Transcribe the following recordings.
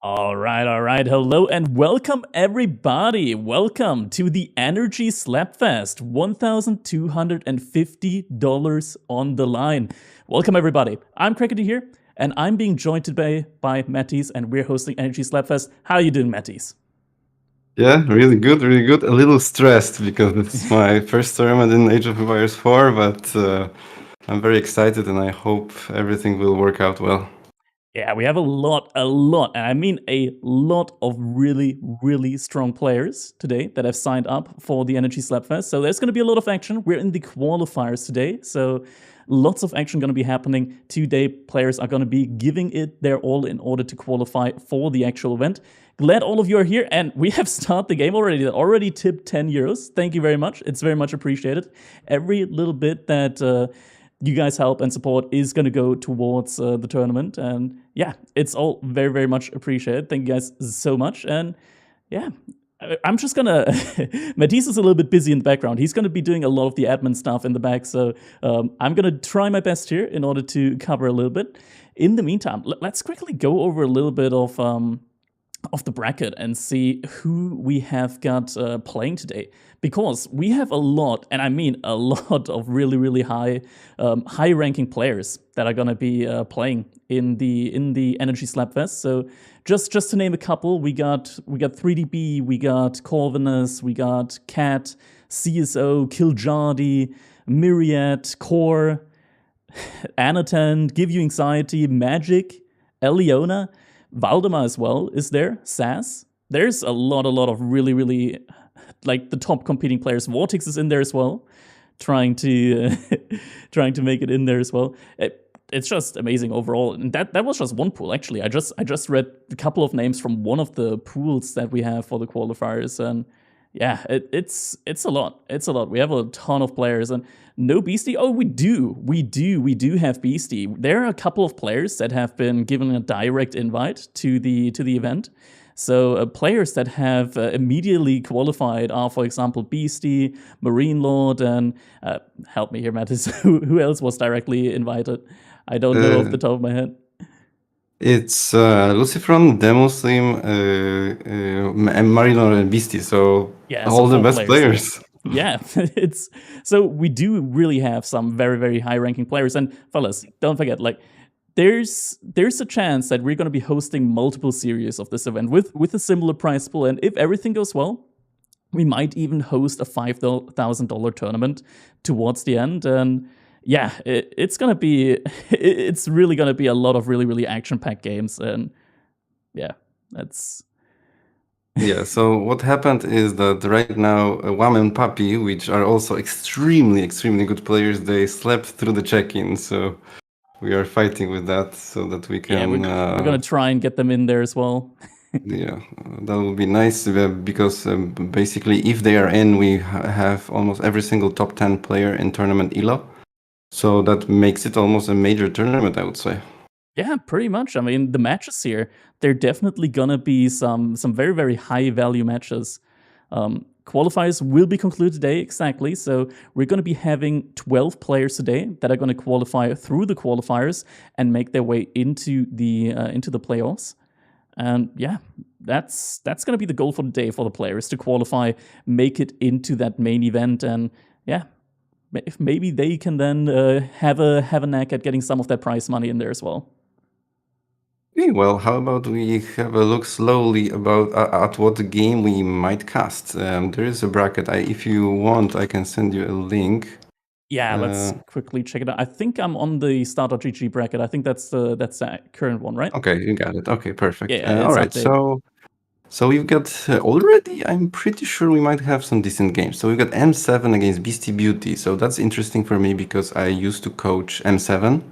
All right. Hello and welcome, everybody. Welcome to the Energy Slapfest. $1,250 on the line. Welcome, everybody. I'm Crickety here, and I'm being joined today by Mattis, and we're hosting Energy Slapfest. How are you doing, Mattis? Yeah, really good, really good. A little stressed because it's my first tournament in Age of Empires 4, but I'm very excited and I hope everything will work out well. Yeah, we have and I mean a lot of really strong players today that have signed up for the Energy Slapfest. So there's going to be a lot of action. We're in the qualifiers today, so lots of action going to be happening today. Players are going to be giving it their all in order to qualify for the actual event. Glad all of you are here, and we have started the game already. Already tipped 10 euros. Thank you very much. It's very much appreciated. Every little bit that you guys help and support is going to go towards the tournament. And yeah, it's all very much appreciated. Thank you guys so much. And yeah, I'm just gonna. Matisse is a little bit busy in the background. He's gonna be doing a lot of the admin stuff in the back. So I'm gonna try my best here in order to cover a little bit. In the meantime, let's quickly go over a little bit of the bracket and see who we have got playing today, because we have a lot, and I mean a lot of really high ranking players that are going to be playing in the Energy Slapfest. So just to name a couple, we got 3DB, we got Corvinus, we got Cat, CSO, Kiljardi, Myriad, Core, Anatan, Give You Anxiety, Magic, Eliona, Valdemar as well is there, SAS. There's a lot of really like the top competing players. Vortex is in there as well, trying to trying to make it in there as well. It's just amazing overall, and that was just one pool actually. I just read a couple of names from one of the pools that we have for the qualifiers, and yeah, it's a lot. It's a lot. We have a ton of players, and no Beastie. Oh, we do have Beastie. There are a couple of players that have been given a direct invite to the event. So players that have immediately qualified are, for example, Beastie, Marine Lord, and help me here, Mattis. Who else was directly invited? I don't know off the top of my head. It's Lucifron, Demoslim, and Marinor and Beastie, so Yeah, so all the four best players. Yeah, it's so we do really have some very high ranking players. And fellas, don't forget, like there's a chance that we're going to be hosting multiple series of this event with a similar prize pool. And if everything goes well, we might even host a $5,000 tournament towards the end. And yeah, it's gonna be it's really gonna be a lot of really action packed games. And yeah, that's Yeah, so what happened is that right now, Wham and Puppy, which are also extremely good players, they slept through the check-in, so we are fighting with that so that we can... we're gonna try and get them in there as well. Yeah, that would be nice because basically if they are in, we have almost every single top 10 player in tournament ELO. So that makes it almost a major tournament, I would say. Yeah, pretty much. I mean, the matches here, they're definitely gonna be some very high value matches. Qualifiers will be concluded today, exactly. So we're going to be having 12 players today that are going to qualify through the qualifiers and make their way into the playoffs. And yeah, that's going to be the goal for the day for the players to qualify, make it into that main event, and yeah, if maybe they can then have a knack at getting some of that prize money in there as well. Okay, well, how about we have a look slowly about at what game we might cast. There is a bracket. If you want, I can send you a link. Yeah, let's quickly check it out. I think I'm on the start.gg bracket. I think that's the current one, right? Okay, you got it. Okay, perfect. Yeah, all right, so we've got already, I'm pretty sure we might have some decent games. So we've got M7 against Beastie Beauty. So that's interesting for me because I used to coach M7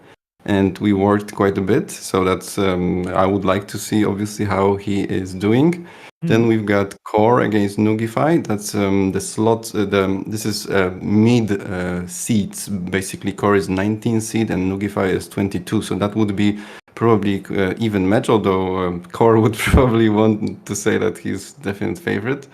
and we worked quite a bit. So that's, I would like to see obviously how he is doing. Then we've got Core against Nuggify. That's the slot. This is mid seeds. Basically, Core is 19 seed and Nuggify is 22. So that would be probably even match. Although Core would probably want to say that he's definite favorite.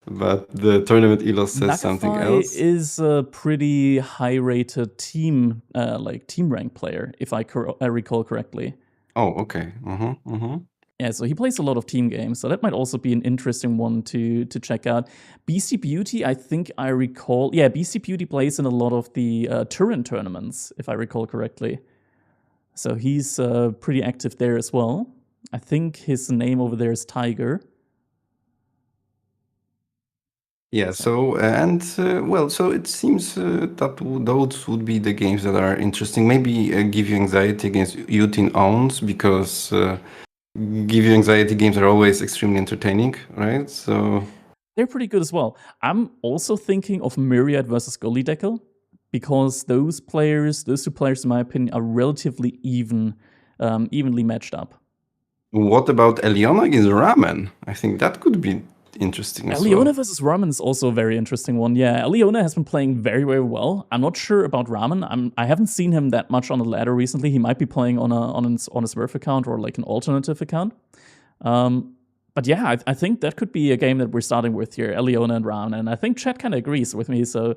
But the tournament ELO says something else. Is a pretty high-rated team, like team rank player, if I recall correctly. Oh, okay. Yeah, so he plays a lot of team games, so that might also be an interesting one to check out. BC Beauty, I think I recall. Yeah, BC Beauty plays in a lot of the Turin tournaments, if I recall correctly. So he's pretty active there as well. I think his name over there is Tiger. Yeah, so so it seems that those would be the games that are interesting. Maybe give you anxiety against Utin owns because give you anxiety games are always extremely entertaining, right? So they're pretty good as well. I'm also thinking of Myriad versus Gully Decker because those two players, in my opinion, are relatively evenly matched up. what about Eliona against Ramen? I think that could be interesting as Eliona well. versus Ramen is also a very interesting one. Yeah, Eliona has been playing very, very well. I'm not sure about Ramen. I haven't seen him that much on the ladder recently. He might be playing on a Smurf account or like an alternative account. But yeah, I think that could be a game that we're starting with here, Eliona and Ramen. And I think chat kind of agrees with me. So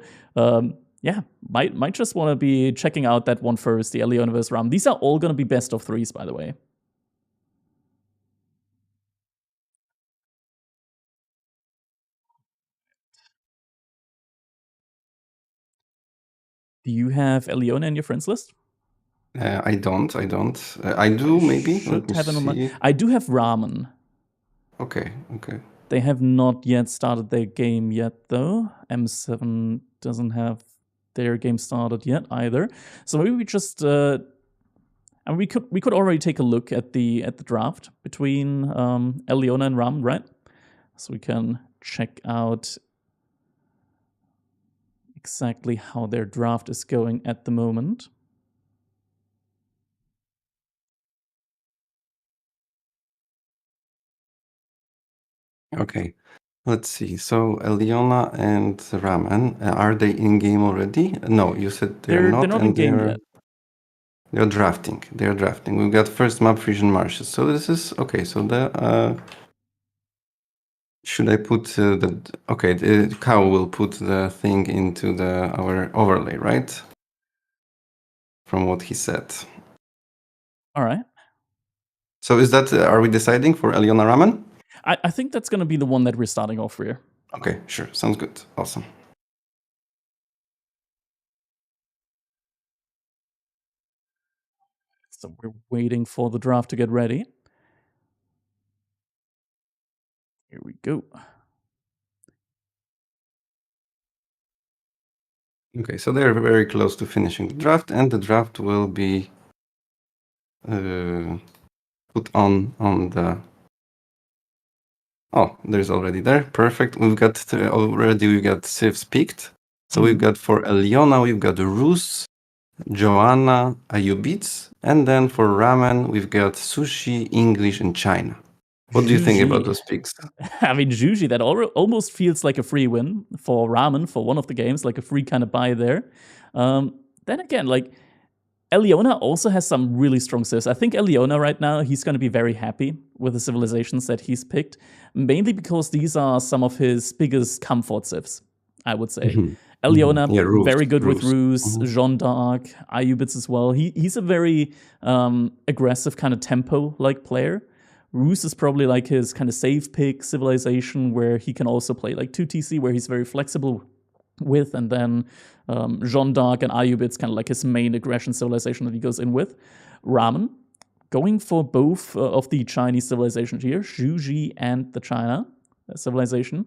yeah, might just want to be checking out that one first, the Eliona versus Ramen. These are all going to be best of threes, by the way. Do you have Eliona in your friends list? I don't. I do maybe. Let Should me have it on my. see. I do have Ramen. Okay. They have not yet started their game yet, though. M7 doesn't have their game started yet either. So maybe we just. And we could already take a look at the draft between Eliona and Ramen, right? So we can check out exactly how their draft is going at the moment. Okay. Let's see. So Eliona and Ramen, are they in game already? No, you said they're They're not, not in and game yet. they're drafting. They're drafting. We've got first map Frisian Marshes. So this is okay. So the should I put the okay? The cow will put the thing into our overlay, right? From what he said. All right. So is that are we deciding for Eliona Ramen? I think that's going to be the one that we're starting off here. Okay, sure. Sounds good. Awesome. So we're waiting for the draft to get ready. Here we go. Okay, so they're very close to finishing the draft, and the draft will be put on the. Oh, there's already there. Perfect. We've got Civs picked. So we've got for Eliona, we've got Rus, Joanna, Ayubits, and then for Ramen, we've got Sushi, English, and China. What do you think about those picks? I mean, Juji, that almost feels like a free win for Ramen for one of the games, like a free kind of buy there. Then again, like Eliona also has some really strong civs. I think Eliona right now, he's going to be very happy with the civilizations that he's picked, mainly because these are some of his biggest comfort civs, I would say. Eliona, very good with Ruse, Jean d'Arc, Ayubits as well. He's a very aggressive kind of tempo-like player. Ruse is probably like his kind of safe pick civilization where he can also play like 2TC, where he's very flexible with, and then Jean d'Arc and Ayubit's kind of like his main aggression civilization that he goes in with. Ramen, going for both of the Chinese civilizations here, Juji and the China civilization.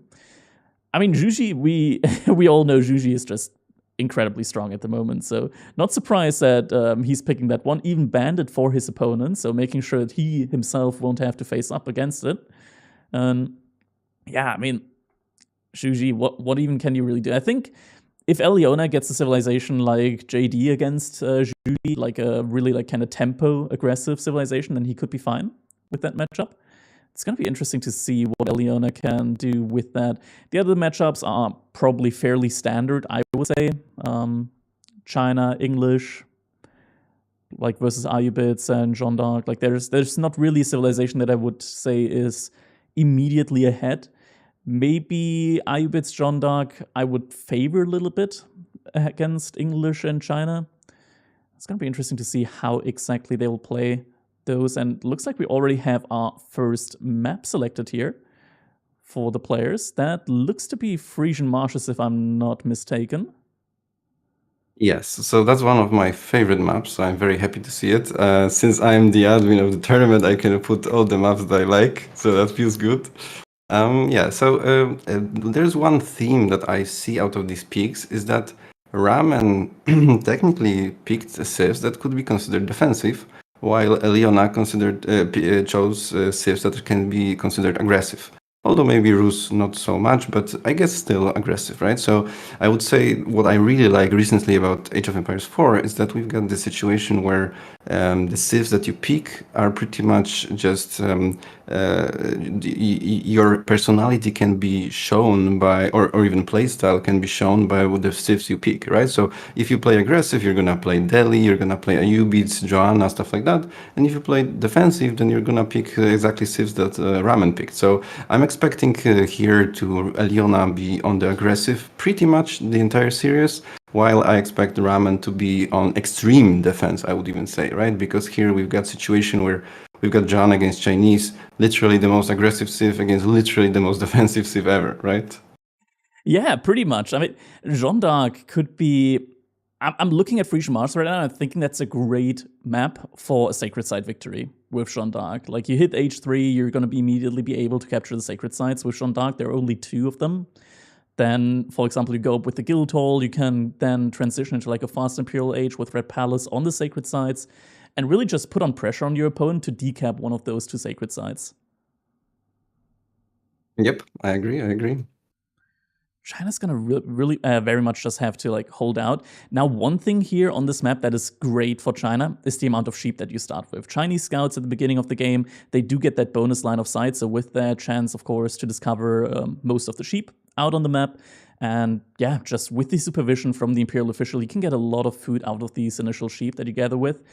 I mean, Juji, we all know Juji is just incredibly strong at the moment, so not surprised that he's picking that one, even banned it for his opponent, so making sure that he himself won't have to face up against it. Yeah, I mean, Juji, what even can you really do? I think if Eliona gets a civilization like JD against Juji, like a really like kind of tempo aggressive civilization, then he could be fine with that matchup. It's going to be interesting to see what Eliona can do with that. The other matchups are probably fairly standard, I would say. China, English, like versus Ayubits and Jean d'Arc. Like there's not really a civilization that I would say is immediately ahead. Maybe Ayubits, Jean d'Arc, I would favor a little bit against English and China. It's going to be interesting to see how exactly they will play. those, and looks like we already have our first map selected here for the players. That looks to be Frisian Marshes, if I'm not mistaken. Yes, so that's one of my favorite maps. So I'm very happy to see it. Since I'm the admin of the tournament, I can put all the maps that I like, so that feels good. Yeah, so there's one theme that I see out of these peaks is that Ramen technically picked civs that could be considered defensive, while Eliona chose civs that can be considered aggressive. Although maybe Rus not so much, but I guess still aggressive, right? So I would say what I really like recently about Age of Empires 4 is that we've got this situation where the civs that you pick are pretty much just your personality can be shown by, or even playstyle can be shown by what the civs you pick, right? So if you play aggressive, you're gonna play Delhi, you're gonna play Ayubids, Joanna, stuff like that. And if you play defensive, then you're gonna pick exactly civs that Ramen picked. So I'm expecting here to Eliona be on the aggressive pretty much the entire series, while I expect Ramen to be on extreme defense, I would even say, right? Because here we've got situation where we've got John against Chinese, literally the most aggressive civ against literally the most defensive civ ever, right? Yeah, pretty much. I mean, Jeanne d'Arc could be. I'm looking at Frisian Mars right now, and I'm thinking that's a great map for a Sacred Site victory with Jeanne d'Arc. Like, you hit H3, you're going to immediately be able to capture the Sacred Sites. With Jeanne d'Arc, there are only 2 of them. Then, for example, you go up with the Guildhall, you can then transition into like a fast Imperial Age with Red Palace on the Sacred Sites, and really just put on pressure on your opponent to decap one of those 2 Sacred Sites. Yep, I agree. China's gonna really very much just have to like hold out. Now, one thing here on this map that is great for China is the amount of sheep that you start with. Chinese scouts at the beginning of the game, they do get that bonus line of sight, so with that chance, of course, to discover most of the sheep out on the map. And yeah, just with the supervision from the Imperial official, you can get a lot of food out of these initial sheep that you gather with,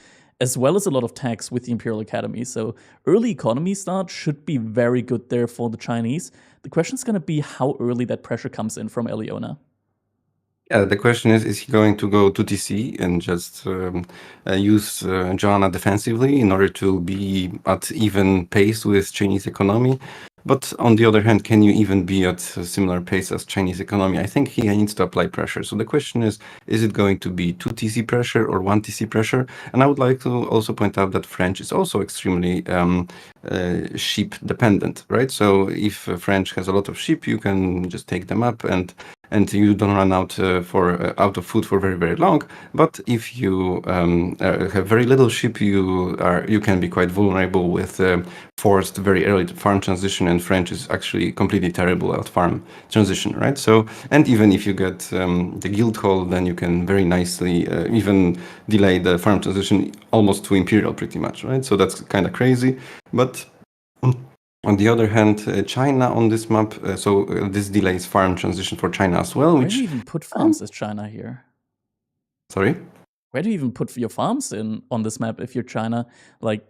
as well as a lot of tax with the Imperial Academy. So early economy start should be very good there for the Chinese. The question is going to be how early that pressure comes in from Eliona. Yeah, the question is he going to go to TC and just use Joanna defensively in order to be at even pace with Chinese economy? But on the other hand, can you even be at a similar pace as Chinese economy? I think he needs to apply pressure. So the question is it going to be 2 TC pressure or 1 TC pressure? And I would like to also point out that French is also extremely sheep dependent, right? So if French has a lot of sheep, you can just take them up and you don't run out out of food for very, very long. But if you have very little sheep, you can be quite vulnerable with forced very early farm transition, and French is actually completely terrible at farm transition, right? So, and even if you get the guild hall, then you can very nicely even delay the farm transition almost to imperial, pretty much, right? So that's kind of crazy, but. On the other hand, China on this map, this delays farm transition for China as well. Where do you even put farms as China here? Sorry? Where do you even put your farms in on this map if you're China? Like,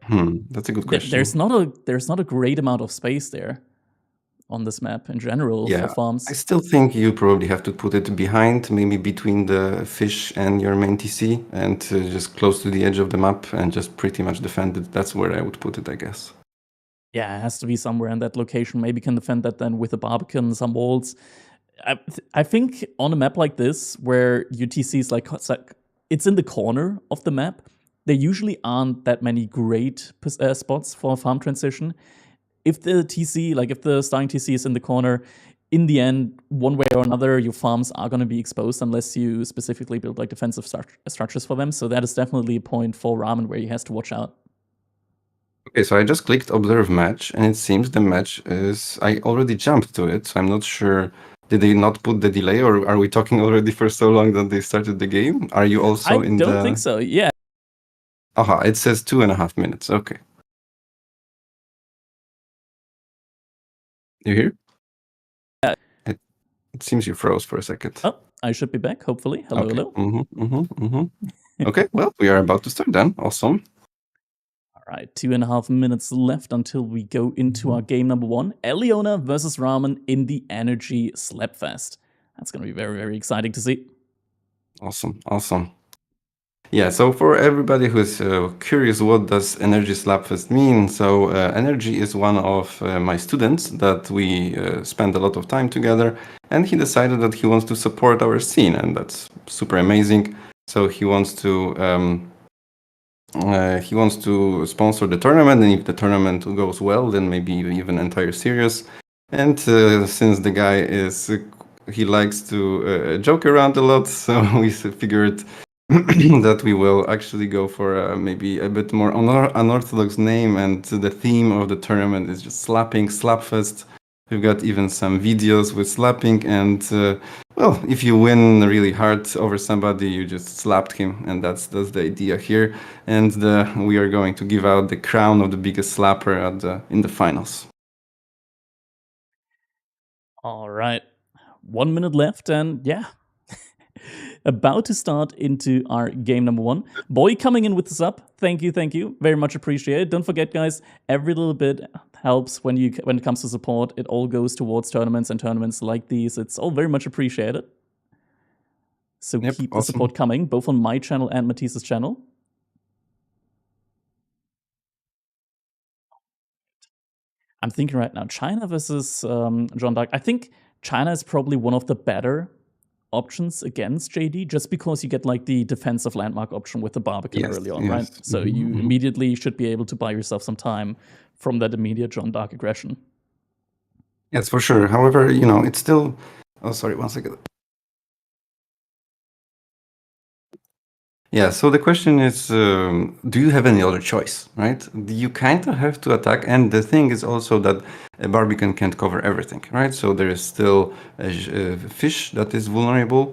that's a good question. There's not a great amount of space there on this map in general for farms. I still think you probably have to put it behind, maybe between the fish and your main TC, and just close to the edge of the map and just pretty much defend it. That's where I would put it, I guess. Yeah, it has to be somewhere in that location. Maybe can defend that then with a Barbican, some walls. I think on a map like this, where UTC is like it's in the corner of the map, there usually aren't that many great spots for farm transition. If the TC, like if the starting TC is in the corner, in the end, one way or another, your farms are going to be exposed unless you specifically build like defensive structures for them. So that is definitely a point for Ramen where he has to watch out. Okay, so I just clicked observe match, and it seems the match I already jumped to it, so I'm not sure. Did they not put the delay, or are we talking already for so long that they started the game? Are you also in the... I don't think so, yeah. Aha, it says 2.5 minutes, okay. You hear? Yeah. It seems you froze for a second. Oh, I should be back, hopefully. Hello, okay. Hello. Okay, well, we are about to start then. Awesome. All right, 2.5 minutes left until we go into our game number 1. Eliona versus Ramen in the Energy Slapfest. That's going to be very, very exciting to see. Awesome. Yeah, so for everybody who's curious, what does Energy Slapfest mean? So Energy is one of my students that we spend a lot of time together, and he decided that he wants to support our scene, and that's super amazing. So he wants to sponsor the tournament, and if the tournament goes well, then maybe even entire series. And since the guy he likes to joke around a lot, so we figured that we will actually go for maybe a bit more unorthodox name, and the theme of the tournament is just Slapfest. We've got even some videos with slapping, and well, if you win really hard over somebody, you just slapped him, and that's the idea here. And we are going to give out the crown of the biggest slapper in the finals. All right. 1 minute left, and yeah. About to start into our game number 1. Boy coming in with the sub. Thank you. Very much appreciated. Don't forget, guys, every little bit helps when it comes to support. It all goes towards tournaments and tournaments like these. It's all very much appreciated. So Yep, keep awesome. the support coming, both on my channel and Matisse's channel. I'm thinking right now, China versus John Dark. I think China is probably one of the better options against JD, just because you get like the defensive landmark option with the Barbican early on, right? So you immediately should be able to buy yourself some time from that immediate John Dark aggression. Yes, for sure. However, it's still... Oh, sorry, 1 second. Yeah, so the question is, do you have any other choice, right? You kind of have to attack, and the thing is also that a Barbican can't cover everything, right? So there is still a fish that is vulnerable,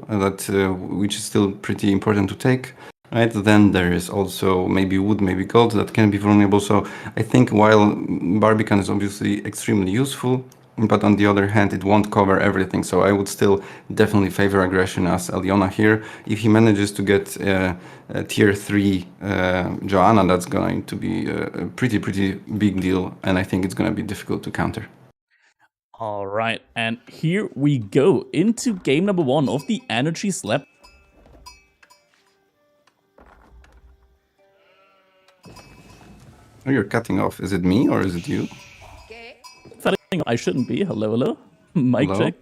which is still pretty important to take, right? Then there is also maybe wood, maybe gold that can be vulnerable. So I think while Barbican is obviously extremely useful, but on the other hand, it won't cover everything. So I would still definitely favor aggression as Eliona here. If he manages to get a tier 3 Joanna, that's going to be a pretty big deal, and I think it's going to be difficult to counter. All right, and here we go into game number 1 of the Energy Slap. Oh, you're cutting off. Is it me or is it you? I shouldn't be. Hello. Mic check.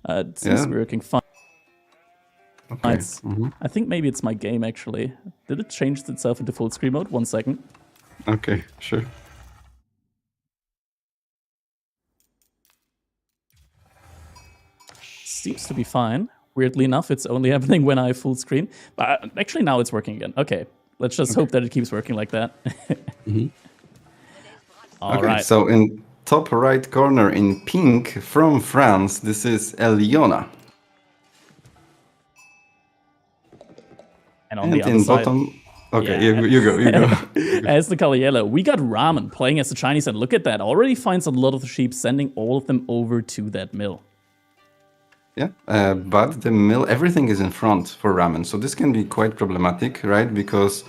It seems to be working fine. Okay. I think maybe it's my game, actually. Did it change itself into full screen mode? 1 second. Okay, sure. Seems to be fine. Weirdly enough, it's only happening when I full screen. But actually, now it's working again. Okay, let's just hope that it keeps working like that. All right. So in top right corner in pink from France, this is Eliona. And on the other side, bottom... Okay, yeah. you go. As the color yellow, we got Ramen playing as the Chinese, and look at that. Already finds a lot of the sheep, sending all of them over to that mill. Yeah, but the mill, everything is in front for Ramen, so this can be quite problematic, right? Because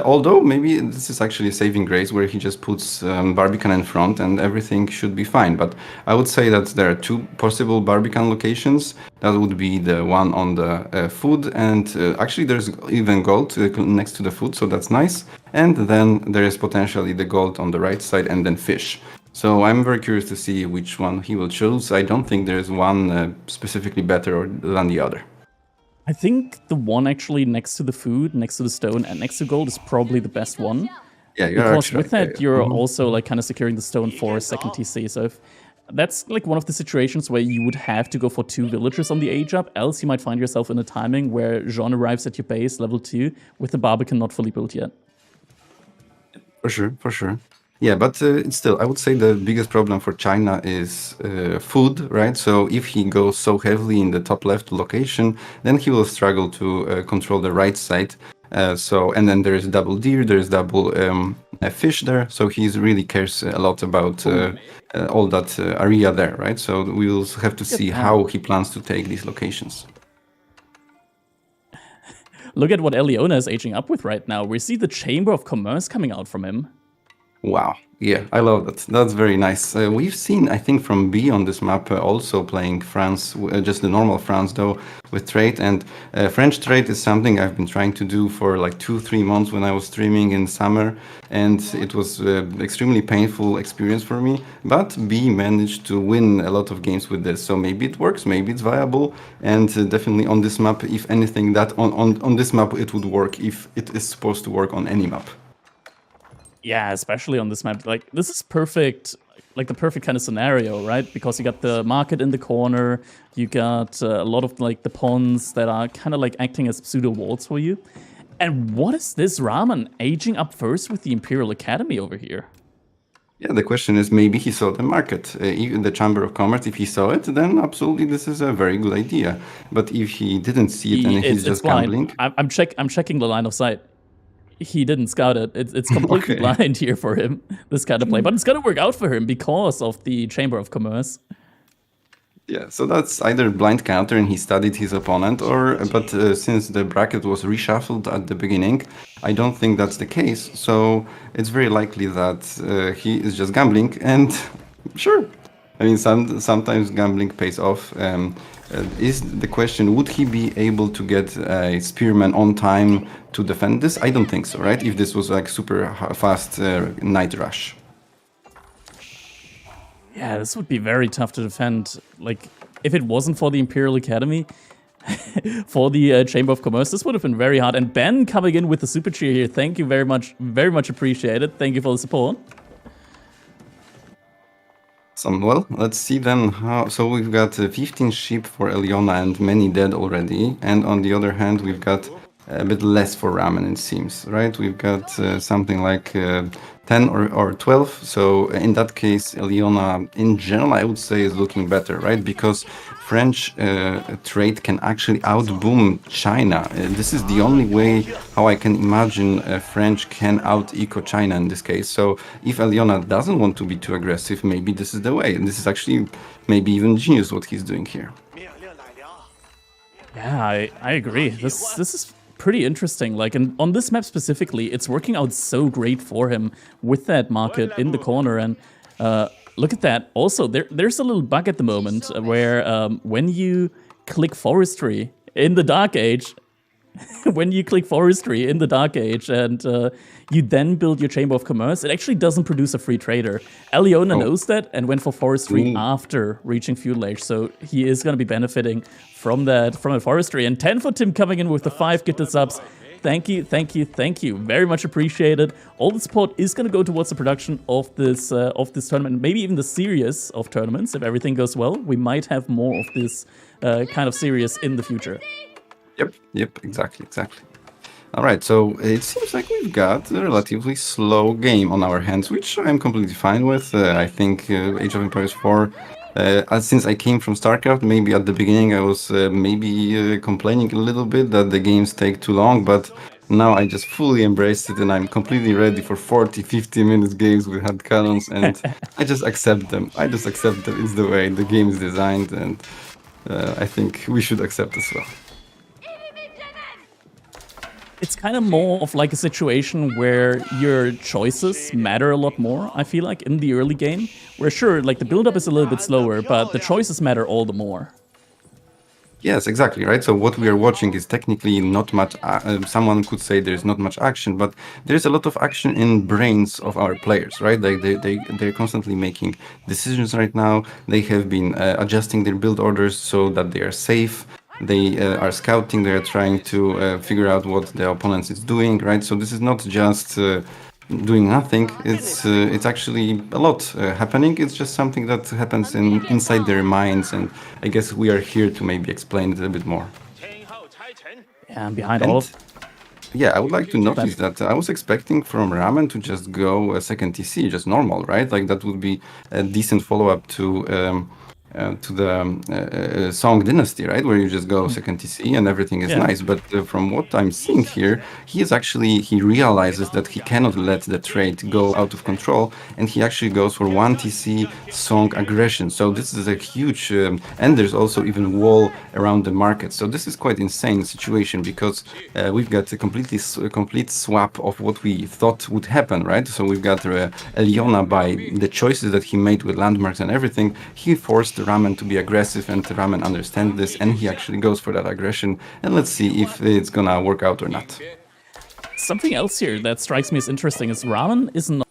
although maybe this is actually a saving grace where he just puts Barbican in front and everything should be fine. But I would say that there are 2 possible Barbican locations. That would be the one on the food, and actually there's even gold next to the food, so that's nice. And then there is potentially the gold on the right side and then fish. So I'm very curious to see which one he will choose. I don't think there's one specifically better than the other. I think the one actually next to the food, next to the stone, and next to gold is probably the best one. Yeah, because with that, you're also like kind of securing the stone for a second TC. So if that's like one of the situations where you would have to go for 2 villagers on the age up, else you might find yourself in a timing where Jean arrives at your base, level 2, with the Barbican not fully built yet. For sure. Yeah, but it's still, I would say the biggest problem for China is food, right? So if he goes so heavily in the top left location, then he will struggle to control the right side. And then there is double deer, there is double fish there. So he really cares a lot about all that area there, right? So we will have to see how he plans to take these locations. Look at what Eliona is aging up with right now. We see the Chamber of Commerce coming out from him. Wow. Yeah, I love that. That's very nice. We've seen, I think, from B on this map also playing France, just the normal France though, with trade. And French trade is something I've been trying to do for like 2, 3 months when I was streaming in summer, and it was extremely painful experience for me. But B managed to win a lot of games with this, so maybe it works, maybe it's viable, and definitely on this map, if anything, that on this map it would work if it is supposed to work on any map. Yeah, especially on this map. Like, this is perfect, like the perfect kind of scenario, right? Because you got the market in the corner, you got a lot of like the pawns that are kind of like acting as pseudo walls for you. And what is this Ramen aging up first with the Imperial Academy over here? Yeah, the question is maybe he saw the market, even the Chamber of Commerce. If he saw it, then absolutely this is a very good idea. But if he didn't see it and he's It's just blind. gambling, I'm checking the line of sight. He didn't scout it. It's completely okay. blind here for him, this kind of play. But it's gonna work out for him because of the Chamber of Commerce. Yeah, so that's either blind counter and he studied his opponent, or but since the bracket was reshuffled at the beginning, I don't think that's the case. So it's very likely that he is just gambling, and sure, I mean sometimes gambling pays off. Is the question, would he be able to get a spearman on time to defend this? I don't think so, right? If this was like super fast night rush. Yeah, this would be very tough to defend. Like, if it wasn't for the Imperial Academy, for the Chamber of Commerce, this would have been very hard. And Ben coming in with the super cheer here, thank you very much appreciated. Thank you for the support. Well, let's see then how. So we've got 15 sheep for Eliona and many dead already. And on the other hand, we've got a bit less for Ramen, it seems, right? We've got something like 10 or 12. So in that case, Eliona, in general, I would say is looking better, right? Because French trade can actually outboom China. This is the only way how I can imagine French can out-eco China in this case. So if Eliona doesn't want to be too aggressive, maybe this is the way. And this is actually maybe even genius what he's doing here. Yeah, I agree. This is pretty interesting. Like, on this map specifically, it's working out so great for him with that market in the corner. And look at that. Also, there's a little bug at the moment where when you click forestry in the Dark Age, when you click forestry in the Dark Age and you then build your Chamber of Commerce, it actually doesn't produce a free trader. Eliona knows that and went for forestry after reaching feudal age, so he is going to be benefiting from that forestry. And 10 for Tim coming in with the 5 gifted subs. Thank you, thank you, thank you. Very much appreciated. All the support is going to go towards the production of this tournament, maybe even the series of tournaments. If everything goes well, we might have more of this kind of series in the future. Yep, exactly. All right, so it seems like we've got a relatively slow game on our hands, which I'm completely fine with. I think Age of Empires 4, since I came from StarCraft, maybe at the beginning I was maybe complaining a little bit that the games take too long, but now I just fully embraced it and I'm completely ready for 40, 50 minutes games with head cannons, and I just accept them. It's the way the game is designed, and I think we should accept as well. It's kind of more of like a situation where your choices matter a lot more, I feel like, in the early game. Where sure, like the build-up is a little bit slower, but the choices matter all the more. Yes, exactly, right? So what we are watching is technically not much, someone could say there's not much action, but there's a lot of action in brains of our players, right? They're constantly making decisions right now. They have been adjusting their build orders so that they are safe. They are scouting, they are trying to figure out what the opponent is doing, right? So this is not just doing nothing. It's actually a lot happening. It's just something that happens inside their minds, and I guess we are here to maybe explain it a bit more. Yeah, and behind all of... Yeah, I would like to notice that I was expecting from Ramen to just go a second TC, just normal, right? Like that would be a decent follow-up to Song Dynasty, right, where you just go second TC and everything is nice. But from what I'm seeing here, he realizes that he cannot let the trade go out of control, and he actually goes for one TC Song Aggression. So this is a huge, and there's also even wall around the market. So this is quite insane situation because we've got a complete swap of what we thought would happen, right? So we've got Eliona, by the choices that he made with landmarks and everything, he forced Ramen to be aggressive, and Ramen understands this, and he actually goes for that aggression. And let's see if it's gonna work out or not. Something else here that strikes me as interesting is Ramen is not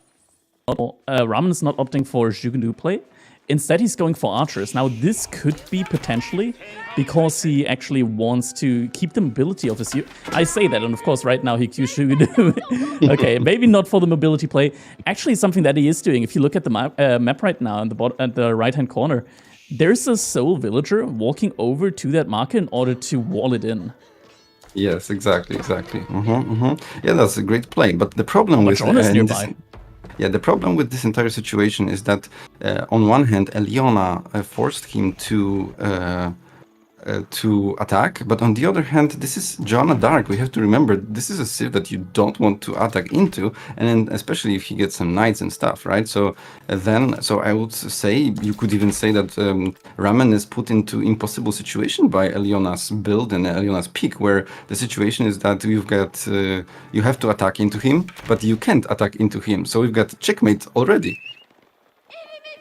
opting for Jugendu play. Instead, he's going for archers. Now, this could be potentially because he actually wants to keep the mobility of his... I say that, and of course, right now he Qs Jugendu. Okay, maybe not for the mobility play. Actually, something that he is doing, if you look at the map right now at the right-hand corner, there's a Soul Villager walking over to that market in order to wall it in. Yes, exactly. Yeah, that's a great play. But the problem with nearby. The problem with this entire situation is that on one hand, Eliona forced him to attack, but on the other hand, this is Joanna Dark. We have to remember this is a civ that you don't want to attack into, and then especially if he gets some knights and stuff, right? So I would say you could even say that Ramen is put into impossible situation by Eliona's build and Eliona's pick, where the situation is that you've got you have to attack into him, but you can't attack into him. So we've got checkmate already.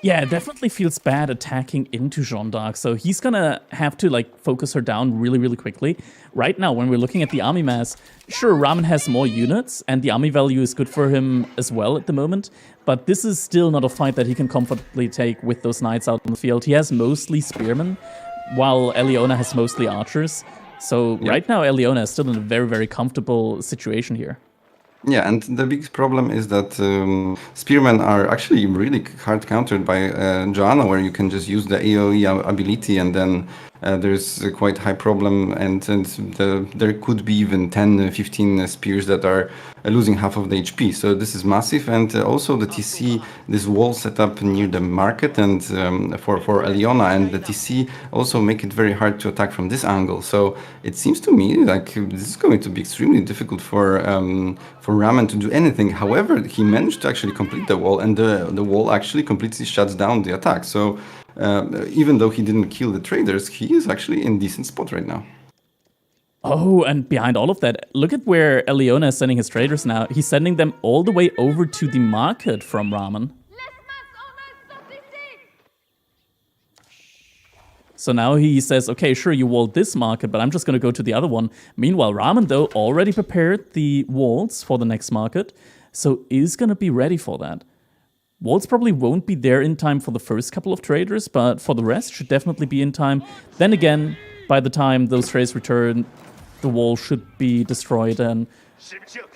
Yeah, it definitely feels bad attacking into Jeanne d'Arc, so he's gonna have to focus her down really, really quickly. Right now, when we're looking at the army mass, sure, Ramen has more units, and the army value is good for him as well at the moment, but this is still not a fight that he can comfortably take with those knights out on the field. He has mostly spearmen, while Eliona has mostly archers, so right now Eliona is still in a very, very comfortable situation here. Yeah, and the big problem is that spearmen are actually really hard countered by Joanna, where you can just use the AoE ability, and then there's a quite high problem, and there could be even 10, 15 spears that are losing half of the HP. So this is massive, and also the TC, this wall set up near the market, and for Eliona, and the TC also make it very hard to attack from this angle. So it seems to me like this is going to be extremely difficult for Ramen to do anything. However, he managed to actually complete the wall, and the wall actually completely shuts down the attack. So even though he didn't kill the traders, he is actually in a decent spot right now. Oh, and behind all of that, look at where Eliona is sending his traders now. He's sending them all the way over to the market from Ramen. So now he says, okay, sure, you walled this market, but I'm just going to go to the other one. Meanwhile, Ramen, though, already prepared the walls for the next market, so is going to be ready for that. Walls probably won't be there in time for the first couple of traders, but for the rest should definitely be in time. Then again, by the time those traders return, the wall should be destroyed, and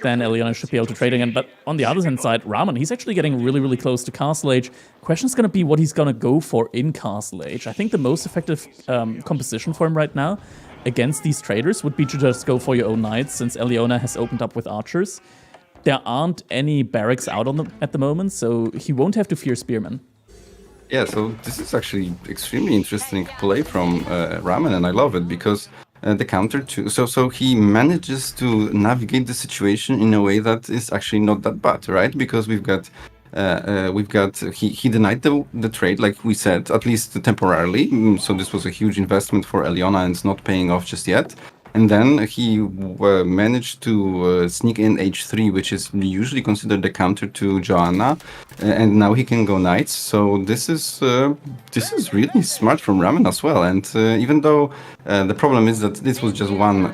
then Eliona should be able to trade again. But on the other hand side, Ramen, he's actually getting really, really close to Castle Age. Question's going to be what he's going to go for in Castle Age. I think the most effective composition for him right now against these traders would be to just go for your own knights, since Eliona has opened up with archers. There aren't any barracks out at the moment, so he won't have to fear spearmen. Yeah, so this is actually extremely interesting play from Ramen, and I love it because the counter to so he manages to navigate the situation in a way that is actually not that bad, right? Because he denied the trade, like we said, at least temporarily. So this was a huge investment for Eliona, and it's not paying off just yet. And then he managed to sneak in H3, which is usually considered the counter to Joanna, and now he can go knights. So this is really smart from Ramen as well. And even though the problem is that this was just one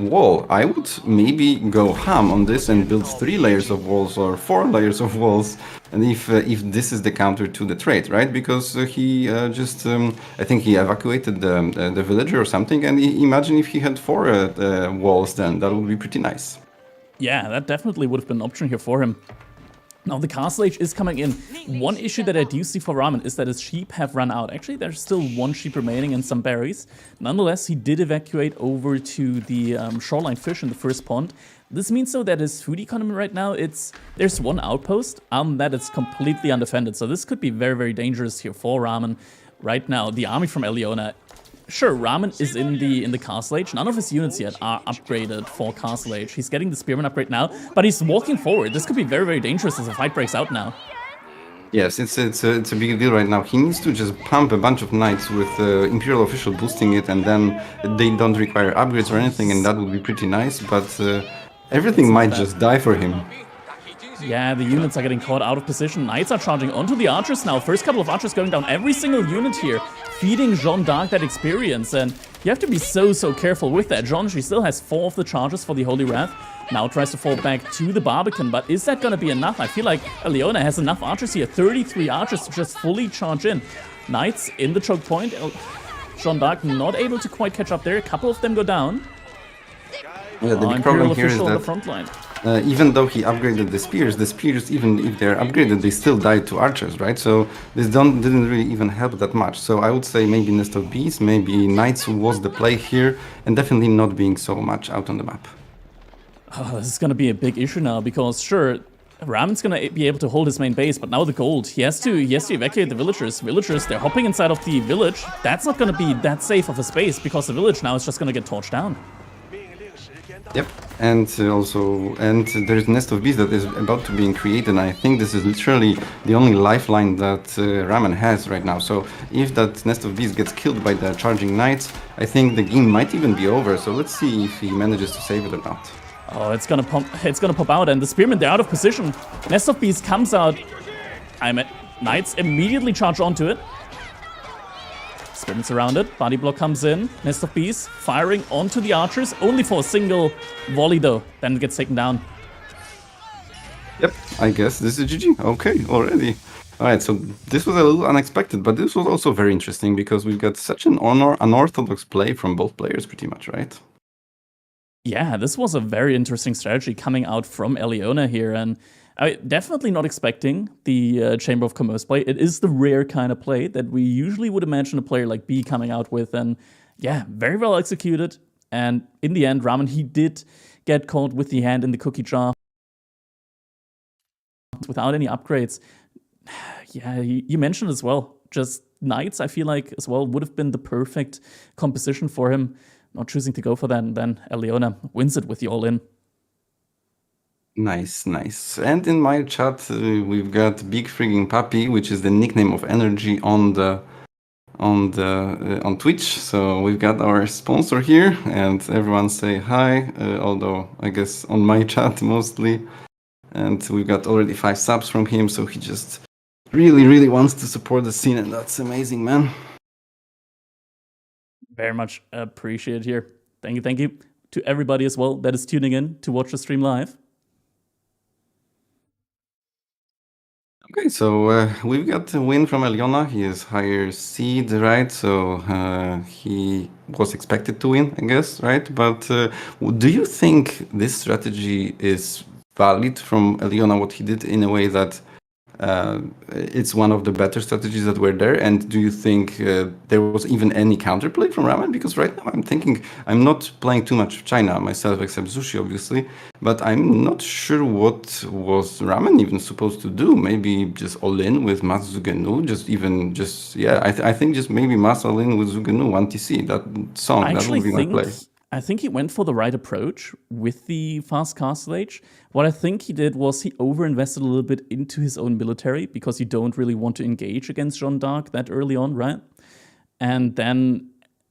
wall, I would maybe go ham on this and build 3 layers of walls or 4 layers of walls. And if this is the counter to the trade, right? Because he I think he evacuated the villager or something, and imagine if he had 4 walls, then that would be pretty nice. Yeah, that definitely would have been an option here for him. Now, the Castle Age is coming in. One issue that I do see for Ramen is that his sheep have run out. Actually, there's still 1 sheep remaining and some berries. Nonetheless, he did evacuate over to the shoreline fish in the first pond. This means, though, that his food economy right now, there's 1 outpost, that it's completely undefended. So this could be very, very dangerous here for Ramen. right now, the army from Eliona. Sure, Ramen is in the Castle Age. None of his units yet are upgraded for Castle Age. He's getting the Spearman upgrade now, but he's walking forward. This could be very, very dangerous as the fight breaks out now. Yes, it's a big deal right now. He needs to just pump a bunch of knights with Imperial Official boosting it, and then they don't require upgrades or anything, and that would be pretty nice, but everything might just die for him. Yeah, the units are getting caught out of position. Knights are charging onto the archers now. First couple of archers going down every single unit here, feeding Jeanne d'Arc that experience. And you have to be so careful with that. Jeanne, she still has 4 of the charges for the Holy Wrath. Now tries to fall back to the Barbican, but is that going to be enough? I feel like Eliona has enough archers here. 33 archers to just fully charge in. Knights in the choke point. Jeanne d'Arc not able to quite catch up there. A couple of them go down. Yeah, the big problem here is on the that front line. even though he upgraded the spears, even if they're upgraded, they still died to archers, right? So this didn't really even help that much. So I would say maybe Nest of Bees, maybe Knights was the play here, and definitely not being so much out on the map. Oh, this is going to be a big issue now, because sure, Ramen's going to be able to hold his main base, but now the gold, he has to evacuate the villagers. Villagers, they're hopping inside of the village. That's not going to be that safe of a space, because the village now is just going to get torched down. Yep, and there's Nest of Bees that is about to be created, and I think this is literally the only lifeline that Ramen has right now. So if that Nest of Bees gets killed by the charging knights, I think the game might even be over. So let's see if he manages to save it or not. Oh, it's gonna pop out, and the Spearmen, they're out of position. Nest of Bees comes out. Knights immediately charge onto it. Spearmen surrounded, body block comes in, Nest of Bees firing onto the archers, only for a single volley though, then it gets taken down. Yep, I guess this is GG. Okay, already. Alright, so this was a little unexpected, but this was also very interesting because we've got such an unorthodox play from both players pretty much, right? Yeah, this was a very interesting strategy coming out from Eliona here, and definitely not expecting the Chamber of Commerce play. It is the rare kind of play that we usually would imagine a player like B coming out with, and yeah, very well executed. And in the end, Ramen, he did get caught with the hand in the cookie jar without any upgrades. Yeah, you mentioned as well, just Knights, I feel like, as well, would have been the perfect composition for him. Not choosing to go for that, and then Eliona wins it with the all-in. Nice, nice. And in my chat, we've got Big Frigging Puppy, which is the nickname of Energy on Twitch. So we've got our sponsor here, and everyone say hi. Although I guess on my chat mostly, and we've got already 5 subs from him. So he just really wants to support the scene, and that's amazing, man. Very much appreciated here. Thank you to everybody as well that is tuning in to watch the stream live. Okay, so we've got a win from Eliona. He is higher seed, right? So he was expected to win, I guess, right? But do you think this strategy is valid from Eliona, what he did, in a way that it's one of the better strategies that were there? And do you think there was even any counterplay from Ramen? Because right now I'm thinking, I'm not playing too much China myself, except Sushi, obviously, but I'm not sure what was Ramen even supposed to do. Maybe just all in with Mas Zugenu, I think just maybe Mas all in with Zugenu, 1TC, that song, that would be my play. I think he went for the right approach with the fast castle age. What I think he did was he overinvested a little bit into his own military, because you don't really want to engage against Jeanne d'Arc that early on, right? And then,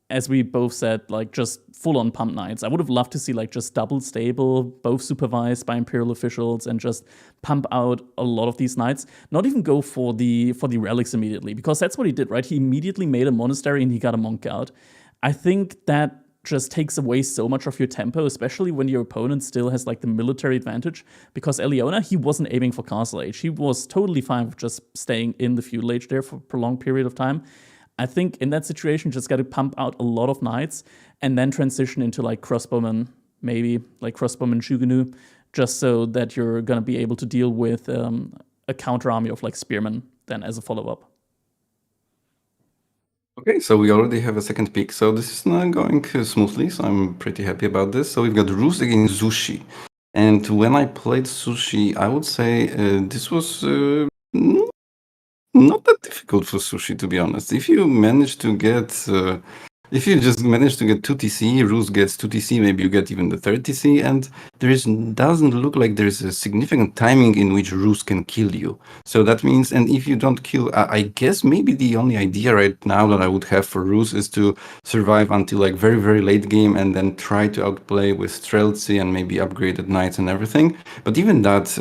as we both said, like just full-on pump knights. I would have loved to see like just double stable, both supervised by Imperial officials, and just pump out a lot of these knights. Not even go for the relics immediately, because that's what he did, right? He immediately made a monastery and he got a monk out. I think that just takes away so much of your tempo, especially when your opponent still has like the military advantage, because Eliona, he wasn't aiming for castle age. He was totally fine with just staying in the feudal age there for a prolonged period of time. I think in that situation, just got to pump out a lot of knights and then transition into like crossbowmen, maybe like crossbowmen Shugenu, just so that you're going to be able to deal with a counter army of like spearmen then as a follow-up. Okay, so we already have a second pick, so this is not going smoothly, so I'm pretty happy about this. So we've got Roos against Sushi. And when I played Sushi, I would say this was Not that difficult for sushi, to be honest. If you manage to get, if you just manage to get 2 TC, Roos gets 2 TC, maybe you get even the third TC, and doesn't look like there's a significant timing in which Roos can kill you. So that means, and if you don't kill, I guess maybe the only idea right now that I would have for Roos is to survive until like very, very late game and then try to outplay with Streltsy and maybe upgraded knights and everything. But even that,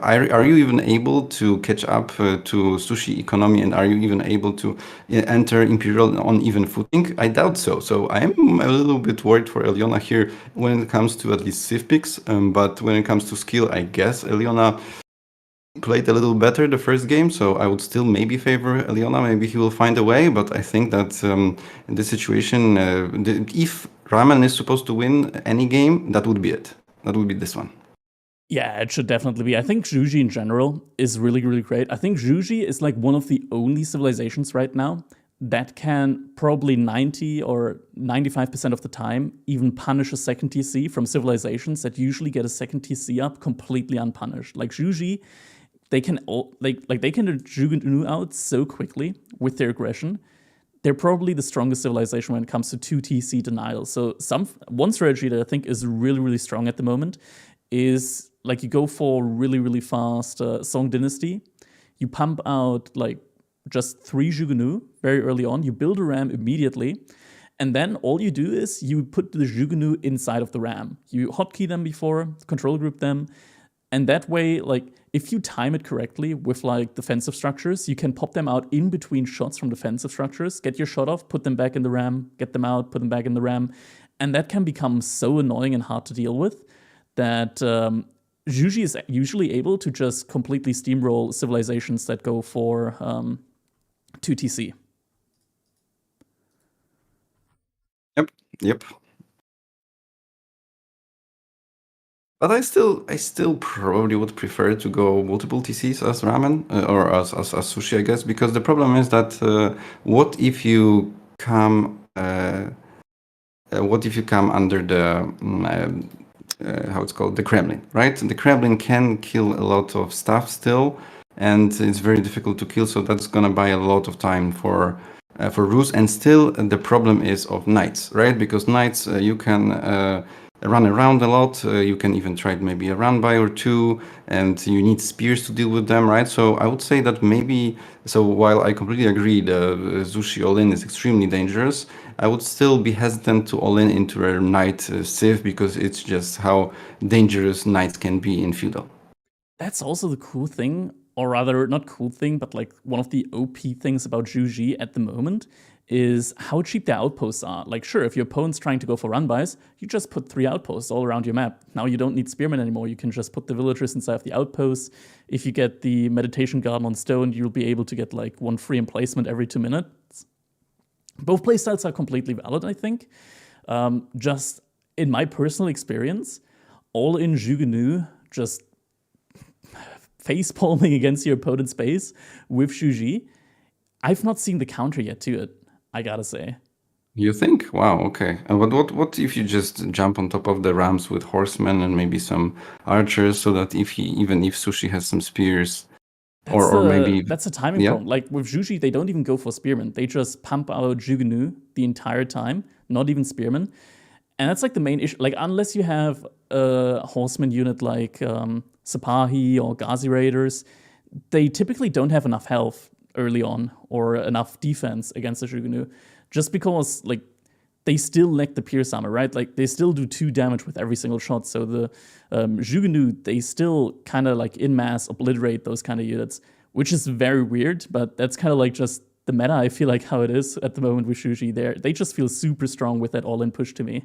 are you even able to catch up to Sushi economy, and are you even able to enter Imperial on even footing? I doubt so. So I am a little bit worried for Eliona here when it comes to at least Civ picks. But when it comes to skill, I guess Eliona played a little better the first game, so I would still maybe favor Eliona. Maybe he will find a way, but I think that in this situation, if Ramen is supposed to win any game, that would be it. That would be this one. Yeah, it should definitely be. I think Juji in general is really, really great. I think Juji is like one of the only civilizations right now that can probably 90 or 95% of the time even punish a second TC from civilizations that usually get a second TC up completely unpunished. Like Juji, they can they can Jugunu out so quickly with their aggression. They're probably the strongest civilization when it comes to 2 TC denial. So one strategy that I think is really, really strong at the moment is like you go for really, really fast Song Dynasty. You pump out like just 3 Jugunu very early on. You build a ram immediately. And then all you do is you put the Jugunu inside of the ram. You hotkey them before, control group them. And that way, like, if you time it correctly with like defensive structures, you can pop them out in between shots from defensive structures, get your shot off, put them back in the ram, get them out, put them back in the ram. And that can become so annoying and hard to deal with that Juji is usually able to just completely steamroll civilizations that go for 2 TC. Yep. But I still probably would prefer to go multiple TCs as ramen or as sushi, I guess, because the problem is that what if you come under the how it's called, the Kremlin, right? The Kremlin can kill a lot of stuff still, and it's very difficult to kill. So that's gonna buy a lot of time for Rus. And still, the problem is of knights, right? Because knights you can run around a lot. You can even try maybe a run by or two, and you need spears to deal with them, right? So I would say that maybe. So while I completely agree, the Zushi all-in is extremely dangerous, I would still be hesitant to all-in into a knight civ because it's just how dangerous knights can be in feudal. That's also the cool thing, or rather, not cool thing, but like one of the OP things about Juji at the moment is how cheap their outposts are. Like, sure, if your opponent's trying to go for run-bys, you just put 3 outposts all around your map. Now you don't need spearmen anymore. You can just put the villagers inside of the outposts. If you get the meditation garden on stone, you'll be able to get like 1 free emplacement every 2 minutes. Both playstyles are completely valid, I think. Just in my personal experience, all in Jugunu, just face palming against your opponent's base with Shuji, I've not seen the counter yet to it, I gotta say. You think? Wow, okay. And what if you just jump on top of the rams with horsemen and maybe some archers, so that even if Sushi has some spears, maybe that's a timing problem. Like with Juji, they don't even go for spearmen. They just pump out Jugunu the entire time, not even spearmen. And that's like the main issue. Like, unless you have a horseman unit like Sapahi or Ghazi Raiders, they typically don't have enough health early on or enough defense against the Jugunu, just because like they still lack the pierce armor, right? Like they still do 2 damage with every single shot. So the Jugunu, they still kind of like in mass obliterate those kind of units, which is very weird, but that's kind of like just the meta. I feel like how it is at the moment with Shuji. They just feel super strong with that all-in push to me.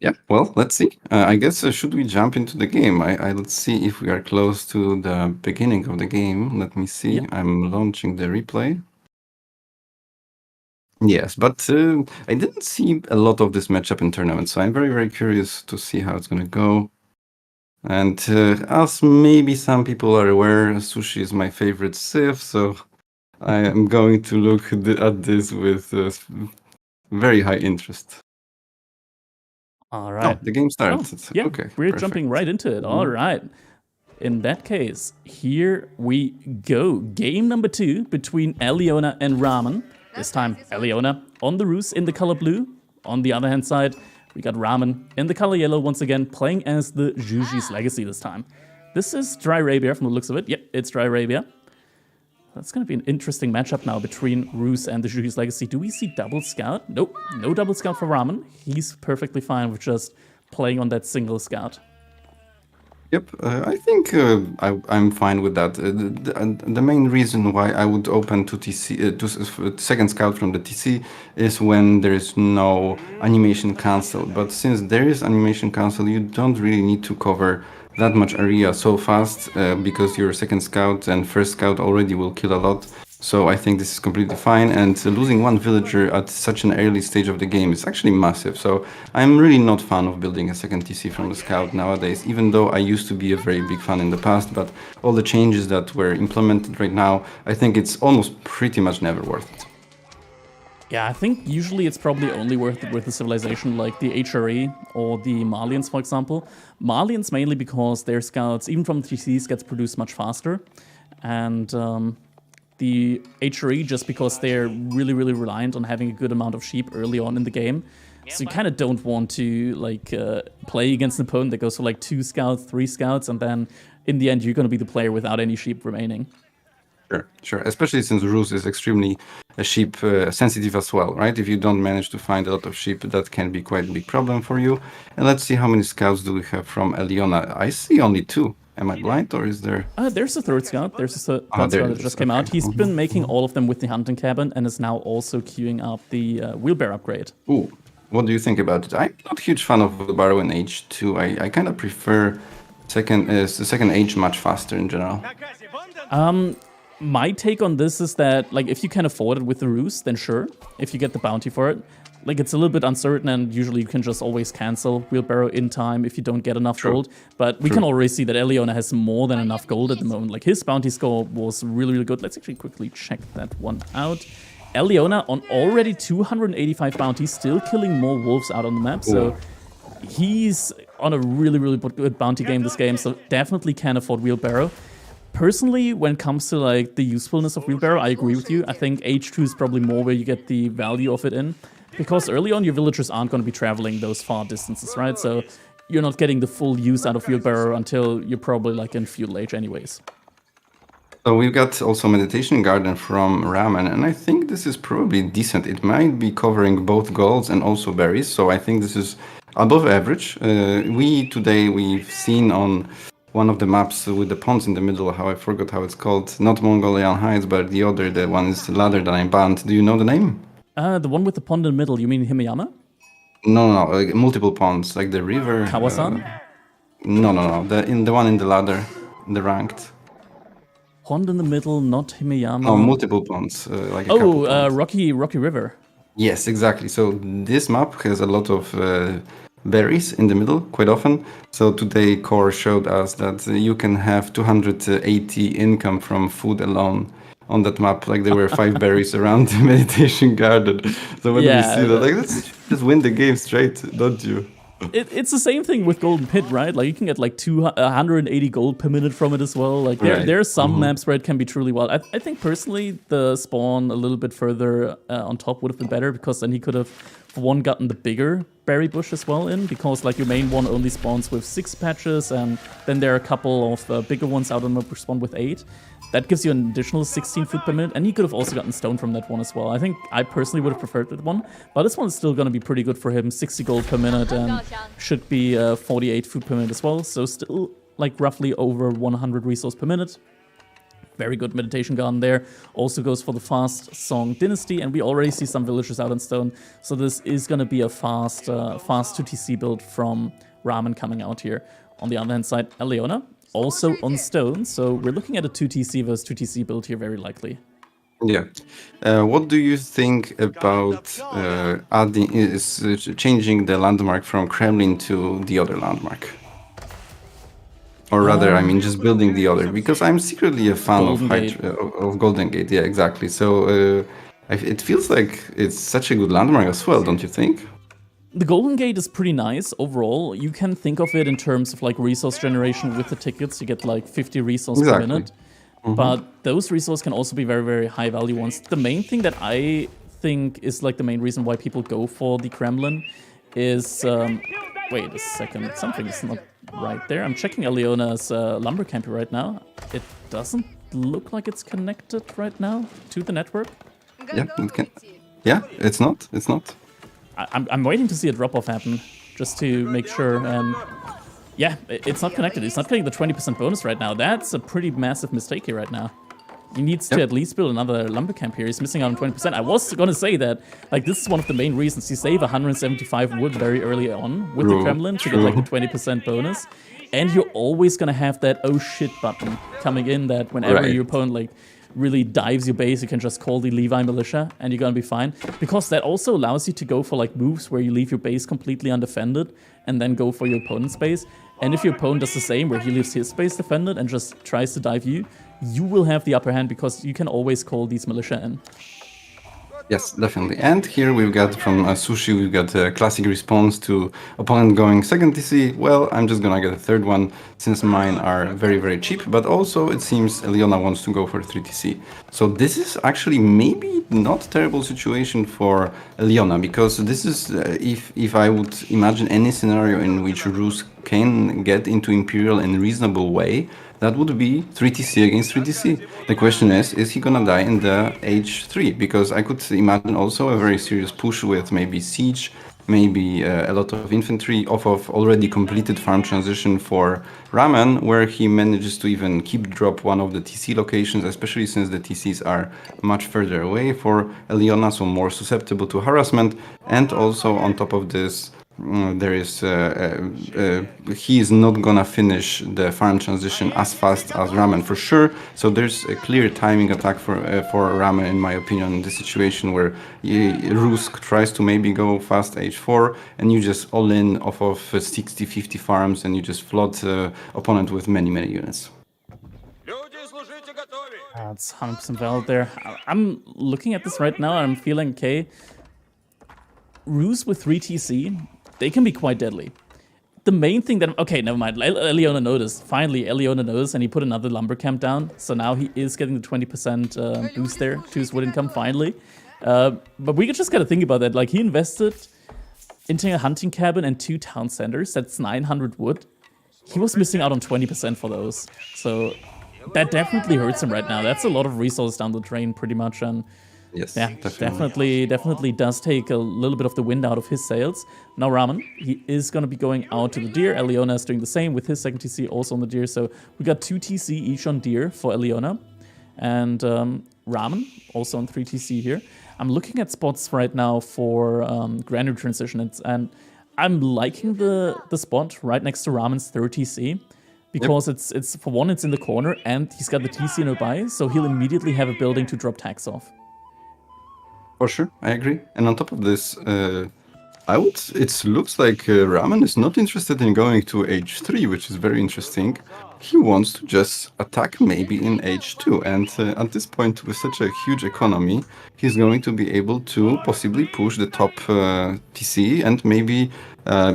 Yeah, well, let's see. I guess should we jump into the game? Let's see if we are close to the beginning of the game. Let me see. Yep. I'm launching the replay. Yes, but I didn't see a lot of this matchup in tournament, so I'm very, very curious to see how it's going to go. And as maybe some people are aware, Sushi is my favorite civ, so I am going to look at this with very high interest. All right. Oh, the game starts. Oh, yeah, okay. We're jumping right into it. All right. in that case, here we go. Game number 2 between Eliona and Ramen. This time, Eliona on the roost in the color blue. On the other hand side, we got Ramen in the color yellow once again, playing as the Juji's Legacy this time. This is Dry Arabia from the looks of it. Yep, it's Dry Arabia. That's going to be an interesting matchup now between Roos and the Juji's Legacy. Do we see double scout? Nope, no double scout for Ramen. He's perfectly fine with just playing on that single scout. Yep, I think I'm fine with that. The main reason why I would open to TC to second scout from the TC is when there is no animation cancel. But since there is animation cancel, you don't really need to cover that much area so fast because your second scout and first scout already will kill a lot. So I think this is completely fine, and losing one villager at such an early stage of the game is actually massive. So I'm really not fan of building a second TC from the scout nowadays, even though I used to be a very big fan in the past. But all the changes that were implemented right now, I think it's almost pretty much never worth it. Yeah, I think usually it's probably only worth it with a civilization like the HRE or the Malians, for example. Malians mainly because their scouts, even from the TCs, gets produced much faster. And the HRE just because they're really reliant on having a good amount of sheep early on in the game. So you kind of don't want to like play against an opponent that goes for like 2 scouts, 3 scouts, and then in the end you're going to be the player without any sheep remaining. Sure. Especially since Roos is extremely sheep sensitive as well, right? If you don't manage to find a lot of sheep, that can be quite a big problem for you. And let's see how many scouts do we have from Eliona. I see only 2. Am I blind, or is there... There's a third scout. There's a third scout that just came out. He's been making all of them with the hunting cabin and is now also queuing up the wheelbarrow upgrade. Ooh, what do you think about it? I'm not a huge fan of wheelbarrow in Age 2. I kind of prefer the second Age much faster in general. My take on this is that, like, if you can afford it with the roost, then sure. If you get the bounty for it. Like, it's a little bit uncertain, and usually you can just always cancel wheelbarrow in time if you don't get enough gold. But we can already see that Eliona has more than enough gold at the moment. Like, his bounty score was really good. Let's actually quickly check that one out. Eliona on already 285 bounties, still killing more wolves out on the map. So he's on a really good bounty game this game, so definitely can afford wheelbarrow. Personally, when it comes to like the usefulness of wheelbarrow, I agree with you. I think H2 is probably more where you get the value of it in. Because early on, your villagers aren't going to be traveling those far distances, right? So you're not getting the full use out of wheelbarrow until you're probably like in feudal age anyways. So we've got also Meditation Garden from Ramen, and I think this is probably decent. It might be covering both golds and also berries, so I think this is above average. We've seen on one of the maps with the ponds in the middle, I forgot how it's called, not Mongolian Heights, but the one is the ladder that I banned. Do you know the name? The one with the pond in the middle, you mean Himayama? No, like multiple ponds, like the river. Kawasan? No. The one in the ladder, the ranked. Pond in the middle, not Himayama. Oh, multiple ponds. Rocky River. Yes, exactly. So this map has a lot of berries in the middle quite often. So today Core showed us that you can have 280 income from food alone on that map. Like there were 5 berries around the Meditation Garden. So when we see that, like, let's just win the game straight, don't you? It's the same thing with Golden Pit, right? Like you can get like 180 gold per minute from it as well. Like there are some maps where it can be truly wild. I think personally the spawn a little bit further on top would have been better, because then he could have gotten the bigger berry bush as well in, because like your main one only spawns with 6 patches, and then there are a couple of bigger ones out on the map which spawn with 8. That gives you an additional 16 food per minute, and he could have also gotten stone from that one as well. I think I personally would have preferred that one, but this one's still going to be pretty good for him. 60 gold per minute and should be 48 food per minute as well, so still like roughly over 100 resource per minute. Very good meditation garden there. Also goes for the fast song Dynasty, and we already see some villagers out on stone, so this is going to be a fast 2TC build from Ramen coming out here. On the other hand side, Eliona also on stone, so we're looking at a 2TC versus 2TC build here, very likely. Yeah. What do you think about changing the landmark from Kremlin to the other landmark? Or rather, I mean, just building the other, because I'm secretly a fan of Golden Gate. Yeah, exactly. So it feels like it's such a good landmark as well, don't you think? The Golden Gate is pretty nice overall. You can think of it in terms of like resource generation with the tickets. You get like 50 resources per minute. But those resources can also be very, very high value ones. The main thing that I think is like the main reason why people go for the Kremlin is... wait a second, something is not right there. I'm checking Aliona's lumber camp right now. It doesn't look like it's connected right now to the network. Yeah, it can. Yeah, it's not. It's not. I'm waiting to see a drop-off happen, just to make sure. Yeah, it's not connected. It's not getting the 20% bonus right now. That's a pretty massive mistake here right now. He needs to at least build another lumber camp here. He's missing out on 20%. I was going to say that, like, this is one of the main reasons. You save 175 wood very early on with the Kremlin to get, like, the 20% bonus. And you're always going to have that oh shit button coming in that whenever your opponent, like, really dives your base, you can just call the Levi militia and you're gonna be fine. Because that also allows you to go for like moves where you leave your base completely undefended and then go for your opponent's base. And if your opponent does the same, where he leaves his base defended and just tries to dive you, you will have the upper hand because you can always call these militia in. Yes, definitely. And here we've got from Sushi, we've got a classic response to opponent going second TC. Well, I'm just gonna get a third one since mine are very, very cheap. But also it seems Eliona wants to go for 3 TC. So this is actually maybe not a terrible situation for Eliona, because this is, if I would imagine any scenario in which Rus can get into Imperial in a reasonable way, that would be 3TC against 3TC. The question is he gonna die in the H3? Because I could imagine also a very serious push with maybe Siege, maybe a lot of infantry off of already completed farm transition for Raman, where he manages to even keep drop one of the TC locations, especially since the TCs are much further away for Eliona, so more susceptible to harassment. And also on top of this, there is he is not gonna finish the farm transition as fast as Ramen for sure. So there's a clear timing attack for Ramen, in my opinion, in this situation where Rusk tries to maybe go fast H4 and you just all in off of 60-50 farms and you just flood opponent with many units. That's 100% valid there. I'm looking at this right now and I'm feeling okay. Ruse with 3 TC, they can be quite deadly. The main thing that... Okay, never mind. Eliona noticed. Finally, Eliona noticed and he put another lumber camp down. So now he is getting the 20% boost there to his wood income, finally. But we just gotta think about that. Like, he invested into a hunting cabin and 2 town centers. That's 900 wood. He was missing out on 20% for those. So that definitely hurts him right now. That's a lot of resources down the drain, pretty much. And yes, yeah, definitely does take a little bit of the wind out of his sails. Now Ramen, he is going to be going out to the deer. Eliona is doing the same with his second TC also on the deer. So we got 2 TC each on deer for Eliona. And Ramen also on 3 TC here. I'm looking at spots right now for Granary Transition. And I'm liking the spot right next to Ramen's 3rd TC. Because it's for one, it's in the corner and he's got the TC nearby. So he'll immediately have a building to drop tax off. For sure, I agree. And on top of this, it looks like Ramen is not interested in going to H3, which is very interesting. He wants to just attack maybe in H2. And at this point, with such a huge economy, he's going to be able to possibly push the top TC and maybe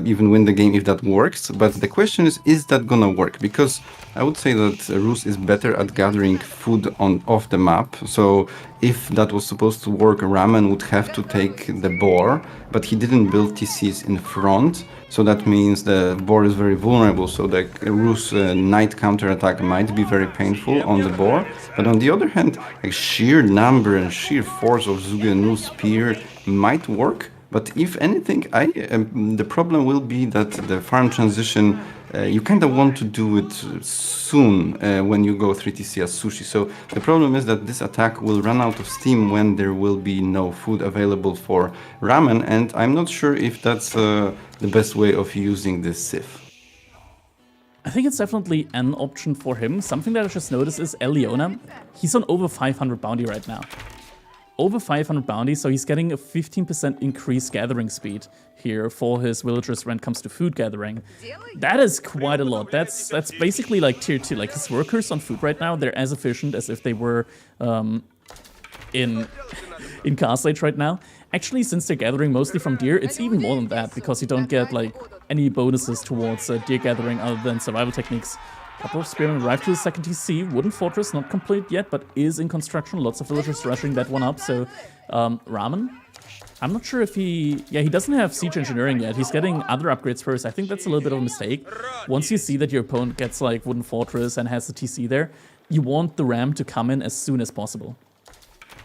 even win the game if that works. But the question is that gonna work? Because I would say that Rus is better at gathering food off the map. So if that was supposed to work, Ramen would have to take the boar, but he didn't build TCs in front. So that means the boar is very vulnerable. So the Rus knight counterattack might be very painful on the boar. But on the other hand, like sheer number and sheer force of Zugenu's spear might work. But if anything, the problem will be that the farm transition, you kind of want to do it soon when you go 3TC as Sushi. So the problem is that this attack will run out of steam when there will be no food available for Ramen. And I'm not sure if that's the best way of using this Sif. I think it's definitely an option for him. Something that I just noticed is Eliona. He's on over 500 bounty right now. Over 500 bounty, so he's getting a 15% increased gathering speed here for his villagers when it comes to food gathering. That is quite a lot. That's basically like tier 2. Like his workers on food right now, they're as efficient as if they were in Castle Age right now. Actually, since they're gathering mostly from deer, it's even more than that, because you don't get like any bonuses towards deer gathering other than survival techniques. Couple of spearmen arrived to the second TC. Wooden fortress not complete yet, but is in construction. Lots of villagers rushing that one up. So Ramen, I'm not sure if he doesn't have siege engineering yet. He's getting other upgrades first. I think that's a little bit of a mistake. Once you see that your opponent gets like wooden fortress and has the TC there, you want the ram to come in as soon as possible.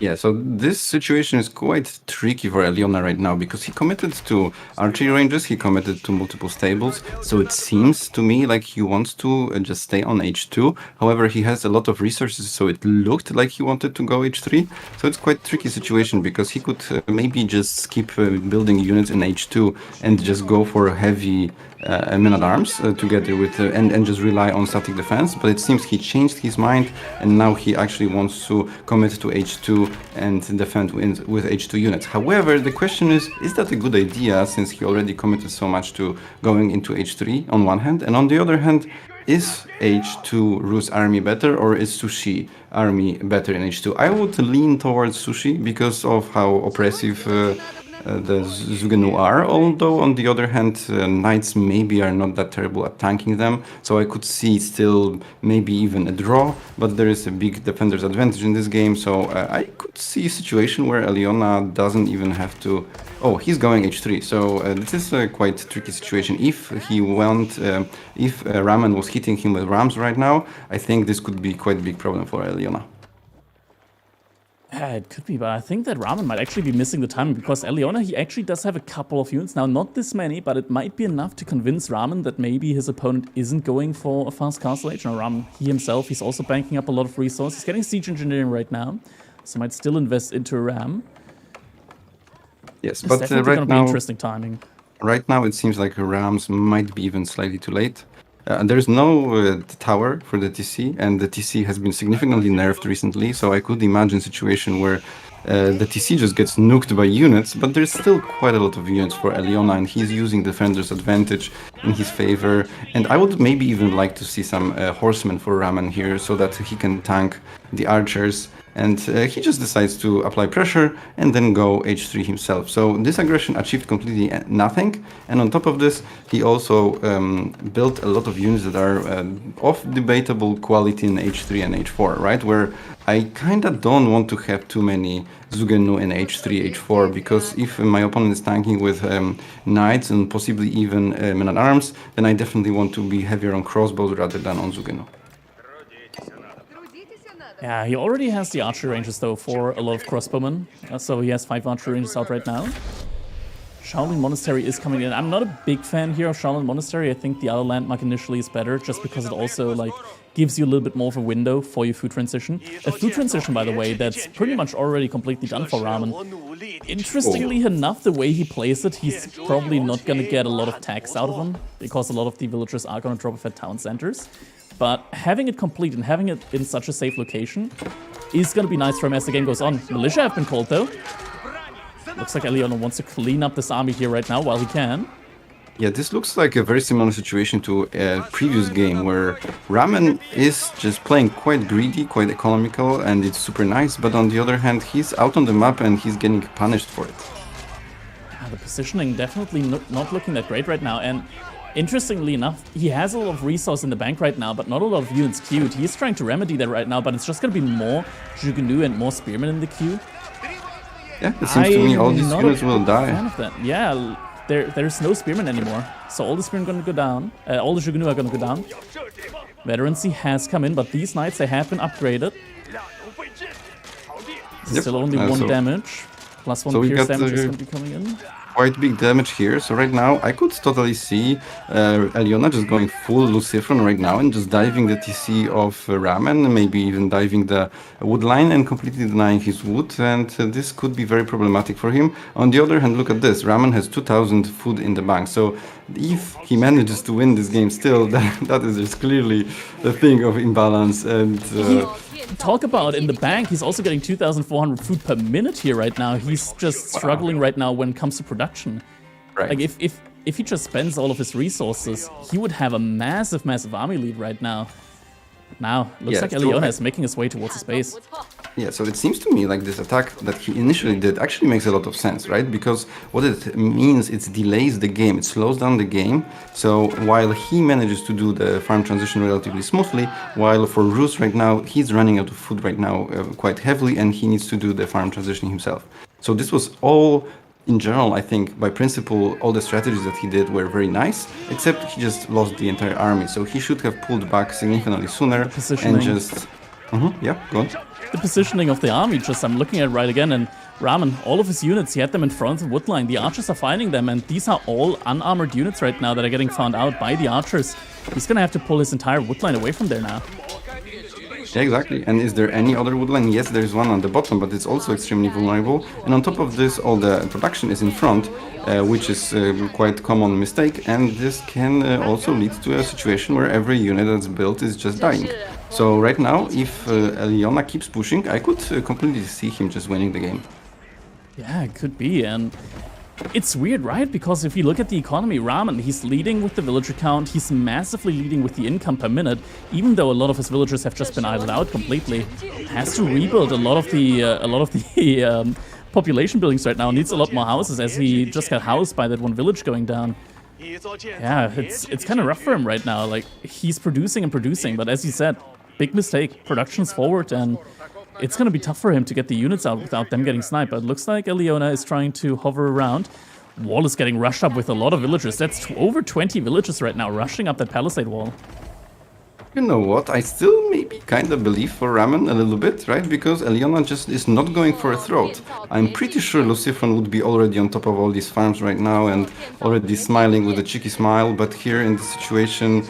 Yeah, so this situation is quite tricky for Eliona right now because he committed to archery ranges, he committed to multiple stables, so it seems to me like he wants to just stay on H2. However, he has a lot of resources, so it looked like he wanted to go H3. So it's quite tricky situation because he could maybe just keep building units in H2 and just go for a heavy men-at-arms together with and just rely on static defense, but it seems he changed his mind and now he actually wants to commit to H2 and defend with H2 units. However, the question is that a good idea since he already committed so much to going into H3 on one hand, and on the other hand, is H2 Rus army better or is Sushi army better in H2? I would lean towards Sushi because of how oppressive the Zugenu are, although on the other hand, knights maybe are not that terrible at tanking them, so I could see still maybe even a draw, but there is a big defender's advantage in this game, so I could see a situation where Eliona doesn't even have to... Oh, he's going H3, so this is a quite tricky situation. If he went, if Ramen was hitting him with rams right now, I think this could be quite a big problem for Eliona. Yeah, it could be, but I think that Ramen might actually be missing the timing because Eliona, he actually does have a couple of units. Now, not this many, but it might be enough to convince Ramen that maybe his opponent isn't going for a fast castle age. Now, Ramen, he himself, he's also banking up a lot of resources. He's getting siege engineering right now, so might still invest into a ram. Yes, it's but definitely right gonna be now, interesting timing. Right now, it seems like rams might be even slightly too late. There's no tower for the TC, and the TC has been significantly nerfed recently, so I could imagine a situation where the TC just gets nuked by units, but there's still quite a lot of units for Eliona, and he's using Defender's advantage in his favor, and I would maybe even like to see some horsemen for Ramen here, so that he can tank the archers, and he just decides to apply pressure and then go H3 himself. So this aggression achieved completely nothing, and on top of this, he also built a lot of units that are of debatable quality in H3 and H4, right? Where I kinda don't want to have too many Zugenu in H3, H4, because if my opponent is tanking with knights and possibly even men-at-arms, then I definitely want to be heavier on crossbows rather than on Zugenu. Yeah, he already has the archery ranges though for a lot of crossbowmen, so he has 5 archery ranges out right now. Shaolin Monastery is coming in. I'm not a big fan here of Shaolin Monastery. I think the other landmark initially is better, just because it also like gives you a little bit more of a window for your food transition. A food transition, by the way, that's pretty much already completely done for Ramen. Interestingly enough, the way he plays it, he's probably not gonna get a lot of tax out of him, because a lot of the villagers are gonna drop off at town centers. But having it complete and having it in such a safe location is going to be nice for him as the game goes on. Militia have been called though. Looks like Eliona wants to clean up this army here right now while he can. Yeah, this looks like a very similar situation to a previous game where Ramen is just playing quite greedy, quite economical, and it's super nice. But on the other hand, he's out on the map and he's getting punished for it. Yeah, the positioning definitely not looking that great right now. And interestingly enough, he has a lot of resource in the bank right now, but not a lot of units queued. He's trying to remedy that right now, but it's just going to be more Zugenu and more spearmen in the queue. Yeah, it seems to me all these units will die. Fan of that. Yeah, there's no spearmen anymore, so all the spearmen are going to go down. All the Zugenu are going to go down. Veterancy has come in, but these knights, they have been upgraded. Still only 1 damage. Plus 1 pierce damage is going to be coming in. Quite big damage here, so right now I could totally see Eliona just going full Lucifron right now and just diving the TC of Ramen, maybe even diving the wood line and completely denying his wood, and this could be very problematic for him. On the other hand, look at this, Ramen has 2000 food in the bank, so if he manages to win this game still, that is just clearly a thing of imbalance. And talk about in the bank, he's also getting 2,400 food per minute here right now. He's just struggling right now when it comes to production. Right. Like if he just spends all of his resources, he would have a massive army lead right now. Now, looks like Eliona is making his way towards his base. Yeah, so it seems to me like this attack that he initially did actually makes a lot of sense, right? Because what it means, it delays the game, it slows down the game. So while he manages to do the farm transition relatively smoothly, while for Rus right now, he's running out of food right now quite heavily, and he needs to do the farm transition himself. So this was all, in general, I think, by principle, all the strategies that he did were very nice, except he just lost the entire army. So he should have pulled back significantly sooner and just... yeah, go on. The positioning of the army, I'm looking at it right again, and Ramen, all of his units, he had them in front of the wood line. The archers are finding them, and these are all unarmored units right now that are getting found out by the archers. He's gonna have to pull his entire wood line away from there now. Yeah, exactly. And is there any other wood line? Yes, there's one on the bottom, but it's also extremely vulnerable. And on top of this, all the production is in front, which is quite common mistake. And this can also lead to a situation where every unit that's built is just dying. So right now, if Eliona keeps pushing, I could completely see him just winning the game. Yeah, it could be. And it's weird, right? Because if you look at the economy, Ramen, he's leading with the villager count. He's massively leading with the income per minute, even though a lot of his villagers have just been idled out completely. Has to rebuild a lot of the population buildings right now. Needs a lot more houses, as he just got housed by that one village going down. Yeah, it's kind of rough for him right now. Like, he's producing and producing, but as you said, big mistake. Production's forward, and it's going to be tough for him to get the units out without them getting sniped. But it looks like Eliona is trying to hover around. Wall is getting rushed up with a lot of villagers. That's over 20 villagers right now rushing up that palisade wall. You know what? I still maybe kind of believe for Ramen a little bit, right? Because Eliona just is not going for a throat. I'm pretty sure Lucifron would be already on top of all these farms right now and already smiling with a cheeky smile, but here in this situation,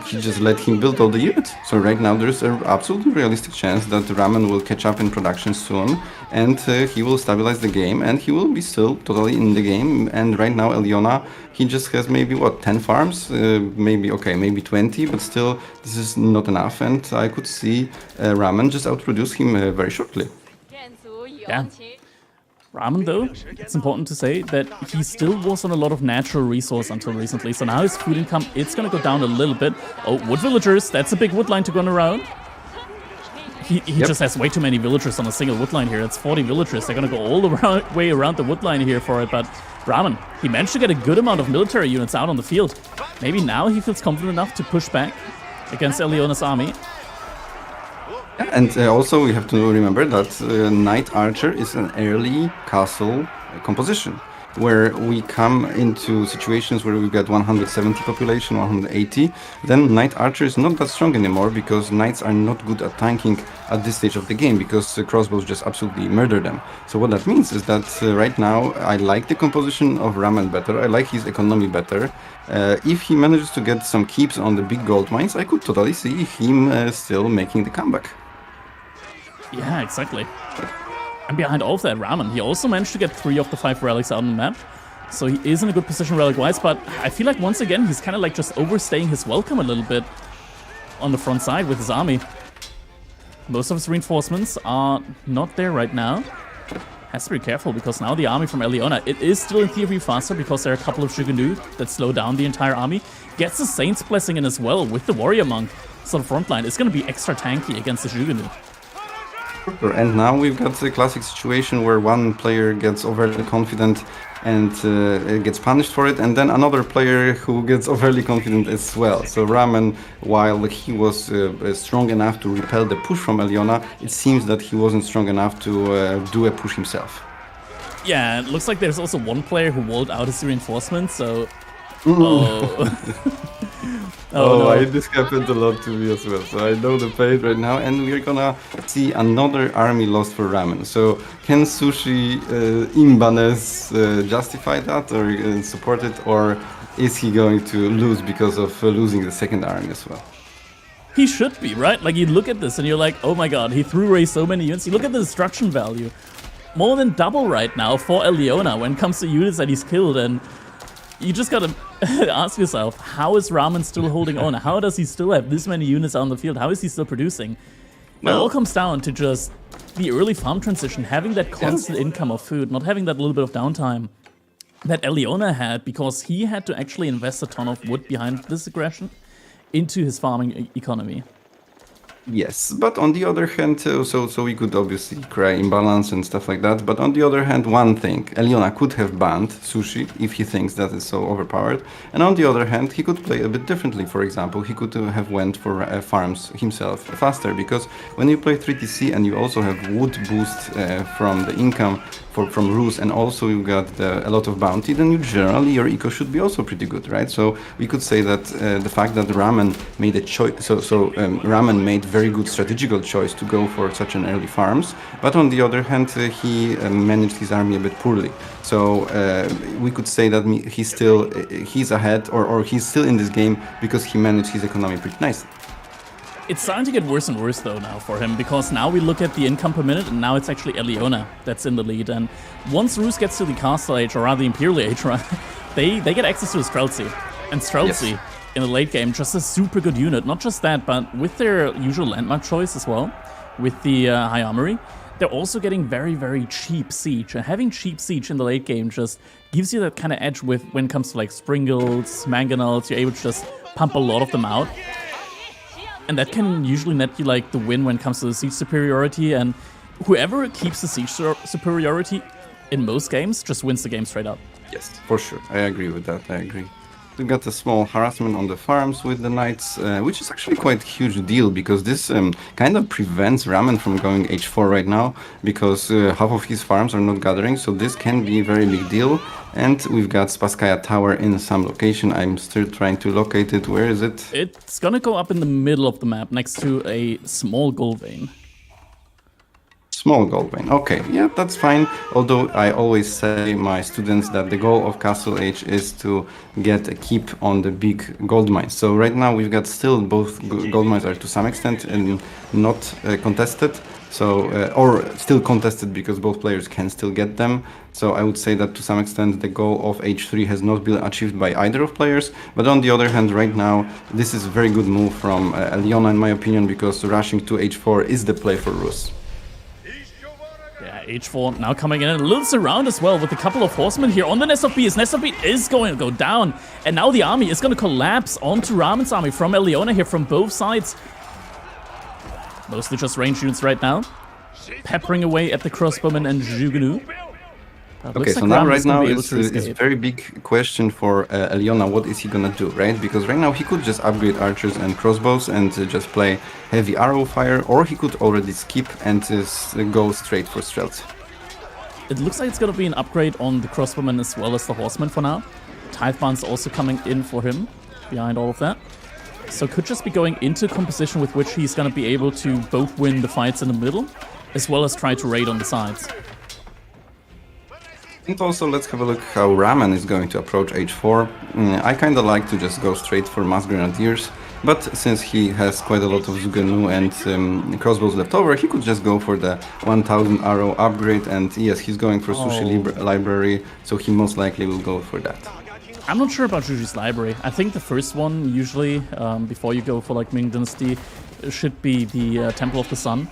he just let him build all the units. So right now there's an absolutely realistic chance that Ramen will catch up in production soon, and he will stabilize the game, and he will be still totally in the game. And right now Eliona, he just has maybe, what, 10 farms? Maybe 20, but still, this is not enough, and I could see Ramen just outproduce him very shortly. Yeah. Ramen, though, it's important to say that he still was on a lot of natural resource until recently, so now his food income, it's gonna go down a little bit. Oh, wood villagers, that's a big wood line to go around. He just has way too many villagers on a single wood line here. That's 40 villagers. They're gonna go all the way around the wood line here for it, but Ramen, he managed to get a good amount of military units out on the field. Maybe now he feels confident enough to push back against Eliona's army. And also we have to remember that Knight Archer is an early castle composition, where we come into situations where we get 170 population, 180, then Knight Archer is not that strong anymore because Knights are not good at tanking at this stage of the game because crossbows just absolutely murder them. So what that means is that right now I like the composition of Ramen better, I like his economy better. If he manages to get some keeps on the big gold mines, I could totally see him still making the comeback. Yeah, exactly. And behind all of that, Ramen, he also managed to get 3 of the 5 relics out on the map. So he is in a good position relic-wise, but I feel like once again, he's kind of like just overstaying his welcome a little bit on the front side with his army. Most of his reinforcements are not there right now. Has to be careful because now the army from Eliona, it is still in theory faster because there are a couple of Shuganu that slow down the entire army. Gets the Saint's Blessing in as well with the Warrior Monk. So the front line is going to be extra tanky against the Shuganu. And now we've got the classic situation where one player gets overly confident and gets punished for it, and then another player who gets overly confident as well. So Ramen, while he was strong enough to repel the push from Eliona, it seems that he wasn't strong enough to do a push himself. Yeah, it looks like there's also one player who walled out his reinforcements, so... No. This happened a lot to me as well, so I know the pain right now, and we're gonna see another army lost for Ramen. So can Sushi Imbanes justify that or support it, or is he going to lose because of losing the second army as well? He should be, right? Like, you look at this and you're like, oh my god, he threw away so many units. You look at the destruction value. More than double right now for Eliona when it comes to units that he's killed, and you just gotta ask yourself, how is Ramen still holding on? How does he still have this many units on the field? How is he still producing? Well, it all comes down to just the early farm transition, having that constant income of food, not having that little bit of downtime that Eliona had, because he had to actually invest a ton of wood behind this aggression into his farming economy. Yes, but on the other hand, so we could obviously cry imbalance and stuff like that. But on the other hand, one thing, Eliona could have banned sushi if he thinks that is so overpowered. And on the other hand, he could play a bit differently. For example, he could have went for farms himself faster, because when you play 3TC and you also have wood boost from the income from Rus, and also you got a lot of bounty, then generally your eco should be also pretty good, right? So we could say that the fact that Ramen made a choice, Ramen made very good strategical choice to go for such an early farms, but on the other hand, he managed his army a bit poorly. So we could say that he's ahead, or he's still in this game because he managed his economy pretty nicely. It's starting to get worse and worse though now for him, because now we look at the income per minute and now it's actually Eliona that's in the lead. And once Rus gets to the Castle Age, or rather the Imperial Age, right, they get access to Streltsy. And Streltsy, yes, in the late game, just a super good unit. Not just that, but with their usual landmark choice as well, with the High Armory, they're also getting very, very cheap siege. And having cheap siege in the late game just gives you that kind of edge when it comes to like Springles, Mangonels. You're able to just pump a lot of them out. And that can usually net you like the win when it comes to the siege superiority, and whoever keeps the siege superiority in most games just wins the game straight up. Yes, for sure. I agree with that. I agree. We got a small harassment on the farms with the knights, which is actually quite a huge deal, because this kind of prevents Ramen from going h4 right now, because half of his farms are not gathering, so this can be a very big deal. And we've got Spasskaya Tower in some location. I'm still trying to locate it. Where is it? It's gonna go up in the middle of the map, next to a small gold vein. Small gold vein. Okay, yeah, that's fine. Although I always say my students that the goal of Castle Age is to get a keep on the big gold mines. So right now we've got still both gold mines are to some extent and not contested. So or still contested because both players can still get them. So I would say that to some extent the goal of H3 has not been achieved by either of players. But on the other hand, right now this is a very good move from Eliona in my opinion, because rushing to H4 is the play for Rus. Yeah, H4 now coming in, a little surround as well with a couple of horsemen here on the Nest of Bees. Nest of Bees is going to go down, and now the army is going to collapse onto Ramen's army from Eliona here from both sides. Mostly just range units right now, peppering away at the crossbowmen and Jugunu. Okay, so now right now it's a very big question for Eliona. What is he gonna do, right? Because right now he could just upgrade archers and crossbows and just play heavy arrow fire, or he could already skip and go straight for strelts. It looks like it's gonna be an upgrade on the crossbowmen as well as the horsemen for now. Titheband's also coming in for him behind all of that. So could just be going into composition with which he's gonna be able to both win the fights in the middle, as well as try to raid on the sides. And also, let's have a look how Ramen is going to approach H4. I kind of like to just go straight for Mass Grenadiers, but since he has quite a lot of Zugenu and crossbows left over, he could just go for the 1000 arrow upgrade, and yes, he's going for Sushi Library, so he most likely will go for that. I'm not sure about Sushi's Library. I think the first one, usually, before you go for like Ming Dynasty, should be the Temple of the Sun.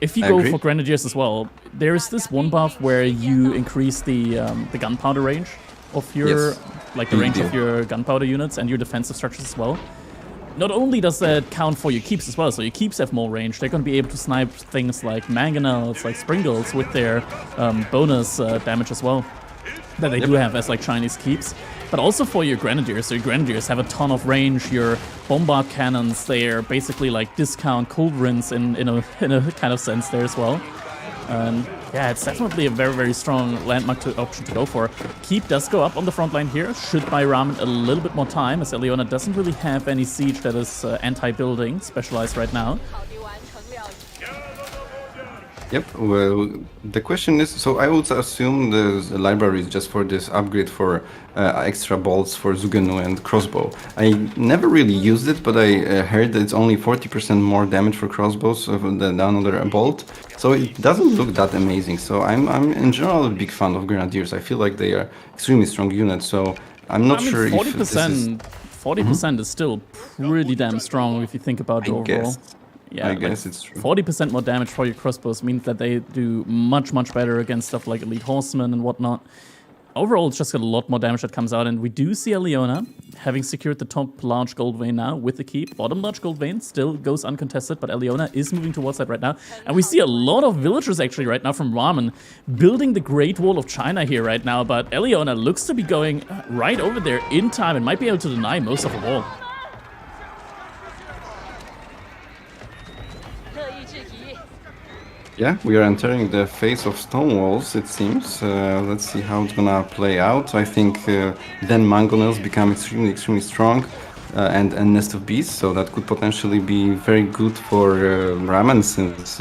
If you go for Grenadiers as well, there is this one buff where you increase the gunpowder range of your, like the range of your gunpowder units and your defensive structures as well. Not only does that count for your keeps as well, so your keeps have more range, they're going to be able to snipe things like mangonels, like springles with their bonus damage as well, that they do have as like Chinese keeps. But also for your Grenadiers, so your Grenadiers have a ton of range. Your bombard cannons, they're basically like discount culverins in a kind of sense there as well. And yeah, it's definitely a very, very strong landmark option to go for. Keep does go up on the front line here, should buy Ramen a little bit more time, as Eliona doesn't really have any siege that is anti-building specialized right now. Yep, well, the question is, so I would assume the library is just for this upgrade for extra bolts for Zugenu and crossbow. I never really used it, but I heard that it's only 40% more damage for crossbows than another bolt, so it doesn't look that amazing. So I'm in general a big fan of Grenadiers. I feel like they are extremely strong units, so I'm not sure 40%, if this is... 40% is still pretty damn strong if you think about it overall. Yeah, I guess it's true. 40% more damage for your crossbows means that they do much, much better against stuff like elite horsemen and whatnot. overall, it's just got a lot more damage that comes out, and we do see Leona having secured the top large gold vein now with the keep. Bottom large gold vein still goes uncontested, but Leona is moving towards that right now. And we see a lot of villagers actually right now from Ramen building the Great Wall of China here right now, but Leona looks to be going right over there in time and might be able to deny most of the wall. Yeah, we are entering the phase of stone walls, it seems. Let's see how it's gonna play out. I think then mangonels become extremely strong, and a nest of bees, so that could potentially be very good for Ramen, since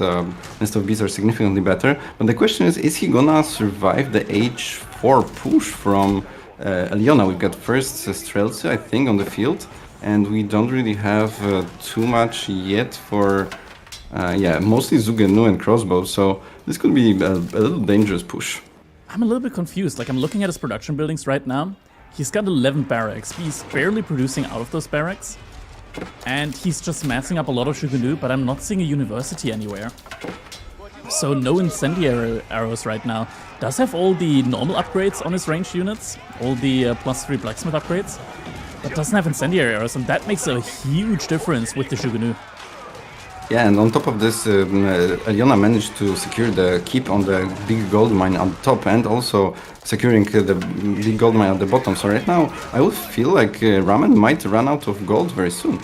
nest of bees are significantly better. But the question is he gonna survive the H4 push from Leona? We've got first Streltsy, I think, on the field, and we don't really have too much yet for... yeah, mostly Zugenu and crossbows, so this could be a little dangerous push. I'm a little bit confused. Like, I'm looking at his production buildings right now. He's got 11 barracks. He's barely producing out of those barracks. And he's just massing up a lot of Zugenu, but I'm not seeing a university anywhere. So no incendiary arrows right now. Does have all the normal upgrades on his ranged units, all the +3 blacksmith upgrades, but doesn't have incendiary arrows, and that makes a huge difference with the Zugenu. Yeah, and on top of this, Leona managed to secure the keep on the big gold mine on top, and also securing the big gold mine at the bottom. So right now, I would feel like Ramen might run out of gold very soon.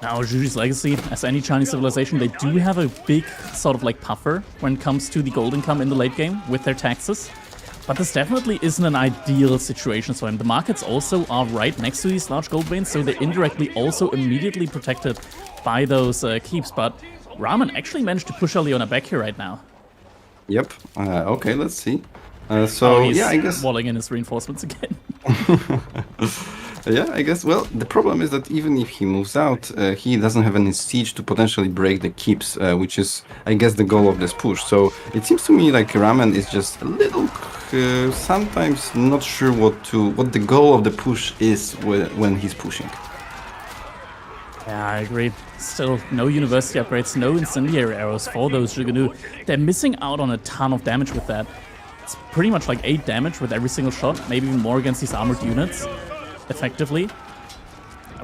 Now, Zhuji's Legacy, as any Chinese civilization, they do have a big sort of like puffer when it comes to the gold income in the late game with their taxes. But this definitely isn't an ideal situation for him. The markets also are right next to these large gold veins, so they're indirectly also immediately protected by those keeps. But Ramen actually managed to push Leona back here right now. Yep. Okay, let's see. So, he's yeah, I guess... walling in his reinforcements again. Yeah, I guess. Well, the problem is that even if he moves out, he doesn't have any siege to potentially break the keeps, which is, I guess, the goal of this push. So it seems to me like Ramen is just a little, sometimes not sure what the goal of the push is when he's pushing. Yeah, I agree. Still, no university upgrades, no incendiary arrows for those Zhugenu. They're missing out on a ton of damage with that. It's pretty much like 8 damage with every single shot, maybe even more against these armored units. Effectively.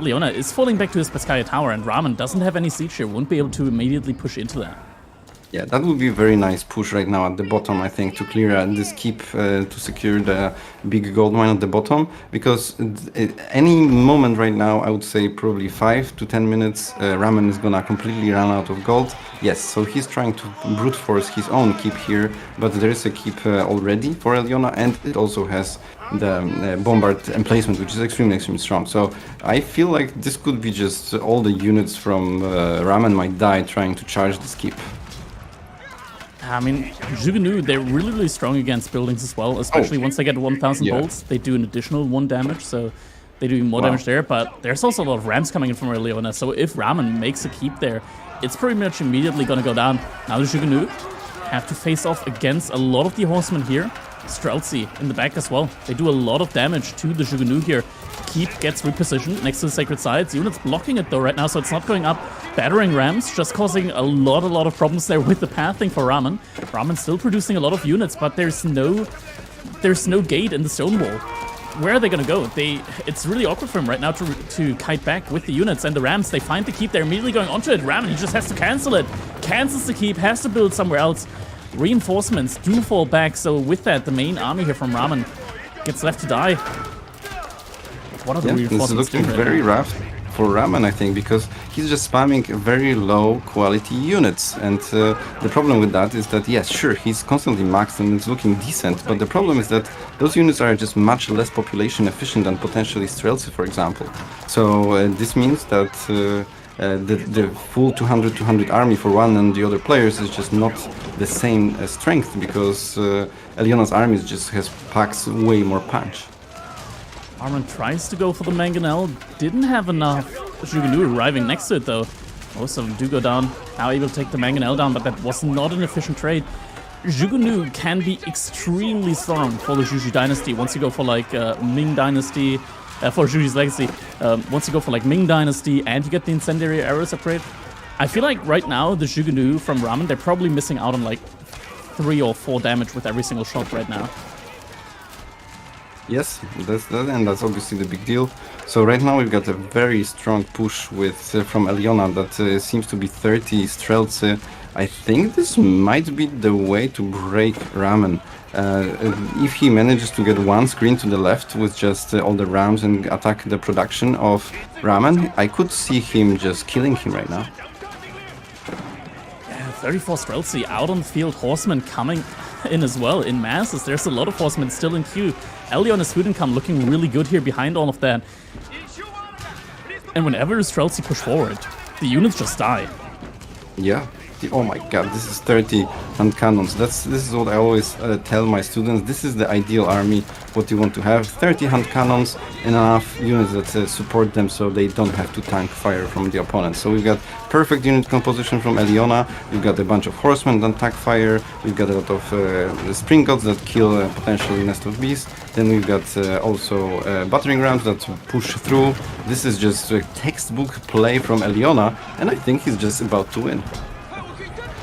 Leona is falling back to his Paskaya tower, and Ramen doesn't have any siege here, won't be able to immediately push into that. Yeah, that would be a very nice push right now at the bottom, I think, to clear this keep, to secure the big gold mine at the bottom, because any moment right now, I would say probably 5 to 10 minutes, Ramen is gonna completely run out of gold. Yes, so he's trying to brute force his own keep here, but there is a keep already for Leona, and it also has the bombard emplacement, which is extremely strong. So I feel like this could be just all the units from Ramen might die trying to charge this keep. I mean, Zhugenu, they're really strong against buildings as well, especially once they get 1000 bolts. They do an additional 1 damage, so they do more damage there. But there's also a lot of rams coming in from Leona, so if Ramen makes a keep there, it's pretty much immediately gonna go down. Now the Zhugenu have to face off against a lot of the horsemen here. Streltsy in the back as well. They do a lot of damage to the Zhugenu here. Keep gets repositioned next to the Sacred Sides. Units blocking it though right now, so it's not going up. Battering rams, just causing a lot of problems there with the pathing for Ramen. Ramen still producing a lot of units, but there's no gate in the stone wall. Where are they gonna go? It's really awkward for him right now to kite back with the units, and the rams, they find the keep, they're immediately going onto it. Ramen, he just has to cancel it. Cancels the keep, has to build somewhere else. Reinforcements do fall back, so with that, the main army here from Ramen gets left to die. What are the reinforcements doing? This is looking very rough for Ramen, I think, because he's just spamming very low quality units. And the problem with that is that, yes, sure, he's constantly maxed and it's looking decent, but the problem is that those units are just much less population efficient than potentially Streltsy, for example. So this means that the full 200 army for one and the other players is just not the same strength, because Leona's army just has packs way more punch. Armin tries to go for the mangonel, didn't have enough Zhugenu arriving next to it though. Most of them do go down, now able to take the mangonel down, but that was not an efficient trade. Zhugenu can be extremely strong for the Zhuji dynasty once you go for like Ming dynasty, for Zhuji's legacy. Once you go for like Ming dynasty and you get the incendiary arrows upgrade. I feel like right now the Zhugenu from Ramen, they're probably missing out on like 3 or 4 damage with every single shot right now. Yes, that's obviously the big deal. So right now we've got a very strong push with from Eliona that seems to be 30 Streltsy. I think this might be the way to break Ramen. If he manages to get one screen to the left with just all the Rams and attack the production of Ramen, I could see him just killing him right now. 34 Streltsy out on the field, Horsemen coming in as well in masses. There's a lot of Horsemen still in queue. Elion's food income looking really good here behind all of that. And whenever Streltsy push forward, the units just die. Yeah. Oh my god, this is 30 hand cannons. This is what I always tell my students. This is the ideal army, what you want to have. 30 hand cannons and enough units that support them so they don't have to tank fire from the opponent. So we've got perfect unit composition from Eliona. We've got a bunch of horsemen that tank fire. We've got a lot of spring gods that kill potentially nest of beasts. Then we've got also battering rams that push through. This is just a textbook play from Eliona, and I think he's just about to win.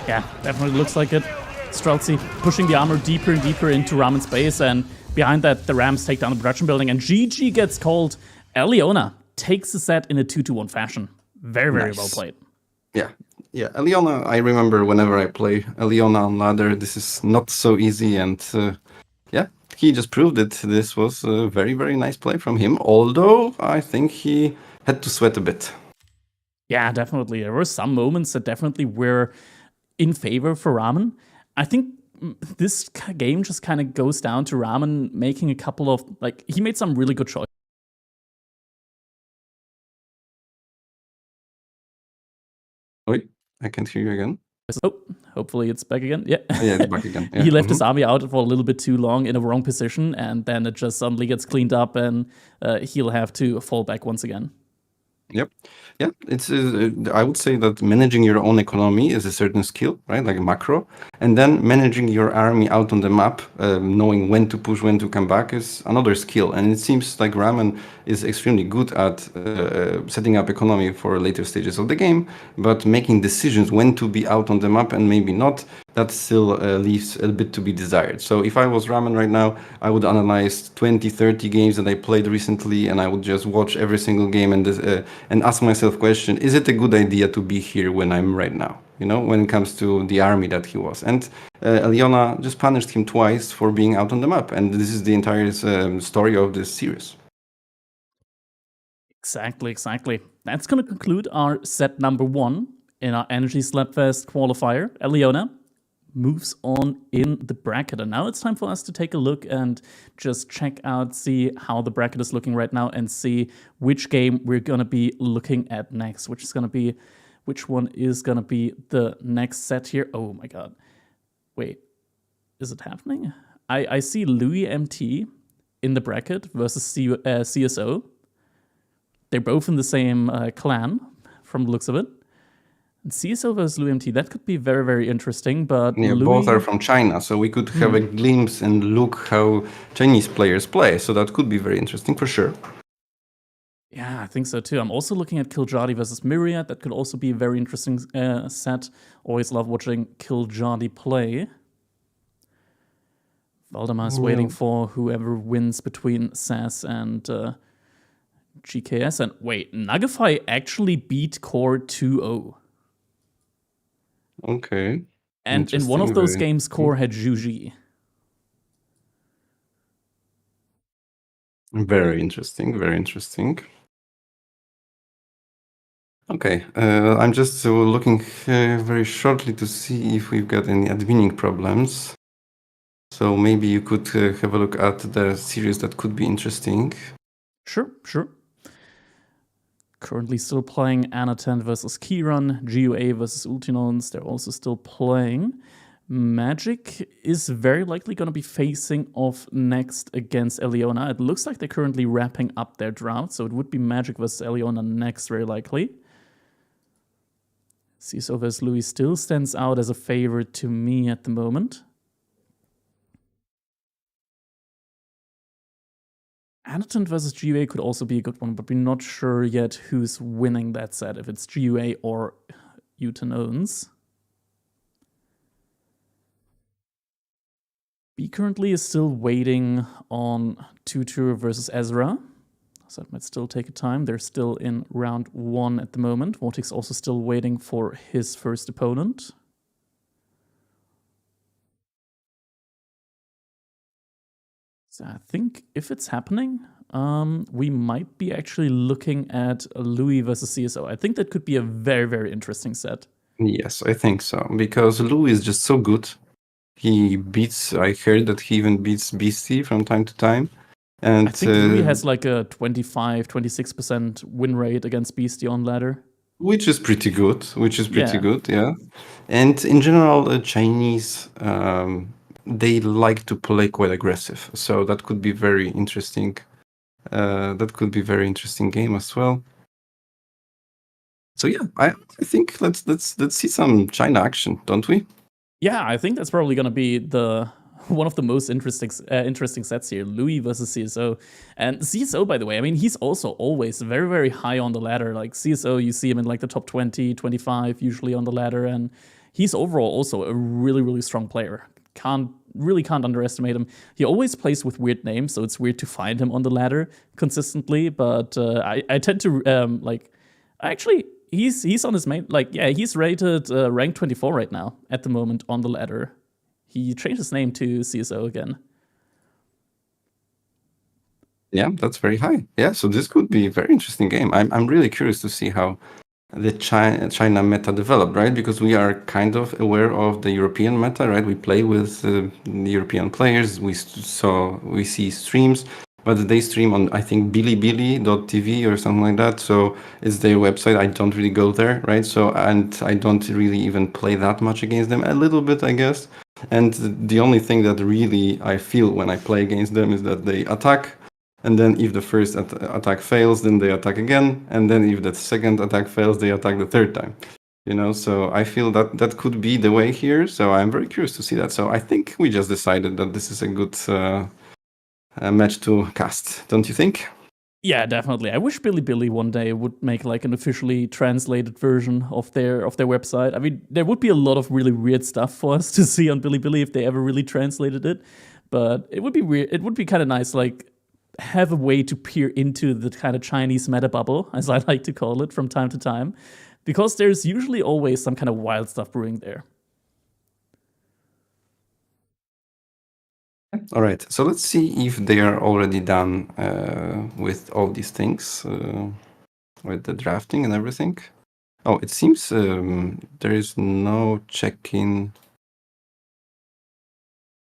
Yeah, definitely looks like it. Streltsy pushing the armor deeper and deeper into Ramen's base, and behind that, the Rams take down the production building, and GG gets called. Eliona takes the set in a 2-1 fashion. Very, very well played. Yeah. Eliona, I remember whenever I play Eliona on ladder, this is not so easy, and he just proved it. This was a very, very nice play from him, although I think he had to sweat a bit. Yeah, definitely. There were some moments that definitely were in favor for Ramen. I think this game just kind of goes down to Ramen making a couple of, he made some really good choices. Wait, I can't hear you again. Oh, hopefully it's back again. Yeah. Oh, yeah, it's back again. Yeah. He left his army out for a little bit too long in a wrong position, and then it just suddenly gets cleaned up, and he'll have to fall back once again. Yep. Yeah, it's. I would say that managing your own economy is a certain skill, right? Like a macro, and then managing your army out on the map, knowing when to push, when to come back, is another skill. And it seems like Ramen is extremely good at setting up economy for later stages of the game, but making decisions when to be out on the map and maybe not. That still leaves a bit to be desired. So if I was Ramen right now, I would analyze 20, 30 games that I played recently, and I would just watch every single game and ask myself question, is it a good idea to be here when I'm right now? You know, when it comes to the army that he was. And Eliona just punished him twice for being out on the map. And this is the entire story of this series. Exactly. That's going to conclude our set number 1 in our Energy Slapfest qualifier. Eliona moves on in the bracket. And now it's time for us to take a look and just check out, see how the bracket is looking right now, and see which game we're going to be looking at next, which one is going to be the next set here. Oh my god. Wait, is it happening? I see Louis MT in the bracket versus CSO. They're both in the same clan from the looks of it. CSO versus Louis MT, that could be very, very interesting, but yeah, both are from China, so we could have a glimpse and look how Chinese players play, so that could be very interesting for sure. Yeah, I think so too. I'm also looking at Kiljadi versus Myriad. That could also be a very interesting set. Always love watching Kiljadi play. Valdemar's waiting for whoever wins between SAS and GKS. And wait, Nuggify actually beat Core 2-0. Okay. And in one of those games, Core had Juji. Very interesting, very interesting. Okay, I'm just looking very shortly to see if we've got any adminning problems. So maybe you could have a look at the series that could be interesting. Sure. Currently still playing Anatent versus Kiran, GUA versus Ultinons. They're also still playing. Magic is very likely going to be facing off next against Eliona. It looks like they're currently wrapping up their drought, so it would be Magic versus Eliona next, very likely. CSO versus Louis still stands out as a favorite to me at the moment. Anatent versus GUA could also be a good one, but we're not sure yet who's winning that set, if it's GUA or Utanons. B currently is still waiting on Tutor versus Ezra. So it might still take a time. They're still in round 1 at the moment. Vortex also still waiting for his first opponent. So I think if it's happening, we might be actually looking at Louis versus CSO. I think that could be a very, very interesting set. Yes, I think so. Because Lou is just so good. I heard that he even beats Beastie from time to time. And I think Louis has like a 25, 26% win rate against Beastie on ladder. which is pretty good. Yeah. Yeah. And in general, Chinese, they like to play quite aggressive. So that could be very interesting. That could be very interesting game as well. So yeah, I think let's see some China action, don't we? Yeah, I think that's probably going to be the one of the most interesting sets here, Louis versus CSO. And CSO, by the way, I mean, he's also always very, very high on the ladder. Like CSO, you see him in like the top 20, 25, usually on the ladder. And he's overall also a really, really strong player. Can't underestimate him. He always plays with weird names, so it's weird to find him on the ladder consistently. But I tend to actually, he's on his main, like, yeah, he's rated rank 24 right now at the moment on the ladder. He changed his name to CSO again. Yeah, that's very high. Yeah, so this could be a very interesting game. I'm really curious to see how the China meta developed, right? Because we are kind of aware of the European meta, right? We play with the European players. We see streams, but they stream on, I think, bilibili.tv or something like that. So it's their website. I don't really go there, right? So, and I don't really even play that much against them. A little bit, I guess. And the only thing that really I feel when I play against them is that they attack. And then if the first attack fails, then they attack again. And then if the second attack fails, they attack the third time. So I feel that could be the way here. So I'm very curious to see that. So I think we just decided that this is a good match to cast, don't you think? Yeah, definitely. I wish Bilibili one day would make like an officially translated version of their website. I mean, there would be a lot of really weird stuff for us to see on Bilibili if they ever really translated it. But it would be weird. It would be kind of nice, like have a way to peer into the kind of Chinese meta bubble, as I like to call it, from time to time, because there's usually always some kind of wild stuff brewing there. All right. So let's see if they are already done with all these things, with the drafting and everything. Oh, it seems there is no check-in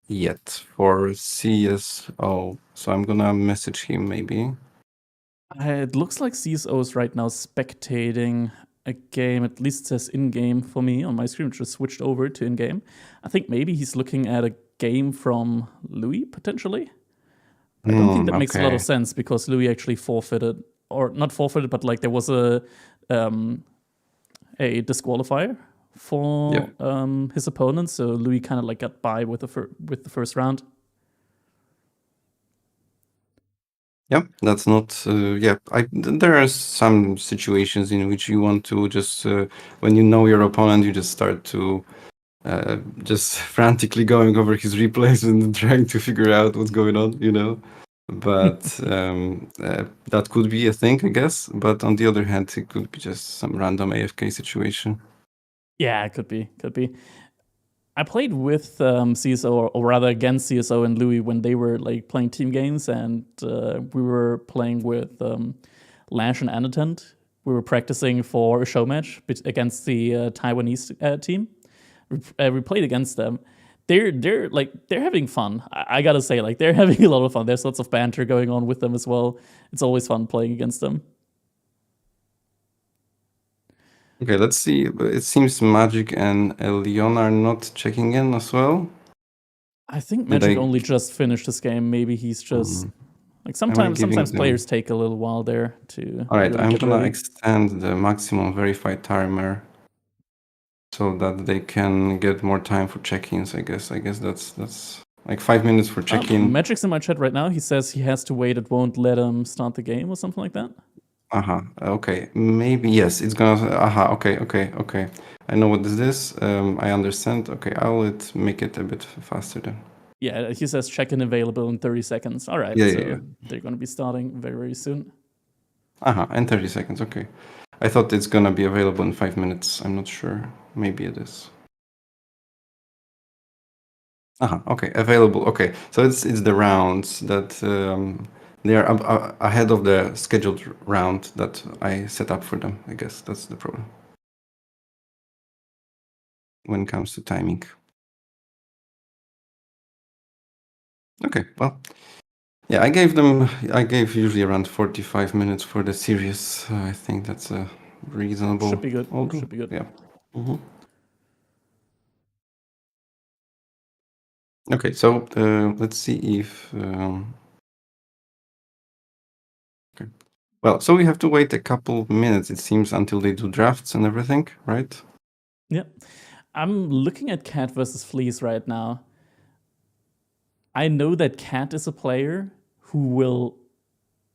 yet for CSO. So I'm gonna message him maybe. It looks like CSO is right now spectating a game, at least it says in-game for me on my screen, which just switched over to in-game. I think maybe he's looking at a game from Louis, potentially. I don't think that makes a lot of sense because Louis actually forfeited, or not forfeited, but like there was a disqualifier for his opponent, so Louis kind of like got by with the first round. Yeah, that's not. There are some situations in which you want to just, when you know your opponent, you just start to just frantically going over his replays and trying to figure out what's going on. But that could be a thing, I guess. But on the other hand, it could be just some random AFK situation. Yeah, it could be. I played with CSO, or rather against CSO and Louis when they were like playing team games, and we were playing with Lash and Anatent. We were practicing for a show match against the Taiwanese team. We played against them. They're having fun. I gotta say, like they're having a lot of fun. There's lots of banter going on with them as well. It's always fun playing against them. Okay, let's see. It seems Magic and Leon are not checking in as well. I think Magic only just finished this game. Maybe he's just like sometimes players take a little while there to. All right, really I'm gonna extend the maximum verified timer so that they can get more time for check-ins. I guess that's like 5 minutes for check-in. Magic's in my chat right now. He says he has to wait. It won't let him start the game or something like that. Okay. Maybe yes. It's gonna. Okay. I know what this is. I understand. Okay, I'll make it a bit faster then. Yeah, he says check-in available in 30 seconds. All right, Yeah, so yeah, yeah. they're going to be starting very, very soon. And 30 seconds, okay. I thought it's gonna be available in 5 minutes. I'm not sure. Maybe it is. Okay, available. Okay, so it's the rounds that they are ahead of the scheduled round that I set up for them. I guess that's the problem when it comes to timing. Okay, well, yeah, I gave usually around 45 minutes for the series. I think that's a reasonable. Should be good. Although, Should be good. yeah. Okay, so let's see if. Okay. Well, so we have to wait a couple minutes, it seems, until they do drafts and everything, right? Yeah. I'm looking at Cat versus Fleece right now. I know that Cat is a player who will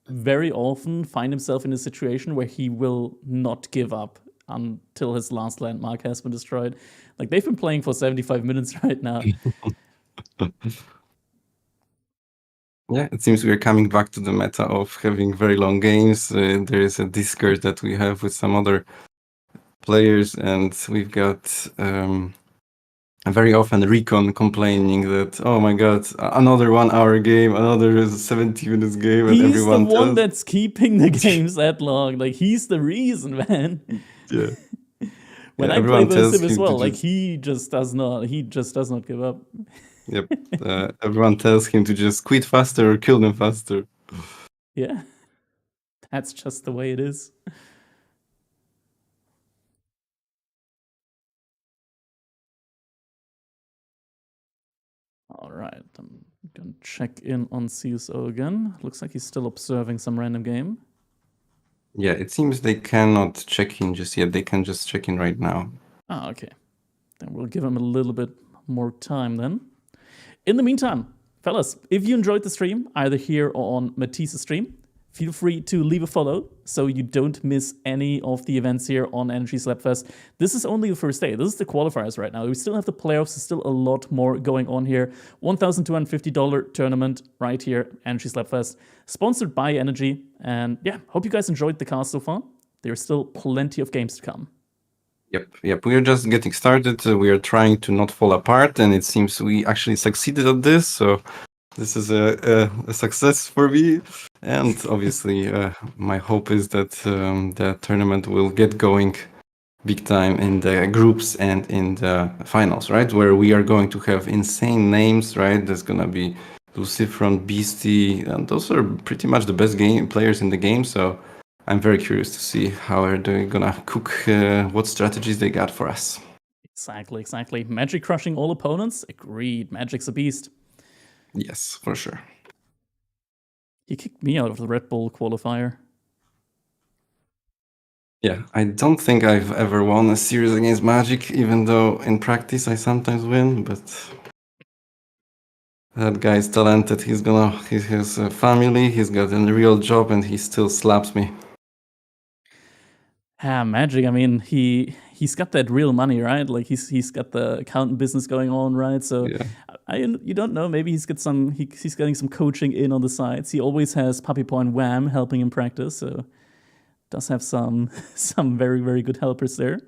very often find himself in a situation where he will not give up until his last landmark has been destroyed. Like, they've been playing for 75 minutes right now. Yeah, it seems we're coming back to the meta of having very long games. There is a Discord that we have with some other players, and we've got very often Recon complaining that, oh my god, another 1 hour game, another 70 minutes game, and He's everyone the one tells, that's keeping the games that long. Like, he's the reason, man. yeah, When yeah, I play everyone versus tells him as him to well, like, just, he just does not give up. yep, everyone tells him to just quit faster or kill them faster. Yeah. That's just the way it is. All right, I'm gonna check in on CSO again. Looks like he's still observing some random game. Yeah, it seems they cannot check in just yet. They can just check in right now. Okay. Then we'll give him a little bit more time then. In the meantime, fellas, if you enjoyed the stream, either here or on Matisse's stream, feel free to leave a follow so you don't miss any of the events here on Energy Slapfest. This is only the first day. This is the qualifiers right now. We still have the playoffs. There's still a lot more going on here. $1,250 tournament right here, Energy Slapfest, sponsored by Energy. And yeah, hope you guys enjoyed the cast so far. There's still plenty of games to come. Yep. We are just getting started. We are trying to not fall apart, and it seems we actually succeeded at this. So this is a success for me. And obviously, my hope is that the tournament will get going big time in the groups and in the finals, right? Where we are going to have insane names, right? There's gonna be Lucifron, Beastie, and those are pretty much the best game players in the game. So I'm very curious to see how they're gonna cook, what strategies they got for us. Exactly. Magic crushing all opponents? Agreed. Magic's a beast. Yes, for sure. He kicked me out of the Red Bull qualifier. Yeah, I don't think I've ever won a series against Magic, even though in practice I sometimes win, but that guy's talented. He has a family, he's got a real job, and he still slaps me. Magic, I mean, he's got that real money, right? Like he's got the accountant business going on, right? So Yeah. you don't know, maybe he's getting some coaching in on the sides. He always has Puppy Paw and Wham helping him practice, so does have some very, very good helpers there.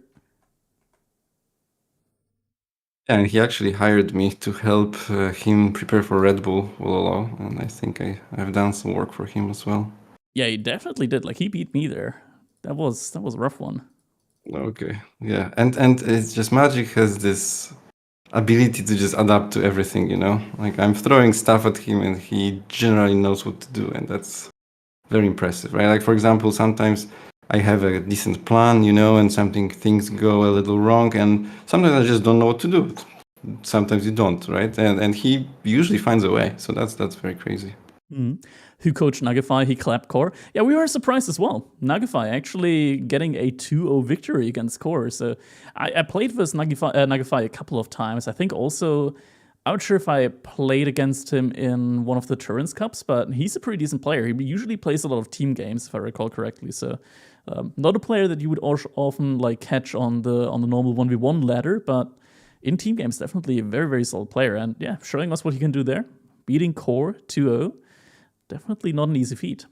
And he actually hired me to help him prepare for Red Bull, and I think I've done some work for him as well. Yeah, he definitely did. Like, he beat me there. That was a rough one. Okay, yeah, and it's just Magic has this ability to just adapt to everything, you know? Like, I'm throwing stuff at him and he generally knows what to do, and that's very impressive, right? Like, for example, sometimes I have a decent plan, you know, and things go a little wrong, and sometimes I just don't know what to do. Sometimes you don't, right? And he usually finds a way, so that's very crazy. Mm-hmm. Who coached Nuggify? He clapped Core. Yeah, we were surprised as well. Nuggify actually getting a 2-0 victory against Core. So I played with Nuggify a couple of times. I think also, I'm not sure if I played against him in one of the Turin's Cups, but he's a pretty decent player. He usually plays a lot of team games, if I recall correctly. So not a player that you would often like catch on the normal 1v1 ladder, but in team games, definitely a very, very solid player. And yeah, showing us what he can do there. Beating Core 2-0. Definitely not an easy feat.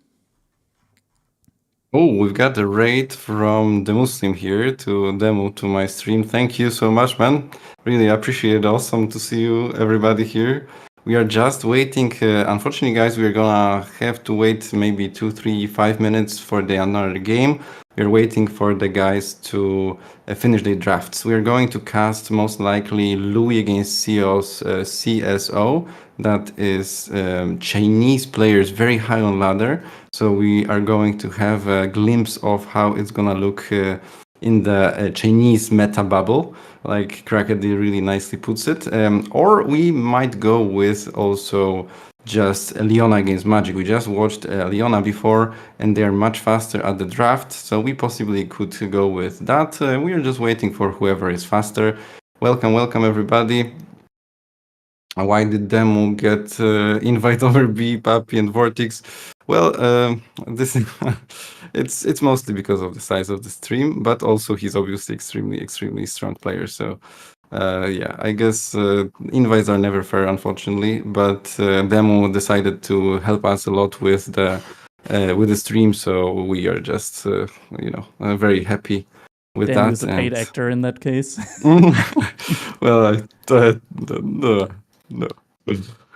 Oh, we've got a raid from the Muslim here to demo to my stream. Thank you so much, man. Really appreciate it. Awesome to see you, everybody here. We are just waiting. Unfortunately, guys, we're gonna have to wait maybe 2, 3, 5 minutes for the another game. We're waiting for the guys to finish their drafts. We are going to cast most likely Louis against CSO. That is Chinese players very high on ladder. So we are going to have a glimpse of how it's gonna look in the Chinese meta bubble, like Krakedy really nicely puts it. Or we might go with also just Leona against Magic. We just watched Leona before, and they're much faster at the draft, so we possibly could go with that. We are just waiting for whoever is faster. Welcome everybody. Why did Demo get invite over B, Papi, and Vortex? Well, this it's mostly because of the size of the stream, but also he's obviously extremely strong player. So yeah, I guess invites are never fair, unfortunately. But Demo decided to help us a lot with the stream, so we are just very happy with Demo that. is a paid actor in that case. Well, no.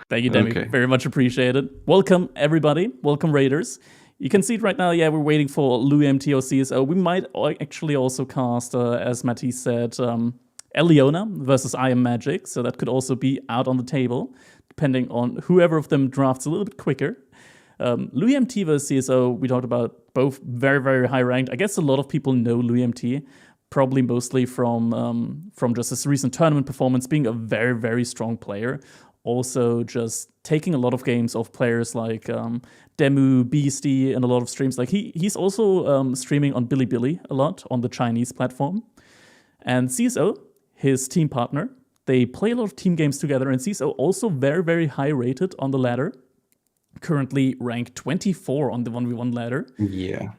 Thank you, Demi. Okay. Very much appreciated. Welcome, everybody. Welcome, Raiders. You can see it right now. Yeah, we're waiting for Louis MT or CSO. We might actually also cast, as Matisse said, Eliona versus I Am Magic. So that could also be out on the table, depending on whoever of them drafts a little bit quicker. Louis MT versus CSO, we talked about both very, very high ranked. I guess a lot of people know Louis MT, probably mostly from just his recent tournament performance, being a very, very strong player. Also just taking a lot of games of players like Demu, Beastie, and a lot of streams. Like he's also streaming on Bilibili a lot on the Chinese platform. And CSO, his team partner, they play a lot of team games together, and CSO also very, very high rated on the ladder. Currently ranked 24 on the 1v1 ladder. Yeah.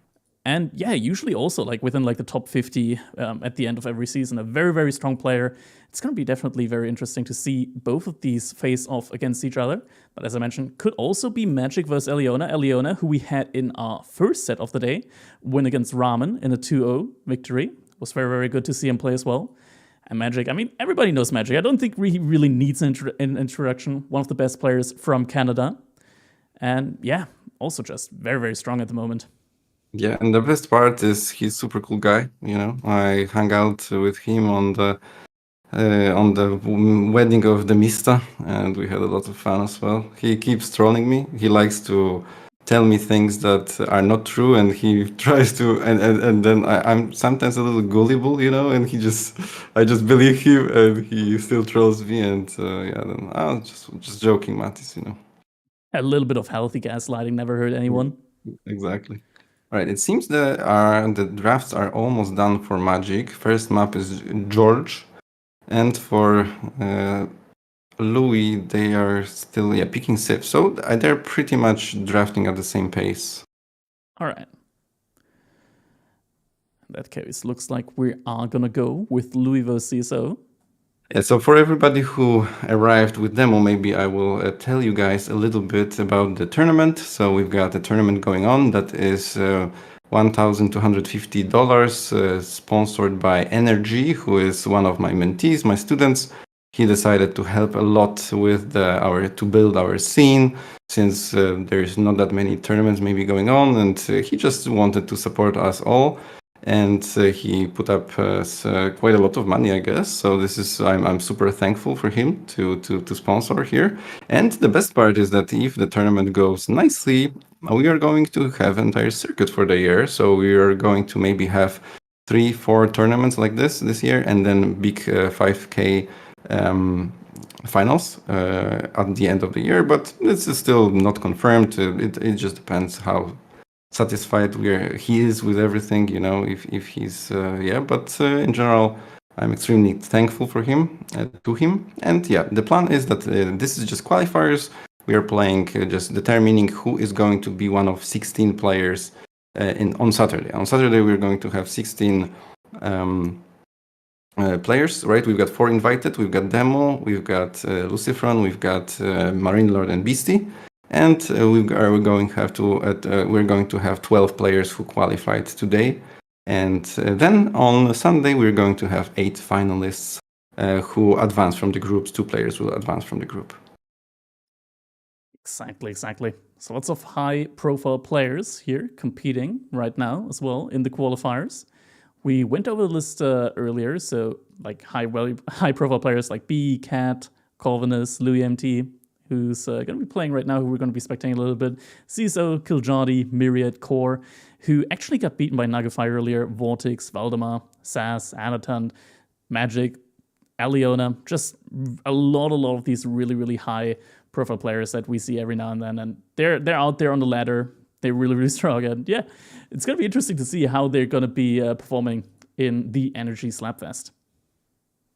And yeah, usually also like within like the top 50 at the end of every season, a very, very strong player. It's going to be definitely very interesting to see both of these face off against each other. But as I mentioned, could also be Magic versus Eliona. Eliona, who we had in our first set of the day, win against Ramen in a 2-0 victory. Was very, very good to see him play as well. And Magic, I mean, everybody knows Magic. I don't think he really needs an introduction. One of the best players from Canada. And yeah, also just very, very strong at the moment. Yeah, and the best part is he's super cool guy. I hung out with him on the wedding of the Mista, and we had a lot of fun as well. He keeps trolling me. He likes to tell me things that are not true, and he tries to, and then I'm sometimes a little gullible, and I just believe him, and he still trolls me, and yeah, then I'm just joking, Mattis, A little bit of healthy gaslighting never hurt anyone. Exactly. All right, it seems the drafts are almost done for Magic. First map is George, and for Louis, they are still picking Sif. So they're pretty much drafting at the same pace. All right. In that case, looks like we are gonna go with Louis versus CSO. Yeah, so for everybody who arrived with demo, maybe I will tell you guys a little bit about the tournament. So we've got a tournament going on that is $1,250 sponsored by Energy, who is one of my mentees, my students. He decided to help a lot with to build our scene, since there's not that many tournaments maybe going on, and he just wanted to support us all. And he put up quite a lot of money, I guess. So I'm super thankful for him to sponsor here. And the best part is that if the tournament goes nicely, we are going to have an entire circuit for the year. So we are going to maybe have 3-4 tournaments like this year, and then big 5K finals at the end of the year. But this is still not confirmed. It just depends how satisfied he is with everything, if he's but in general, I'm extremely thankful for him, to him. And yeah, the plan is that this is just qualifiers. We are playing just determining who is going to be one of 16 players on Saturday. On Saturday, we're going to have 16 players, right? We've got 4 invited. We've got Demo, we've got Lucifron, we've got Marine Lord and Beastie, and we're going to have 12 players who qualified today. And then on Sunday we're going to have 8 finalists who advance from the groups. 2 players will advance from the group. Exactly. So lots of high-profile players here competing right now as well in the qualifiers. We went over the list earlier, so like high-profile players like B, Cat, Corvinus, Louis MT, who's going to be playing right now, who we're going to be spectating a little bit, Ciso, Kiljadi, Myriad, Core, who actually got beaten by Nuggify earlier, Vortex, Valdemar, SAS, Anatan, Magic, Aliona, just a lot of these really high-profile players that we see every now and then, and they're out there on the ladder. They're really strong, and yeah, it's going to be interesting to see how they're going to be performing in the Energy Slapfest.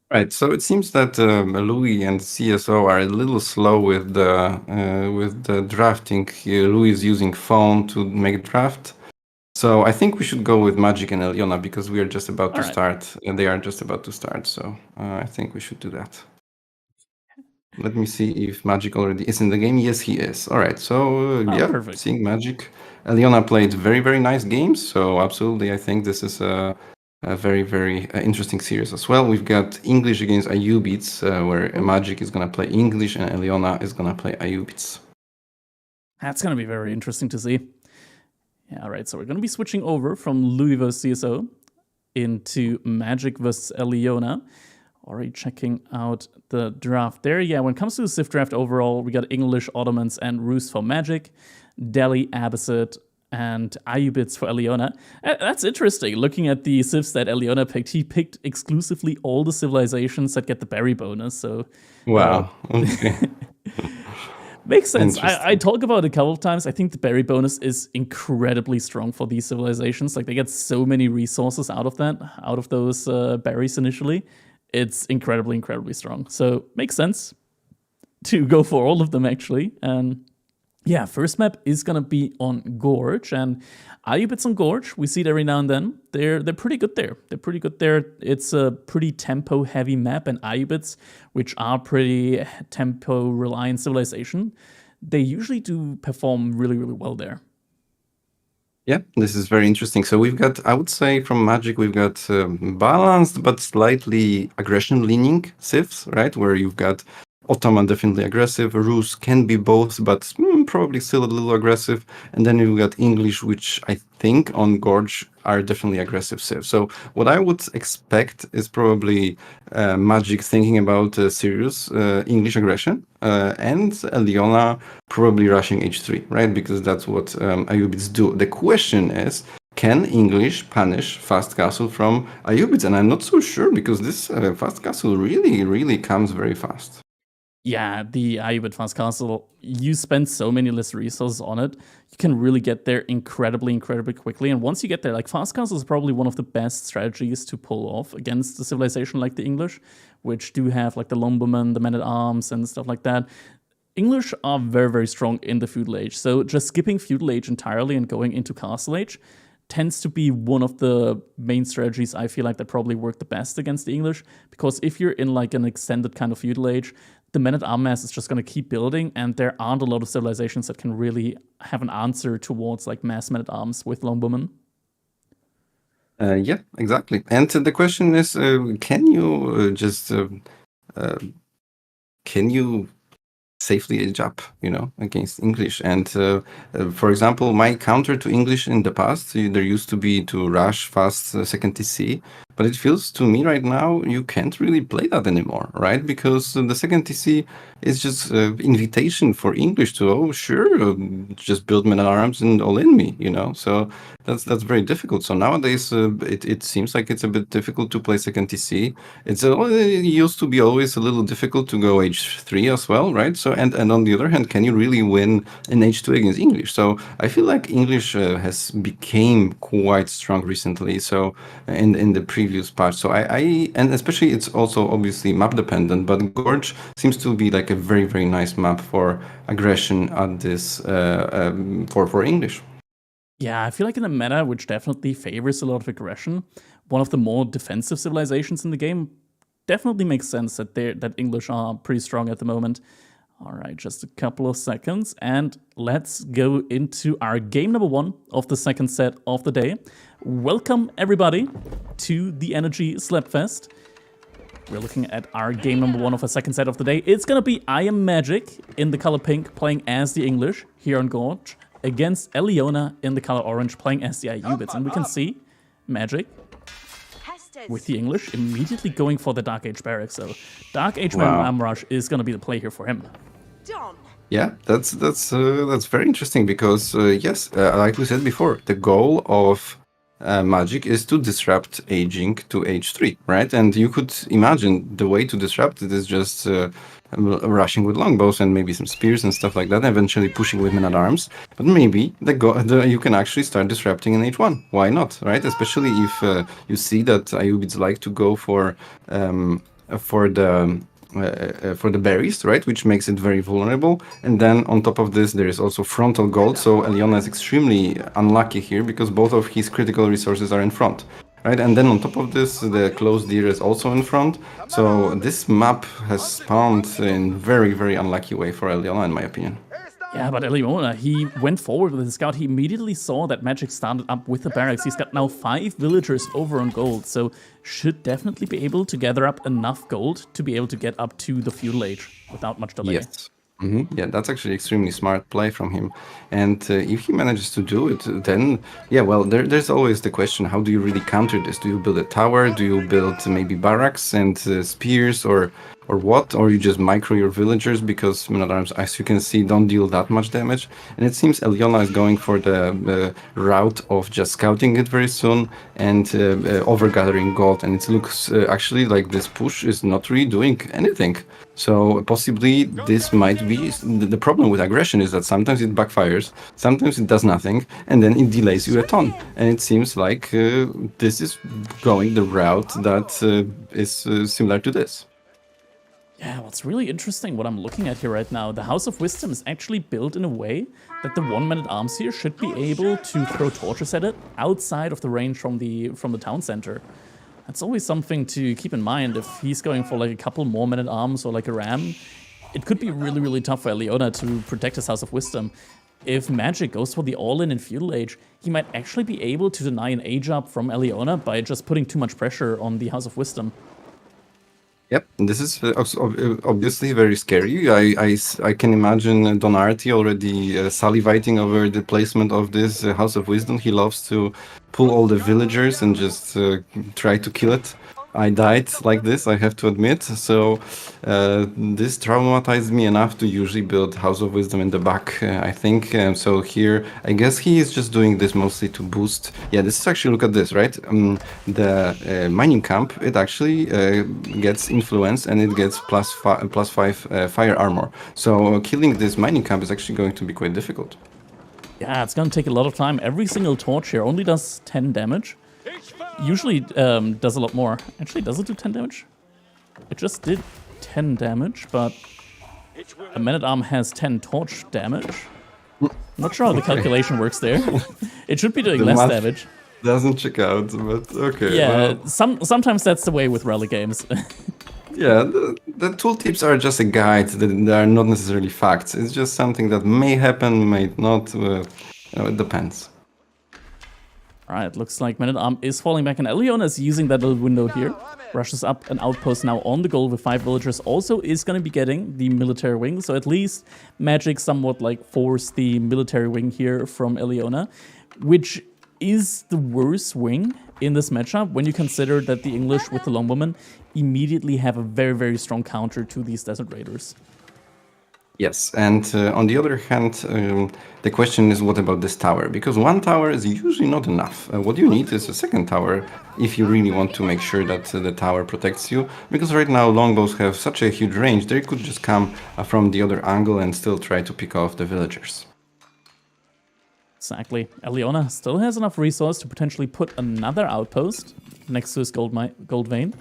Right, so it seems that Louis and CSO are a little slow with the drafting. Louis is using phone to make draft, so I think we should go with Magic and Eliona because we are just about to start, and they are just about to start. So I think we should do that. Let me see if Magic already is in the game. Yes, he is. All right, so yeah, perfect. Seeing Magic. Eliona played very nice games, so absolutely, I think this is a very interesting series as well. We've got English against Ayubids, where Magic is going to play English and Eliona is going to play Ayubids. That's going to be very interesting to see. Yeah, all right, so we're going to be switching over from Louis vs CSO into Magic vs Eliona. Already checking out the draft there. Yeah, when it comes to the Civ draft overall, we got English, Ottomans, and Rus for Magic, Delhi, Abbasid, and Ayubids for Eliona. That's interesting. Looking at the civs that Eliona picked, he picked exclusively all the civilizations that get the berry bonus. So, wow. Okay. Makes sense. I talk about it a couple of times. I think the berry bonus is incredibly strong for these civilizations. Like, they get so many resources out of those berries initially. It's incredibly strong. So makes sense to go for all of them, actually. And yeah, first map is going to be on Gorge. And Ayubids on Gorge, we see it every now and then. They're pretty good there. It's a pretty tempo-heavy map. And Ayubids, which are pretty tempo-reliant civilization, they usually do perform really well there. Yeah, this is very interesting. So we've got, I would say from Magic, we've got balanced but slightly aggression-leaning civs, right? Where you've got Ottoman definitely aggressive, Rus can be both, but probably still a little aggressive. And then you've got English, which I think on Gorge are definitely aggressive civs. So what I would expect is probably Magic thinking about serious English aggression, and Eliona probably rushing h3, right? Because that's what Ayubids do. The question is, can English punish Fast Castle from Ayubids? And I'm not so sure, because this Fast Castle really comes very fast. Yeah, the Ayubid Fast Castle, you spend so many less resources on it, you can really get there incredibly quickly. And once you get there, like, Fast Castle is probably one of the best strategies to pull off against a civilization like the English, which do have like the Lumbermen, the Men-at-Arms, and stuff like that. English are very strong in the Feudal Age, so just skipping Feudal Age entirely and going into Castle Age tends to be one of the main strategies I feel like that probably work the best against the English, because if you're in like an extended kind of Feudal Age, the Men-at-Arms mass is just going to keep building, and there aren't a lot of civilizations that can really have an answer towards like mass Men-at-Arms with Longbowmen. Yeah, exactly. And the question is, can you safely age up, against English? And for example, my counter to English in the past, there used to be to rush fast second TC, but it feels to me right now you can't really play that anymore, right? Because the second TC is just invitation for English to, oh sure, just build Men-at-Arms and all in me, So that's very difficult. So nowadays it seems like it's a bit difficult to play second TC. It used to be always a little difficult to go h3 as well, right? So and on the other hand, can you really win in h2 against English? So I feel like English has became quite strong recently. So in the previous part, so I and especially it's also obviously map dependent, but Gorge seems to be like a very nice map for aggression at this for English. Yeah, I feel like in the meta, which definitely favors a lot of aggression, one of the more defensive civilizations in the game. Definitely makes sense that English are pretty strong at the moment. All right, just a couple of seconds, and let's go into our game number 1 of the second set of the day. Welcome, everybody, to the Energy Slapfest. We're looking at our game number 1 of the second set of the day. It's gonna be I Am Magic in the color pink, playing as the English here on Gorge, against Eliona in the color orange, playing as the IU bits. And we can see Magic with the English immediately going for the Dark Age Barracks. So Dark Age Barrack Rush is gonna be the play here for him. Yeah, that's very interesting because yes, like we said before, the goal of Magic is to disrupt aging to age 3, right? And you could imagine the way to disrupt it is just rushing with longbows and maybe some spears and stuff like that, eventually pushing with men-at-arms. But maybe you can actually start disrupting in age 1. Why not, right? Especially if you see that Ayubids like to go for the berries, right, which makes it very vulnerable. And then on top of this, there is also frontal gold. So Eliona is extremely unlucky here because both of his critical resources are in front, right? And then on top of this, the closed deer is also in front. So this map has spawned in very, very unlucky way for Eliona, in my opinion. Yeah, but Eliona, he went forward with his scout. He immediately saw that Magic started up with the barracks. He's got now 5 villagers over on gold, so should definitely be able to gather up enough gold to be able to get up to the feudal age without much delay. Yes. Yeah, that's actually extremely smart play from him. And if he manages to do it, then, yeah, well, there's always the question, how do you really counter this? Do you build a tower? Do you build maybe barracks and spears or what? Or you just micro your villagers because men-at-arms, as you can see, don't deal that much damage. And it seems Eliona is going for the route of just scouting it very soon and overgathering gold. And it looks actually like this push is not really doing anything. So possibly this might be the problem with aggression is that sometimes it backfires, sometimes it does nothing, and then it delays you a ton. And it seems like this is going the route that is similar to this. Yeah, what's really interesting, what I'm looking at here right now, the House of Wisdom is actually built in a way that the one-man-at-arms here should be able to throw torches at it outside of the range from the town center. That's always something to keep in mind. If he's going for like a couple more men-at-arms or like a ram, it could be really, really tough for Eliona to protect his House of Wisdom. If Magic goes for the all-in in Feudal Age, he might actually be able to deny an age up from Eliona by just putting too much pressure on the House of Wisdom. Yep, this is obviously very scary. I can imagine Donarty already salivating over the placement of this House of Wisdom. He loves to pull all the villagers and just try to kill it. I died like this, I have to admit. So this traumatized me enough to usually build House of Wisdom in the back, I think. So here, I guess he is just doing this mostly to boost. Yeah, this is actually, look at this, right? The mining camp, it actually gets influence and it gets plus 5 fire armor. So killing this mining camp is actually going to be quite difficult. Yeah, it's gonna take a lot of time. Every single torch here only does 10 damage. Usually does a lot more. Actually, does it do 10 damage? It just did 10 damage, but a men-at-arm has 10 torch damage. I'm not sure how the calculation works there. It should be doing less damage. Doesn't check out, but okay. Yeah, well, sometimes that's the way with rally games. Yeah, the tooltips are just a guide. They are not necessarily facts. It's just something that may happen, may not. It depends. Alright, looks like Men-at-Arm is falling back, and Eliona is using that little window here. Rushes up an outpost now on the goal with 5 villagers. Also is going to be getting the military wing, so at least Magic somewhat like forced the military wing here from Eliona, which is the worst wing in this matchup when you consider that the English with the Longbowmen immediately have a very, very strong counter to these Desert Raiders. Yes, and on the other hand, the question is what about this tower? Because one tower is usually not enough. What you need is a second tower if you really want to make sure that the tower protects you. Because right now longbows have such a huge range, they could just come from the other angle and still try to pick off the villagers. Exactly. Eliona still has enough resource to potentially put another outpost next to his gold vein.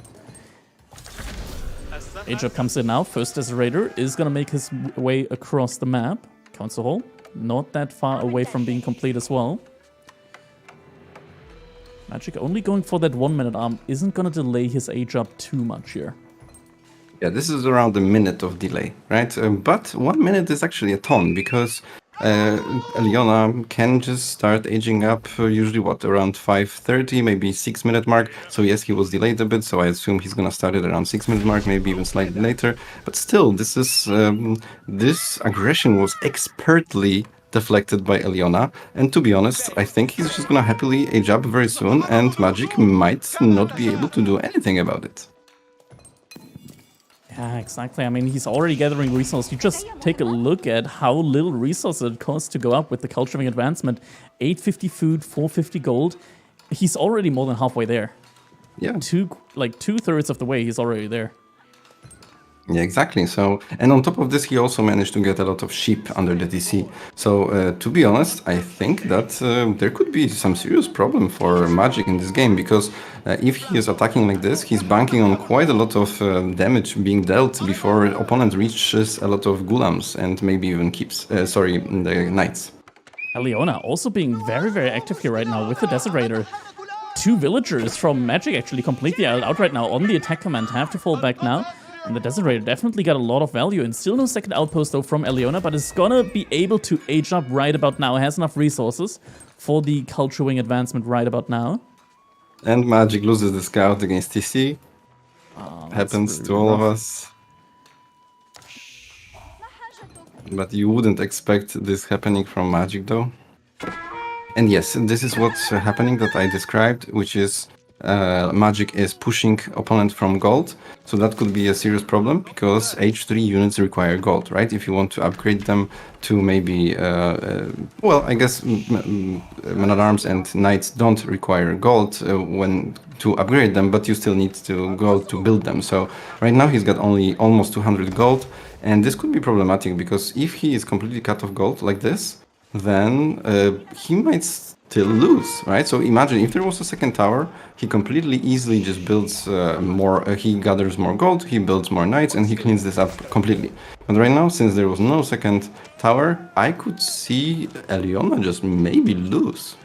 Age-up comes in now. First Desert Raider is going to make his way across the map. Council Hall, not that far away from being complete as well. Magic only going for that 1 minute arm isn't gonna delay his age up too much here. Yeah, this is around a minute of delay, right? But 1 minute is actually a ton because Eliona can just start aging up usually around 5:30, maybe 6 minute mark. So yes, he was delayed a bit, so I assume he's gonna start it around 6 minute mark, maybe even slightly later. But still, this aggression was expertly deflected by Eliona, and to be honest, I think he's just gonna happily age up very soon, and Magic might not be able to do anything about it. Yeah, exactly. I mean, he's already gathering resources. You just take a look at how little resources it costs to go up with the culturing advancement. 850 food, 450 gold. He's already more than halfway there. Yeah. 2/3 of the way, he's already there. Yeah, exactly. So, and on top of this, he also managed to get a lot of sheep under the TC. So, to be honest, I think that there could be some serious problem for Magic in this game, because if he is attacking like this, he's banking on quite a lot of damage being dealt before opponent reaches a lot of Gulams and maybe even keeps, the Knights. Eliona also being very, very active here right now with the Desert Raider. 2 villagers from Magic actually completely out right now on the attack command, have to fall back now. And the Desert Raider definitely got a lot of value, and still no second outpost though from Eliona, but is gonna be able to age up right about now, has enough resources for the Culture Wing advancement right about now. And Magic loses the scout against TC. Happens really to all of rough. us. But you wouldn't expect this happening from Magic though. And yes, this is what's happening that I described, which is Magic is pushing opponent from gold, so that could be a serious problem because H3 units require gold, right? If you want to upgrade them to maybe, well, I guess Men-at-Arms and Knights don't require gold when to upgrade them, but you still need to gold to build them. So right now he's got only almost 200 gold, and this could be problematic because if he is completely cut off gold like this, then he might still lose, right? So imagine if there was a second tower, he completely easily just builds more, he gathers more gold, he builds more knights, and he cleans this up completely. But right now, since there was no second tower, I could see Eliona just maybe lose.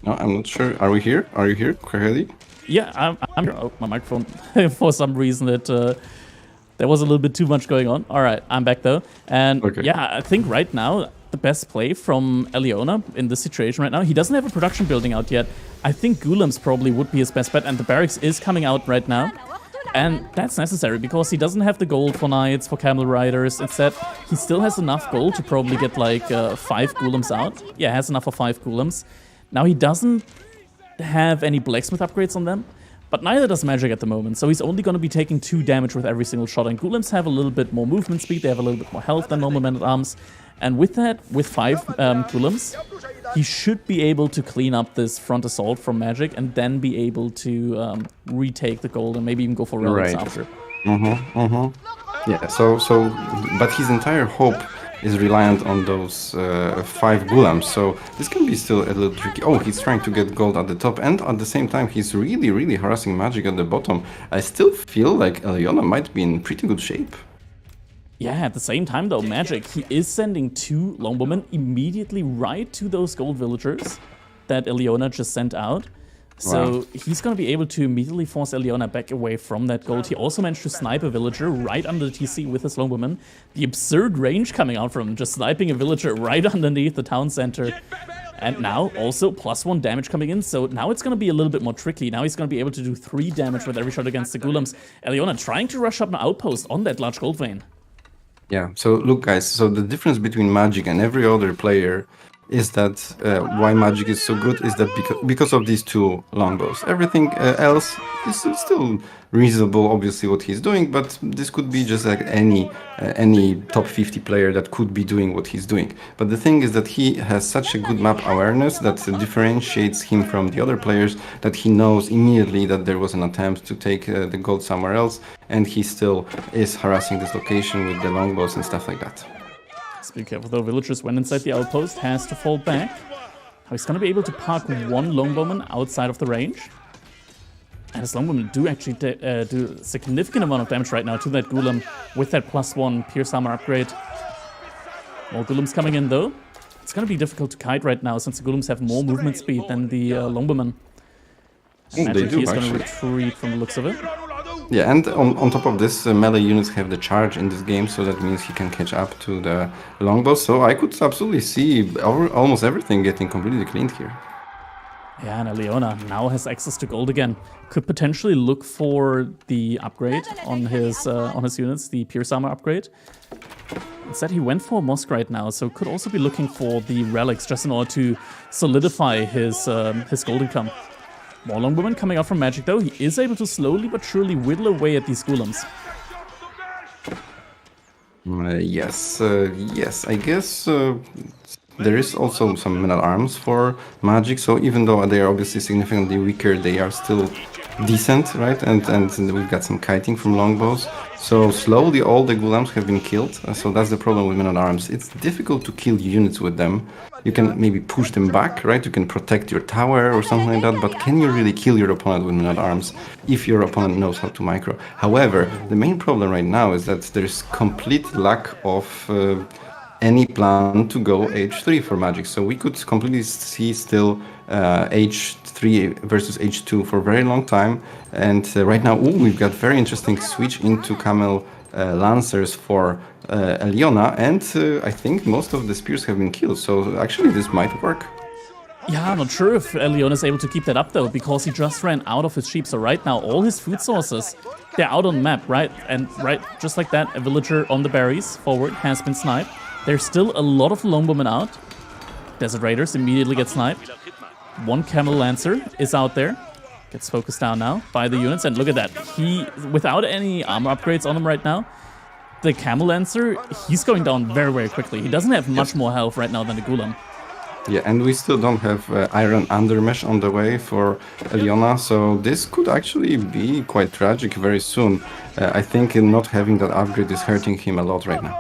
No, I'm not sure. Are we here? Are you here, Kaheli? Yeah, I'm here. Oh, my microphone, for some reason, there was a little bit too much going on. All right, I'm back though. And Okay. yeah, I think right now, the best play from Eliona in this situation right now, he doesn't have a production building out yet. I think Gulams probably would be his best bet, and the barracks is coming out right now. And that's necessary because he doesn't have the gold for knights, for camel riders. Instead, he still has enough gold to probably get like 5 Gulams out. Yeah, has enough for 5 Gulams. Now he doesn't have any blacksmith upgrades on them, but neither does Magic at the moment, so he's only going to be taking 2 damage with every single shot, and Gulams have a little bit more movement speed, they have a little bit more health than normal Men-at-Arms, and with that, with 5 Gulams, he should be able to clean up this front assault from Magic, and then be able to retake the gold, and maybe even go for relics Right. after. Yeah, but his entire hope is reliant on those 5 Gulams, so this can be still a little tricky. Oh, he's trying to get gold at the top, and at the same time, he's really, really harassing Magic at the bottom. I still feel like Eliona might be in pretty good shape. Yeah, at the same time though, Magic, he is sending 2 longbowmen immediately right to those gold villagers that Eliona just sent out. So he's going to be able to immediately force Eliona back away from that gold. He also managed to snipe a villager right under the TC with his longbowman. The absurd range coming out from him, just sniping a villager right underneath the town center. And now also +1 damage coming in, so now it's going to be a little bit more tricky. Now he's going to be able to do 3 damage with every shot against the Gulams. Eliona trying to rush up an outpost on that large gold vein. Yeah, so look guys, so the difference between Magic and every other player is that why Magic is so good is that because of these 2 longbows. Everything else is still reasonable, obviously, what he's doing, but this could be just like any top 50 player that could be doing what he's doing. But the thing is that he has such a good map awareness that differentiates him from the other players, that he knows immediately that there was an attempt to take the gold somewhere else, and he still is harassing this location with the longbows and stuff like that. Be careful though, villagers went inside the outpost, has to fall back. Now he's gonna be able to park 1 longbowman outside of the range. And his Longwomen do actually do a significant amount of damage right now to that Golem with that +1 Pierce Armor upgrade. More Golems coming in though. It's going to be difficult to kite right now since the Golems have more movement speed than the Longwomen. Magic do, is going to retreat from the looks of it. Yeah, and on top of this, melee units have the charge in this game, so that means he can catch up to the longbow. So I could absolutely see almost everything getting completely cleaned here. Yeah, and Leona now has access to gold again. Could potentially look for the upgrade on his units, the Pierce Armor upgrade. Instead, he went for a Mosque right now, so could also be looking for the relics just in order to solidify his gold income. More Longwomen coming out from Magic though. He is able to slowly but surely whittle away at these Golems. Yes, I guess there is also some men-at-arms for Magic, so even though they are obviously significantly weaker, they are still decent, right? And we've got some kiting from longbows. So slowly all the Golems have been killed, so that's the problem with men-at-arms. It's difficult to kill units with them. You can maybe push them back, right? You can protect your tower or something like that, but can you really kill your opponent with men-at-arms if your opponent knows how to micro? However, the main problem right now is that there's complete lack of any plan to go H3 for Magic. So we could completely see still H3 versus H2 for a very long time. And right now, we've got very interesting switch into Camel Lancers for Eliona. And I think most of the spears have been killed. So actually, this might work. Yeah, I'm not sure if Leon is able to keep that up though, because he just ran out of his sheep. So right now, all his food sources, they're out on the map, right? And just like that, a villager on the berries forward has been sniped. There's still a lot of Longwomen out. Desert Raiders immediately get sniped. One Camel Lancer is out there. Gets focused down now by the units. And look at that. He, without any armor upgrades on him right now, the Camel Lancer, he's going down very, very quickly. He doesn't have much more health right now than the Golem. Yeah, and we still don't have Iron Undermesh on the way for Eliona, so this could actually be quite tragic very soon. I think not having that upgrade is hurting him a lot right now.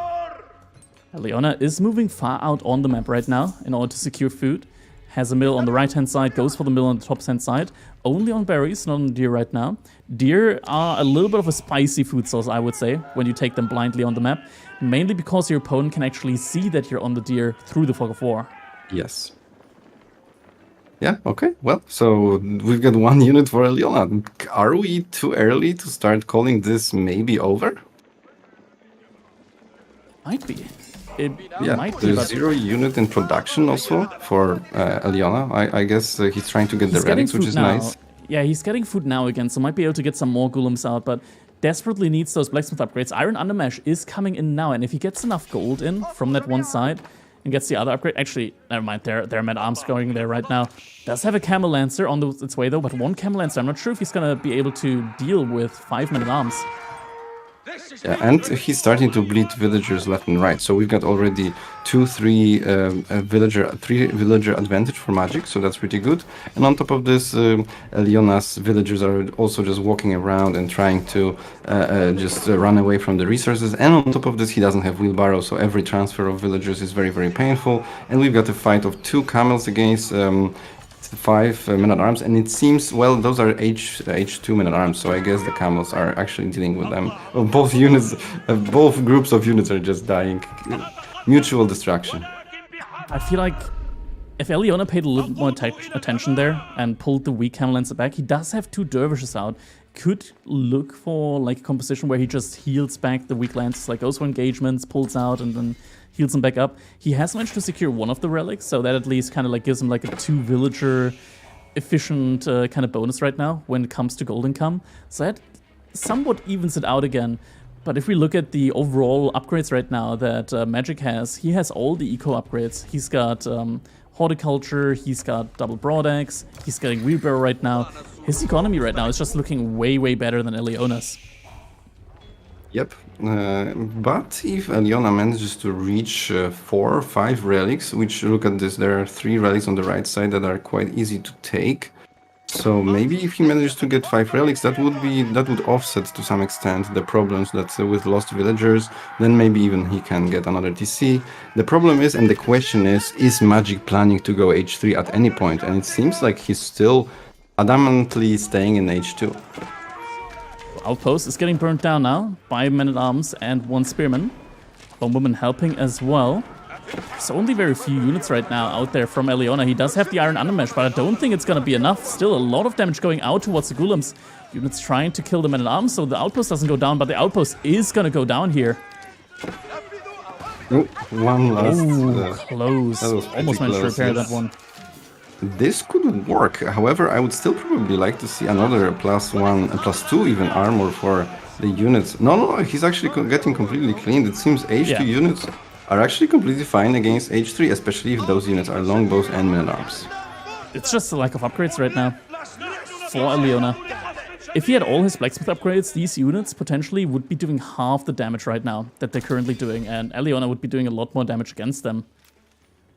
Eliona is moving far out on the map right now in order to secure food. Has a mill on the right-hand side, goes for the mill on the top-hand side. Only on berries, not on deer right now. Deer are a little bit of a spicy food source, I would say, when you take them blindly on the map. Mainly because your opponent can actually see that you're on the deer through the Fog of War. Yes. Yeah, okay. Well, so we've got one unit for Eliona. Are we too early to start calling this maybe over? Might be. It might be, there's but 0 unit in production also for Eliona. I guess he's trying to get the relics, which is now. nice. Yeah, he's getting food now again, so might be able to get some more Golems out, but desperately needs those Blacksmith upgrades. Iron Undermesh is coming in now, and if he gets enough gold in from that one side and gets the other upgrade... Actually, never mind, there are men-at-arms going there right now. Does have a Camel Lancer on its way, though, but one Camel Lancer. I'm not sure if he's going to be able to deal with 5 men-at-arms. Yeah, and he's starting to bleed villagers left and right. So we've got already 3 villager advantage for Magic, so that's pretty good. And on top of this, Leona's villagers are also just walking around and trying to just run away from the resources. And on top of this, he doesn't have wheelbarrow, so every transfer of villagers is very, very painful. And we've got a fight of 2 camels against 5 men-at-arms, and it seems, well, those are H2 men-at-arms, so I guess the camels are actually dealing with them. Well, both units, both groups of units are just dying. Mutual destruction. I feel like if Eliona paid a little more attention there and pulled the weak Camel Lancer back, he does have 2 dervishes out. Could look for like a composition where he just heals back the weak Lancers, like goes for engagements, pulls out, and then heals them back up. He has managed to secure one of the relics, so that at least kind of like gives him like a 2 villager efficient kind of bonus right now when it comes to gold income. So that somewhat evens it out again. But if we look at the overall upgrades right now that Magic has, he has all the eco upgrades. He's got horticulture, he's got double broadaxe, he's getting wheelbarrow right now. His economy right now is just looking way, way better than Eliona's. Yep, but if Eliona manages to reach 4 or 5 relics, which, look at this, there are 3 relics on the right side that are quite easy to take. So maybe if he manages to get 5 relics, that would offset to some extent the problems that with lost villagers. Then maybe even he can get another TC. The problem is, and the question is Magic planning to go H3 at any point? And it seems like he's still adamantly staying in H2. Outpost is getting burnt down now by men-at-arms and one spearman. Woman helping as well. There's only very few units right now out there from Eliona. He does have the Iron Undermesh, but I don't think it's going to be enough. Still a lot of damage going out towards the Ghulams. Units trying to kill the men-at-arms, so the outpost doesn't go down, but the outpost is going to go down here. Oh, one last... Close. That was pretty Almost managed to close, repair yes. that one. This could work. However, I would still probably like to see another +1 and +2 even armor for the units. No, he's actually getting completely cleaned. It seems H2 units are actually completely fine against H3, especially if those units are longbows and men-at-arms. It's just a lack of upgrades right now for Eliona. If he had all his blacksmith upgrades, these units potentially would be doing half the damage right now that they're currently doing, and Eliona would be doing a lot more damage against them.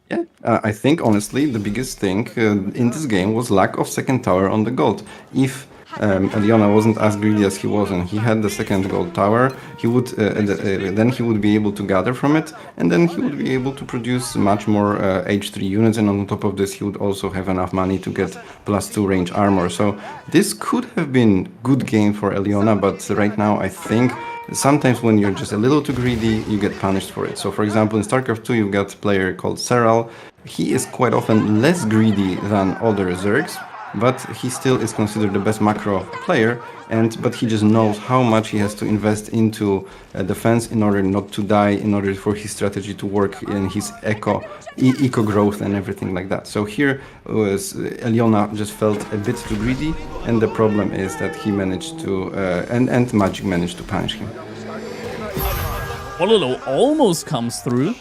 Yeah, I think honestly the biggest thing in this game was lack of second tower on the gold. If Eliona wasn't as greedy as he was and he had the second gold tower, he would then he would be able to gather from it, and then he would be able to produce much more H3 units, and on top of this he would also have enough money to get +2 range armor. So this could have been good game for Eliona, but right now I think sometimes when you're just a little too greedy, you get punished for it. So for example, in StarCraft 2 you've got a player called Serral. He is quite often less greedy than other Zergs, but he still is considered the best macro player, but he just knows how much he has to invest into defense in order not to die, in order for his strategy to work in his eco growth and everything like that. So here Eliona just felt a bit too greedy, and the problem is that he managed to, and Magic managed to punish him. Wololo almost comes through.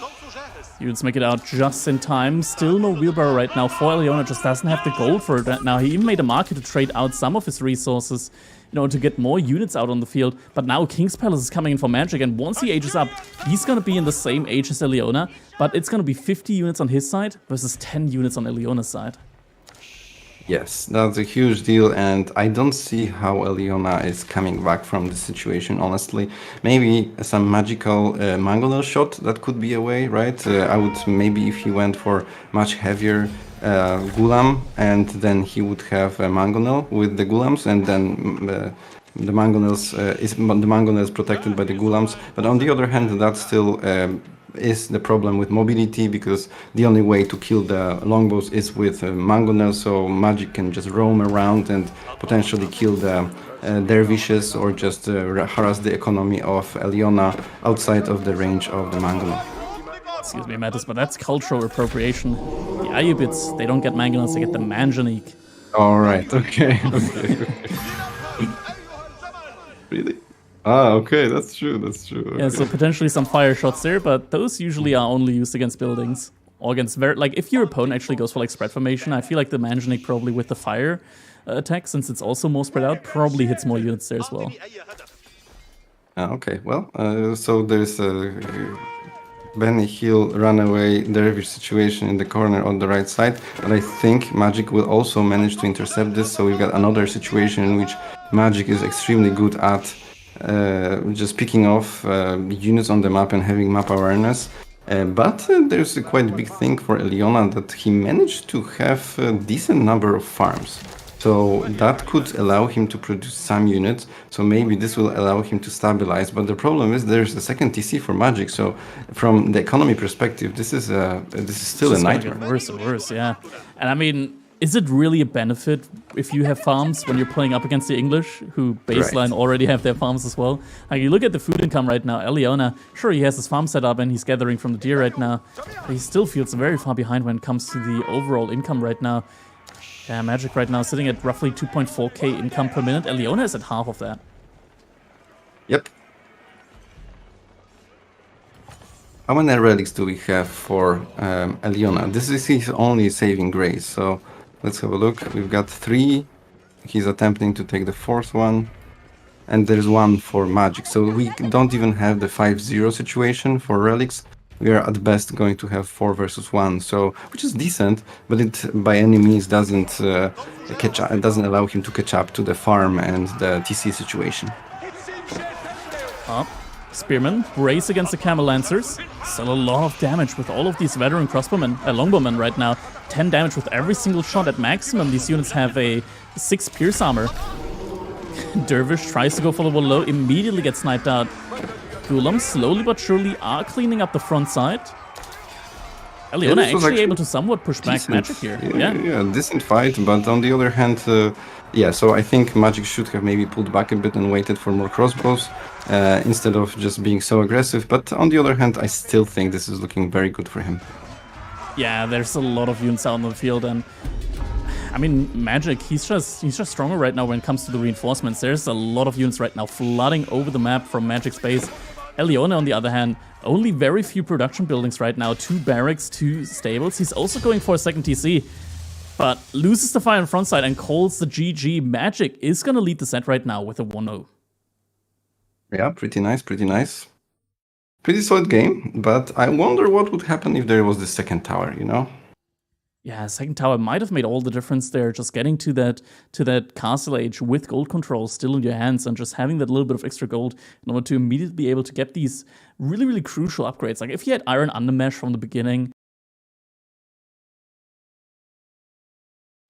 Units make it out just in time. Still no wheelbarrow right now for Eliona, just doesn't have the gold for it right now. He even made a market to trade out some of his resources in order to get more units out on the field. But now King's Palace is coming in for Magic, and once he ages up, he's going to be in the same age as Eliona, but it's going to be 50 units on his side versus 10 units on Eliona's side. Yes, that's a huge deal, and I don't see how Eliona is coming back from this situation, honestly. Maybe some magical mangonel shot, that could be a way, right? I would maybe, if he went for much heavier Gulam, and then he would have a mangonel with the Gulams, and then the mangonel is protected by the Gulams. But on the other hand, that still is the problem with mobility, because the only way to kill the longbows is with mangonel, so Magic can just roam around and potentially kill the dervishes, or just harass the economy of Eliona outside of the range of the mangonel. Excuse me, Mattis, but that's cultural appropriation. The Ayubids, they don't get mangonels, they get the manjanique. Alright, okay. Really? Ah, okay, that's true. Okay. Yeah, so potentially some fire shots there, but those usually are only used against buildings. Or against like, if your opponent actually goes for like spread formation, I feel like the Manjanic probably with the fire attack, since it's also more spread out, probably hits more units there as well. Okay, well, so there's a Benny Hill runaway dervish situation in the corner on the right side, but I think Magic will also manage to intercept this, so we've got another situation in which Magic is extremely good at just picking off units on the map and having map awareness. But there's a quite big thing for Eliona, that he managed to have a decent number of farms. So that could allow him to produce some units, so maybe this will allow him to stabilize. But the problem is there's a second TC for Magic, so from the economy perspective, this is still a nightmare. Get worse and worse, yeah. And I mean, is it really a benefit if you have farms when you're playing up against the English, who baseline already have their farms as well? Like, you look at the food income right now, Eliona, sure, he has his farm set up and he's gathering from the deer right now, but he still feels very far behind when it comes to the overall income right now. Yeah, Magic right now sitting at roughly 2.4k income per minute. Eliona is at half of that. Yep. How many relics do we have for Eliona? This is his only saving grace, so let's have a look. We've got 3. He's attempting to take the 4th one. And there's 1 for Magic. So we don't even have the 5-0 situation for relics. We are at best going to have 4 versus 1, so which is decent, but it by any means doesn't it doesn't allow him to catch up to the farm and the TC situation. Spearman, brace against the Camel Lancers. Still a lot of damage with all of these veteran crossbowmen, longbowmen right now. 10 damage with every single shot at maximum. These units have a 6 pierce armor. Dervish tries to go for the one low, immediately gets sniped out. Gulam slowly but surely are cleaning up the front side. Eliona actually able to somewhat push back Magic here. Yeah, decent fight, but on the other hand, so I think Magic should have maybe pulled back a bit and waited for more crossbows instead of just being so aggressive. But on the other hand, I still think this is looking very good for him. Yeah, there's a lot of units out on the field, and I mean, Magic, he's just stronger right now when it comes to the reinforcements. There's a lot of units right now flooding over the map from Magic's base. Eliona, on the other hand, only very few production buildings right now. 2 barracks, 2 stables. He's also going for a second TC, but loses the fire on front side and calls the GG. Magic is going to lead the set right now with a 1-0. Yeah, pretty nice, pretty nice. Pretty solid game, but I wonder what would happen if there was the second tower, you know? Yeah, second tower might have made all the difference there. Just getting to that castle age with gold control still in your hands and just having that little bit of extra gold in order to immediately be able to get these really, really crucial upgrades. Like if you had Iron Undermesh from the beginning.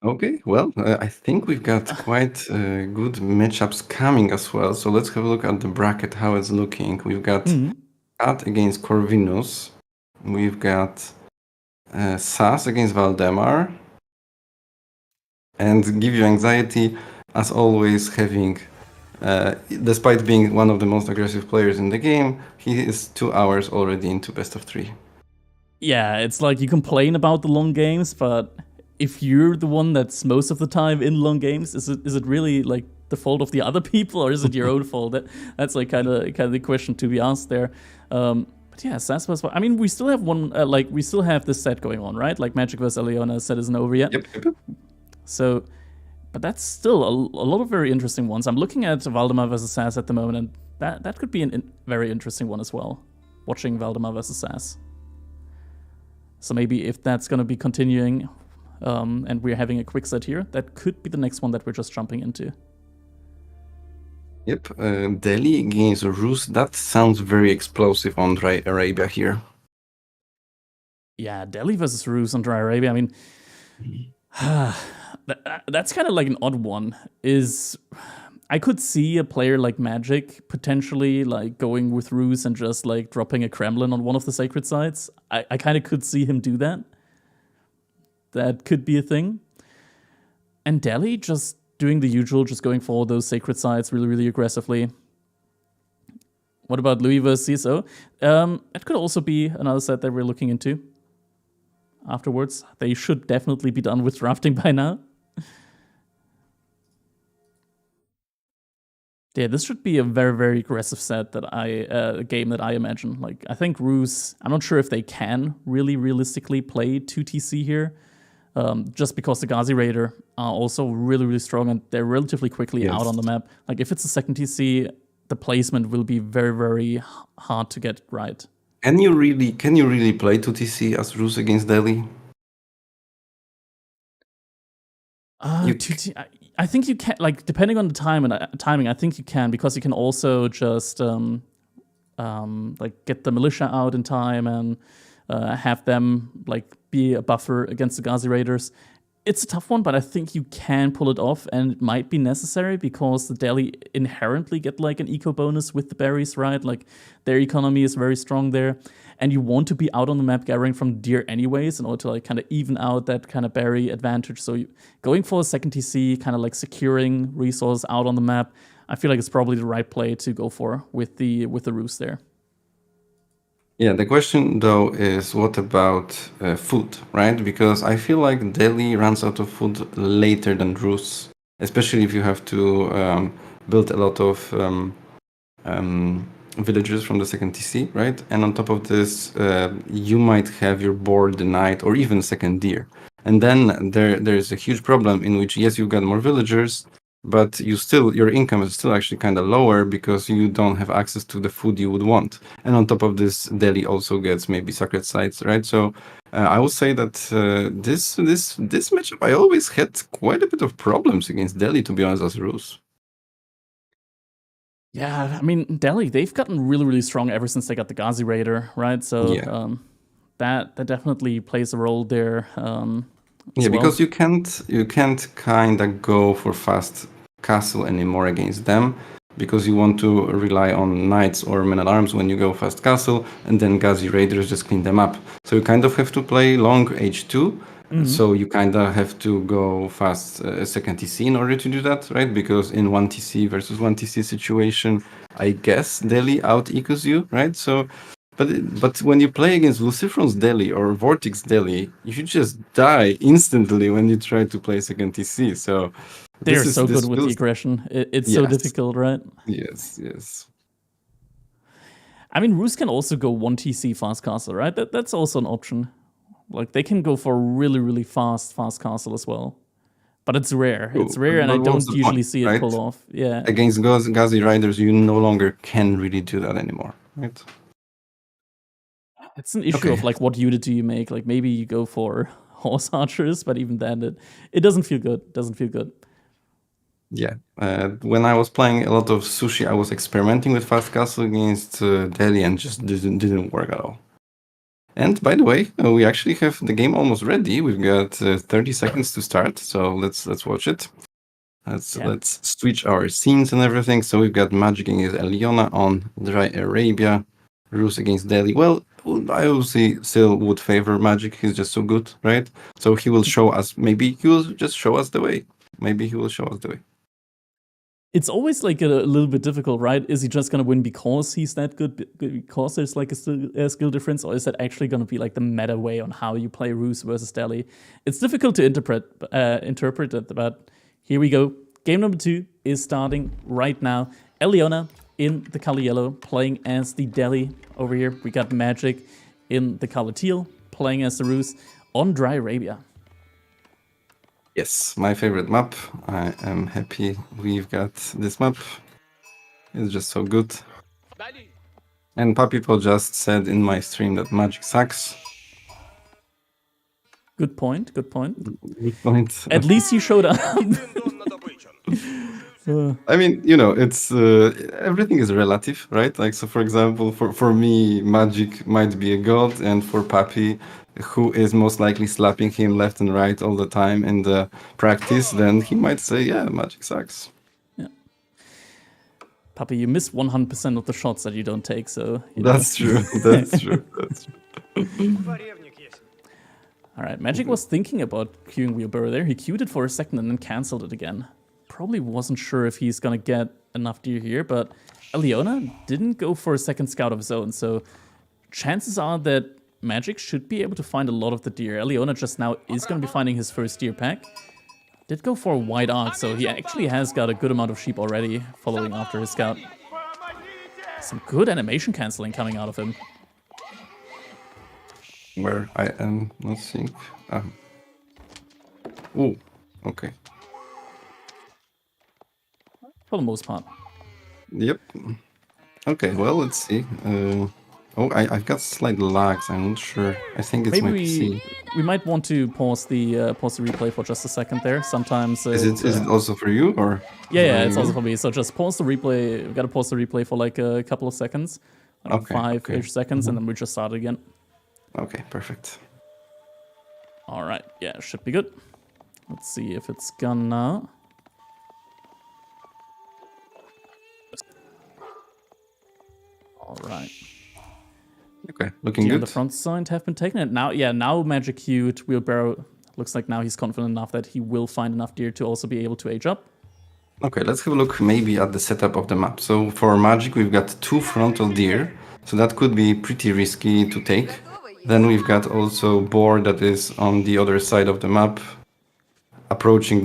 Okay, well, I think we've got quite good matchups coming as well. So let's have a look at the bracket, how it's looking. We've got Kat against Corvinus. We've got SAS against Valdemar, and give you anxiety, as always, having, despite being one of the most aggressive players in the game, he is 2 hours already into best of 3. Yeah, it's like you complain about the long games, but if you're the one that's most of the time in long games, is it really like the fault of the other people, or is it your own fault? That's like kind of the question to be asked there. But yeah, SAS was. I mean, we still have one. We still have this set going on, right? Like Magic vs Eliona set isn't over yet. Yep. So, but that's still a lot of very interesting ones. I'm looking at Valdemar vs SAS at the moment, and that could be a very interesting one as well. Watching Valdemar vs SAS. So maybe if that's going to be continuing, and we're having a quick set here, that could be the next one that we're just jumping into. Yep, Delhi against Rus. That sounds very explosive on Dry Arabia here. Yeah, Delhi versus Rus on Dry Arabia. I mean, that's kind of like an odd one. I could see a player like Magic potentially like going with Rus and just like dropping a Kremlin on one of the sacred sites. I kind of could see him do that. That could be a thing. And Delhi just doing the usual, just going for all those sacred sites really, really aggressively. What about Louis versus CSO? It could also be another set that we're looking into afterwards. They should definitely be done with drafting by now. Yeah, this should be a very, very aggressive set that a game that I imagine. Like, I think Rus, I'm not sure if they can really realistically play 2TC here. Just because the Ghazi Raider are also really, really strong and they're relatively quickly out on the map. Like if it's a second TC, the placement will be very, very hard to get right. Can you really play 2TC as Rus against Delhi? I think you can, like depending on the timing, I think you can, because you can also just like get the militia out in time and have them like be a buffer against the Ghazi Raiders. It's a tough one, but I think you can pull it off, and it might be necessary because the Delhi inherently get like an eco bonus with the berries, right? Like their economy is very strong there, and you want to be out on the map gathering from deer anyways in order to like kind of even out that kind of berry advantage. So going for a second TC, kind of like securing resource out on the map, I feel like it's probably the right play to go for with the Rus there. Yeah, the question though is what about food, right? Because I feel like Delhi runs out of food later than Rus, especially if you have to build a lot of villagers from the second TC, right? And on top of this, you might have your board the night or even second deer. And then there's a huge problem in which, yes, you've got more villagers, but your income is still actually kind of lower because you don't have access to the food you would want. And on top of this, Delhi also gets maybe sacred sites, right? So I would say that this matchup, I always had quite a bit of problems against Delhi, to be honest, as Rus. Yeah, I mean, Delhi, they've gotten really, really strong ever since they got the Ghazi Raider, right? So Yeah. that definitely plays a role there Yeah, as well. because you can't kind of go for fast castle anymore against them because you want to rely on knights or men at arms when you go fast castle, and then Ghazi raiders just clean them up. So you kind of have to play long H2. So you kind of have to go fast second TC in order to do that, right? Because in one TC versus one TC situation, I guess Delhi out equals you, right? So but when you play against Lucifer's Delhi or Vortex Delhi, you just die instantly when you try to play second TC. So They're so this good with the feels aggression. It's so yes, difficult, right? yes. I mean, Roos can also go 1 TC fast castle, right? That's also an option. Like, they can go for a really, really fast castle as well. But it's rare. It's True. rare, and I But what's don't the usually point, see it right? pull off. Yeah. Against Ghazi Riders, you no longer can really do that anymore, right? It's an issue Okay. of, like, what unit do you make? Like, maybe you go for horse archers, but even then, it doesn't feel good. It doesn't feel good. Yeah. When I was playing a lot of sushi, I was experimenting with fast castle against Delhi and just didn't work at all. And by the way, we actually have the game almost ready. We've got 30 seconds to start, so let's watch it. Let's switch our scenes and everything. So we've got Magic against Eliona on Dry Arabia, Rus against Delhi. Well, I obviously still would favor Magic. He's just so good, right? So he will show us. Maybe he will just show us the way. Maybe he will show us the way. It's always like a little bit difficult, right? Is he just gonna win because he's that good, because there's like a skill difference, or is that actually gonna be like the meta way on how you play Roos versus Delhi? It's difficult to interpret it, but here we go. Game number 2 is starting right now. Eliona in the color yellow playing as the Delhi over here. We got Magic in the color teal playing as the Roos on Dry Arabia. Yes, my favorite map. I am happy we've got this map. It's just so good. And Papito just said in my stream that Magic sucks. Good point. Good point. Good point. At least he showed up. I mean, it's everything is relative, right? Like, so for example, for me, Magic might be a god, and for Papi, who is most likely slapping him left and right all the time in the practice, then he might say, yeah, Magic sucks. Yeah. Papi, you miss 100% of the shots that you don't take, so... That's true. That's true. That's true. All right, Magic was thinking about queuing Wheelbarrow there. He queued it for a second and then canceled it again. Probably wasn't sure if he's gonna get enough deer here, but Eliona didn't go for a second scout of his own, so chances are that Magic should be able to find a lot of the deer. Eliona just now is gonna be finding his first deer pack. Did go for a wide arc, so he actually has got a good amount of sheep already following after his scout. Some good animation canceling coming out of him. Where I am, let's see. Oh, okay. For the most part. Yep. Okay, well, let's see. I've got slight lags. I'm not sure. I think it's my PC. We might want to pause the replay for just a second there. Sometimes Is it also for you, or? Yeah, it's also for me. So just pause the replay. We gotta pause the replay for like a couple of seconds, like Okay, 5-ish seconds, and then we just start again. Okay, perfect. All right, yeah, should be good. Let's see if it's gonna. All right. Okay, looking Deer good. on the front side have been taken. And now Magic queued Wheelbarrow. Looks like now he's confident enough that he will find enough deer to also be able to age up. Okay, let's have a look maybe at the setup of the map. So for Magic, we've got 2 frontal deer, so that could be pretty risky to take. Then we've got also boar that is on the other side of the map, approaching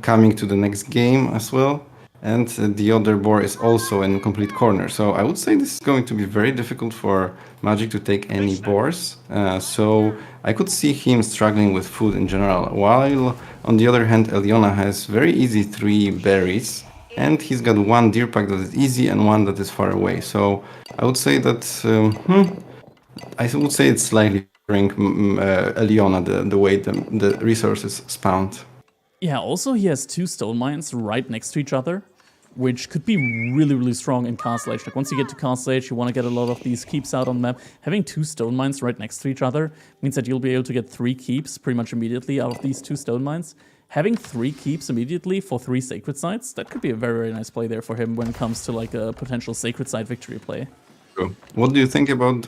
coming to the next game as well. And the other boar is also in complete corner. So I would say this is going to be very difficult for Magic to take any boars. So I could see him struggling with food in general. While on the other hand, Eliona has very easy 3 berries. And he's got 1 deer pack that is easy and 1 that is far away. So I would say that it's slightly Eliona the way the resources spawned. Yeah, also he has 2 stone mines right next to each other. which could be really, really strong in Castle Age. Like once you get to Castle Age, you want to get a lot of these keeps out on the map. Having 2 stone mines right next to each other means that you'll be able to get 3 keeps pretty much immediately out of these 2 stone mines. Having 3 keeps immediately for 3 sacred sites, that could be a very, very nice play there for him when it comes to like a potential sacred site victory play. What do you think about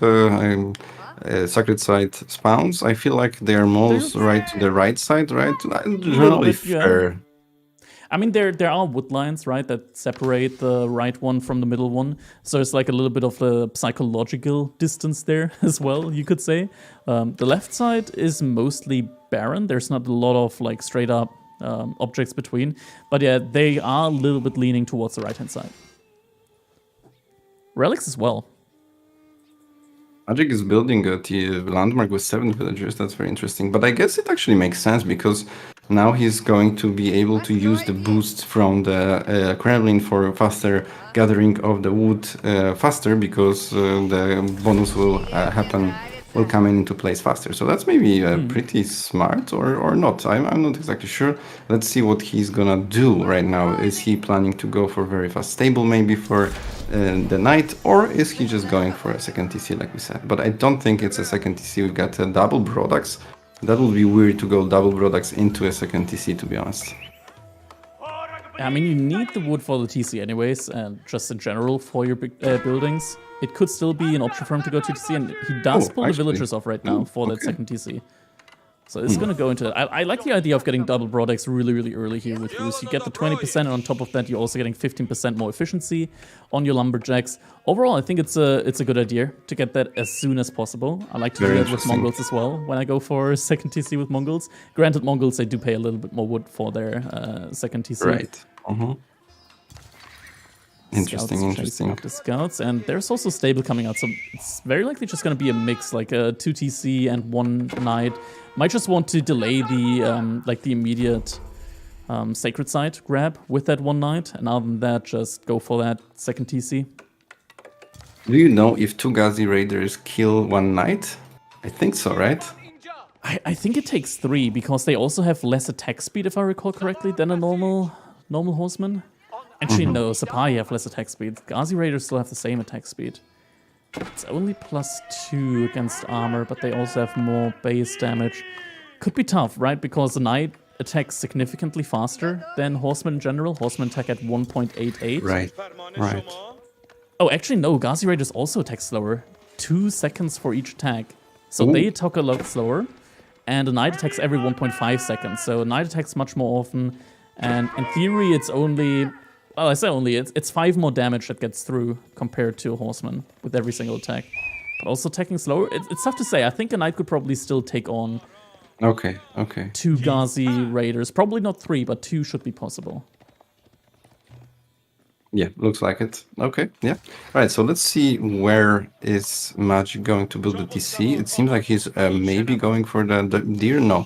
sacred site spawns? I feel like they are most right to the right side, right? Generally fair. I mean, there are wood lines, right, that separate the right one from the middle one. So it's like a little bit of a psychological distance there as well, you could say. The left side is mostly barren. There's not a lot of like straight up objects between. But yeah, they are a little bit leaning towards the right-hand side. Relics as well. Magic is building a landmark with 7 villagers. That's very interesting. But I guess it actually makes sense because now he's going to be able to use the boost from the Kremlin for faster gathering of the wood faster because the bonus will come into place faster. So that's maybe pretty smart or not. I'm not exactly sure. Let's see what he's gonna do right now. Is he planning to go for very fast stable maybe for the knight, or is he just going for a second TC like we said? But I don't think it's a second TC. We got a double Brodax. That would be weird to go double Brodax into a second TC, to be honest. I mean, you need the wood for the TC anyways, and just in general for your buildings. It could still be an option for him to go to TC, and he does pull the villagers off right now for that second TC. So it's going to go into that. I like the idea of getting double Brodex really, really early here with Bruce. You get the 20%, and on top of that, you're also getting 15% more efficiency on your lumberjacks. Overall, I think it's a good idea to get that as soon as possible. I like to do that with Mongols as well when I go for a second TC with Mongols. Granted, Mongols, they do pay a little bit more wood for their second TC. Right. Interesting. Up the scouts, and there's also stable coming out, so it's very likely just going to be a mix, like a 2 TC and 1 knight. Might just want to delay the the immediate sacred site grab with that 1 knight, and other than that, just go for that second TC. Do you know if 2 Ghazi raiders kill 1 knight? I think so, right? I think it takes 3 because they also have less attack speed, if I recall correctly, than a normal horseman. Actually, no, Sapai have less attack speed. Ghazi Raiders still have the same attack speed. It's only +2 against armor, but they also have more base damage. Could be tough, right? Because the knight attacks significantly faster than horsemen in general. Horsemen attack at 1.88. Right. Oh, actually, no. Ghazi Raiders also attack slower. 2 seconds for each attack. So they attack a lot slower. And a knight attacks every 1.5 seconds. So a knight attacks much more often. And in theory, it's only... Well, I say only, it's 5 more damage that gets through compared to a horseman with every single attack. But also attacking slower, it's tough to say. I think a knight could probably still take on 2 Ghazi raiders. Probably not 3, but 2 should be possible. Yeah, looks like it. Okay, yeah. All right, so let's see where is Magic going to build the TC. It seems like he's maybe going for the deer. No,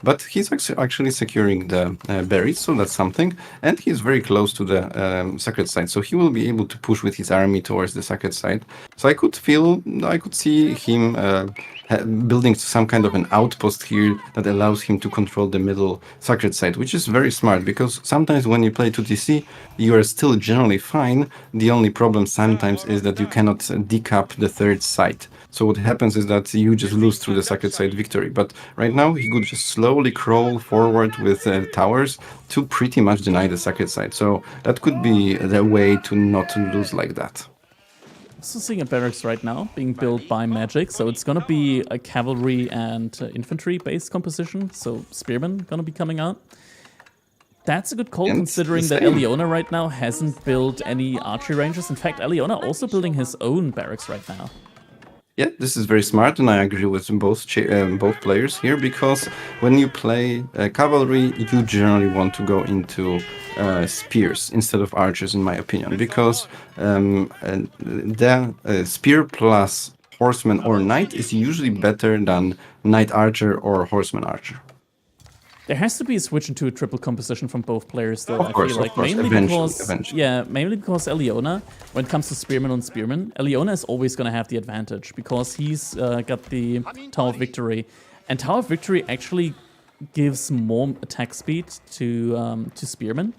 but he's actually securing the berries, so that's something. And he's very close to the sacred site, so he will be able to push with his army towards the sacred site. So I could see him building some kind of an outpost here that allows him to control the middle sacred site, which is very smart, because sometimes when you play 2TC, you are still generally fine. The only problem sometimes is that you cannot decap the third site. So what happens is that you just lose through the sacred site victory. But right now, he could just slowly crawl forward with towers to pretty much deny the sacred site. So that could be the way to not lose like that. Also seeing a barracks right now being built by Magic, so it's gonna be a cavalry and infantry based composition. So spearmen gonna be coming out. That's a good call, considering that Eliona right now hasn't built any archery ranges. In fact, Eliona also building his own barracks right now. Yeah, this is very smart, and I agree with both players here, because when you play cavalry, you generally want to go into spears instead of archers, in my opinion, because the spear plus horseman or knight is usually better than knight archer or horseman archer. There has to be a switch into a triple composition from both players, though. Of course, mainly because Eliona, when it comes to spearman on spearman, Eliona is always going to have the advantage because he's got the Tower of Victory, and Tower of Victory actually gives more attack speed to Spearmen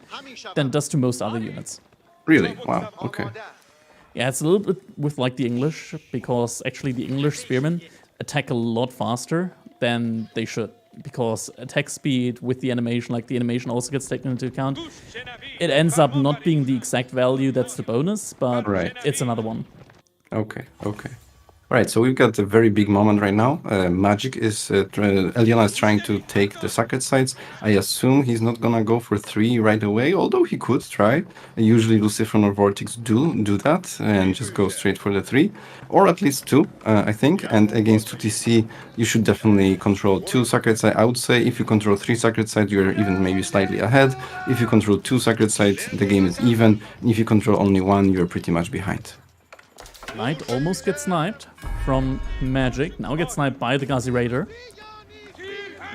than it does to most other units. Really? Wow. Okay. Yeah, it's a little bit with like the English, because actually the English Spearmen attack a lot faster than they should. Because attack speed with the animation, like the animation also gets taken into account, it ends up not being the exact value that's the bonus, but it's another one. Okay, okay. All right, so we've got a very big moment right now. Magic is, Eliona is trying to take the sacred sites. I assume he's not gonna go for 3 right away, although he could try. Usually Luciferin or Vortex do that and just go straight for the 3, or at least 2, I think. And against 2TC, you should definitely control 2 sacred sites. I would say if you control 3 sacred sites, you're even maybe slightly ahead. If you control 2 sacred sites, the game is even. If you control only 1, you're pretty much behind. Knight almost gets sniped from Magic. Now gets sniped by the Gazi Raider.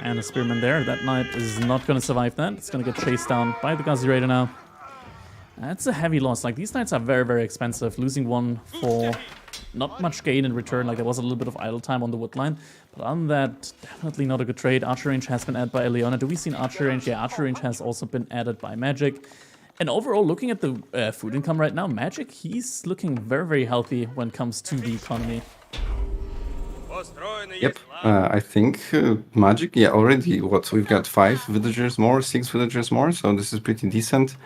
And a Spearman there. That Knight is not going to survive that. It's going to get chased down by the Gazi Raider now. That's a heavy loss. Like, these Knights are very, very expensive. Losing one for not much gain in return. Like, there was a little bit of idle time on the wood line. But other than that, definitely not a good trade. Archer range has been added by Eliona. Do we see an archer range? Yeah, archer range has also been added by Magic. And overall, looking at the food income right now, Magic, he's looking very, very healthy when it comes to the economy. Yep, I think Magic, yeah, already, what, we've got 5 villagers more, 6 villagers more, so this is pretty decent.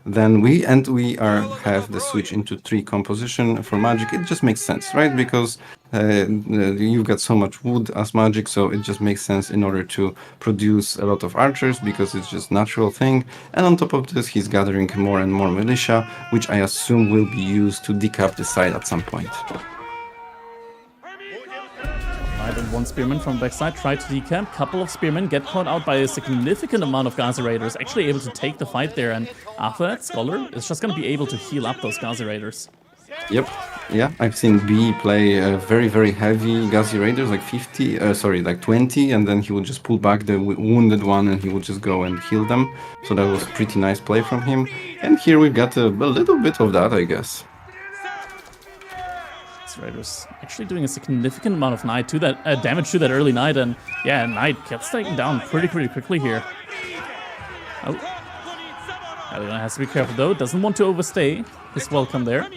Then we have the switch into 3 composition for Magic. It just makes sense, right? Because you've got so much wood as Magic, so it just makes sense in order to produce a lot of archers, because it's just natural thing. And on top of this, he's gathering more and more militia, which I assume will be used to decap the side at some point. And 1 Spearman from the backside tried to decamp. Couple of Spearmen get caught out by a significant amount of Gazi Raiders, actually able to take the fight there. And after that, Scholar is just going to be able to heal up those Gazi Raiders. Yep, yeah, I've seen B play very, very heavy Gazi Raiders, like 20, and then he would just pull back the wounded one and he would just go and heal them. So that was pretty nice play from him. And here we've got a little bit of that, I guess. Raiders actually doing a significant amount of Knight to that damage to that early Knight, and yeah, Knight gets taken down pretty quickly here. Oh, Eliona has to be careful though. Doesn't want to overstay his welcome there.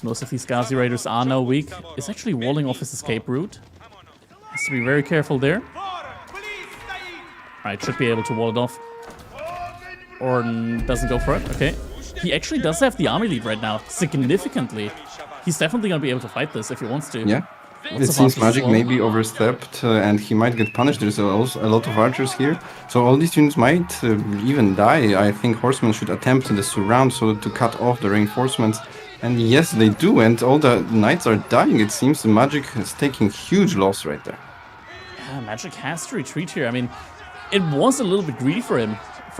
Most of these Gazi Raiders are now weak. Is actually walling off his escape route. Has to be very careful there. Alright, should be able to wall it off. Or doesn't go for it. Okay. He actually does have the army lead right now, significantly. He's definitely going to be able to fight this if he wants to. Yeah. It seems Magic may be overstepped and he might get punished. There's also a lot of archers here. So all these units might even die. I think Horsemen should attempt the surround so to cut off the reinforcements. And yes, they do. And all the Knights are dying. It seems the Magic is taking huge loss right there. Yeah, Magic has to retreat here. I mean, it was a little bit greedy from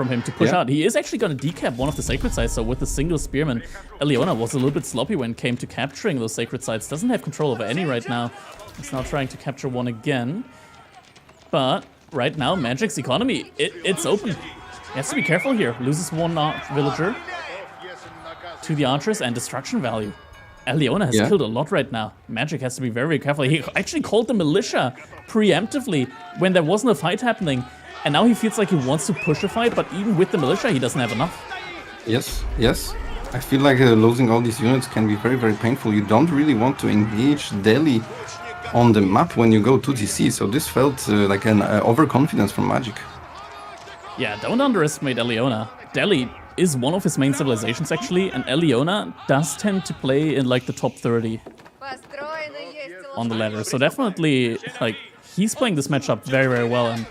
him to push out. He is actually going to decap one of the sacred sites, so with a single Spearman, Eliona was a little bit sloppy when it came to capturing those sacred sites. Doesn't have control over any right now. He's now trying to capture one again. But right now, Magic's economy, it's open. He has to be careful here. Loses one villager to the archers and destruction value. Eliona has killed a lot right now. Magic has to be very, very careful. He actually called the militia preemptively when there wasn't a fight happening. And now he feels like he wants to push a fight, but even with the militia, he doesn't have enough. Yes, yes. I feel like losing all these units can be very, very painful. You don't really want to engage Delhi on the map when you go to TC, so this felt like an overconfidence from Magic. Yeah, don't underestimate Eliona. Delhi is one of his main civilizations, actually, and Eliona does tend to play in, like, the top 30 on the ladder. So definitely, like, he's playing this matchup very, very well, and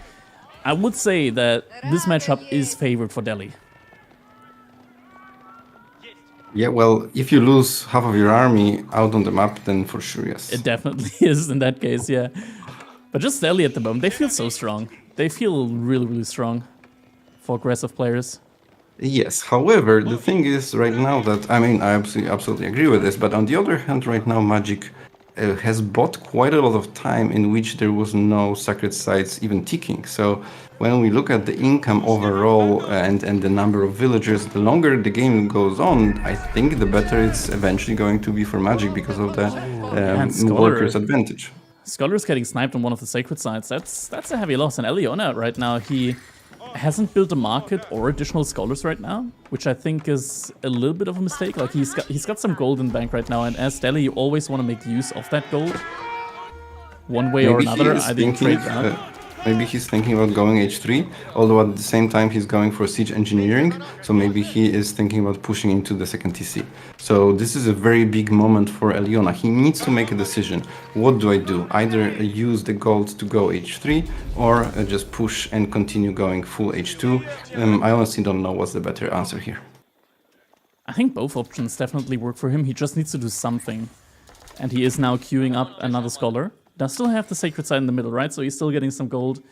I would say that this matchup is favored for Delhi. Yeah, well, if you lose half of your army out on the map, then for sure, yes. It definitely is in that case, yeah. But just Delhi at the moment, they feel so strong. They feel really, really strong for aggressive players. Yes, however, the thing is right now that, I mean, I absolutely agree with this, but on the other hand, right now, Magic has bought quite a lot of time in which there was no sacred sites even ticking. So when we look at the income overall and the number of villagers, the longer the game goes on, I think the better it's eventually going to be for Magic because of the workers' advantage. Scholar's getting sniped on one of the sacred sites. That's a heavy loss. And Eliona right now, he hasn't built a market or additional scholars right now, which I think is a little bit of a mistake. Like he's got some gold in bank right now, and as Delhi, you always want to make use of that gold. One way or another, I didn't trade that. Maybe he's thinking about going H3, although at the same time he's going for siege engineering, so maybe he is thinking about pushing into the second TC. So this is a very big moment for Eliona. He needs to make a decision. What do I do? Either use the gold to go H3, or just push and continue going full H2. I honestly don't know what's the better answer here. I think both options definitely work for him. He just needs to do something. And he is now queuing up another scholar. Does still have the sacred side in the middle, right? So he's still getting some gold.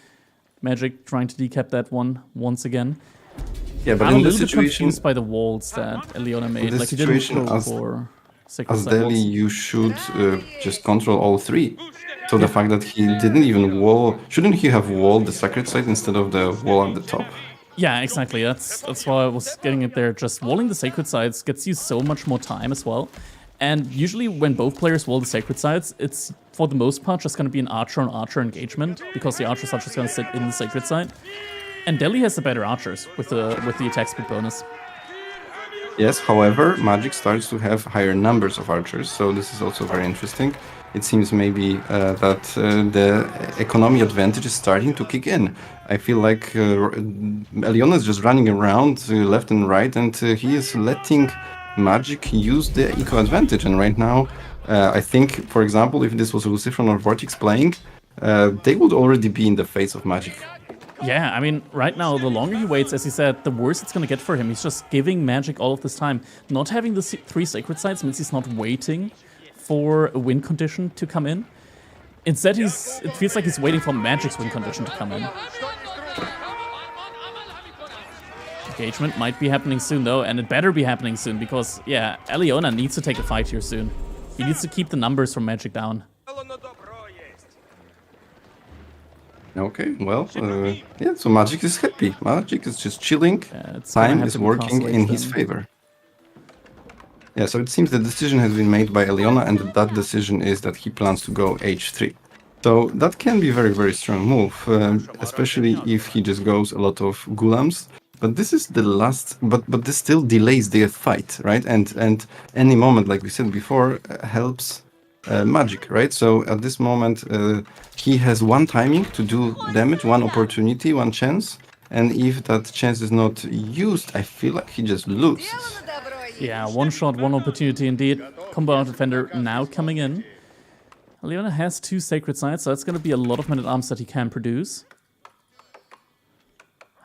Magic trying to decap that one once again. Yeah, but I'm in a this little bit situation, confused by the walls that Eliona made. this Like he didn't situation, go for sacred as side Delhi, walls. you should just control all three. So the fact that he didn't even wall, shouldn't he have walled the sacred site instead of the wall at the top? Yeah, exactly. That's why I was getting it there. Just walling the sacred sides gets you so much more time as well. And usually when both players wall the sacred sides, it's for the most part just going to be an archer-on-archer engagement, because the archers are just going to sit in the sacred side. And Delhi has the better archers with the attack speed bonus. Yes, however, Magic starts to have higher numbers of archers, so this is also very interesting. It seems maybe that the economy advantage is starting to kick in. I feel like Eliona is just running around left and right, and he is letting Magic use the eco advantage. And right now, I think, for example, if this was Luciferon or Vortex playing, they would already be in the face of Magic. Yeah, I mean, right now, the longer he waits, as he said, the worse it's going to get for him. He's just giving Magic all of this time. Not having the three sacred sites means he's not waiting for a win condition to come in. Instead, it feels like he's waiting for Magic's win condition to come in. Engagement might be happening soon, though, and it better be happening soon, because, yeah, Eliona needs to take a fight here soon. He needs to keep the numbers from Magic down. Okay, well, yeah, so Magic is happy. Magic is just chilling. Time is working in his favor. Yeah, so it seems the decision has been made by Eliona, and that decision is that he plans to go H3. So that can be a very, very strong move, especially if he just goes a lot of Gulams. But this is the last, but this still delays the fight, right? And any moment, like we said before, helps Magic, right? So at this moment, he has one timing to do damage, one opportunity, one chance. And if that chance is not used, I feel like he just loses. Yeah, one shot, one opportunity indeed. Combo defender now coming in. Eliona has two sacred sites, so that's going to be a lot of men-at-arms that he can produce.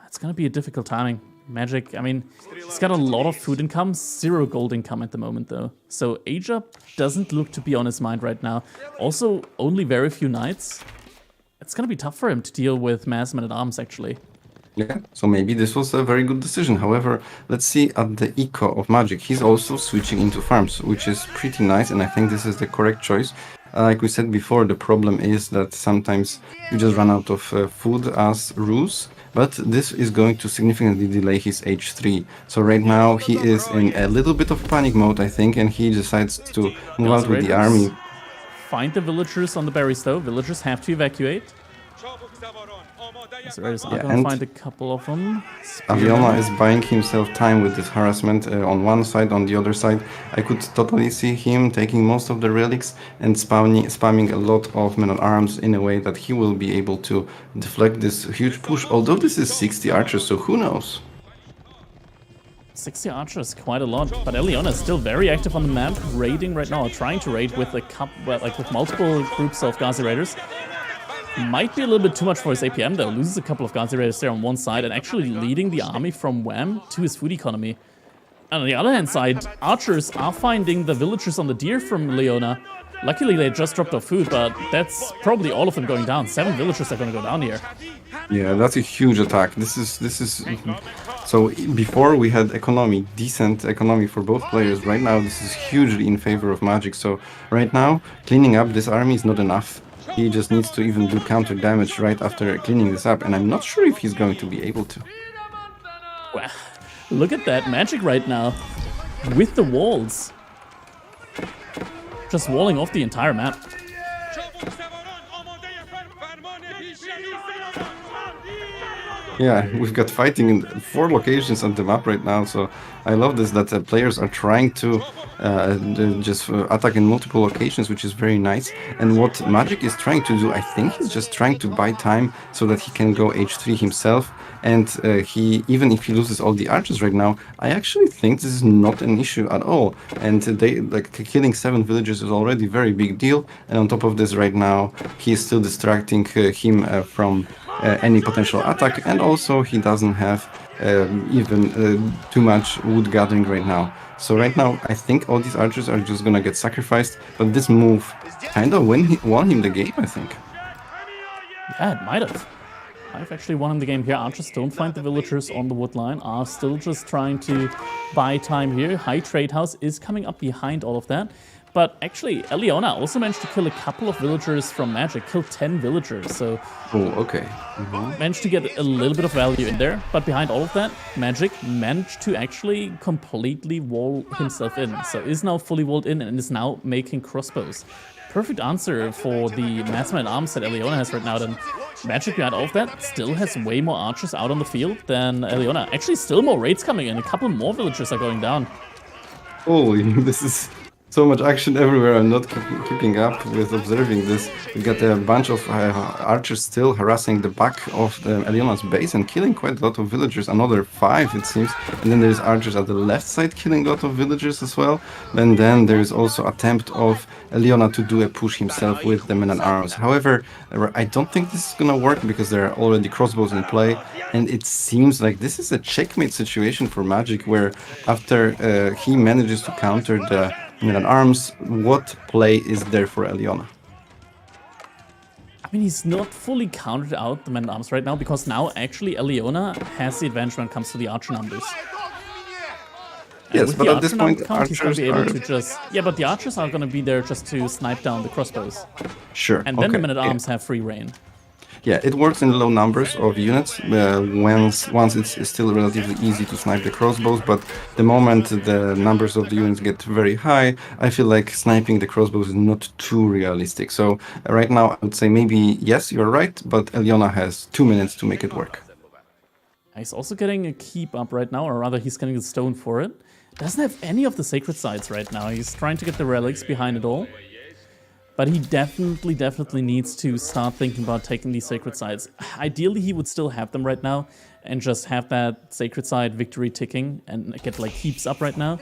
It's going to be a difficult timing. Magic, I mean, he's got a lot of food income, 0 gold income at the moment, though. So Asia doesn't look to be on his mind right now. Also, only very few knights. It's going to be tough for him to deal with mass men-at-arms, actually. Yeah, so maybe this was a very good decision. However, let's see at the eco of Magic. He's also switching into farms, which is pretty nice, and I think this is the correct choice. Like we said before, the problem is that sometimes you just run out of food as Ruse, but this is going to significantly delay his H3. So right now he is in a little bit of panic mode, I think, and he decides to move out with the army. Find the villagers on the berries, though. Villagers have to evacuate. I'm gonna find a couple of them. Eliona is buying himself time with this harassment on one side, on the other side. I could totally see him taking most of the relics and spamming a lot of men-at-arms in a way that he will be able to deflect this huge push. Although this is 60 archers, so who knows? 60 archers, quite a lot. But Eliona is still very active on the map, raiding right now, trying to raid with with multiple groups of Ghazi Raiders. Might be a little bit too much for his APM, though. Loses a couple of Ghazi Raiders there on one side and actually leading the army from Wham to his food economy. And on the other hand side, archers are finding the villagers on the deer from Leona. Luckily, they just dropped off food, but that's probably all of them going down. 7 villagers are going to go down here. Yeah, that's a huge attack. This is so before we had economy, decent economy for both players. Right now, this is hugely in favor of Magic. So right now, cleaning up this army is not enough. He just needs to even do counter damage right after cleaning this up, and I'm not sure if he's going to be able to. Wow, look at that Magic right now with the walls. Just walling off the entire map. Yeah, we've got fighting in 4 locations on the map right now, so I love this that players are trying to just attack in multiple locations, which is very nice. And what Magic is trying to do, I think he's just trying to buy time so that he can go H3 himself. And he, even if he loses all the archers right now, I actually think this is not an issue at all. And they like killing 7 villagers is already a very big deal. And on top of this, right now he is still distracting him from any potential attack, and also he doesn't have even too much wood gathering right now. So right now I think all these archers are just gonna get sacrificed, but this move kind of won him the game, I think. Yeah, it might have. I've actually won the game here. Archers don't find the villagers on the wood line, are still just trying to buy time here. High Trade House is coming up behind all of that. But actually, Eliona also managed to kill a couple of villagers from Magic, killed 10 villagers, so... Oh, okay. Managed to get a little bit of value in there, but behind all of that, Magic managed to actually completely wall himself in. So is now fully walled in and is now making crossbows. Perfect answer for the Massman arms that Eliona has right now. Then Magic behind all of that still has way more archers out on the field than Eliona. Actually, still more raids coming in. A couple more villagers are going down. Holy, this is so much action everywhere. I'm not keeping up with observing this. We got a bunch of archers still harassing the back of the Eliona's base and killing quite a lot of villagers. Another 5, it seems. And then there's archers at the left side killing a lot of villagers as well. And then there's also attempt of Eliona to do a push himself with the men at arms. However, I don't think this is gonna work because there are already crossbows in play. And it seems like this is a checkmate situation for Magic, where after he manages to counter the men at arms, what play is there for Eliona? I mean, he's not fully counted out the men at arms right now, because now actually Eliona has the advantage when it comes to the archer numbers. Yes, but at this point, he's going to be able to just... Yeah, but the archers are going to be there just to snipe down the crossbows. Sure. And then the men at arms have free reign. Yeah, it works in low numbers of units. Once it's still relatively easy to snipe the crossbows, but the moment the numbers of the units get very high, I feel like sniping the crossbows is not too realistic. So right now, I would say maybe yes, you're right, but Eliona has 2 minutes to make it work. He's also getting a keep up right now, or rather he's getting a stone for it. Doesn't have any of the sacred sites right now. He's trying to get the relics behind it all. But he definitely needs to start thinking about taking these sacred sites. Ideally, he would still have them right now and just have that sacred site victory ticking and get like keeps up right now.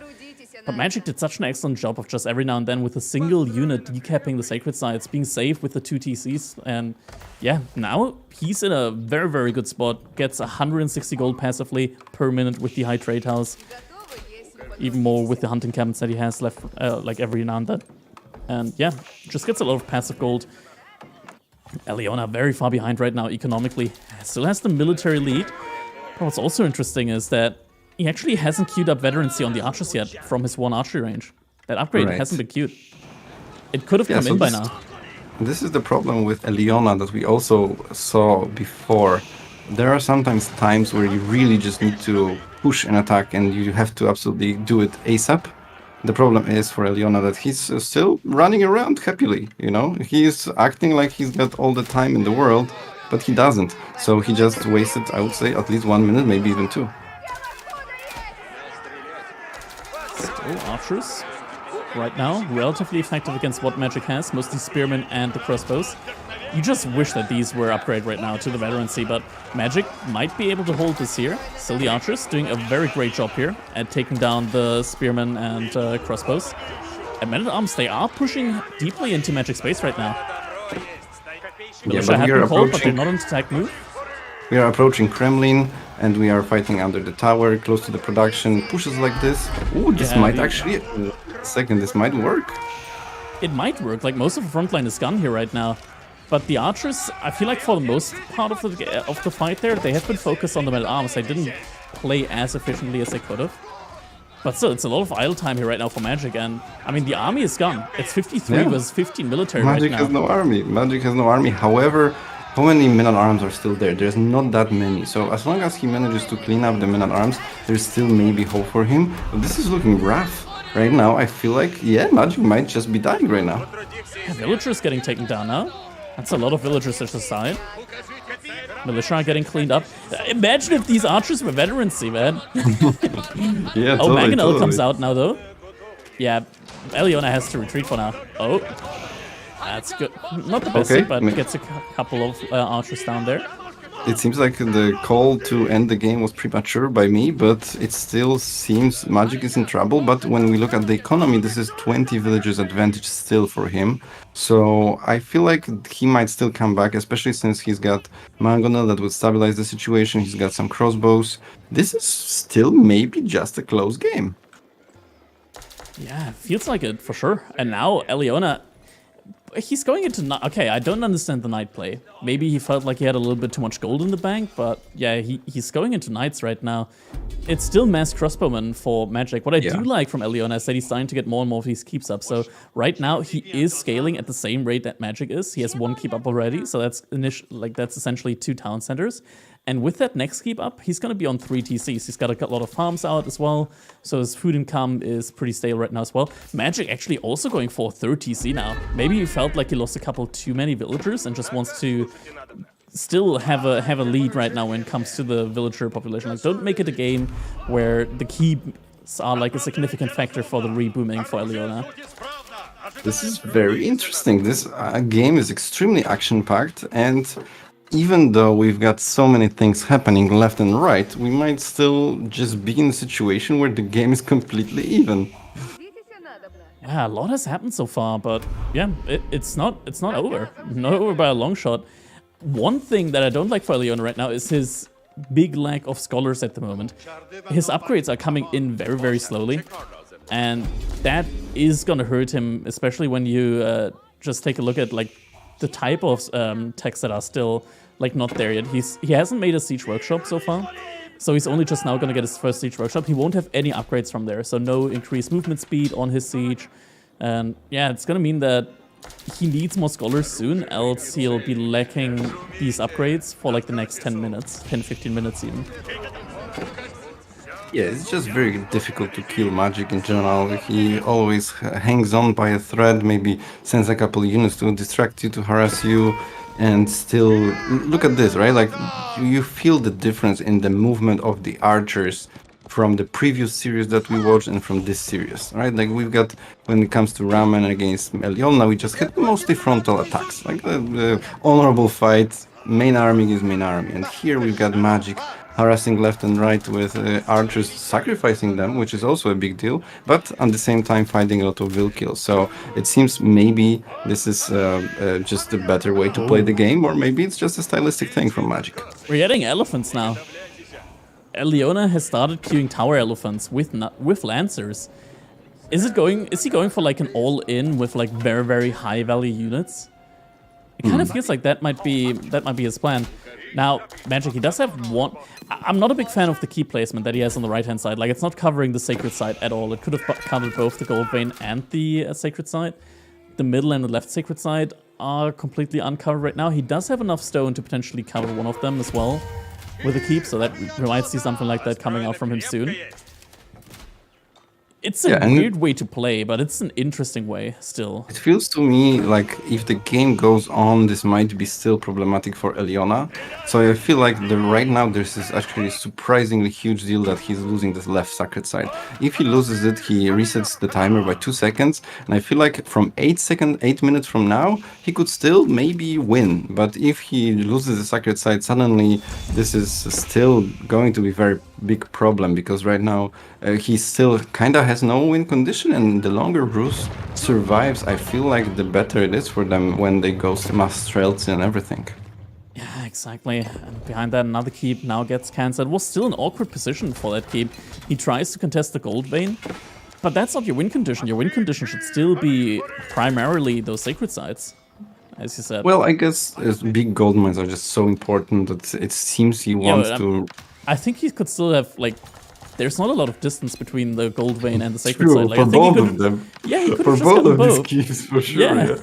But Magic did such an excellent job of just every now and then with a single unit decapping the sacred sites, being safe with the 2 TCs. And yeah, now he's in a very good spot. Gets 160 gold passively per minute with the high trade house. Even more with the hunting cabins that he has left like every now and then. And yeah, just gets a lot of passive gold. Eliona very far behind right now economically. Still has the military lead. But what's also interesting is that he actually hasn't queued up veterancy on the archers yet from his 1 archery range. That upgrade hasn't been queued. It could have come in by now. This is the problem with Eliona that we also saw before. There are sometimes times where you really just need to push an attack and you have to absolutely do it ASAP. The problem is for Eliona that he's still running around happily, you know? He's acting like he's got all the time in the world, but he doesn't. So he just wasted, I would say, at least 1 minute, maybe even 2. Still archers right now, relatively effective against what Magic has, mostly spearmen and the crossbows. You just wish that these were upgraded right now to the veterancy, but Magic might be able to hold this here. Still the archers doing a very great job here at taking down the spearmen and crossbows. And men-at-arms, they are pushing deeply into Magic space right now. Yeah, but we are approaching... but they're not on attack move. We are approaching Kremlin, and we are fighting under the tower, close to the production. Pushes like this. Ooh, this might actually... Second, this might work. It might work, like most of the front line is gone here right now. But the archers, I feel like for the most part of the fight there, they have been focused on the men-at-arms. They didn't play as efficiently as they could have. But still, it's a lot of idle time here right now for Magic. And, I mean, the army is gone. It's 53 versus 15 military right now. Magic has no army. Magic has no army. However, how many men-at-arms are still there? There's not that many. So as long as he manages to clean up the men-at-arms, there's still maybe hope for him. But this is looking rough. Right now, I feel like, yeah, Magic might just be dying right now. Yeah, villagers getting taken down now. That's a lot of villagers at the side. Militia are getting cleaned up. Imagine if these archers were veterancy, man. Yeah, Oh, totally, Mangonel comes out now, though. Yeah, Eliona has to retreat for now. Oh, that's good. Not the best, Okay, but gets a couple of archers down there. It seems like the call to end the game was premature by me, but it still seems Magic is in trouble. But when we look at the economy, this is 20 villagers advantage still for him. So I feel like he might still come back, especially since he's got Mangonel that would stabilize the situation. He's got some crossbows. This is still maybe just a close game. Yeah, feels like it for sure. And now Eliona, he's going into... Okay, I don't understand the knight play. Maybe he felt like he had a little bit too much gold in the bank, but yeah, he's going into knights right now. It's still mass crossbowman for Magic. What I do like from Eliona is that he's starting to get more and more of these keeps up. So right now he is scaling at the same rate that Magic is. He has 1 keep up already, so that's that's essentially 2 town centers. And with that next keep up, he's going to be on 3 TCs. He's got a lot of farms out as well, so his food income is pretty stable right now as well. Magic actually also going for 3rd TC now. Maybe he felt like he lost a couple too many villagers and just wants to still have a lead right now when it comes to the villager population. Like, don't make it a game where the keeps are like a significant factor for the rebooming for Eliona. This is very interesting. This game is extremely action-packed, and even though we've got so many things happening left and right, we might still just be in a situation where the game is completely even. Yeah, a lot has happened so far, but yeah, it's not over. Not over by a long shot. One thing that I don't like for Eliona right now is his big lack of scholars at the moment. His upgrades are coming in very, very slowly, and that is gonna hurt him, especially when you just take a look at like the type of techs that are still like not there yet. He hasn't made a siege workshop so far, so he's only just now gonna get his first siege workshop. He won't have any upgrades from there, so no increased movement speed on his siege, and yeah, it's gonna mean that he needs more scholars soon, else he'll be lacking these upgrades for like the next 10 minutes, 10-15 minutes even. Yeah, it's just very difficult to kill Magic in general. He always hangs on by a thread, maybe sends a couple of units to distract you, to harass you, and still... Look at this, right? Like, you feel the difference in the movement of the archers from the previous series that we watched and from this series, right? Like, we've got, when it comes to Ramen against Eliona, we just hit mostly frontal attacks, like the honorable fight, main army is main army, and here we've got Magic harassing left and right with archers sacrificing them, which is also a big deal, but at the same time fighting a lot of will kills. So it seems maybe this is just a better way to play the game, or maybe it's just a stylistic thing from Magic. We're getting elephants now. Eliona has started queuing tower elephants with lancers. Is he going for like an all-in with like very, very high value units? It kind of feels like that might be his plan. Now, Magic, he does have one... I'm not a big fan of the key placement that he has on the right-hand side. Like, it's not covering the sacred side at all. It could have covered both the gold vein and the sacred side. The middle and the left sacred side are completely uncovered right now. He does have enough stone to potentially cover one of them as well with a keep, so that we might see something like that coming out from him soon. It's a weird way to play, but it's an interesting way still. It feels to me like if the game goes on, this might be still problematic for Eliona. So I feel like right now there's this actually surprisingly huge deal that he's losing this left sacred side. If he loses it, he resets the timer by 2 seconds. And I feel like from 8 minutes from now, he could still maybe win. But if he loses the sacred side suddenly, this is still going to be very big problem, because right now he still kind of has no win condition, and the longer Bruce survives, I feel like the better it is for them when they go mass strelts and everything. Yeah, exactly. And behind that, another keep now gets cancelled. Was still an awkward position for that keep. He tries to contest the gold vein, but that's not your win condition. Your win condition should still be primarily those sacred sides, as you said. Well, I guess big gold mines are just so important that it seems he wants to... I think he could still have, like, there's not a lot of distance between the gold vein and the sacred True, side. Like, for I think both he could, of them. Yeah, he could for have just both gotten of both. these keys, for sure. Yeah.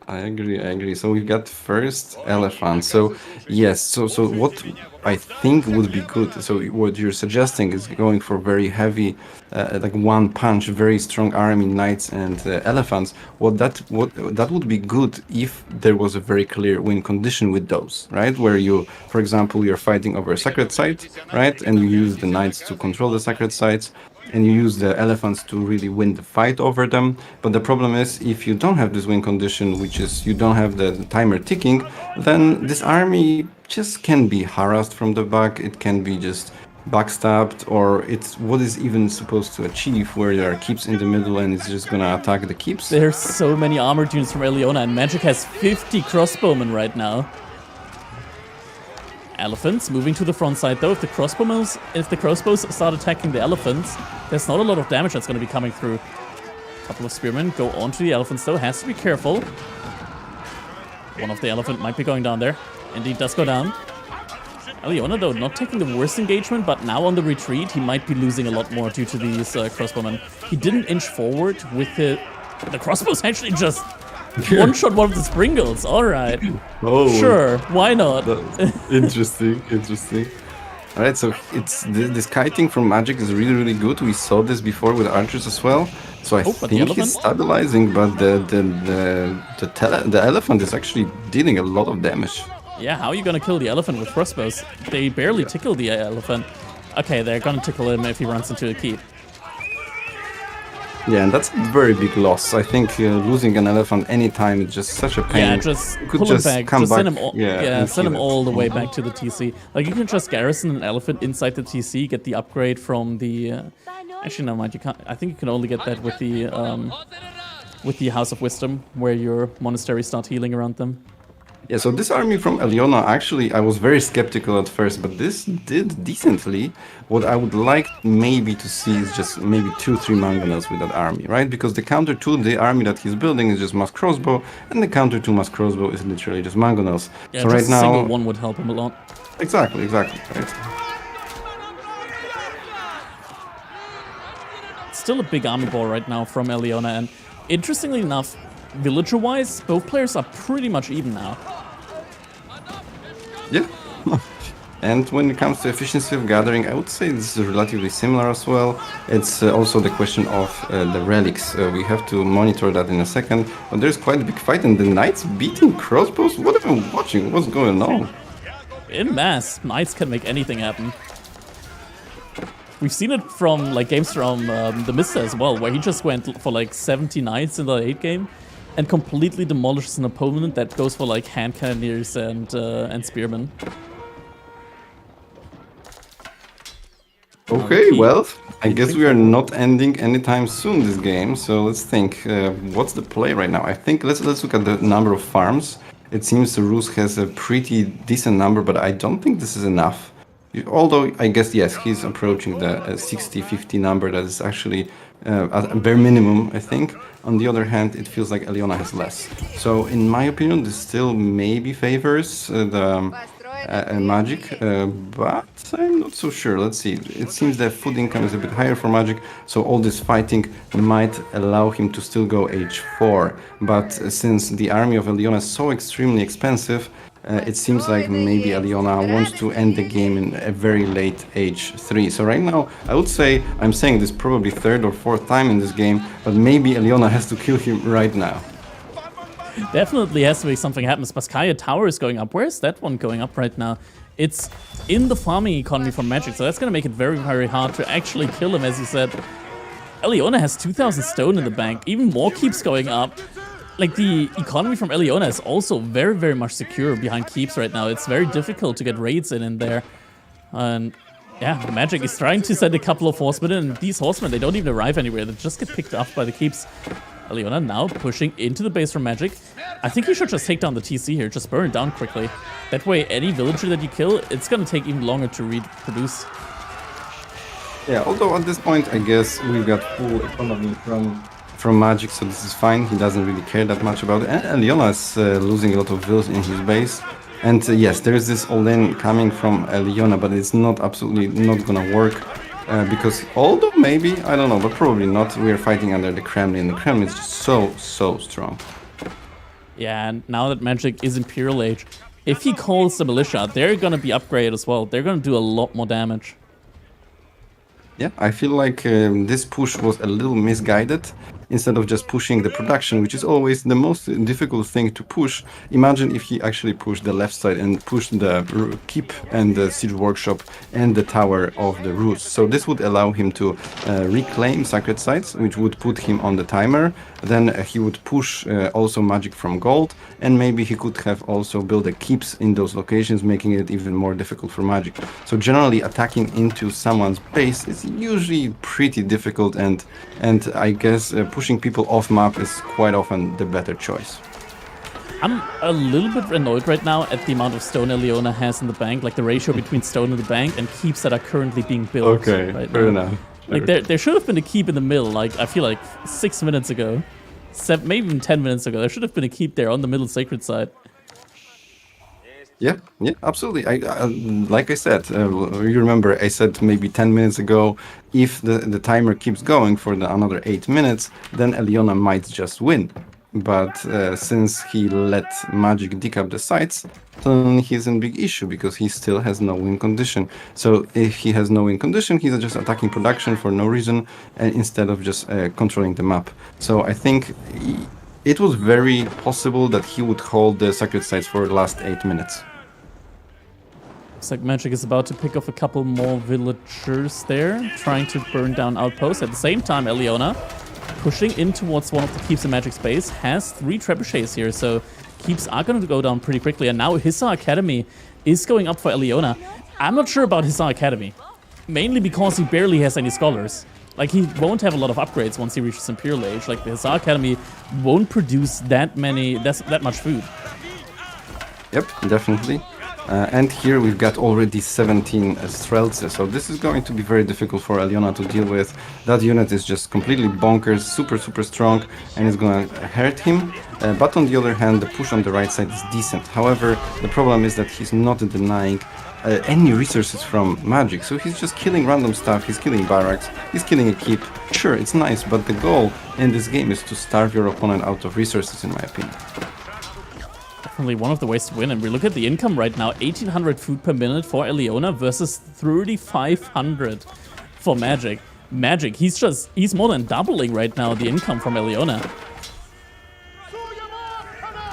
I agree, I agree. So we've got first elephant. So yes, so what I think would be good. So what you're suggesting is going for very heavy, like one punch, very strong army, knights and elephants. What that would be good if there was a very clear win condition with those, right? Where you, for example, you're fighting over a sacred site, right? And you use the knights to control the sacred sites, and you use the elephants to really win the fight over them. But the problem is, if you don't have this win condition, which is you don't have the timer ticking, then this army just can be harassed from the back. It can be just backstabbed, or it's what is even supposed to achieve, where there are keeps in the middle and it's just gonna attack the keeps. There's so many armored units from Eliona, and Magic has 50 crossbowmen right now. Elephants moving to the front side though. If the crossbows start attacking the elephants, there's not a lot of damage that's going to be coming through. A couple of spearmen go onto the elephants though. Has to be careful. One of the elephant might be going down there. Indeed does go down. Eliona though not taking the worst engagement, but now on the retreat he might be losing a lot more due to these crossbowmen. He didn't inch forward with the crossbows actually just one-shot one of the Springles. Alright. Oh, Sure, why not? interesting, interesting. All right, so it's this kiting from Magic is really, really good. We saw this before with archers as well. So I but the think elephant? it's stabilizing, but the elephant is actually dealing a lot of damage. Yeah, how are you gonna kill the elephant with crossbows? They barely tickle the elephant. Okay, they're gonna tickle him if he runs into a keep. Yeah, and that's a very big loss. I think losing an elephant anytime is just such a pain. Yeah, just You could pull him just back. come Just back. send him all, and send him kill it. all the way back to the TC. Like you can just garrison an elephant inside the TC, get the upgrade from the. Actually, no mind. You can't. I think you can only get that with the House of Wisdom, where your monasteries start healing around them. Yeah, so this army from Eliona, actually, I was very skeptical at first, but this did decently. What I would like maybe to see is just maybe 2-3 mangonels with that army, right? Because the counter to the army that he's building is just mass crossbow, and the counter to mass crossbow is literally just mangonels. Yeah, so just right a now, single one would help him a lot. exactly, right. Still a big army ball right now from Eliona, and interestingly enough, villager-wise, both players are pretty much even now. Yeah. And when it comes to efficiency of gathering, I would say this is relatively similar as well. It's also the question of the relics. We have to monitor that in a second. But there's quite a big fight, and the knights beating crossbows? What am I watching? What's going on? In mass, knights can make anything happen. We've seen it from like games from the Mister as well, where he just went for like 70 knights in the late game and completely demolishes an opponent that goes for like hand cannoneers and spearmen. Okay, well, I guess we are not ending anytime soon this game. So let's think. What's the play right now? I think let's look at the number of farms. It seems the Rus has a pretty decent number, but I don't think this is enough. Although I guess yes, he's approaching the 60-50 number. That is actually at a bare minimum, I think. On the other hand, it feels like Eliona has less. So in my opinion, this still maybe favors the Magic, but I'm not so sure. Let's see. It seems the food income is a bit higher for Magic, so all this fighting might allow him to still go H4. But since the army of Eliona is so extremely expensive, it seems like maybe Eliona wants to end the game in a very late H3. So right now, I would say, I'm saying this probably third or fourth time in this game, but maybe Eliona has to kill him right now. Definitely has to be something happens. Baskaya Tower is going up. Where's that one going up right now? It's in the farming economy from Magic, so that's going to make it very, very hard to actually kill him, as you said. Eliona has 2,000 stone in the bank. Even more keeps going up. Like, the economy from Eliona is also very, very much secure behind keeps right now. It's very difficult to get raids in there. And yeah, the Magic is trying to send a couple of horsemen in, and these horsemen, they don't even arrive anywhere. They just get picked up by the keeps. Eliona now pushing into the base from Magic. I think he should just take down the TC here, just burn it down quickly. That way, any villager that you kill, it's gonna take even longer to reproduce. Yeah, although at this point, I guess we've got full economy from Magic, so this is fine. He doesn't really care that much about it. And Eliona is losing a lot of vills in his base. And yes, there's this all-in coming from Eliona, but it's not absolutely not gonna work. Because although maybe, I don't know, but probably not, we are fighting under the Kremlin. The Kremlin is just so strong. Yeah, and now that Magic is Imperial Age, if he calls the Militia, they're gonna be upgraded as well. They're gonna do a lot more damage. Yeah, I feel like this push was a little misguided. Instead of just pushing the production, which is always the most difficult thing to push. Imagine if he actually pushed the left side and pushed the keep and the siege workshop and the tower of the roots. So this would allow him to reclaim sacred sites, which would put him on the timer. Then he would push also magic from gold, and maybe he could have also built the keeps in those locations, making it even more difficult for magic. So generally attacking into someone's base is usually pretty difficult, and I guess pushing people off map is quite often the better choice. I'm a little bit annoyed right now at the amount of stone Eliona has in the bank, like the ratio between stone in the bank and keeps that are currently being built. Okay, right fair now. enough. Like there should have been a keep in the middle. Like I feel like 6 minutes ago, maybe even 10 minutes ago, there should have been a keep there on the middle sacred side. Yeah, absolutely. Like I said, you remember I said maybe 10 minutes ago, if the timer keeps going for another 8 minutes, then Eliona might just win. But since he let Magic decap the sites, then he's in big issue because he still has no win condition. So if he has no win condition, he's just attacking production for no reason, instead of just controlling the map. So I think it was very possible that he would hold the sacred sites for the last 8 minutes. Looks like Magic is about to pick off a couple more villagers there, trying to burn down outposts. At the same time, Eliona, pushing in towards one of the keeps in Magic space, has 3 trebuchets here, so keeps are going to go down pretty quickly. And now Hissa Academy is going up for Eliona. I'm not sure about Hissa Academy, mainly because he barely has any scholars. Like, he won't have a lot of upgrades once he reaches Imperial Age. Like, the Hissa Academy won't produce that much food. Yep, definitely. And here we've got already 17 Streltsy, so this is going to be very difficult for Eliona to deal with. That unit is just completely bonkers, super strong, and it's going to hurt him. But on the other hand, the push on the right side is decent. However, the problem is that he's not denying any resources from Magic, so he's just killing random stuff, he's killing barracks, he's killing a keep. Sure, it's nice, but the goal in this game is to starve your opponent out of resources, in my opinion. Definitely one of the ways to win, and we look at the income right now, 1800 food per minute for Eliona versus 3500 for Magic. Magic, he's more than doubling right now the income from Eliona.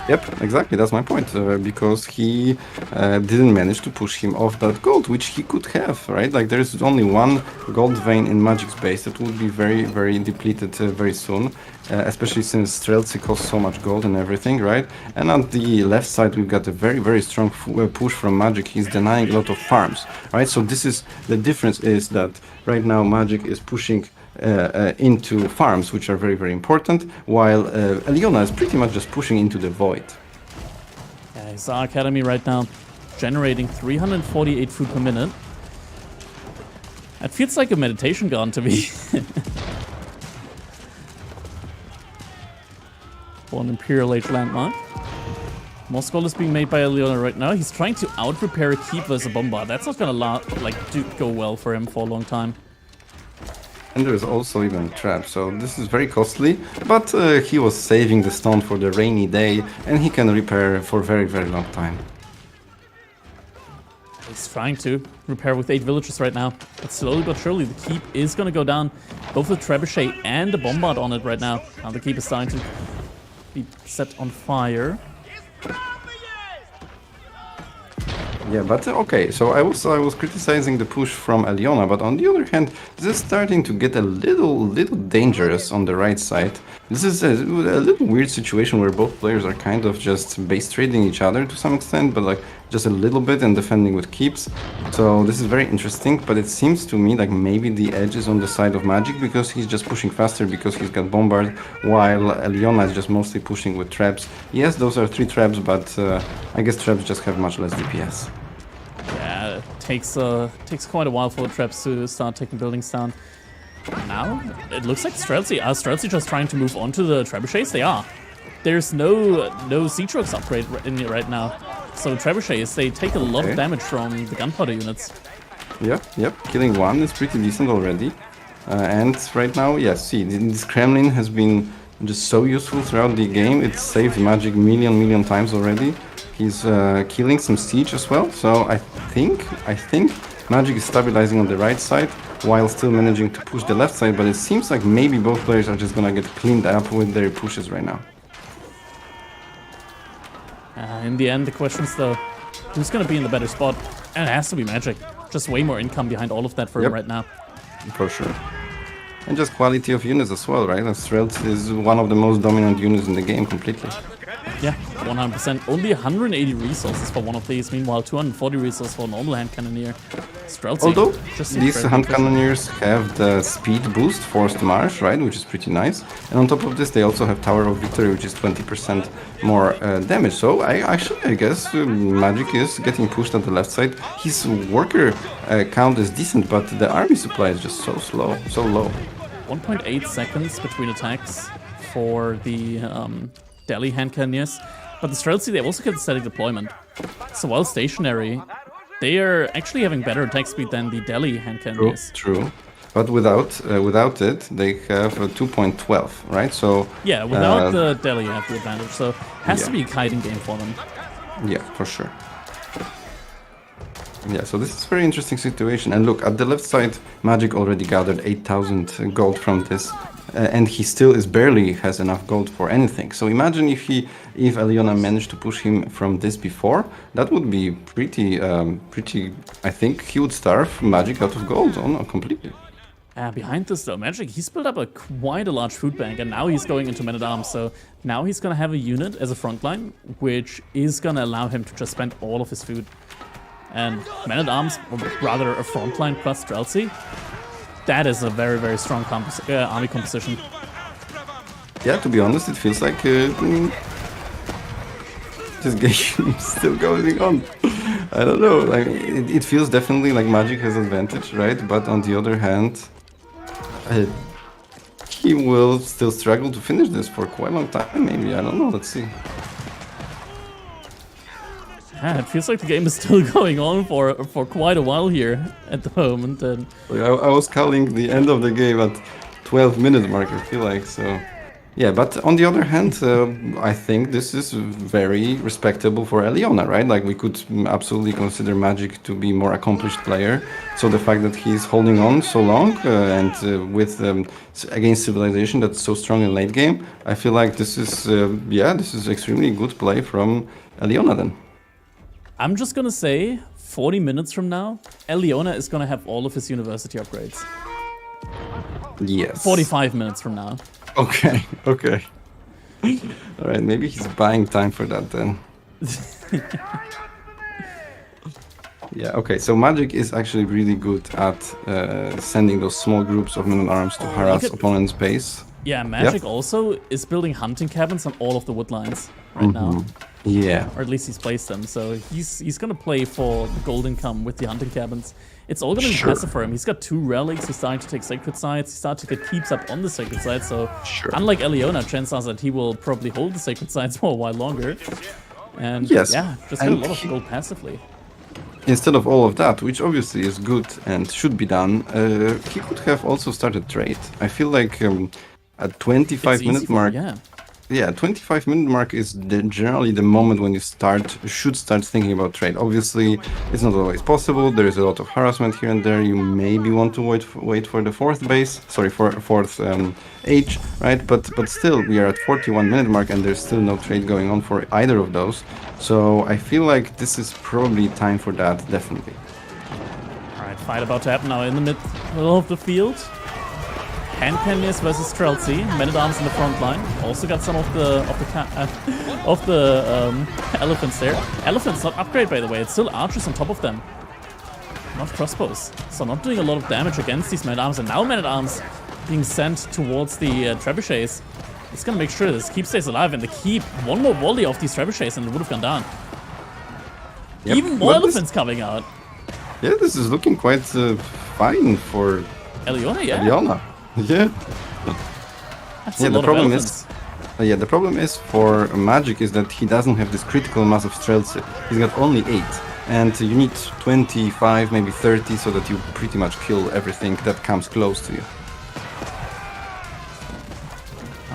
Yep, exactly, that's my point, because he didn't manage to push him off that gold, which he could have, right? Like, there's only one gold vein in Magic's base that would be very depleted very soon, especially since Streltsy costs so much gold and everything, right? And on the left side, we've got a very strong push from Magic. He's denying a lot of farms, right? So this is, the difference is that right now Magic is pushing into farms, which are very important, while Eliona is pretty much just pushing into the void. Yeah, Hissa Academy right now generating 348 food per minute. That feels like a meditation gun to me. For an Imperial Age landmark. More scholars being made by Eliona right now. He's trying to out-repair a keep versus a bombard. That's not gonna go well for him for a long time. And there's also even traps, so this is very costly, but he was saving the stone for the rainy day, and he can repair for very long time. He's trying to repair with 8 villages right now, but slowly but surely the keep is going to go down. Both the trebuchet and the bombard on it right now. Now the keep is starting to be set on fire. Yeah, but okay, so I was criticizing the push from Eliona, but on the other hand, this is starting to get a little dangerous on the right side. This is a little weird situation where both players are kind of just base trading each other to some extent, but like just a little bit and defending with keeps. So this is very interesting, but it seems to me like maybe the edge is on the side of Magic because he's just pushing faster because he's got Bombard, while Eliona is just mostly pushing with traps. Yes, those are 3 traps, but I guess traps just have much less DPS. Yeah, it takes quite a while for the traps to start taking buildings down. Now, it looks like Streltsy. Are Streltsy just trying to move on to the trebuchets? They are. There's no Siege Works upgrade in here right now. So trebuchets, they take a lot of damage from the gunpowder units. Yep, killing 1 is pretty decent already. And right now, yes, see, this Kremlin has been just so useful throughout the game. It saved Magic million times already. He's killing some siege as well. So I think Magic is stabilizing on the right side while still managing to push the left side. But it seems like maybe both players are just gonna get cleaned up with their pushes right now. In the end, the question is though, who's gonna be in the better spot? And it has to be Magic. Just way more income behind all of that for him right now. For sure. And just quality of units as well, right? Strelts is one of the most dominant units in the game completely. Yeah, 100%. Only 180 resources for one of these. Meanwhile, 240 resources for a normal hand cannoneer. Streltsy, although just these hand cannoneers have the speed boost, forced march, right, which is pretty nice. And on top of this, they also have Tower of Victory, which is 20% more damage. So I guess Magic is getting pushed on the left side. His worker count is decent, but the army supply is just so slow, so low. 1.8 seconds between attacks for the Delhi hand cannoneers. But the Streltsy, they also get static deployment. So while stationary, they are actually having better attack speed than the Delhi hand cannoneers. True. But without it, they have 2.12, right? So yeah, without the Delhi, you have the advantage. So has to be a kiting game for them. Yeah, for sure. Yeah, so this is a very interesting situation. And look, at the left side, Magic already gathered 8,000 gold from this. And he still barely has enough gold for anything. So imagine if Eliona managed to push him from this before, that would be pretty, I think he would starve Magic out of gold completely. Behind this though, Magic, he's built up quite a large food bank, and now he's going into Man-at-Arms. So now he's going to have a unit as a frontline, which is going to allow him to just spend all of his food. And Man-at-Arms, or rather a frontline plus Streltsy, that is a very, very strong army composition. Yeah, to be honest, it feels like this game is still going on. I don't know, like it feels definitely like Magic has advantage, right? But on the other hand, he will still struggle to finish this for quite a long time, maybe. I don't know, let's see. Yeah, it feels like the game is still going on for quite a while here at the moment. And I was calling the end of the game at 12-minute mark, I feel like, so... Yeah, but on the other hand, I think this is very respectable for Eliona, right? Like, we could absolutely consider Magic to be more accomplished player. So the fact that he's holding on so long and with against Civilization that's so strong in late game, I feel like this is, this is extremely good play from Eliona then. I'm just gonna say, 40 minutes from now, Eliona is gonna have all of his university upgrades. Yes. 45 minutes from now. Okay. Alright, maybe he's buying time for that then. Yeah, okay, so Magic is actually really good at sending those small groups of Men-at-Arms to harass opponent's base. Yeah, Magic also is building hunting cabins on all of the wood lines right now. Yeah. Or at least he's placed them, so he's gonna play for the gold income with the hunting cabins. It's all gonna be passive for him. He's got 2 relics, he's starting to take sacred sites, he's starting to get keeps up on the sacred sites, so unlike Eliona, chances are that he will probably hold the sacred sites for a while longer. And yeah, just get a lot of gold passively. Instead of all of that, which obviously is good and should be done, he could have also started trade. I feel like at 25-minute mark... Yeah, 25-minute mark is generally the moment when you should start thinking about trade. Obviously, it's not always possible. There is a lot of harassment here and there. You maybe want to wait for the fourth age, right? But still, we are at 41-minute mark and there's still no trade going on for either of those. So I feel like this is probably time for that, definitely. All right, fight about to happen now in the middle of the field. Hand cannoneers versus Streltsy, Men-at-Arms in the front line. Also got some of the elephants there. Elephants not upgrade, by the way. It's still archers on top of them, not crossbows. So not doing a lot of damage against these Men-at-Arms. And now Men-at-Arms being sent towards the trebuchets. It's gonna make sure this keep stays alive, and the keep one more volley of these trebuchets and it would have gone down. Yep. Even more elephants coming out. Yeah, this is looking quite fine for Eliona. Yeah. Eliona. Yeah. The problem is for Magic is that he doesn't have this critical mass of Streltsy. He's got only 8, and you need 25, maybe 30, so that you pretty much kill everything that comes close to you.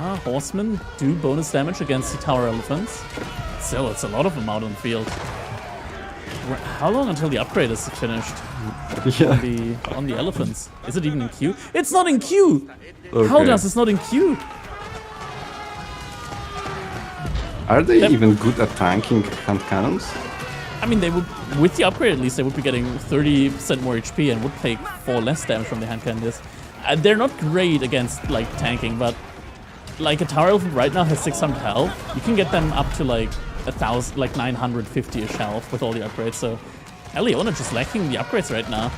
Horsemen do bonus damage against the tower elephants. Still, it's a lot of them out on the field. How long until the upgrade is finished? On the elephants? Is it even in queue? It's not in queue! Okay. How does it's not in queue? Are they even good at tanking hand cannons? I mean, they would, with the upgrade at least, they would be getting 30% more HP and would take 4 less damage from the hand cannons. They're not great against, like, tanking, but, like, a tower elephant right now has 600 health. You can get them up to, like, 1,000, like 950-ish health with all the upgrades, so Eliona just lacking the upgrades right now.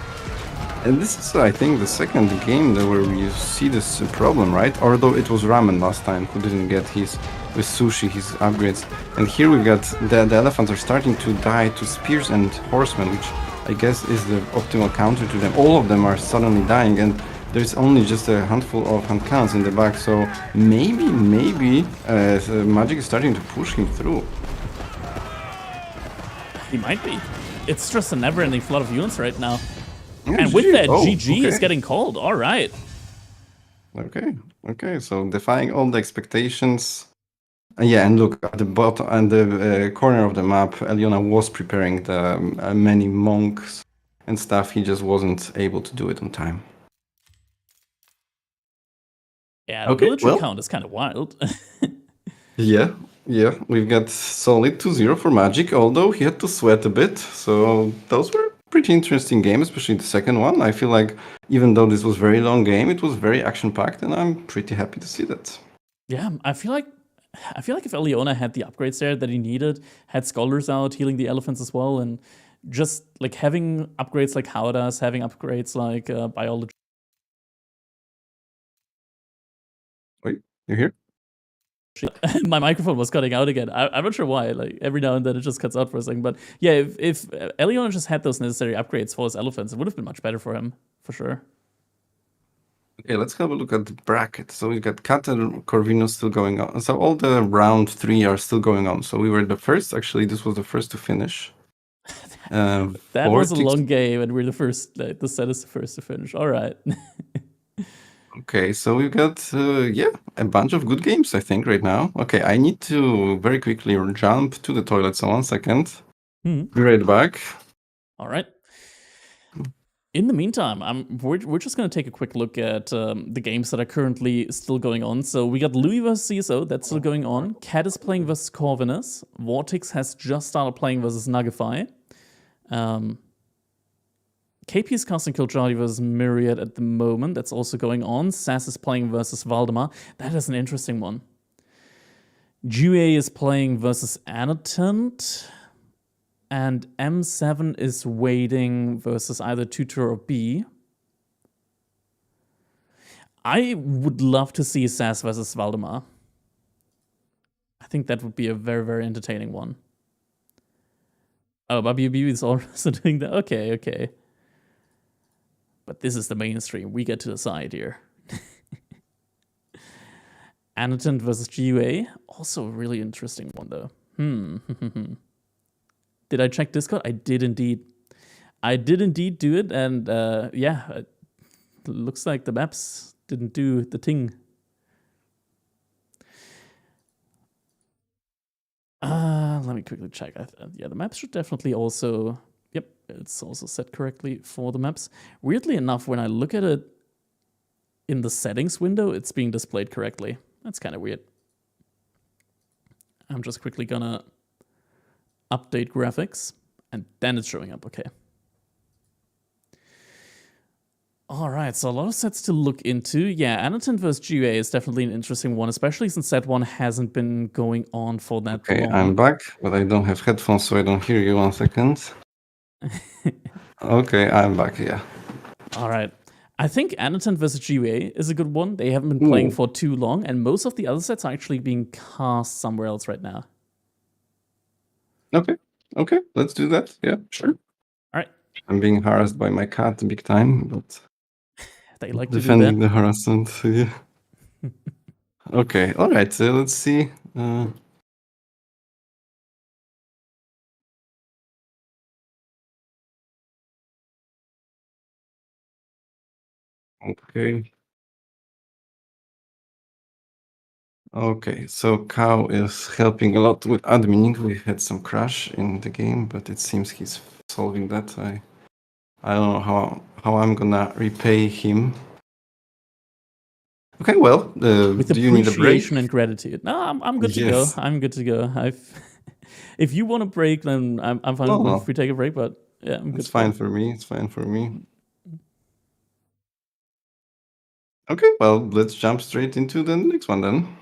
And this is, I think, the second game where we see this problem, right? Although it was Ramen last time who didn't get his, with Sushi, his upgrades. And here we got the elephants are starting to die to spears and horsemen, which I guess is the optimal counter to them. All of them are suddenly dying, and there's only just a handful of hand cannons in the back, so maybe Magic is starting to push him through. He might be. It's just a never-ending flood of units right now. Yeah, and with that, GG okay. is getting called. All right. Okay. So defying all the expectations. Yeah, and look at the bottom and the corner of the map. Eliona was preparing the many monks and stuff. He just wasn't able to do it on time. Yeah, the military count is kind of wild. Yeah, we've got solid 2-0 for Magic, although he had to sweat a bit. So those were pretty interesting games, especially the second one. I feel like even though this was a very long game, it was very action-packed, and I'm pretty happy to see that. Yeah, I feel like if Eliona had the upgrades there that he needed, had scholars out healing the elephants as well, and just like having upgrades like Howdas, having upgrades like biology. Wait, you here? My microphone was cutting out again. I'm not sure why. Like every now and then it just cuts out for a second. But yeah, if Eliona just had those necessary upgrades for his elephants, it would have been much better for him, for sure. Okay, let's have a look at the bracket. So we've got Kat and Corvino still going on. So all the round 3 are still going on. So we were the first. Actually, this was the first to finish. That was a long game, and we're the first. Like, the set is the first to finish. All right. Okay, so we've got, a bunch of good games, I think, right now. Okay, I need to very quickly jump to the toilet, so 1 second. Be right back. All right. In the meantime, we're just going to take a quick look at the games that are currently still going on. So we got Louis vs. CSO, that's still going on. Cat is playing versus Corvinus. Vortex has just started playing versus Nuggify. KP is casting Kiljari versus Myriad at the moment. That's also going on. SAS is playing versus Valdemar. That is an interesting one. GUA is playing versus Annotant. And M7 is waiting versus either Tutor or B. I would love to see SAS versus Valdemar. I think that would be a very, very entertaining one. Oh, BB is also doing that. Okay. But this is the mainstream. We get to decide here. Annotant versus GUA. Also a really interesting one, though. Did I check Discord? I did indeed. I did indeed do it, and it looks like the maps didn't do the thing. Let me quickly check. Yeah, the maps should definitely also... Yep, it's also set correctly for the maps. Weirdly enough, when I look at it in the settings window, it's being displayed correctly. That's kind of weird. I'm just quickly gonna update graphics, and then it's showing up, okay. All right, so a lot of sets to look into. Yeah, Annotant vs. GUA is definitely an interesting one, especially since that one hasn't been going on for that long. Okay, I'm back, but I don't have headphones, so I don't hear you. 1 second. Okay, I'm back, yeah. All right. I think Annotant vs. GUA is a good one. They haven't been playing for too long, and most of the other sets are actually being cast somewhere else right now. Okay, let's do that. Yeah, sure. All right. I'm being harassed by my cat big time, but they like defending to do that. the harassment. Yeah. Okay, all right. So let's see. Okay. Okay, so Cow is helping a lot with adminning. We had some crash in the game, but it seems he's solving that. I don't know how I'm gonna repay him. Okay, well, With do you need a break? appreciation and gratitude. No, I'm good to go. Yes. I'm good to go. If you want a break, then I'm fine No, if we take a break. But yeah, I'm good it's to go. fine for me. It's fine for me. Okay, well, let's jump straight into the next one then.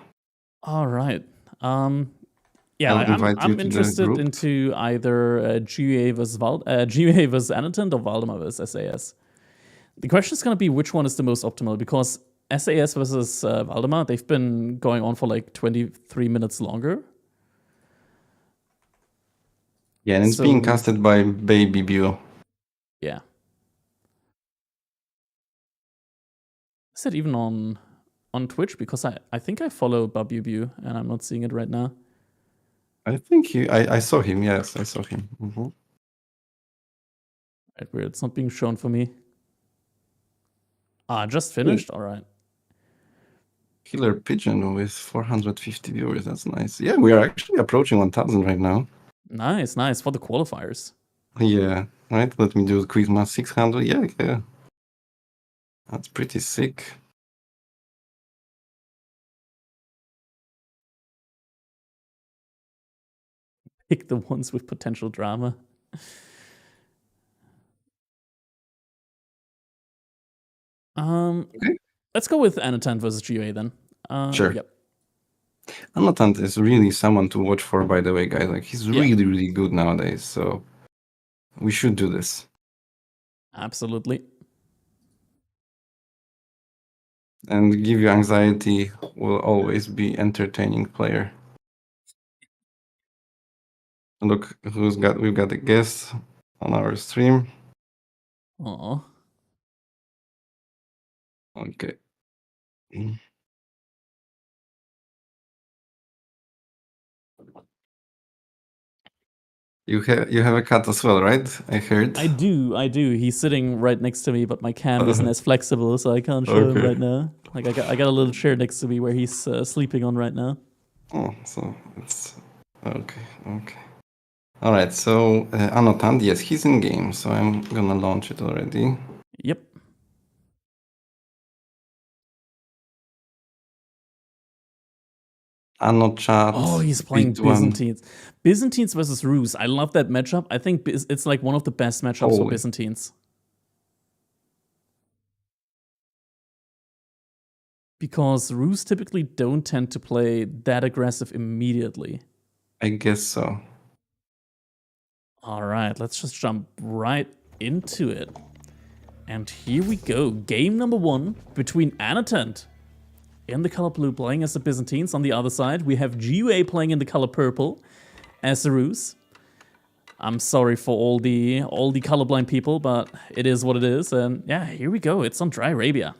All right. Yeah, I'll invite you I'm to the interested group. into either GUA versus GUA versus Annotant or Valdemar versus SAS. The question is going to be which one is the most optimal, because SAS versus Valdemar, they've been going on for like 23 minutes longer. Yeah, and it's being casted by Baby Bio. Yeah. Is it even on Twitch? Because I think I follow Babubu and I'm not seeing it right now. I think I saw him. Yes, I saw him. Mm-hmm. Right, weird. It's not being shown for me. Just finished? All right. Killer Pigeon with 450 viewers. That's nice. Yeah, we are actually approaching 1,000 right now. Nice, nice. For the qualifiers. Yeah, right. Let me do the quick math. 600. Yeah. That's pretty sick. Pick the ones with potential drama. Okay. Let's go with Annotant versus GUA then. Sure. Yep. Annotant is really someone to watch for, by the way, guys. Like, he's really, really good nowadays. So we should do this. Absolutely. And give you anxiety will always be entertaining player. Look, we've got a guest on our stream. Aw. Okay. You have a cat as well, right? I heard. I do. He's sitting right next to me, but my cam isn't as flexible, so I can't show him right now. Like I got a little chair next to me where he's sleeping on right now. Oh, so it's okay. All right. So Annotant, yes, he's in game, so I'm gonna launch it already. Yep. Annochat. Oh, he's playing Byzantines. Byzantines versus Rus. I love that matchup. I think it's like one of the best matchups for Byzantines. Because Rus typically don't tend to play that aggressive immediately. I guess so. All right, let's just jump right into it. And here we go. Game number 1 between Annotant in the color blue playing as the Byzantines. On the other side, we have GUA playing in the color purple as the Rus. I'm sorry for all the colorblind people, but it is what it is. And yeah, here we go. It's on Dry Arabia.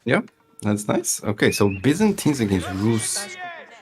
Yeah, that's nice. Okay, so Byzantines against Rus.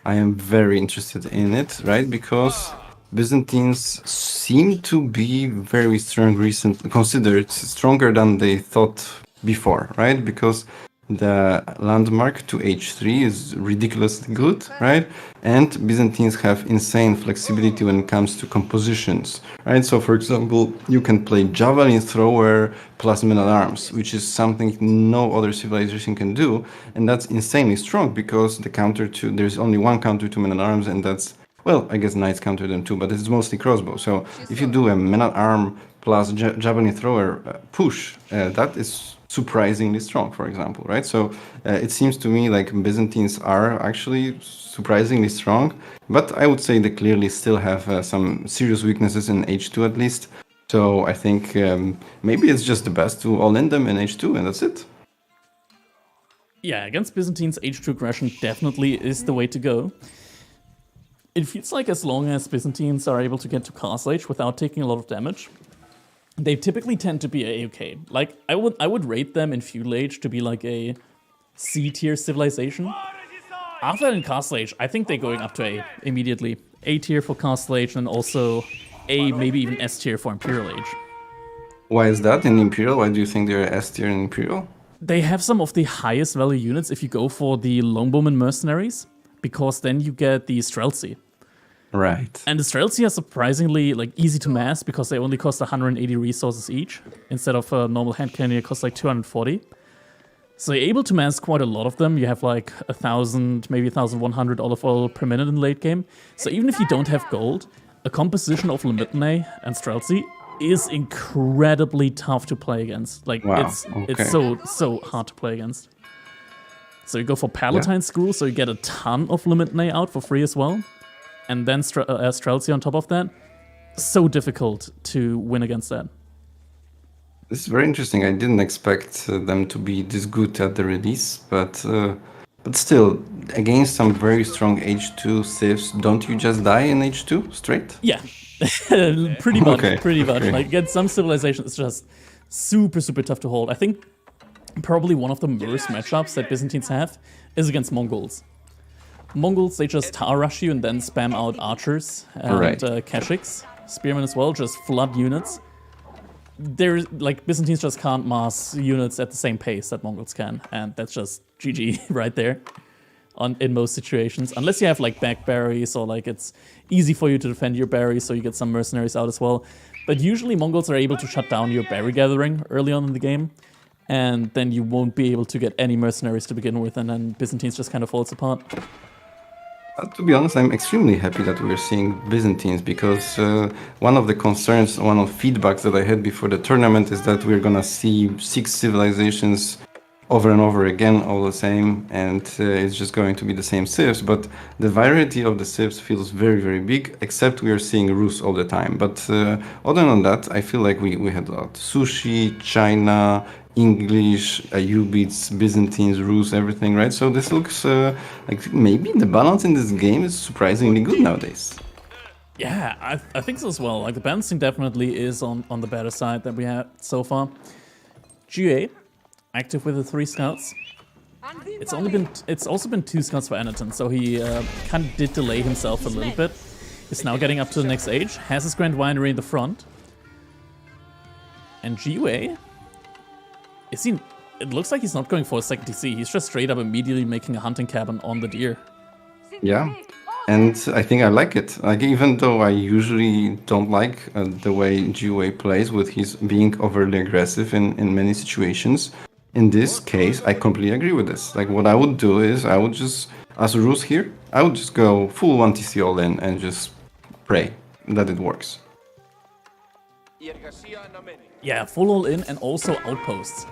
I am very interested in it, right? Because Byzantines seem to be very strong recently, considered stronger than they thought before, right? Because the landmark to h3 is ridiculously good, right? And Byzantines have insane flexibility when it comes to compositions, right? So, for example, you can play javelin thrower plus men at arms, which is something no other civilization can do, and that's insanely strong because there's only one counter to men at arms, and that's, well, I guess knights counter them too, but it's mostly crossbow. So if you do a men at arm plus javelin thrower push, that is surprisingly strong, for example, right? So it seems to me like Byzantines are actually surprisingly strong, but I would say they clearly still have some serious weaknesses in H2 at least. So I think maybe it's just the best to all in them in H2, and that's it. Yeah, against Byzantines, H2 aggression definitely is the way to go. It feels like as long as Byzantines are able to get to Castle Age without taking a lot of damage, they typically tend to be A-okay. Like, I would rate them in Feudal Age to be like a C-tier civilization. After that in Castle Age, I think they're going up to A immediately. A-tier for Castle Age and also A, maybe even S-tier for Imperial Age. Why is that in Imperial? Why do you think they're S-tier in Imperial? They have some of the highest value units if you go for the Longbowman Mercenaries, because then you get the Streltsy. Right. And the Streltsy are surprisingly like easy to mass because they only cost 180 resources each, instead of a normal hand cannon it costs like 240. So you're able to mass quite a lot of them. You have like 1,000, maybe 1,100 olive oil per minute in late game. So even if you don't have gold, a composition of Lemidney and Streltsy is incredibly tough to play against. Like, Wow, it's so hard to play against. So you go for Palatine School, so you get a ton of Lemidney out for free as well. And then Streltsy on top of that. So difficult to win against that. This is very interesting. I didn't expect them to be this good at the release, but still, against some very strong H2 civs, don't you just die in H2 straight? Yeah, pretty much. Okay, Pretty much. okay. Like, against some civilizations, it's just super tough to hold. I think probably one of the worst matchups that Byzantines have is against Mongols. Mongols, they just tower rush you and then spam out archers and Keshiks. Spearmen as well, just flood units. There's like Byzantines just can't mass units at the same pace that Mongols can, and that's just GG right there in most situations. Unless you have like back berries or like it's easy for you to defend your berries, so you get some mercenaries out as well. But usually Mongols are able to shut down your berry gathering early on in the game, and then you won't be able to get any mercenaries to begin with, and then Byzantines just kind of falls apart. To be honest, I'm extremely happy that we're seeing Byzantines, because one of the concerns, one of the feedbacks that I had before the tournament is that we're gonna see 6 civilizations over and over again, all the same, and it's just going to be the same civs. But the variety of the civs feels very big, except we are seeing Rus all the time. But other than that, I feel like we had a lot. Sushi, China, English, Ayyubids, Byzantines, Rus, everything, right? So this looks like maybe the balance in this game is surprisingly good nowadays. Yeah, I think so as well. Like, the balancing definitely is on the better side that we had so far. GA, active with the 3 scouts. It's also been 2 scouts for Anaton, so he kind of did delay himself a little bit. He's now getting up to the next age, has his Grand Winery in the front. And GUA, it looks like he's not going for a second TC. He's just straight up immediately making a hunting cabin on the deer. Yeah, and I think I like it. Like, even though I usually don't like the way GUA plays with his being overly aggressive in many situations, in this case, I completely agree with this. Like, what I would do is, I would just, as Rus here, I would just go full 1 TC all in and just pray that it works. Yeah, full all in and also outposts.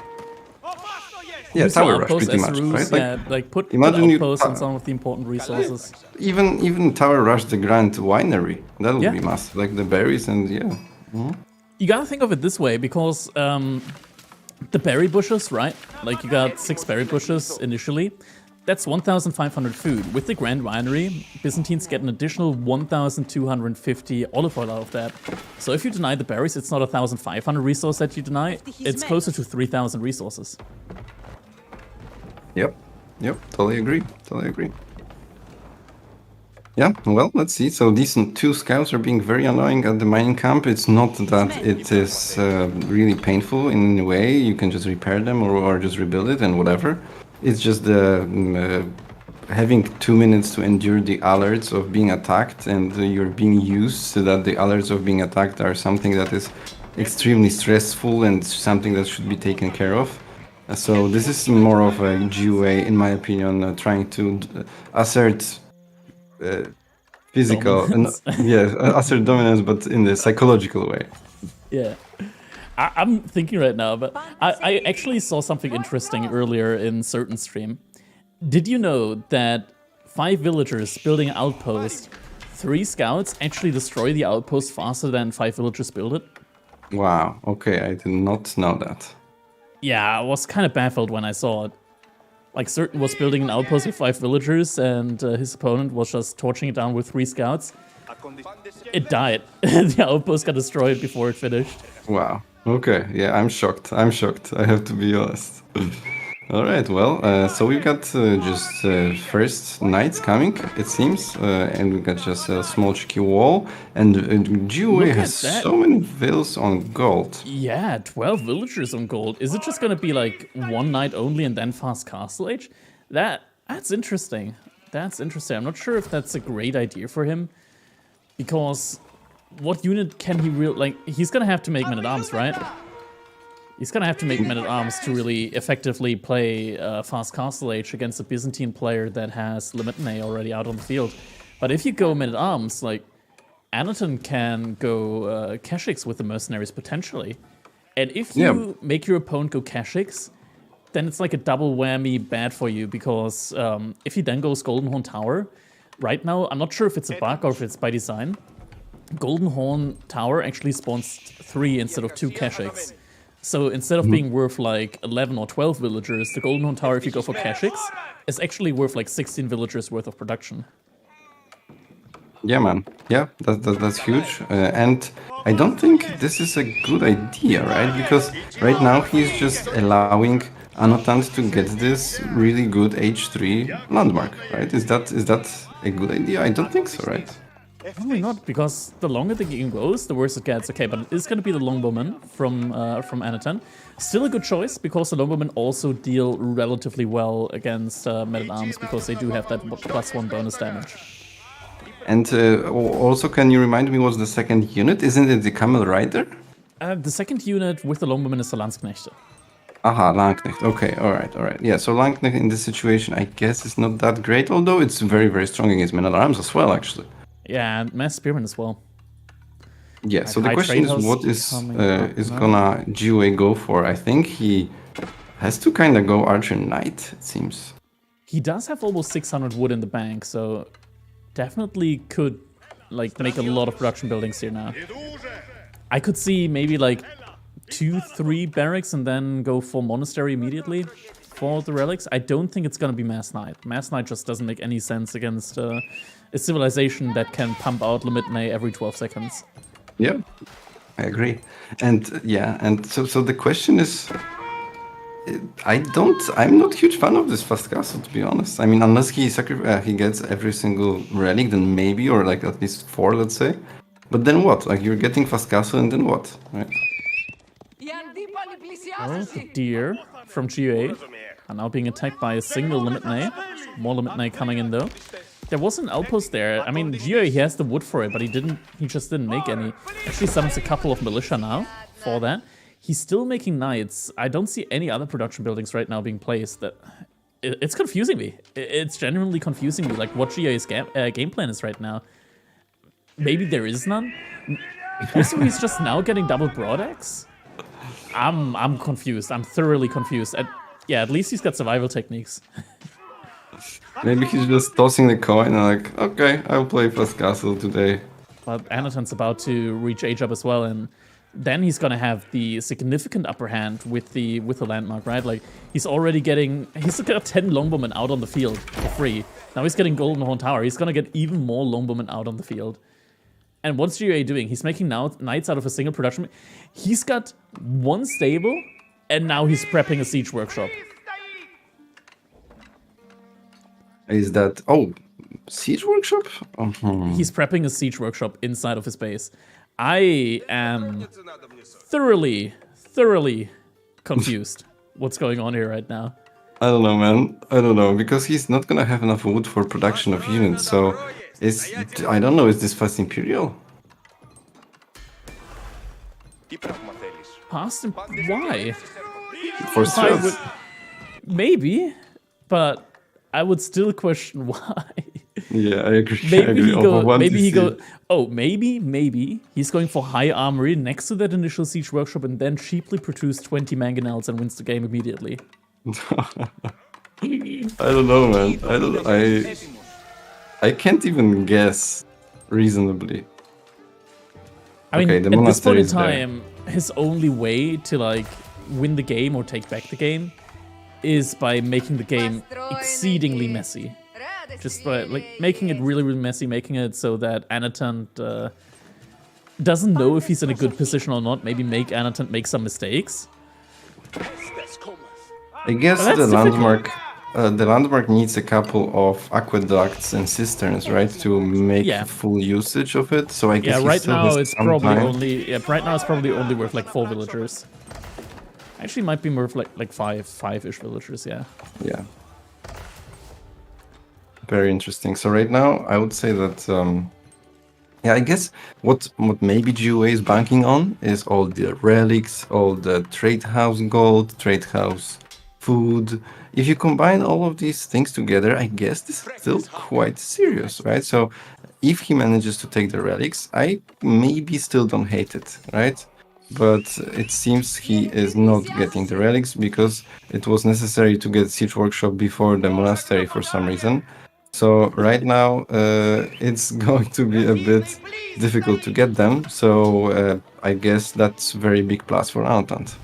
Yeah, Use tower your rush outposts pretty as much, Rus, right? yeah, like put imagine you outposts on some of the important resources. even tower rush the Grand Winery. That would Yeah. be massive. Like the berries and yeah. Mhm. You gotta think of it this way, because the berry bushes, right? Like, you got 6 berry bushes initially. That's 1,500 food. With the Grand Winery, Byzantines get an additional 1,250 olive oil out of that. So if you deny the berries, it's not 1,500 resource that you deny, it's closer to 3,000 resources. Yep, totally agree. Yeah, well, let's see. So these 2 scouts are being very annoying at the mining camp. It's not that it is really painful in any way. You can just repair them or just rebuild it and whatever. It's just the having 2 minutes to endure the alerts of being attacked, and you're being used so that the alerts of being attacked are something that is extremely stressful and something that should be taken care of. So this is more of a GUA, in my opinion, trying to assert physical, assert dominance, but in the psychological way. Yeah. I'm thinking right now, but I actually saw something interesting earlier in certain stream. Did you know that 5 villagers building an outpost, 3 scouts actually destroy the outpost faster than 5 villagers build it? Wow, okay, I did not know that. Yeah, I was kind of baffled when I saw it. Like, Certain was building an outpost with 5 villagers, and his opponent was just torching it down with 3 scouts. It died. The outpost got destroyed before it finished. Wow. Okay, yeah, I'm shocked. I have to be honest. All right, well, so we've got just first knights coming, it seems, and we've got just a small cheeky wall, and GUA Look has at that. so many vills on gold. Yeah, 12 villagers on gold. Is it just gonna be like one knight only and then fast castle age? That's interesting. That's interesting. I'm not sure if that's a great idea for him, because what unit can he really like? He's gonna have to make men-at-arms, right? He's gonna have to make men-at-arms to really effectively play fast castle age against a Byzantine player that has Limit already out on the field. But if you go men-at-arms, like Anaton can go Keshix with the mercenaries potentially, and if you make your opponent go Keshix, then it's like a double whammy bad for you, because if he then goes Golden Horn Tower, right now I'm not sure if it's a bug or if it's by design. Golden Horn Tower actually spawns 3 instead of 2 Keshix. So instead of being worth like 11 or 12 villagers, the Golden Horn Tower, if you go for Keshix, is actually worth like 16 villagers worth of production. Yeah, man. Yeah, that's huge. And I don't think this is a good idea, right? Because right now he's just allowing Anotant to get this really good H3 landmark, right? Is that a good idea? I don't think so, right? Probably not, because the longer the game goes, the worse it gets. Okay, but it is going to be the Longbowman from Anatan. Still a good choice, because the Longbowmen also deal relatively well against men-at-arms, because they do have that +1 bonus damage. And also, can you remind me what's the second unit? Isn't it the Camel Rider? The second unit with the Longbowmen is the Landsknechte. Aha, Langknecht. Okay, alright. Yeah, so Langknecht in this situation, I guess, is not that great, although it's very, very strong against men-at-arms as well, actually. Yeah, and Mass Spearman as well. Yeah, so the question is, what is gonna GUA go for? I think he has to kind of go Archer Knight, it seems. He does have almost 600 wood in the bank, so definitely could like make a lot of production buildings here now. I could see maybe like 2-3 barracks and then go for Monastery immediately for the relics. I don't think it's gonna be Mass Knight. Mass Knight just doesn't make any sense against a civilization that can pump out Limit every 12 seconds. Yeah, I agree. And yeah, and so the question is, I'm not a huge fan of this fast castle, to be honest. I mean, unless he gets every single relic, then maybe, or like at least 4, let's say. But then what? Like, you're getting fast castle, and then what? Right? Oh, the deer from GUA are now being attacked by a single Limit. More Limit coming in though. There was an outpost there. I mean, GUA, he has the wood for it, but he just didn't make any. Actually summons a couple of militia now for that. He's still making knights. I don't see any other production buildings right now being placed. It's confusing me. It's genuinely confusing me, like what GUA's game plan is right now. Maybe there is none. Also, he's just now getting double broadaxe. I'm confused. I'm thoroughly confused. Yeah, at least he's got survival techniques. Maybe he's just tossing the coin and like, okay, I'll play fast castle today. But Anaton's about to reach age up as well, and then he's gonna have the significant upper hand with the landmark, right? Like he's got 10 Longbowmen out on the field for free. Now he's getting Golden Horn Tower. He's gonna get even more Longbowmen out on the field. And what's GUA doing? He's making now knights out of a single production. He's got 1 stable, and now he's prepping a siege workshop. Is that siege workshop? He's prepping a siege workshop inside of his base. I am thoroughly confused. What's going on here right now? I don't know, man. I don't know, because he's not gonna have enough wood for production of units. So, I don't know. Is this fast Imperial? Past why? For stealth? Maybe, but I would still question why. Yeah, I agree. Maybe he's going for high armory next to that initial siege workshop and then cheaply produce 20 mangonels and wins the game immediately. I don't know, man. I can't even guess reasonably. I mean, at this point in time, his only way to like win the game or take back the game is by making the game exceedingly messy. Just by like making it really messy, making it so that Anatant doesn't know if he's in a good position or not. Maybe make Anatant make some mistakes. I guess But that's difficult. the landmark needs a couple of aqueducts and cisterns, right, to make Yeah. full usage of it. So I Yeah, guess he right still has now it's some probably time. only right now it's probably only worth like 4 villagers. Actually might be worth like five-ish villagers, yeah. Yeah. Very interesting. So right now, I would say that, yeah, I guess what maybe GUA is banking on is all the relics, all the trade house gold, trade house food. If you combine all of these things together, I guess this is still quite serious, right? So if he manages to take the relics, I maybe still don't hate it, right? But it seems he is not getting the relics because it was necessary to get Siege Workshop before the monastery for some reason. So right now it's going to be a bit difficult to get them. So I guess that's very big plus for Antant.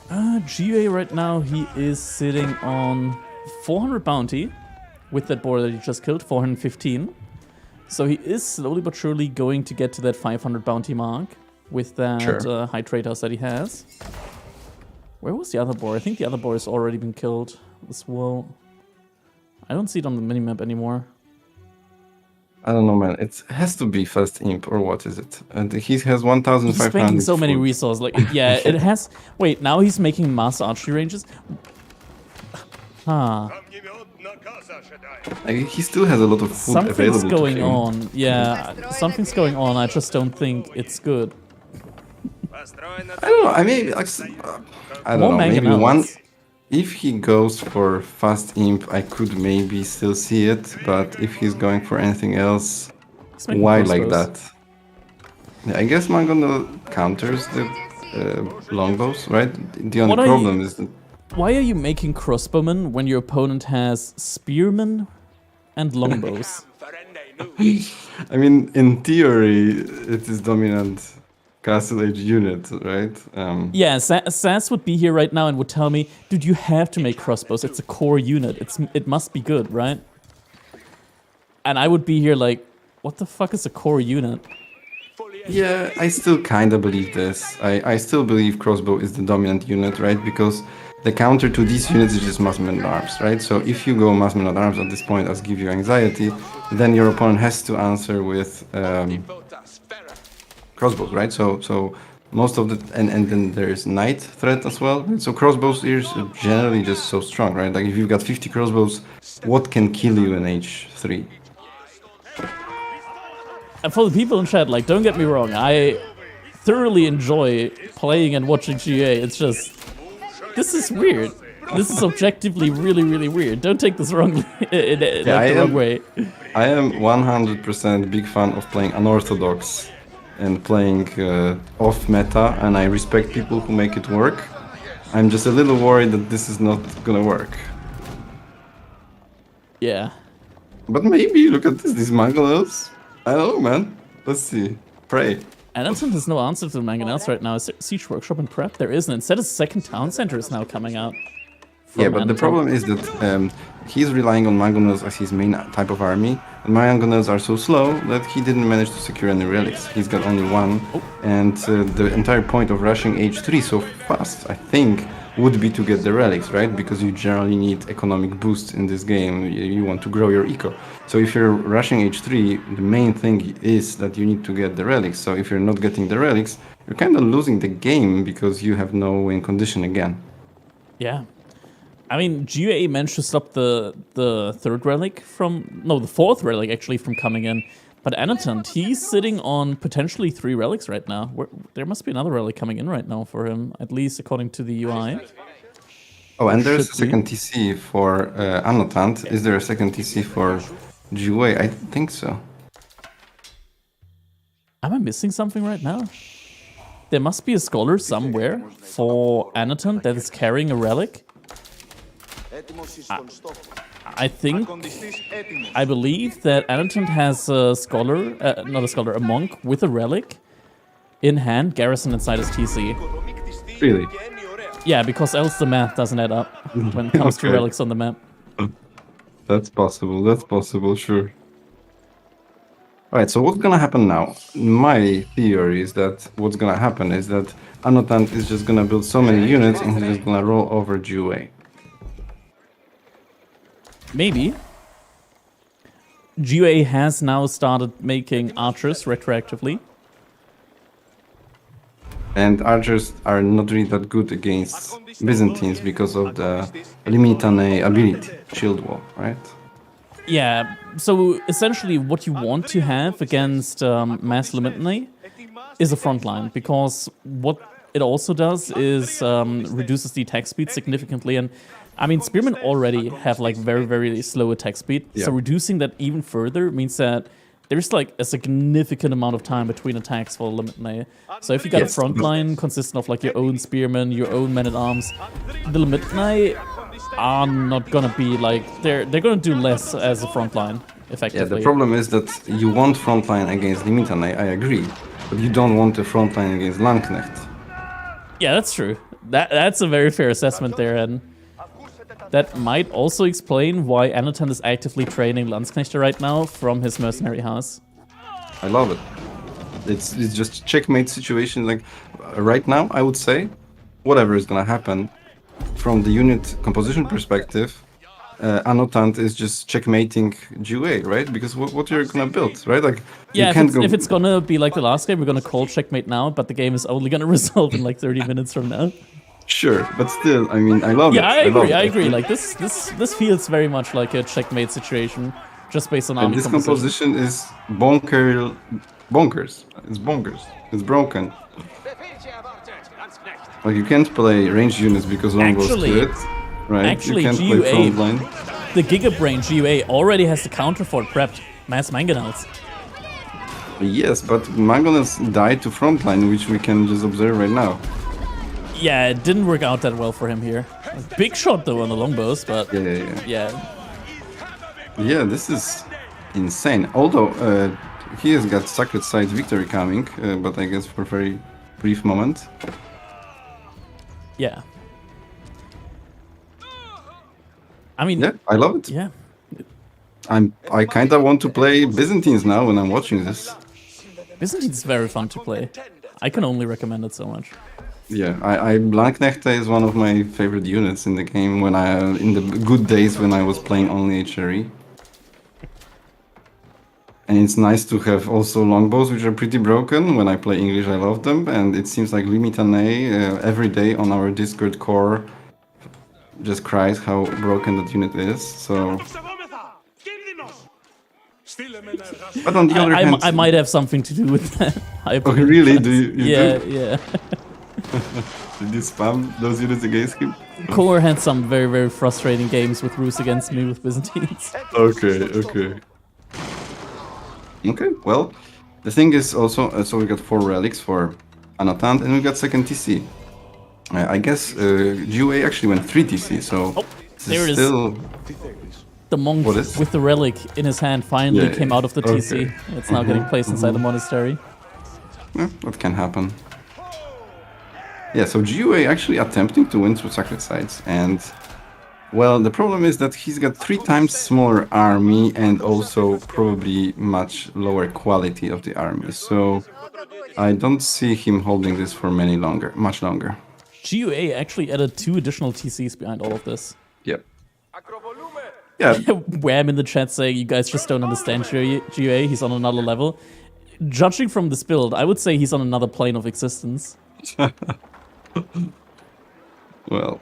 GUA right now, he is sitting on 400 bounty with that boar that he just killed, 415. So he is slowly but surely going to get to that 500 bounty mark with that Sure. high trade house that he has. Where was the other boar? I think the other boar has already been killed as well. I don't see it on the minimap anymore. I don't know, man. It has to be First Imp, or what is it? And he has He's 1,500 making so many food. resources. Like, yeah, it has. Wait, now he's making mass archery ranges. Huh. He still has a lot of food Something's available to going him. on. Yeah, something's going on. I just don't think it's good. I don't know. I mean, I don't More know. Maybe one. mangonels. If he goes for Fast Imp, I could maybe still see it. But if he's going for anything else, He's making why like crossbows. that? Yeah, I guess Mangonel counters the longbows, right? The only What are you? problem is that Why are you making crossbowmen when your opponent has spearmen and longbows? I mean, in theory, it is dominant Castle Age unit, right? Yeah, SAS would be here right now and would tell me, dude, you have to make crossbows. It's a core unit. It must be good, right? And I would be here like, what the fuck is a core unit? Yeah, I still kind of believe this. I still believe crossbow is the dominant unit, right? Because the counter to these units is just massman at arms, right? So if you go massman at arms at this point as give you anxiety, then your opponent has to answer with crossbows, right? So most of the and then there's knight threat as well. Right? So crossbows is generally just so strong, right? Like if you've got 50 crossbows, what can kill you in H3? And for the people in chat, like, don't get me wrong, I thoroughly enjoy playing and watching GA. It's just, this is weird. This is objectively really, really weird. Don't take this wrongly, the wrong way. I am 100% big fan of playing unorthodox and playing off meta, and I respect people who make it work. I'm just a little worried that this is not gonna work. Yeah. But maybe, look at this, these mangolos. I don't know, man. Let's see. Pray. Anderson has no answer to the mangonels right now. Is there Siege Workshop and Prep? There isn't. Instead, a second town center is now coming out. Yeah, but the problem is that he's relying on mangonels as his main type of army, and mangonels are so slow that he didn't manage to secure any relics. He's got only one, and the entire point of rushing H3 so fast, I think, would be to get the relics, right? Because you generally need economic boost in this game. You want to grow your eco. So if you're rushing H3, the main thing is that you need to get the relics. So if you're not getting the relics, you're kind of losing the game because you have no win condition again. Yeah. I mean, GUA managed to stop the third relic from... No, the fourth relic, actually, from coming in. But Anatant, he's sitting on potentially 3 relics right now. There must be another relic coming in right now for him, at least according to the UI. Oh, and there's a second TC for Anatant. Is there a second TC for GUA? I think so. Am I missing something right now? There must be a scholar somewhere for Anatant that is carrying a relic. I believe that Anatant has a scholar, not a scholar, a monk with a relic in hand, garrison inside his TC. Really? Yeah, because else the math doesn't add up when it comes to relics on the map. That's possible, sure. Alright, so what's gonna happen now? My theory is that what's gonna happen is that Annotant is just gonna build so many units and he's just gonna roll over GUA. Maybe. GUA has now started making archers retroactively. And archers are not really that good against Byzantines because of the Limitane ability, shield wall, right? Yeah, so essentially what you want to have against Mass Limitane is a front line, because what it also does is reduces the attack speed significantly. And I mean, Spearmen already have like very, very slow attack speed, so reducing that even further means that there's like a significant amount of time between attacks for Limitane. So if you got a front line consisting of like your own Spearmen, your own Men-at-Arms, the Limitane are not gonna be like, they're gonna do less as a front line, effectively. Yeah, the problem is that you want front line against Limitane, I agree, but you don't want a front line against Landknecht. Yeah, that's true. That's a very fair assessment there, and that might also explain why Annotant is actively training Landsknechte right now from his mercenary house. I love it. It's just checkmate situation. Like right now, I would say, whatever is gonna happen, from the unit composition perspective, Annotant is just checkmating GUA, right? Because what you're gonna build, right? Like yeah, you can't if it's gonna be like the last game, we're gonna call checkmate now, but the game is only gonna resolve in like 30 minutes from now. Sure, but still, I mean, I love it. Yeah, I agree. Like this feels very much like a checkmate situation, just based on army this composition is bonkers. It's bonkers. It's broken. Like you can't play ranged units because longbows to it, right? Actually, you can't GUA, play frontline. The Gigabrain GUA already has the counter for it prepped. Mass Mangonels. Yes, but Mangonels died to frontline, which we can just observe right now. Yeah, it didn't work out that well for him here. Big shot though on the longbows, but yeah. Yeah, this is insane. Although he has got Sacred Side victory coming, but I guess for a very brief moment. Yeah. I mean, yeah, I love it. Yeah. I kind of want to play Byzantines now when I'm watching this. Byzantines is very fun to play. I can only recommend it so much. Yeah, Landknechte is one of my favorite units in the game when in the good days when I was playing only HRE. And it's nice to have also longbows, which are pretty broken. When I play English, I love them. And it seems like Limitane every day on our Discord core just cries how broken that unit is. So, but on the other hand, I might have something to do with that. Oh, really? Do you? Yeah, do? yeah. Did you spam those units against him? Core had some very, very frustrating games with Rus against me with Byzantines. Okay. Okay, well, the thing is also, so we got 4 relics for Annotant and we got second TC. I guess GUA actually went 3 TC, so there is still... The monk with the relic in his hand finally came out of the TC. It's now getting placed inside the monastery. Yeah, that can happen. Yeah, so GUA actually attempting to win through Sacred Sites, and well, the problem is that he's got 3 times smaller army and also probably much lower quality of the army. So I don't see him holding this for much longer. GUA actually added 2 additional TCs behind all of this. Yep. Yeah. Wham in the chat saying you guys just don't understand GUA, he's on another level. Judging from this build, I would say he's on another plane of existence. Well,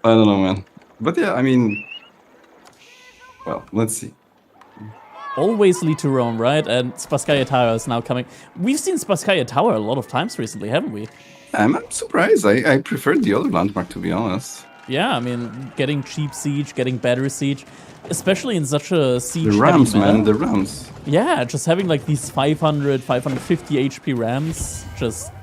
I don't know, man. But yeah, I mean, well, let's see. Always lead to Rome, right? And Spasskaya Tower is now coming. We've seen Spasskaya Tower a lot of times recently, haven't we? I'm surprised. I preferred the other landmark, to be honest. Yeah, I mean, getting cheap siege, getting better siege, especially in such a siege. The rams, man, the rams. Yeah, just having like these 500, 550 HP rams, just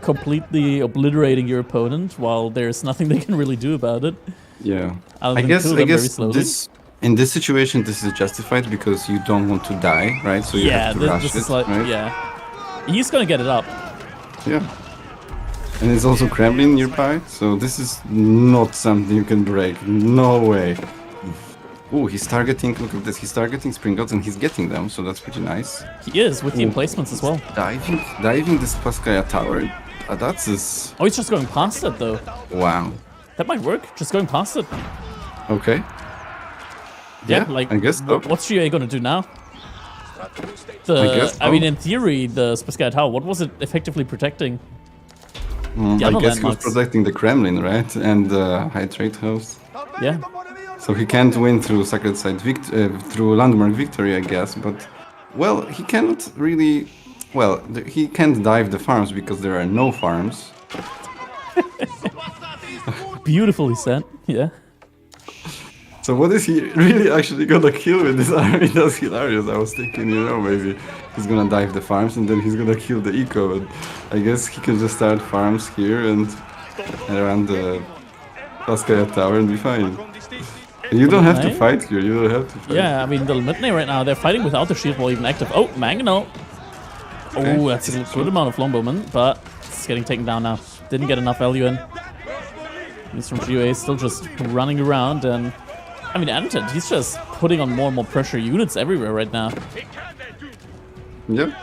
completely obliterating your opponent while there's nothing they can really do about it. Yeah, I guess this in this situation this is justified because you don't want to die, right? So you have to rush it, like, right? Yeah, he's gonna get it up. Yeah, and it's also Kremlin nearby, so this is not something you can break. No way. Oh, he's targeting. Look at this. He's targeting Springles and he's getting them, so that's pretty nice. He is with the emplacements as well. Diving this Paskaya tower. That's his. Oh, he's just going past it though. Wow. That might work. Just going past it. Okay. Yeah, like I guess so. what's GA gonna do now? guess I so. mean, in theory, the Spaskaya Tower, what was it effectively protecting? The I other guess he was landmarks. protecting the Kremlin, right? And the High Trade House. Yeah. So he can't win through Sacred Site through Landmark Victory, I guess. But, well, he cannot really... Well, he can't dive the farms because there are no farms. Beautifully said. Yeah. So what is he really actually gonna kill with this army? That's hilarious. I was thinking, maybe he's gonna dive the farms and then he's gonna kill the eco. But I guess he can just start farms here and around the Paskaya Tower and be fine. And you don't have to fight here. You don't have to fight. Yeah, I mean, the Midney right now, they're fighting without the shield wall even active. Oh, Mangano. Okay. Oh, that's a good amount of longbowmen, but it's getting taken down now. Didn't get enough value in. He's from GUA, still just running around, and I mean, Anton, he's just putting on more and more pressure units everywhere right now. Yeah.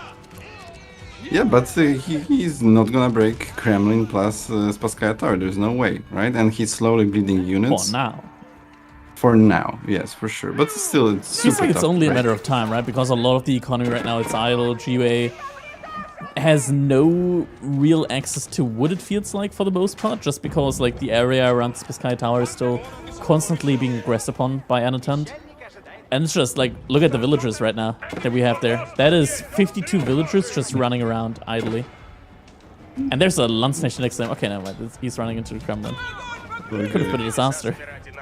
Yeah, but he's not gonna break Kremlin plus Spaskaya Tower. There's no way, right? And he's slowly bleeding units. For now. For now, yes, for sure. But still, it's super Feels like it's tough, only a right? matter of time, right? Because a lot of the economy right now, it's idle. GUA has no real access to wood, it feels like, for the most part, just because like the area around the Spaskaya Tower is still constantly being aggressed upon by Annatant. And it's just like, look at the villagers right now that we have there. That is 52 villagers just running around idly. And there's a Landsnation next to him. Okay, never mind. He's running into the Kremlin. Could have been a disaster.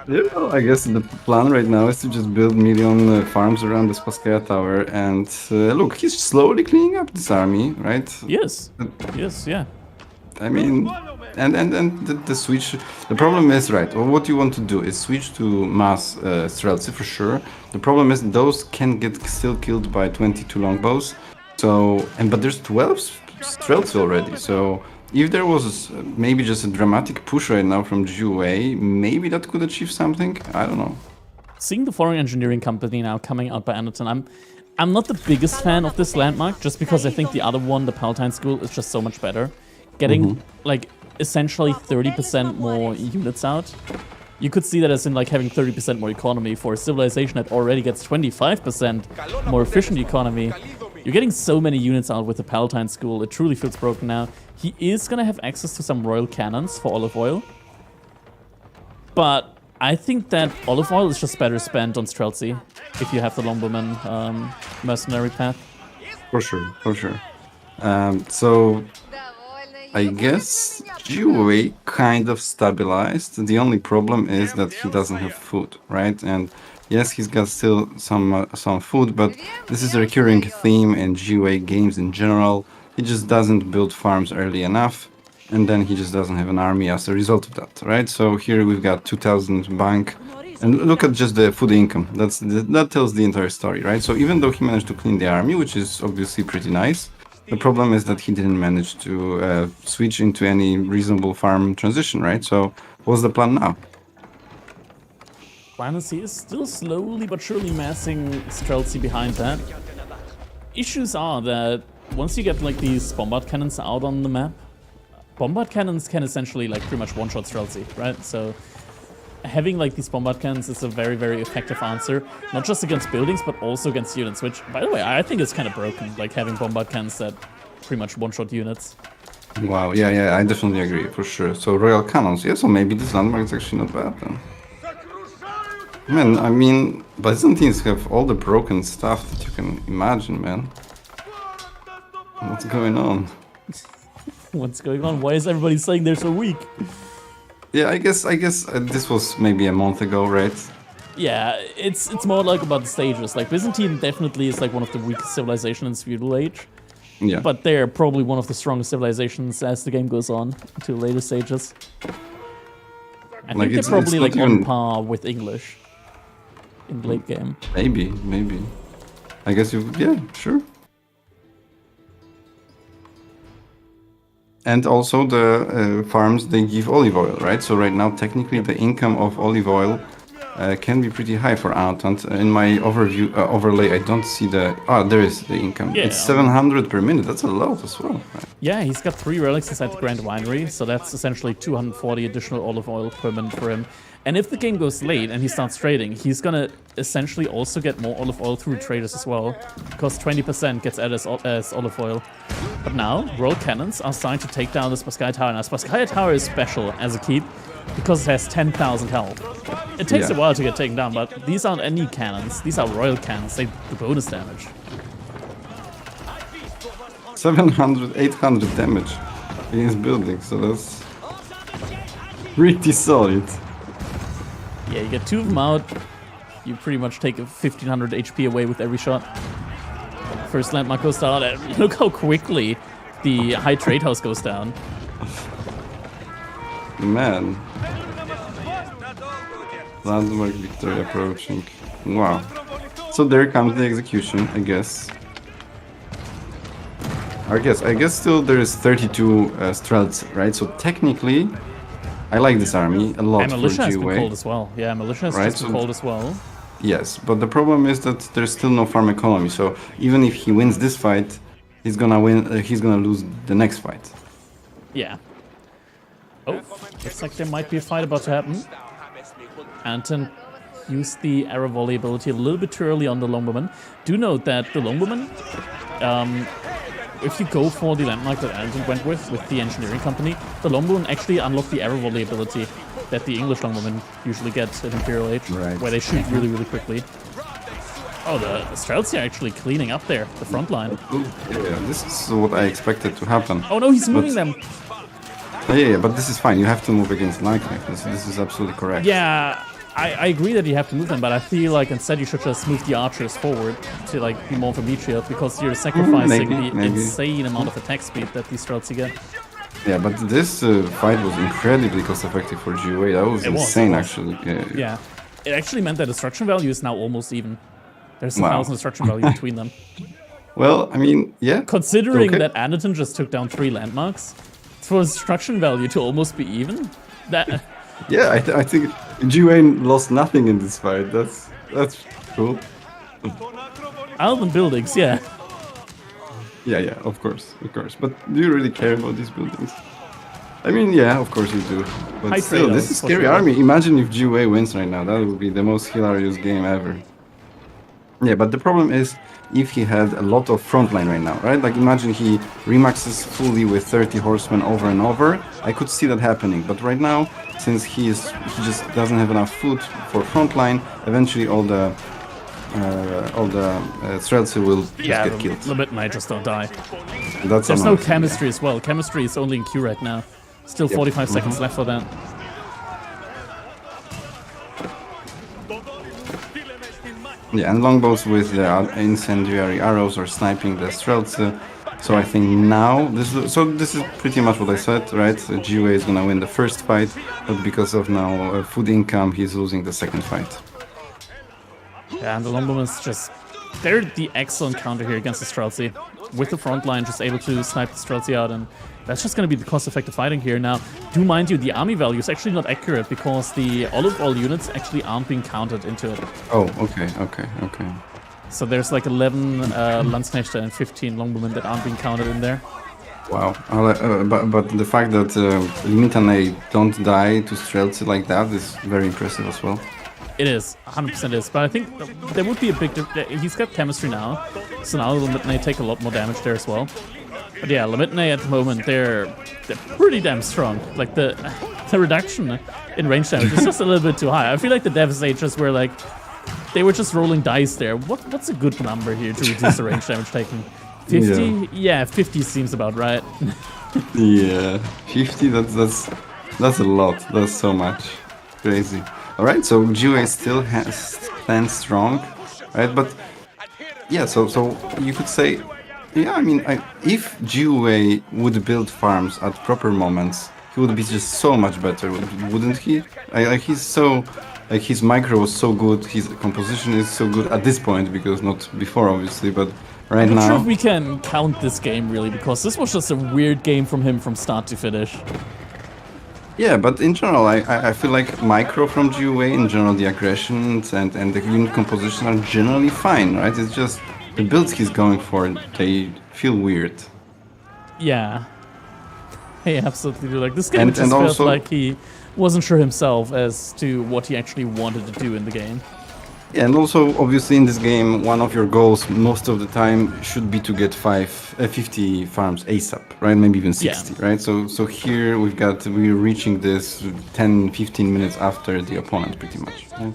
Yeah, well, I guess the plan right now is to just build million farms around the Spaskaya Tower, and look, he's slowly cleaning up this army, right? Yes. Yes, yeah. I mean, and the switch. The problem is, right? Well, what you want to do is switch to mass Streltsy for sure. The problem is those can get still killed by 22 longbows. So, but there's 12 Streltsy already. So, if there was maybe just a dramatic push right now from GUA, maybe that could achieve something. I don't know. Seeing the foreign engineering company now coming out by Annaton, I'm not the biggest fan of this landmark, just because I think the other one, the Palatine School, is just so much better. Getting like essentially 30% more units out. You could see that as in like having 30% more economy for a civilization that already gets 25% more efficient economy. You're getting so many units out with the Palatine School, it truly feels broken now. He is gonna have access to some royal cannons for olive oil. But I think that olive oil is just better spent on Streltsy if you have the Longbowman mercenary path. For sure, for sure. So I guess GUA kind of stabilized. The only problem is that he doesn't have food, right? And yes, he's got still some food, but this is a recurring theme in GUA games in general. He just doesn't build farms early enough, and then he just doesn't have an army as a result of that, right? So here we've got 2,000 bank, and look at just the food income. That tells the entire story, right? So even though he managed to clean the army, which is obviously pretty nice, the problem is that he didn't manage to switch into any reasonable farm transition, right? So what's the plan now? He is still slowly but surely massing Streltsy behind that. Issues are that once you get like these bombard cannons out on the map, bombard cannons can essentially like pretty much one-shot Streltsy, right? So having like these bombard cannons is a very, very effective answer, not just against buildings, but also against units, which, by the way, I think is kind of broken, like having bombard cannons that pretty much one-shot units. Wow, yeah, I definitely agree, for sure. So royal cannons, yeah, so maybe this landmark is actually not bad then. Man, I mean, Byzantines have all the broken stuff that you can imagine, man. What's going on? What's going on? Why is everybody saying they're so weak? Yeah, I guess this was maybe a month ago, right? Yeah, it's more like about the stages. Like Byzantine definitely is like one of the weakest civilizations in feudal age. Yeah. But they're probably one of the strongest civilizations as the game goes on to later stages. I think they're probably like on par with English in the late game. Maybe. I guess yeah, sure. And also the farms, they give olive oil, right? So right now, technically, the income of olive oil can be pretty high for Anton. In my overlay, I don't see the... there is the income. Yeah, it's 700 per minute. That's a lot as well. Yeah, he's got 3 relics inside the Grand Winery, so that's essentially 240 additional olive oil per minute for him. And if the game goes late and he starts trading, he's gonna essentially also get more olive oil through traders as well, because 20% gets added as olive oil. But now, Royal Cannons are starting to take down the Spasskaya Tower. Now, Spasskaya Tower is special as a keep, because it has 10,000 health. It takes a while to get taken down, but these aren't any cannons. These are Royal Cannons. They do bonus damage. 700, 800 damage against buildings, so that's pretty solid. Yeah, you get 2 of them out. You pretty much take 1,500 HP away with every shot. First landmark goes down, and look how quickly the high trade house goes down. Man. Landmark victory approaching. Wow. So there comes the execution, I guess. I guess still there is 32 strelts, right? So technically, I like this army a lot. And militia for has GUA. been called as well. Yeah, militia has just been called as well. Yes, but the problem is that there's still no farm economy. So even if he wins this fight, he's gonna win. He's gonna lose the next fight. Yeah. Oh, looks like there might be a fight about to happen. Anton used the arrow volley ability a little bit too early on the Longbowman. Do note that the Longbowman, if you go for the landmark that Anton went with the engineering company, the Longbowman actually unlocked the arrow volley ability that the English Longbowmen usually get at Imperial Age, where they shoot really, really quickly. Oh, the Streltsy are actually cleaning up there, the front line. Yeah, this is what I expected to happen. Oh no, he's moving them! Yeah, but this is fine. You have to move against Nightlife. This is absolutely correct. Yeah, I agree that you have to move them, but I feel like instead you should just move the archers forward to like be more of a meat shield, because you're sacrificing the insane amount of attack speed that these Streltsy get. Yeah, but this fight was incredibly cost-effective for GUA. That was insane, actually. Yeah, it actually meant that destruction value is now almost even. There's 1,000 destruction value between them. Well, I mean, yeah. Considering that Anaton just took down 3 landmarks, for destruction value to almost be even, that. Yeah, I think GUA lost nothing in this fight. That's cool. Other than buildings, yeah. Yeah, of course. But do you really care about these buildings? I mean, yeah, of course you do. But still, this is a scary army. Imagine if GUA wins right now. That would be the most hilarious game ever. Yeah, but the problem is if he had a lot of frontline right now, right? Like imagine he remaxes fully with 30 horsemen over and over. I could see that happening. But right now, since he just doesn't have enough food for frontline, eventually all the Streltsy will just get killed. Limit might just don't die. There's no chemistry as well. Chemistry is only in Q right now. Still 45 seconds left for that. Yeah, and longbows with the incendiary arrows are sniping the Streltsy. So I think now this is pretty much what I said, right? GUA is gonna win the first fight, but because of now food income, he's losing the second fight. Yeah, and the Longbowman's they're the excellent counter here against the Streltsy. With the front line, just able to snipe the Streltsy out, and that's just going to be the cost-effective fighting here. Now, do mind you, the army value is actually not accurate, because the olive oil units actually aren't being counted into it. Oh, okay. So there's like 11 Landsknechte and 15 Longbowmen that aren't being counted in there. Wow, but the fact that Limitane don't die to Streltsy like that is very impressive as well. It is, 100% is, but I think there would be a big he's got chemistry now, so now Limitane take a lot more damage there as well. But yeah, Limitane at the moment, they're pretty damn strong. Like the reduction in range damage is just a little bit too high. I feel like the Devastators were like, they were just rolling dice there. What's a good number here to reduce the range damage taken? 50? Yeah, 50 seems about right. Yeah, 50, that's a lot. That's so much. Crazy. Alright, so GUA still stands strong, right? But yeah, so you could say, yeah, I mean, if GUA would build farms at proper moments, he would be just so much better, wouldn't he? His micro was so good, his composition is so good at this point, because not before, obviously, but right now... I'm not sure if we can count this game, really, because this was just a weird game from him from start to finish. Yeah, but in general, I feel like micro from GUA in general, the aggressions and the unit composition are generally fine, right? It's just the builds he's going for, they feel weird. Yeah, he absolutely do. Like, this game, it And just felt also, like he wasn't sure himself as to what he actually wanted to do in the game. yeah, and also, obviously, in this game, one of your goals most of the time should be to get 50 farms ASAP, right? Maybe even Yeah. 60, right? So here we're reaching this 10, 15 minutes after the opponent, pretty much. Right?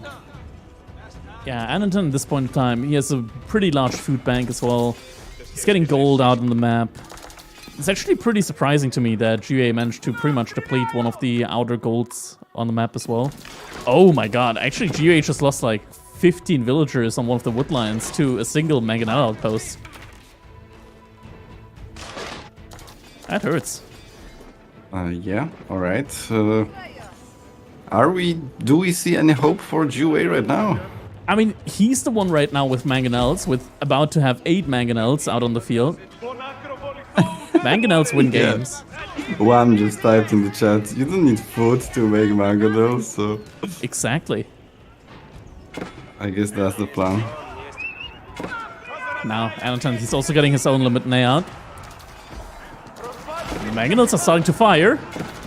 Yeah, Annington at this point in time, he has a pretty large food bank as well. He's getting gold out on the map. It's actually pretty surprising to me that GA managed to pretty much deplete one of the outer golds on the map as well. Oh my god, actually GA just lost like 15 villagers on one of the woodlines to a single mangonel outpost. That hurts. Yeah, alright. Do we see any hope for GUA right now? I mean, he's the one right now with mangonels, with about to have 8 mangonels out on the field. Mangonels win games. One just typed in the chat, you don't need food to make mangonels, so Exactly. I guess that's the plan. Now, Annington, he's also getting his own limit layout. The mangonels are starting to fire.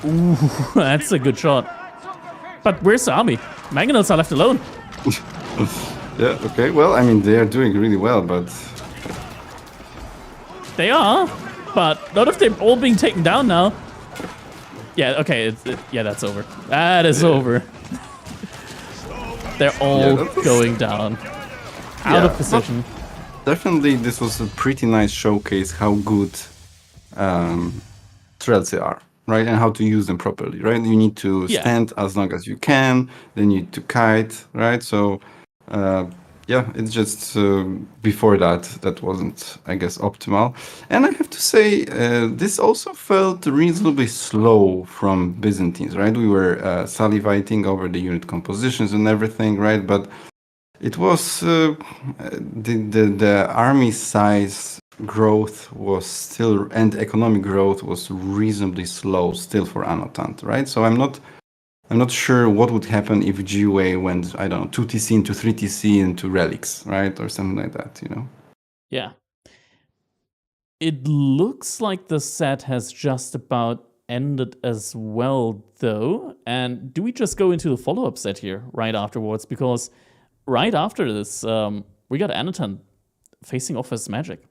Ooh, that's a good shot. But where's the army? Mangonels are left alone. Yeah, okay, well, I mean, they are doing really well, but... They are, but not if they're all being taken down now. Yeah, okay, yeah, that's over. That is over. They're all going down. Out of position. Definitely, this was a pretty nice showcase how good threads they are, right? And how to use them properly, right? You need to stand as long as you can, then you need to kite, right? So, yeah, it's just before that wasn't, I guess, optimal. And I have to say, this also felt reasonably slow from Byzantines, right? We were salivating over the unit compositions and everything, right? But it was the army size growth was still, and economic growth was reasonably slow still for Annotant, right? So I'm not sure what would happen if GUA went, I don't know, 2TC into 3TC into relics, right? Or something like that, you know? Yeah. It looks like the set has just about ended as well, though. And do we just go into the follow-up set here right afterwards? Because right after this, we got Anatan facing off as Magic.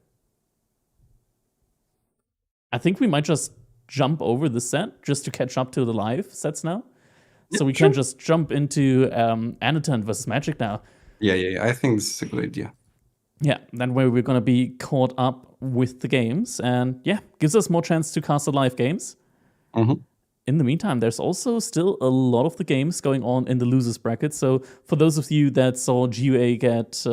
I think we might just jump over the set just to catch up to the live sets now. So we can just jump into Anatan versus Magic now. Yeah. I think this is a good idea. Yeah, then where we're going to be caught up with the games. And yeah, gives us more chance to cast the live games. Mm-hmm. In the meantime, there's also still a lot of the games going on in the losers bracket. So for those of you that saw GUA get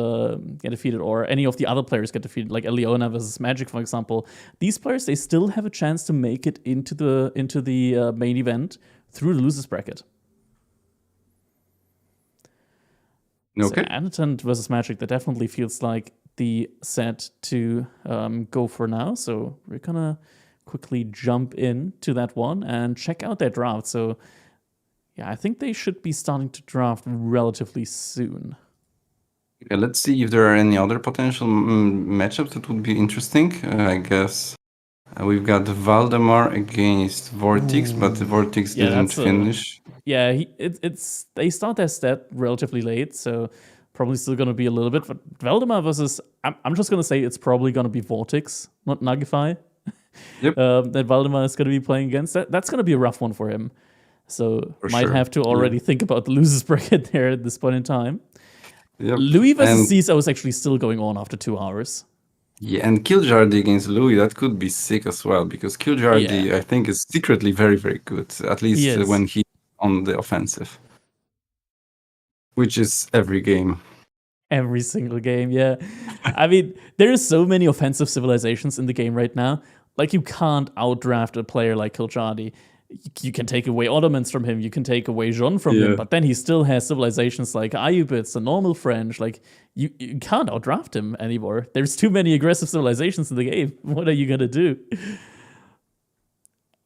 defeated, or any of the other players get defeated, like Eliona versus Magic, for example, these players, they still have a chance to make it into the main event through the losers bracket. Okay. So Annotant versus Magic, that definitely feels like the set to go for now. So we're gonna quickly jump in to that one and check out their draft. So yeah, I think they should be starting to draft relatively soon. Yeah, let's see if there are any other potential matchups that would be interesting. I guess we've got Valdemar against Vortex, but the Vortex didn't finish. They start their stat relatively late, so probably still going to be a little bit. But Valdemar versus, I'm just going to say it's probably going to be Vortex, not Nuggify. Yep. That Valdemar is going to be playing against. That's going to be a rough one for him. So might have to already think about the losers bracket there at this point in time. Yep. Louis versus CISO is actually still going on after 2 hours. Yeah, and Killjardy against Louis, that could be sick as well, because Killjardy, I think, is secretly very, very good, at least when he's on the offensive. Which is every game. Every single game, yeah. I mean, there are so many offensive civilizations in the game right now. Like, you can't outdraft a player like Killjardy. You can take away Ottomans from him, you can take away Jean from him, but then he still has civilizations like Ayyubids, the normal French. Like, you can't outdraft him anymore. There's too many aggressive civilizations in the game. What are you gonna do?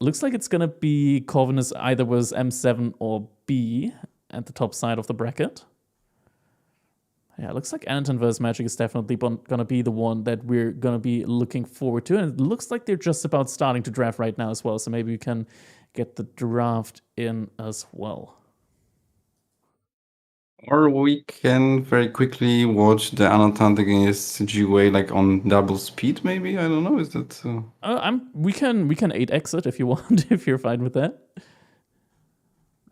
Looks like it's gonna be Corvinus either was M7 or B at the top side of the bracket. Yeah, it looks like Anton vs. Magic is definitely gonna be the one that we're gonna be looking forward to. And it looks like they're just about starting to draft right now as well. So maybe we can get the draft in as well. Or we can very quickly watch the Anatan against GUA like on double speed, maybe? I don't know. Is that we can 8x it if you want, if you're fine with that.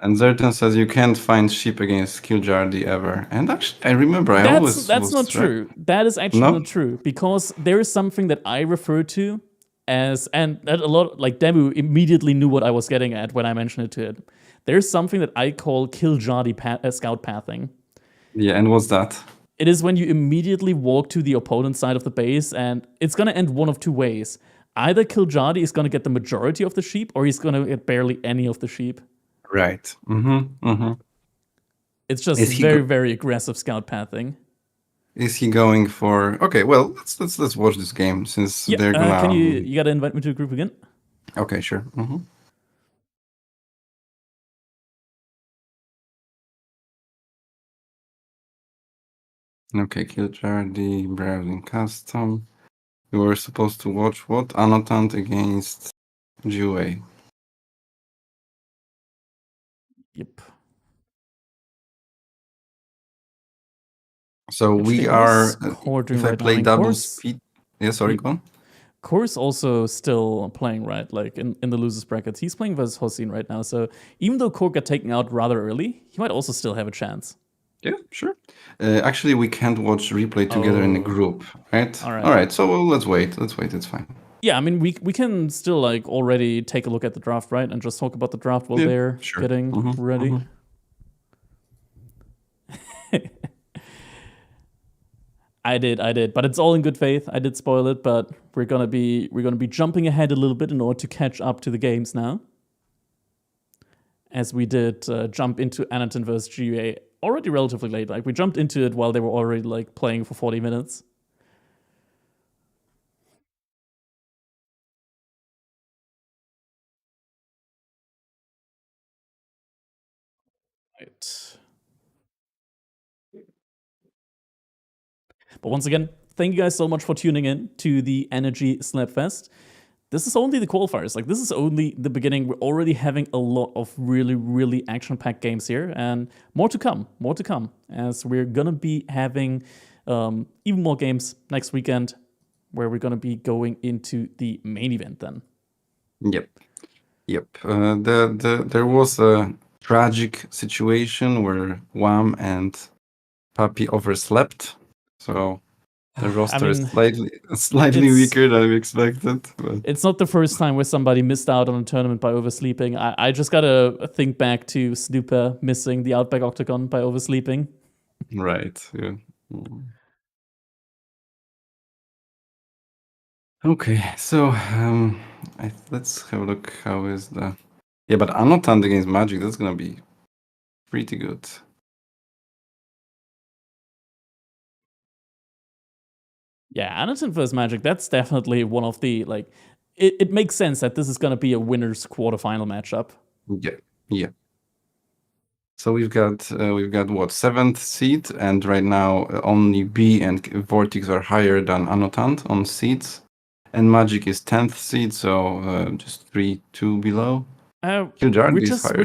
And Zertan says you can't find sheep against Killjardy ever. And actually I remember I always That's was not true. That is actually No? not true, because there is something that I refer to as, and that a lot, like Demu immediately knew what I was getting at when I mentioned it to it. There's something that I call Killjardy scout pathing. Yeah, and what's that? It is when you immediately walk to the opponent's side of the base, and it's gonna end one of two ways. Either Killjardy is gonna get the majority of the sheep, or he's gonna get barely any of the sheep. Right. It's just very aggressive scout pathing. Is he going for? Okay, well, let's watch this game since they're gonna. Can you gotta invite me to the group again? Okay, sure. Okay, Killjardy, browsing custom. We were supposed to watch what? Annotant against GUA. Yep. So Actually, we are. If I play double speed. Yeah, sorry, go on. Core's also still playing, right? Like in the losers brackets. He's playing versus Hossein right now. So even though Core got taken out rather early, he might also still have a chance. Yeah, sure. Actually, we can't watch replay together in a group, right? All right. So let's wait. It's fine. Yeah, I mean, we can still like already take a look at the draft, right? And just talk about the draft while they're getting ready. I did, but it's all in good faith. I did spoil it, but we're gonna be jumping ahead a little bit in order to catch up to the games now, as we did jump into Anatan vs. GUA already relatively late. Like we jumped into it while they were already like playing for 40 minutes. Right. But once again, thank you guys so much for tuning in to the Energy Slapfest. This is only the qualifiers. Like, this is only the beginning. We're already having a lot of really action-packed games here, and more to come, as we're gonna be having even more games next weekend, where we're gonna be going into the main event then. Yep. There was a tragic situation where Wham and Papi overslept, so the roster is slightly weaker than we expected. But. It's not the first time where somebody missed out on a tournament by oversleeping. I just gotta think back to Snooper missing the Outback Octagon by oversleeping. Right. Yeah. Okay, so let's have a look. How is the? Yeah, but Annotant against Magic, that's gonna be pretty good. Yeah, Annotant vs. Magic, that's definitely one of the, like, it makes sense that this is going to be a winner's quarterfinal matchup. Yeah. So we've got what, 7th seed, and right now only B and Vortex are higher than Annotant on seeds, and Magic is 10th seed, so just 3-2 below. We're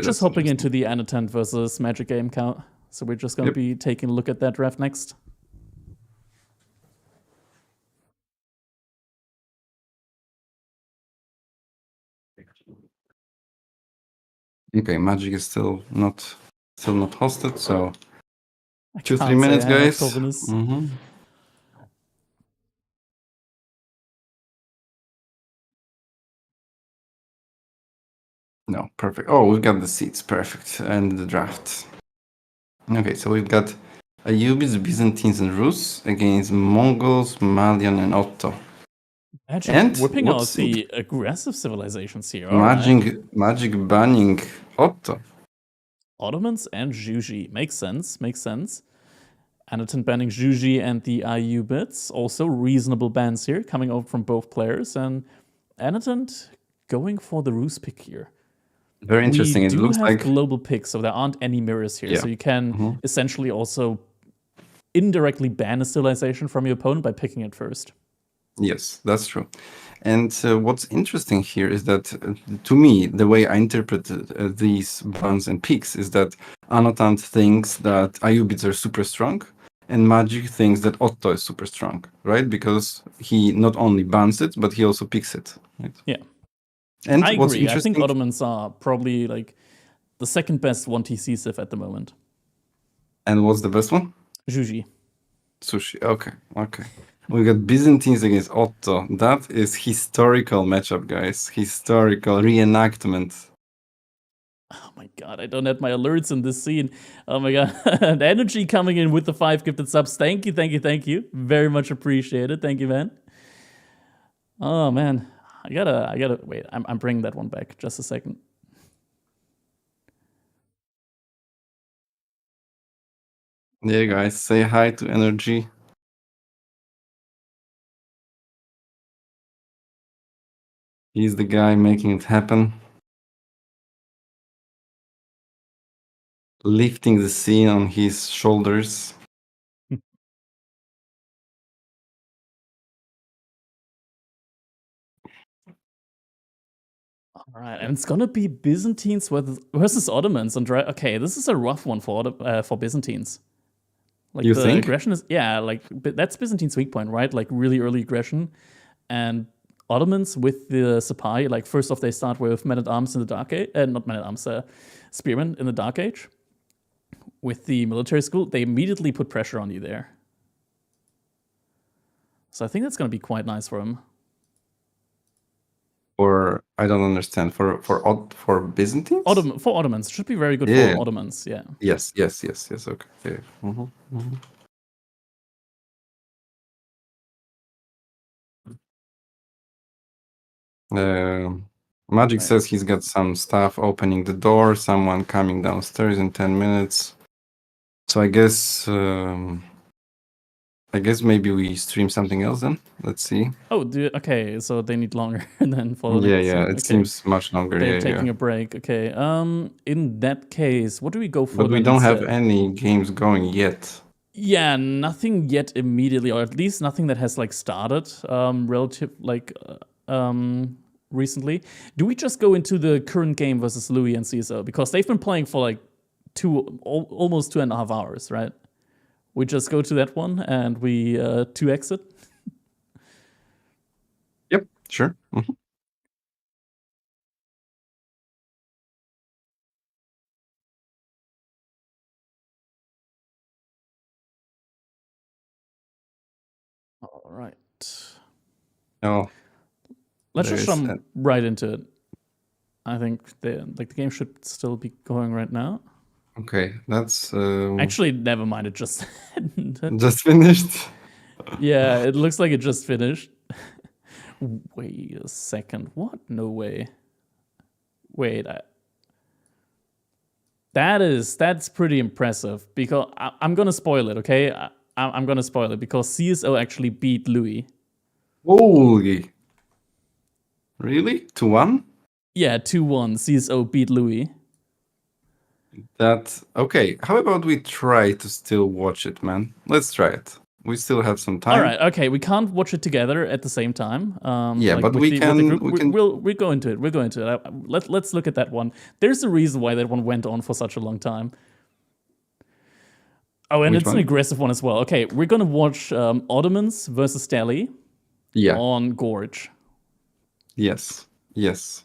just hopping into the Annotant versus Magic game count, so we're just going to be taking a look at that draft next. Okay, Magic is still not hosted, so 2-3 minutes, guys. No, perfect. Oh, we've got the seats, perfect, and the draft. Okay, so we've got Ayubis, Byzantines, and Rus against Mongols, Malian, and Otto. And whipping out the aggressive civilizations here. Magic banning Otto. Ottomans and Juji. Makes sense. Annotant banning Juji and the Ayubids. Also reasonable bans here coming out from both players. And Annotant going for the Roos pick here. Very interesting. We It do looks have like global picks, so there aren't any mirrors here. Yeah. So you can essentially also indirectly ban a civilization from your opponent by picking it first. yes, that's true. And what's interesting here is that, to me, the way I interpret these bans and picks is that Anotant thinks that Ayubids are super strong, and Magic thinks that Otto is super strong, right? Because he not only bans it, but he also picks it, right? Yeah. And I what's agree. I interesting, think Ottomans are probably like the second best 1TC Civ at the moment. and what's the best one? Juji. Sushi. Okay. We got Byzantines against Otto. That is historical matchup, guys. Historical reenactment. Oh my god, I don't have my alerts in this scene. Oh my god. The energy coming in with the 5 gifted subs. Thank you. Very much appreciated. Thank you, man. Oh man. I gotta wait. I'm bringing that one back. Just a second. Yeah, guys, say hi to Energy. He's the guy making it happen. Lifting the scene on his shoulders. All right, and it's gonna be Byzantines versus Ottomans. And okay, this is a rough one for Byzantines. Like You the think? aggression is that's Byzantine's weak point, right? Like really early aggression, and Ottomans with the Sapai, like first off they start with men at arms in the Dark Age, not men at arms, spearmen in the Dark Age. With the military school, they immediately put pressure on you there. So I think that's gonna be quite nice for him. Or I don't understand. For Byzantines? For Ottomans, it should be very good Yeah. for Ottomans. Yeah. Yes. Okay. Yeah. Magic says he's got some stuff opening the door, someone coming downstairs in 10 minutes. So I guess maybe we stream something else then. Let's see. Oh, okay. So they need longer than for the Yeah, next yeah. one. It seems much longer. They're Yeah, taking a break. Okay. In that case, what do we go for? But we don't have any games going yet. Yeah, nothing yet immediately, or at least nothing that has like started recently. Do we just go into the current game versus Louis and CSO? Because they've been playing for like almost 2.5 hours, right? We just go to that one and we 2x it. Yep, sure. All right. Oh, let's just jump right into it. I think the game should still be going right now. Okay, that's actually never mind. It just ended. Just finished. Yeah, it looks like it just finished. Wait a second. What? No way. Wait. That's pretty impressive because I'm gonna spoil it. Okay, I'm gonna spoil it because CSO actually beat Louis. Holy! Really? 2-1? Yeah, 2-1. CSO beat Louis. That okay. How about we try to still watch it, man? Let's try it. We still have some time. All right. Okay, we can't watch it together at the same time. Yeah, like but we can. We'll go into it. We'll go into it. Let's look at that one. There's a reason why that one went on for such a long time. Oh, and it's an aggressive one as well. Okay, we're gonna watch Ottomans versus Delhi. Yeah. On Gorge. Yes. Yes.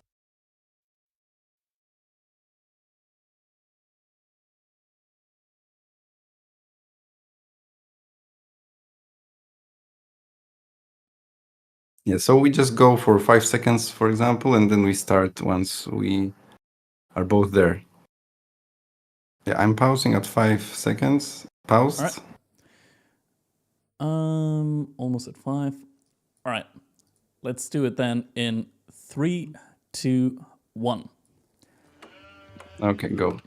Yeah, so we just go for 5 seconds, for example, and then we start once we are both there. Yeah, I'm pausing at 5 seconds. Paused. All right. Almost at 5. All right. Let's do it then in 3, 2, 1. Okay, go.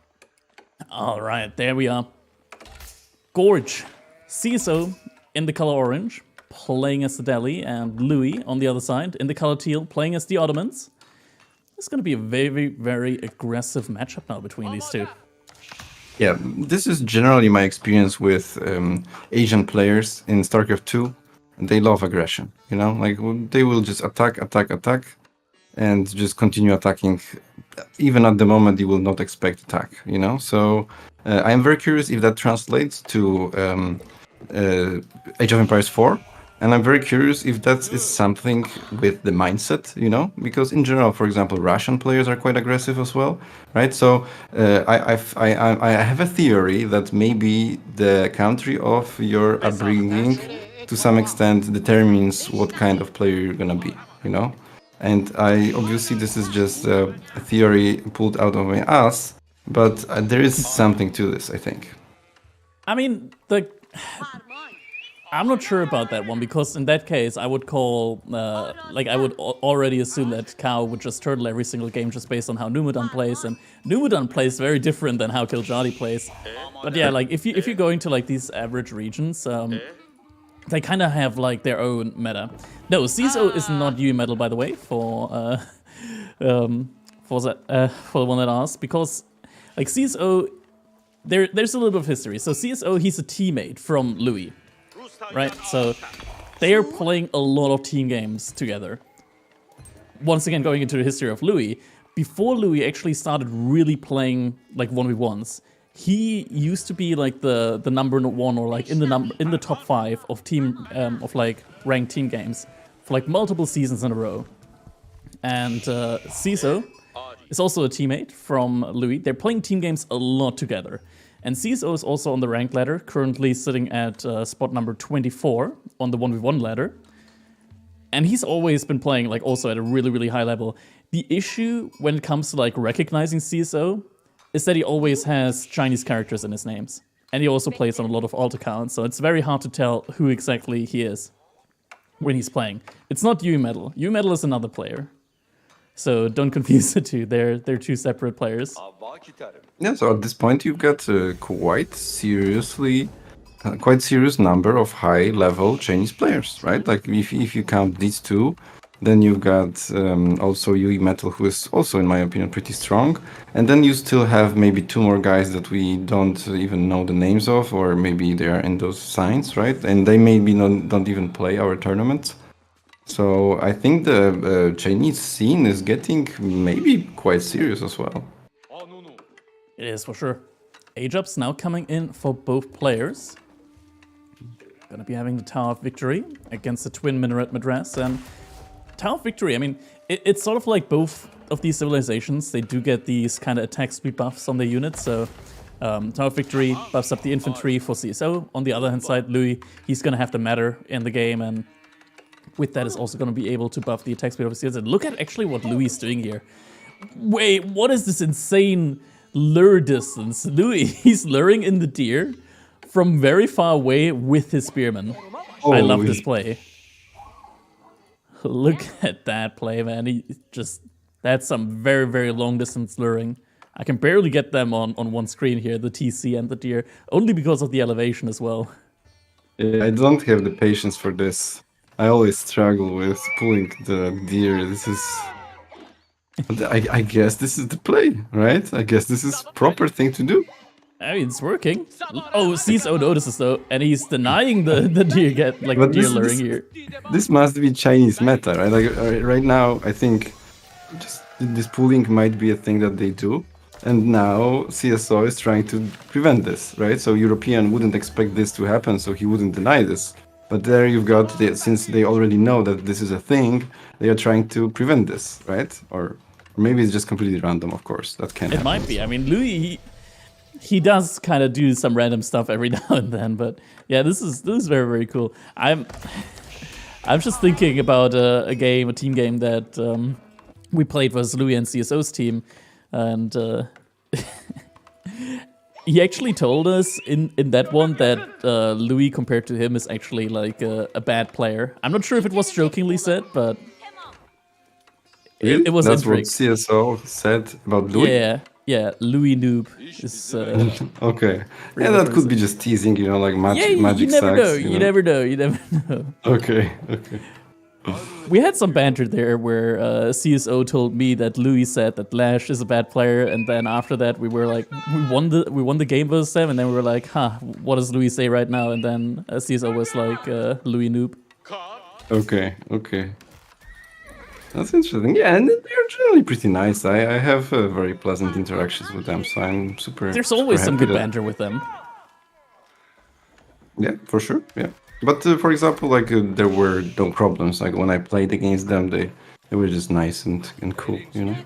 All right, there we are. Gorge. CSO in the color orange, playing as the Delhi, and Louis on the other side in the color teal, playing as the Ottomans. It's going to be a very, very aggressive matchup now between these two. Yeah, this is generally my experience with Asian players in StarCraft 2. They love aggression, you know, like they will just attack, and just continue attacking. Even at the moment, you will not expect attack, you know. So I am very curious if that translates to Age of Empires 4. And I'm very curious if that is something with the mindset, you know, because in general, for example, Russian players are quite aggressive as well, right? So I have a theory that maybe the country of your upbringing, to some extent, determines what kind of player you're gonna be, you know. And I obviously this is just a theory pulled out of my ass, but there is something to this, I think. I mean, I'm not sure about that one, because in that case, I would call, I would already assume that Kao would just turtle every single game just based on how Numadan plays, and Numadan plays very different than how Kiljadi plays. But yeah, like if you go into like these average regions, they kind of have like their own meta. No, CSO is not UE metal, by the way, for the one that asked, because like CSO, there's a little bit of history. So CSO, he's a teammate from Louis. Right, so they are playing a lot of team games together. Once again, going into the history of Louis, before Louis actually started really playing like 1v1s, he used to be like the number one, or like in the top 5 of team of like ranked team games for like multiple seasons in a row. And CISO is also a teammate from Louis. They're playing team games a lot together. And CSO is also on the ranked ladder, currently sitting at spot number 24 on the 1v1 ladder. And he's always been playing like also at a really, really high level. The issue when it comes to like recognizing CSO is that he always has Chinese characters in his names. And he also plays on a lot of alt accounts, so it's very hard to tell who exactly he is when he's playing. It's not UE Metal. UE Metal is another player. So don't confuse the two. They're two separate players. Yeah, so at this point you've got quite serious number of high-level Chinese players, right? Like if you count these two, then you've got also UE Metal, who is also, in my opinion, pretty strong. And then you still have maybe 2 more guys that we don't even know the names of, or maybe they are in those signs, right? And they maybe don't even play our tournaments. So I think the Chinese scene is getting maybe quite serious as well. It is for sure. Age-ups now coming in for both players. Gonna be having the Tower of Victory against the Twin Minaret Madras. And Tower of Victory, I mean, it's sort of like both of these civilizations. They do get these kind of attack speed buffs on their units. So Tower of Victory buffs up the infantry for CSO. On the other hand side, Louis, he's gonna have the matter in the game, and with that is also going to be able to buff the attack speed of his units. And look at actually what Louis is doing here. Wait, what is this insane lure distance? Louis, he's luring in the deer from very far away with his spearmen. Oh, I love this play. Look at that play, man. That's some very, very long distance luring. I can barely get them on one screen here, the TC and the deer, only because of the elevation as well. Yeah, I don't have the patience for this. I always struggle with pulling the deer. This is... I guess this is the play, right? I guess this is proper thing to do. I mean, it's working. Oh, CSO notices though, and he's denying the deer deer luring here. This must be Chinese meta, right? Like right now, I think just this pulling might be a thing that they do. And now CSO is trying to prevent this, right? So European wouldn't expect this to happen, so he wouldn't deny this. But there you've got, since they already know that this is a thing, they are trying to prevent this, right? Or maybe it's just completely random, of course. That can happen. It might be. I mean, Louis, he does kind of do some random stuff every now and then, but yeah, this is very, very cool. I'm just thinking about a team game that we played versus Louis and CSO's team, and he actually told us in that one that Louis, compared to him, is actually like a bad player. I'm not sure if it was jokingly said, but it was That's intriguing. What CSO said about Louis? Yeah, Louis Noob is... okay. Yeah, that could be just teasing, you know, like magic you never sucks, know, you never know. Okay. We had some banter there where CSO told me that Louis said that Lash is a bad player, and then after that we were like, we won the game versus them, and then we were like, what does Louis say right now? And then CSO was like, Louis noob. Okay, okay. That's interesting. Yeah, and they're generally pretty nice. I have very pleasant interactions with them, so I'm super. There's always some happy good banter with them. Yeah, for sure. Yeah, but for example, like there were no problems. Like when I played against them, they were just nice and cool. You know.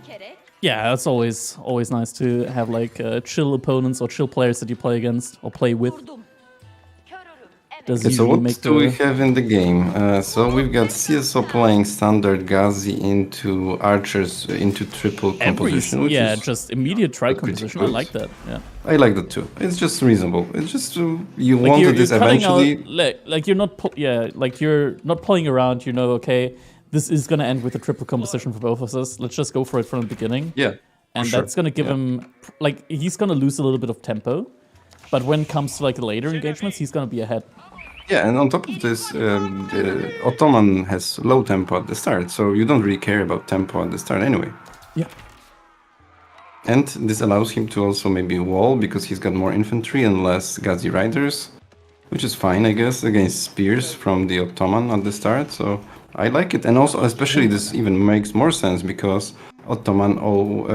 Yeah, it's always nice to have like chill opponents or chill players that you play against or play with. Does Okay, so usually what make do we have in the game? So we've got CSO playing standard Ghazi into archers into triple composition, which yeah, is just immediate try pretty composition. I good. like that. Yeah. I like that too. It's just reasonable. It's just you Like wanted this cutting eventually. out, like you're not, like you're not playing around. You know, okay, this is gonna end with a triple composition for both of us. Let's just go for it from the beginning. Yeah, and sure. that's gonna give him, like, he's gonna lose a little bit of tempo, but when it comes to like the later engagements, he's gonna be ahead. Yeah, and on top of this, Ottoman has low tempo at the start, so you don't really care about tempo at the start anyway. Yeah. And this allows him to also maybe wall because he's got more infantry and less Ghazi riders, which is fine, I guess, against spears from the Ottoman at the start. So I like it, and also especially this even makes more sense because Ottoman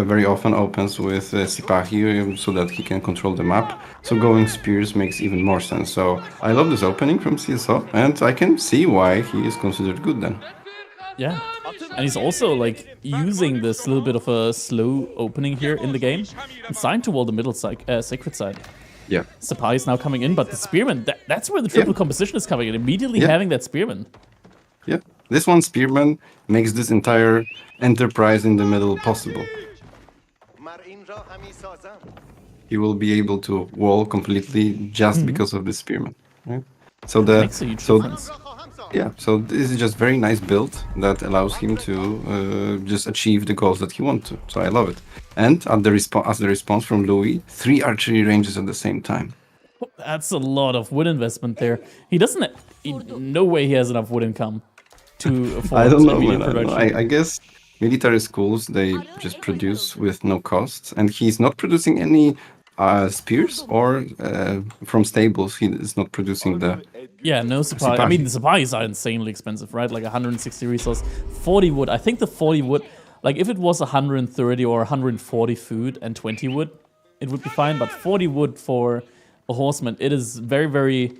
very often opens with Sipahi so that he can control the map. So going spears makes even more sense. So I love this opening from CSO, and I can see why he is considered good then. Yeah, and he's also like using this little bit of a slow opening here in the game and starting to wall the middle sacred side. Yeah. Sipahi is now coming in, but the spearman, that's where the triple composition is coming in, immediately having that spearman. Yeah, this one spearman makes this entire enterprise in the middle possible. He will be able to wall completely just because of the spearman. Right? So Makes a huge difference. Yeah, so this is just very nice build that allows him to just achieve the goals that he wants to. So I love it. And at the as the response from Louis, 3 archery ranges at the same time. That's a lot of wood investment there. He doesn't. No way he has enough wood income to afford I don't know, immediate man. production. I guess military schools, they just produce with no costs, and he's not producing any spears or from stables. He is not producing the. Yeah, no Sipahi. I mean, the Sipahis are insanely expensive, right? Like 160 resource, 40 wood. I think the 40 wood, like if it was 130 or 140 food and 20 wood, it would be fine. But 40 wood for a horseman, it is very, very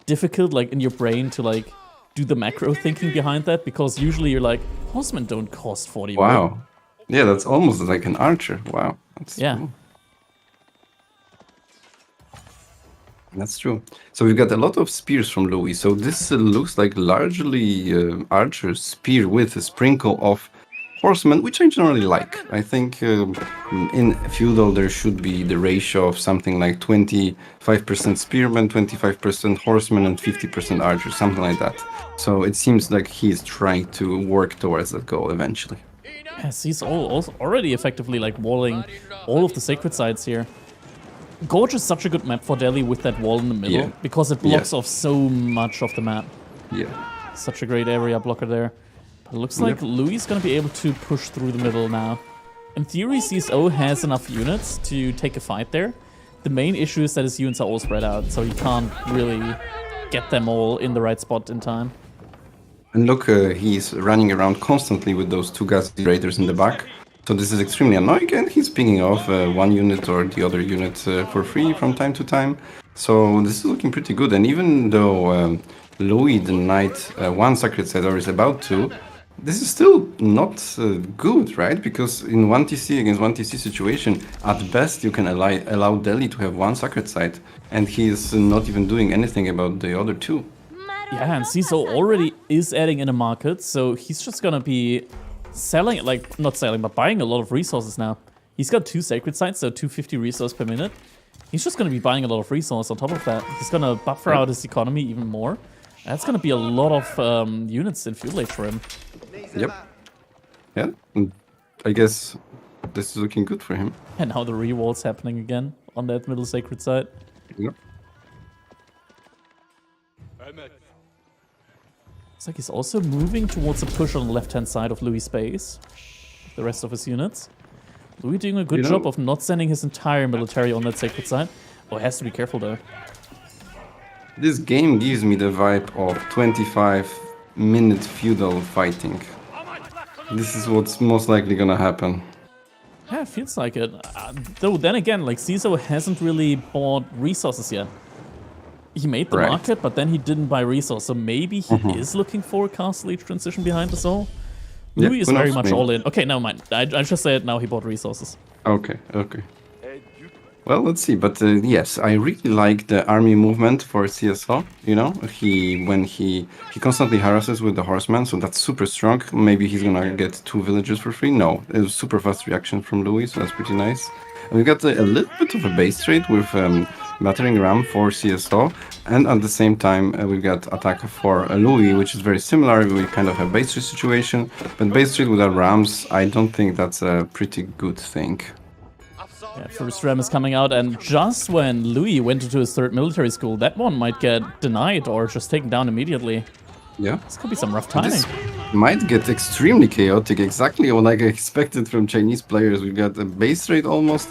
difficult, like in your brain, to like do the macro thinking behind that, because usually you're like, horsemen don't cost 40 wood. Wow. Yeah, that's almost like an archer. Wow. That's cool. That's true. So we've got a lot of spears from Louis. So this looks like largely archer's spear with a sprinkle of horsemen, which I generally like. I think in feudal there should be the ratio of something like 25% spearmen, 25% horsemen, and 50% archers, something like that. So it seems like he's trying to work towards that goal eventually. Yes, he's already effectively like walling all of the sacred sites here. Gorge is such a good map for Delhi with that wall in the middle, because it blocks off so much of the map. Yeah. Such a great area blocker there. But it looks like Louis is going to be able to push through the middle now. In theory, CSO has enough units to take a fight there. The main issue is that his units are all spread out, so he can't really get them all in the right spot in time. And look, he's running around constantly with those 2 Ghazi raiders in the back. So this is extremely annoying, and he's picking off one unit or the other unit for free from time to time. So this is looking pretty good. And even though Louis the Knight 1 Sacred Cedar is about to, this is still not good, right? Because in 1TC against 1TC situation, at best you can allow Delhi to have 1 Sacred Site, and he is not even doing anything about the other 2. Yeah, and CSO already is adding in a market, so he's just gonna be selling, like, not selling, but buying a lot of resources now. He's got 2 sacred sites, so 250 resource per minute. He's just going to be buying a lot of resource on top of that. He's going to buffer out his economy even more. That's going to be a lot of units in feudal age for him. Yep. Yeah, I guess this is looking good for him. And now the rewall's happening again on that middle sacred site. Yep. Looks like he's also moving towards a push on the left-hand side of Louis' space. The rest of his units. Louis doing a good job of not sending his entire military on that sacred side. Oh, he has to be careful though. This game gives me the vibe of 25-minute feudal fighting. This is what's most likely gonna happen. Yeah, it feels like it. Though then again, like CISO hasn't really bought resources yet. He made the market, but then he didn't buy resources. So maybe he is looking for a Castle Age transition behind us all. Louis is very much all in. Okay, never mind. I just said now he bought resources. Okay. Well, let's see. But yes, I really like the army movement for CSO. You know, when he constantly harasses with the horsemen, so that's super strong. Maybe he's gonna get 2 villagers for free. No, it was super fast reaction from Louis, so that's pretty nice. And we got a little bit of a base trade with battering ram for CSO, and at the same time we got attack for Louis, which is very similar. We kind of have base trade situation, but base trade without rams, I don't think that's a pretty good thing. Yeah, first ram is coming out, and just when Louis went into his 3rd military school, that one might get denied or just taken down immediately. Yeah. This could be some rough timing. This might get extremely chaotic, exactly what I expected from Chinese players. We've got a base trade almost,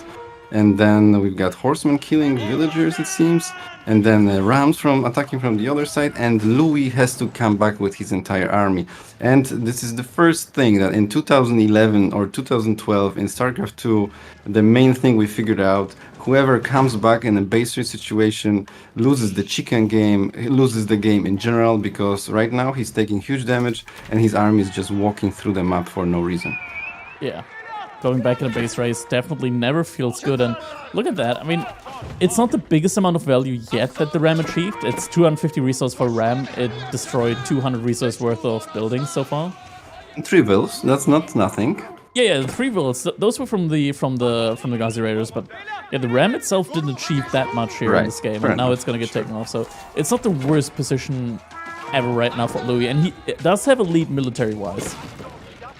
and then we've got horsemen killing villagers, it seems, and then rams from attacking from the other side, and Louis has to come back with his entire army. And this is the first thing that in 2011 or 2012 in StarCraft 2, the main thing we figured out, whoever comes back in a base trade situation loses the chicken game, loses the game in general, because right now he's taking huge damage and his army is just walking through the map for no reason. Yeah. Going back in a base race definitely never feels good, and look at that. I mean, it's not the biggest amount of value yet that the ram achieved. It's 250 resource for ram. It destroyed 200 resource worth of buildings so far. 3 vills, that's not nothing. Yeah, the 3 vills, those were from the Ghazi Raiders, but yeah, the ram itself didn't achieve that much here in this game, and now it's gonna get taken off. So it's not the worst position ever right now for Louis, and he does have a lead military-wise.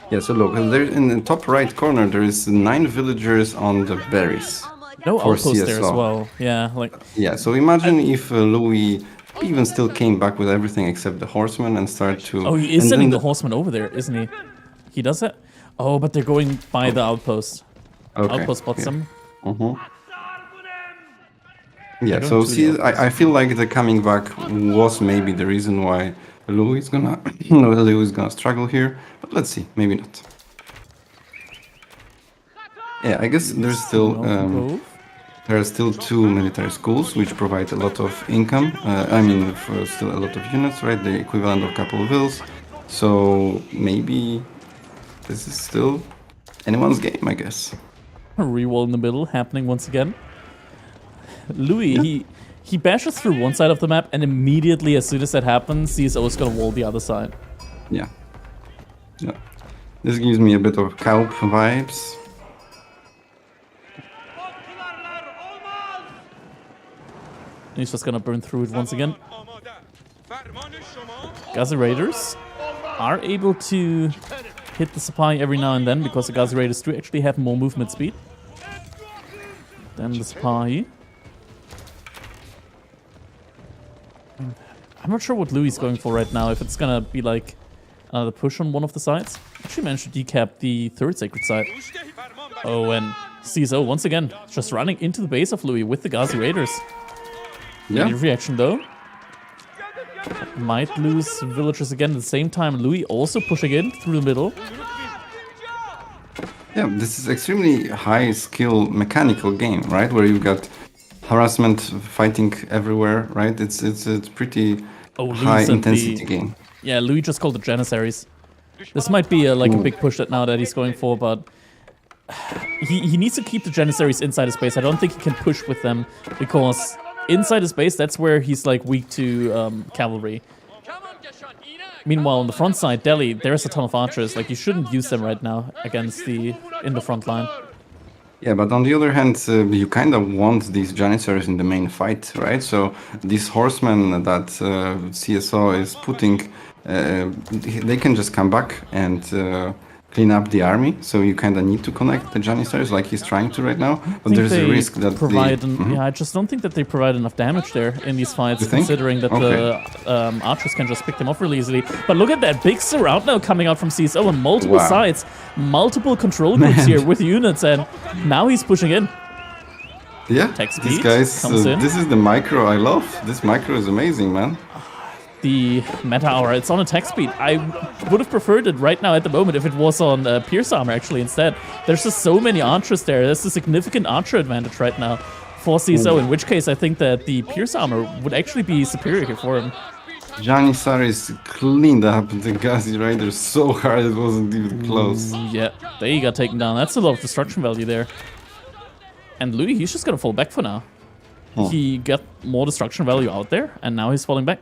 Yeah, so look, there in the top right corner there is 9 villagers on the berries. No outpost there as well. Yeah, so imagine if Louis even still came back with everything except the horsemen and start to. Oh, he is sending the horsemen over there, isn't he? He does that. Oh, but they're going by the outpost. Okay. Outpost spots them. Yeah, so see, I feel like the coming back was maybe the reason why Louis is gonna struggle here, but let's see, maybe not. Yeah, I guess there's still there are still 2 military schools which provide a lot of income. I mean, for still a lot of units, right? The equivalent of a couple of vills. So maybe this is still anyone's game, I guess. A rewall in the middle happening once again. Louis, he bashes through one side of the map, and immediately as soon as that happens, CSO is gonna wall the other side. Yeah. This gives me a bit of Kaup vibes. And he's just gonna burn through it once again. Ghazi Raiders are able to hit the Sipahi every now and then, because the Ghazi Raiders do actually have more movement speed than the Sipahi. I'm not sure what Louis is going for right now, if it's gonna be like the push on one of the sides. Actually managed to decap the 3rd sacred side. Oh, and CSO once again just running into the base of Louis with the Ghazi Raiders. Yeah. Reaction though. Might lose villagers again at the same time. Louis also pushing in through the middle. Yeah, this is extremely high skill mechanical game, right? Where you've got harassment fighting everywhere, right? It's pretty high intensity game. Yeah, Louis just called the Janissaries. This might be like a big push now that he's going for, but he needs to keep the Janissaries inside his base. I don't think he can push with them, because inside his base, that's where he's like weak to cavalry. Meanwhile, on the front side, Delhi, there's a ton of archers. Like, you shouldn't use them right now against in the front line. Yeah, but on the other hand, you kind of want these Janissaries in the main fight, right? So these horsemen that CSO is putting, they can just come back and clean up the army, so you kind of need to connect the Janissaries like he's trying to right now. But there's a risk that Yeah, I just don't think that they provide enough damage there in these fights, You think? considering that the archers can just pick them off really easily. But look at that big surround now coming out from CSO on multiple sides, multiple control groups here with units, and now he's pushing in. Yeah, Tech these speed guys, comes in. this is the micro I love. This micro is amazing, man. The meta aura, it's on attack speed. I would have preferred it right now at the moment if it was on Pierce armor actually instead. There's just so many archers there. There's a significant archer advantage right now for CSO, in which case I think that the Pierce armor would actually be superior here for him. Janissaries cleaned up the Ghazi Raiders so hard it wasn't even close. Yeah, they got taken down. That's a lot of destruction value there. And Louis, he's just gonna fall back for now. He got more destruction value out there, and now he's falling back.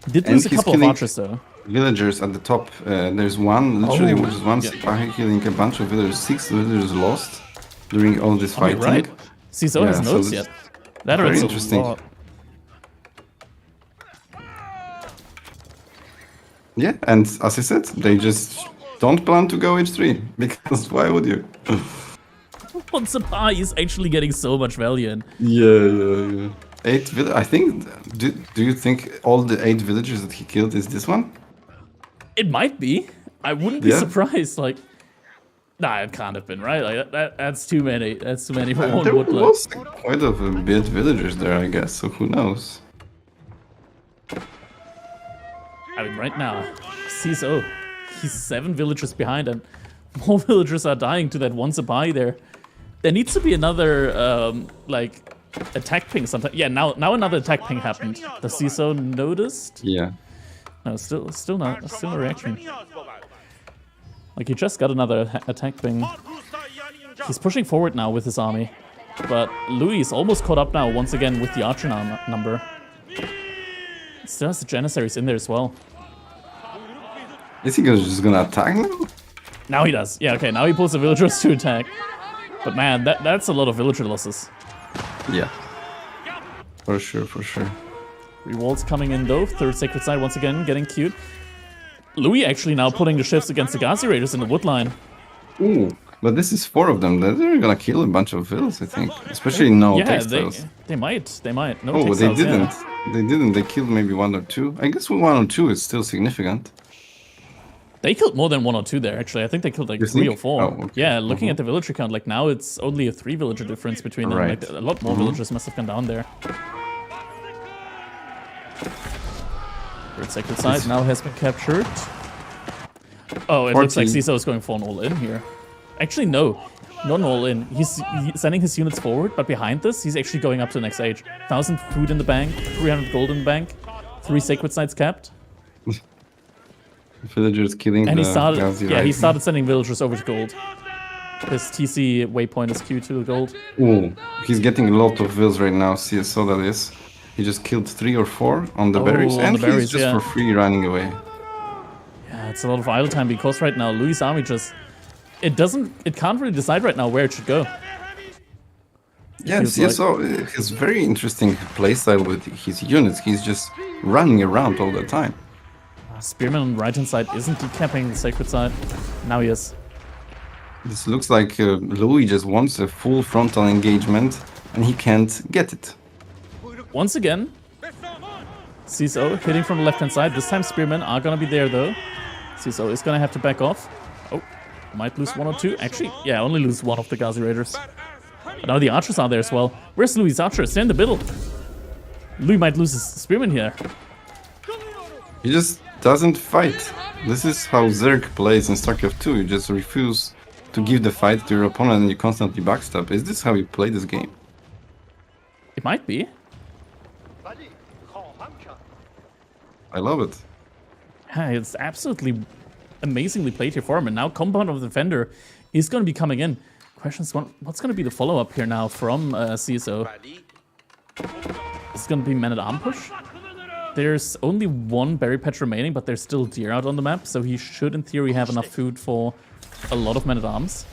He did lose a couple of archers though. Villagers at the top. There's one, literally just one Sipahi killing a bunch of villagers. 6 villagers lost during all this fighting. Right. CSO has notes yet. That very hurts interesting. a lot. Yeah, and as I said, they just don't plan to go H3, because why would you? One Sipahi is actually getting so much value in. Yeah. 8 villagers. I think. Do you think all the 8 villagers that he killed is this one? It might be. I wouldn't be surprised. Like, nah, it can't have been right. Like that's too many. That's too many for one There woodland. was quite a bit villagers there, I guess. So who knows? I mean, right now, CSO, he's 7 villagers behind, and more villagers are dying to that one Sipahi there. There needs to be another like attack ping sometime. Yeah, now another attack ping happened. The CSO noticed? Yeah. No, still no reaction. Like he just got another attack ping. He's pushing forward now with his army, but Louis is almost caught up now once again with the archer number. Still has the Janissaries in there as well. Is he just gonna attack now? Now he does. Yeah, okay, now he pulls the villagers to attack. But man, that's a lot of villager losses. Yeah. For sure. Rewalds coming in though. Third Sacred Side once again getting cute. Louis actually now putting the shifts against the Ghazi Raiders in the wood line. Ooh, but this is 4 of them. They're gonna kill a bunch of vills, I think. Especially no textiles. They might. No oh, textiles, they didn't. Yeah. They didn't. They killed maybe 1 or 2. I guess 1 or 2 is still significant. They killed more than 1 or 2 there, actually. I think they killed like 3 or 4. Oh, okay. Yeah, looking at the villager count, like now it's only a 3 villager difference between them. Right. Like, a lot more villagers must have gone down there. Third Sacred Side now has been captured. Oh, it looks like CISO is going for an all-in here. Actually, no. Not an all-in. He's sending his units forward, but behind this, he's actually going up to the next age. 1,000 food in the bank, 300 gold in the bank, 3 Sacred Sites capped. Villagers killing and the he started, Ghazi yeah, he Raiders. started sending villagers over to gold. His TC waypoint is Q to the gold. Ooh, he's getting a lot of vills right now. See, so that is. He just killed 3 or 4 on the berries, on and the berries, he's just yeah. for free running away. Yeah, it's a lot of idle time because right now Louis' army just it can't really decide right now where it should go. Yeah, feels CSO has very interesting playstyle with his units. He's just running around all the time. Spearman on the right hand side isn't decapping the sacred side. Now he is. This looks like Louis just wants a full frontal engagement, and he can't get it. Once again, CSO hitting from the left hand side. This time Spearmen are gonna be there though. CSO is gonna have to back off. Oh, might lose 1 or 2. Actually, yeah, only lose 1 of the Ghazi Raiders. But now the archers are there as well. Where's Louis' archers? They're in the middle. Louis might lose his Spearman here. He just doesn't fight. This is how Zerg plays in StarCraft 2. You just refuse to give the fight to your opponent and you constantly backstab. Is this how you play this game? It might be. I love it. Yeah, it's absolutely amazingly played here for him. And now Compound of the Defender is going to be coming in. Questions, what's going to be the follow-up here now from CSO? It's going to be Man-at-Arm push. There's only 1 berry patch remaining, but there's still deer out on the map, so he should, in theory, have enough food for a lot of Men-at-Arms.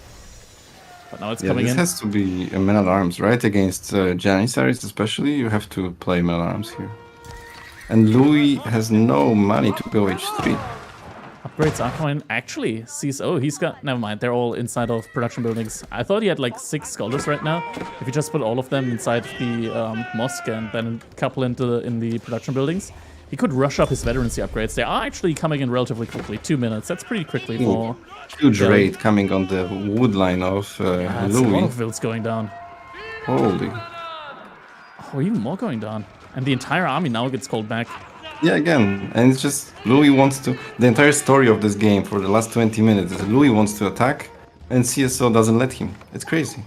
But now it's coming in. This has to be a Man-at-Arms, right? Against Janissaries especially, you have to play Man-at-Arms here. And Louis has no money to go H3. upgrades are coming. Actually, CSO, he's got... Never mind, they're all inside of production buildings. I thought he had like 6 scholars right now. If you just put all of them inside the mosque and then a couple in the production buildings, he could rush up his veterancy upgrades. They are actually coming in relatively quickly. 2 minutes. That's pretty quickly for... Huge raid coming on the wood line of That's a Louis. lot of vills going down. Holy. Oh, even more going down. And the entire army now gets called back. Yeah, again, and it's just Louis wants to. The entire story of this game for the last 20 minutes is Louis wants to attack, and CSO doesn't let him. It's crazy.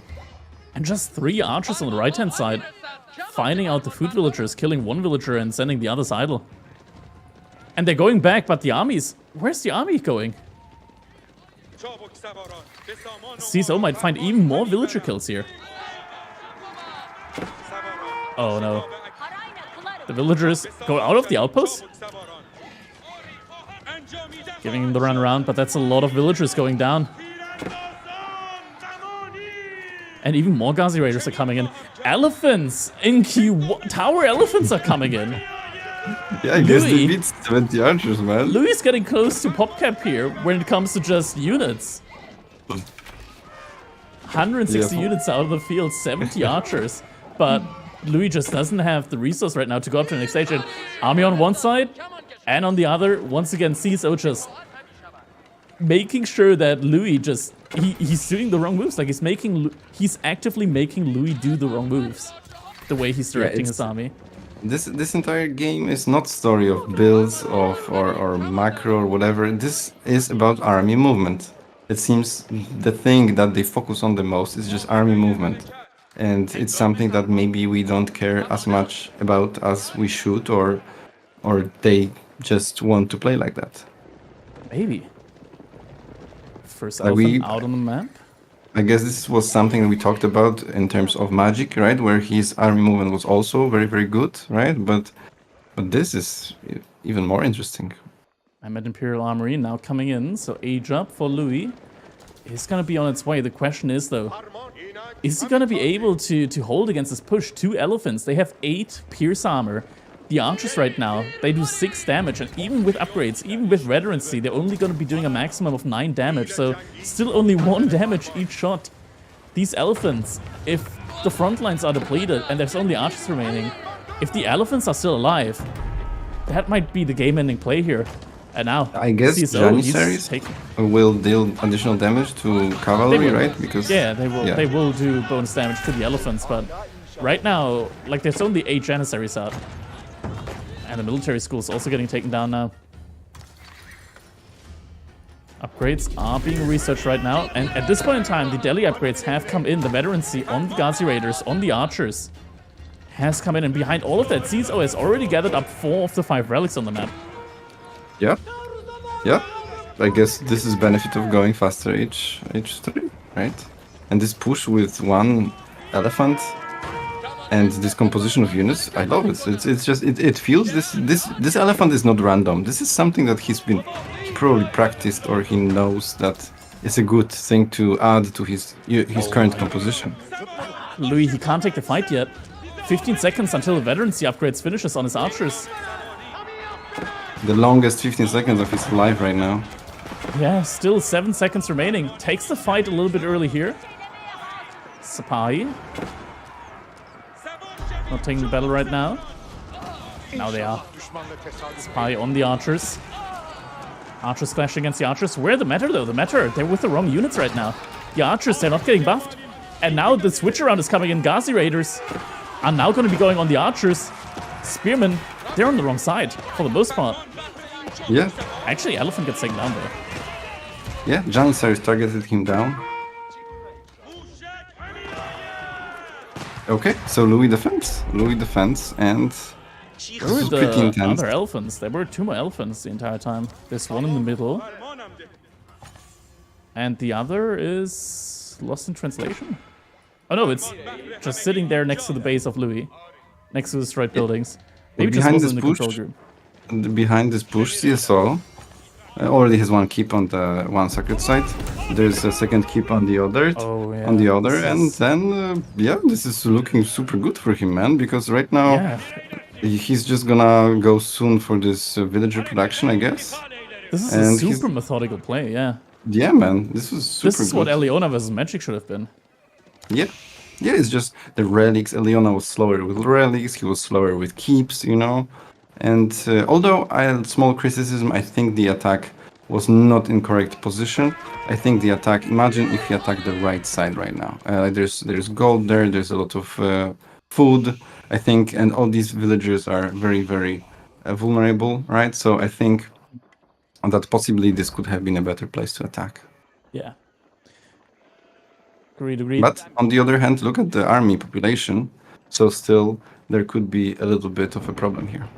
And just 3 archers on the right-hand side, finding out the food villagers, killing 1 villager and sending the others idle. And they're going back, but the armies... Where's the army going? CSO might find even more villager kills here. Oh no. The villagers go out of the outpost? Giving him the run around, but that's a lot of villagers going down. And even more Ghazi Raiders are coming in. Elephants in Q1. Tower elephants are coming in. Yeah, I guess they beat 70 archers, man. Louis is getting close to PopCap here when it comes to just units. 160 units out of the field, 70 archers. But Louis just doesn't have the resource right now to go up to the next stage. And army on one side, and on the other, once again, CSO just making sure that Louis just... He's doing the wrong moves. Like, he's actively making Louis do the wrong moves. The way he's directing his army. This entire game is not story of builds or macro or whatever. This is about army movement. It seems the thing that they focus on the most is just army movement. And it's something that maybe we don't care as much about as we should, or they just want to play like that. Maybe. First elephant out on the map. I guess this was something that we talked about in terms of Magic, right? Where his army movement was also very, very good, right? But this is even more interesting. I'm at Imperial Armory now coming in, so age up for Louis. It's gonna be on its way. The question is though, is he gonna be able to hold against this push? 2 elephants, they have 8 pierce armor. The archers right now, they do 6 damage, and even with upgrades, even with veterancy, they're only gonna be doing a maximum of 9 damage, so still only 1 damage each shot. These elephants, if the front lines are depleted and there's only archers remaining, if the elephants are still alive, that might be the game-ending play here. And now, I guess Janissaries will deal additional damage to cavalry, right? Because they will. Yeah. They will do bonus damage to the elephants, but right now, like, there's only 8 Janissaries out, and the military school is also getting taken down now. Upgrades are being researched right now, and at this point in time, the Delhi upgrades have come in. The veterancy on the Ghazi Raiders, on the archers, has come in, and behind all of that, CSO has already gathered up 4 of the 5 relics on the map. Yeah. I guess this is benefit of going faster each 3, right? And this push with 1 elephant and this composition of units, I love it. It's just it feels this elephant is not random. This is something that he probably practiced, or he knows that it's a good thing to add to his current composition. Louis, he can't take the fight yet. 15 seconds until the veterancy upgrades finishes on his archers. The longest 15 seconds of his life right now. Yeah, still 7 seconds remaining. Takes the fight a little bit early here. Sapai. Not taking the battle right now. Now they are. Sapai on the archers. Archers clashing against the archers. Where the Matter though? The Matter, they're with the wrong units right now. The archers, they're not getting buffed. And now the switch around is coming in. Ghazi Raiders are now going to be going on the archers. Spearmen, they're on the wrong side for the most part. Yeah. Actually, Elephant gets taken down though. Yeah, Janissaries targeted him down. Okay, so Louis defends, and Where were the other elephants? There were 2 more elephants the entire time. There's one in the middle, and the other is lost in translation. Oh no, it's just sitting there next to the base of Louis, next to the destroyed buildings. Maybe just wasn't in the control group. Behind this push, CSO already has 1 keep on the 1 sacred site. There's a second keep on the other, and then this is looking super good for him, man. Because right now he's just gonna go soon for this villager production, I guess. This is a And he's, super methodical play, yeah. yeah, man, this was super This is good. what Eliona versus Magic should have been. Yeah. Yeah, it's just the relics. Eliona was slower with relics, he was slower with keeps, you know. And although I had small criticism, I think the attack was not in correct position. I think the attack, imagine if he attacked the right side right now. There's gold there, there's a lot of food, I think, and all these villagers are very, very vulnerable, right? So I think that possibly this could have been a better place to attack. Yeah. Agreed. But on the other hand, look at the army population. So still, there could be a little bit of a problem here.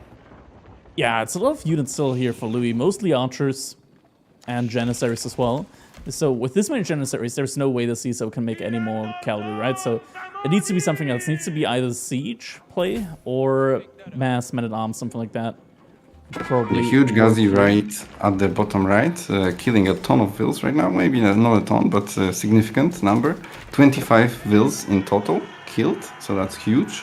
Yeah, it's a lot of units still here for Louis, mostly archers and janissaries as well. So with this many janissaries, there's no way the CISO can make any more cavalry, right? So it needs to be something else. It needs to be either siege play or mass men-at-arms, something like that. Probably. A huge Ghazi right at the bottom right, killing a ton of vills right now. Maybe not a ton, but a significant number. 25 vills in total killed, so that's huge.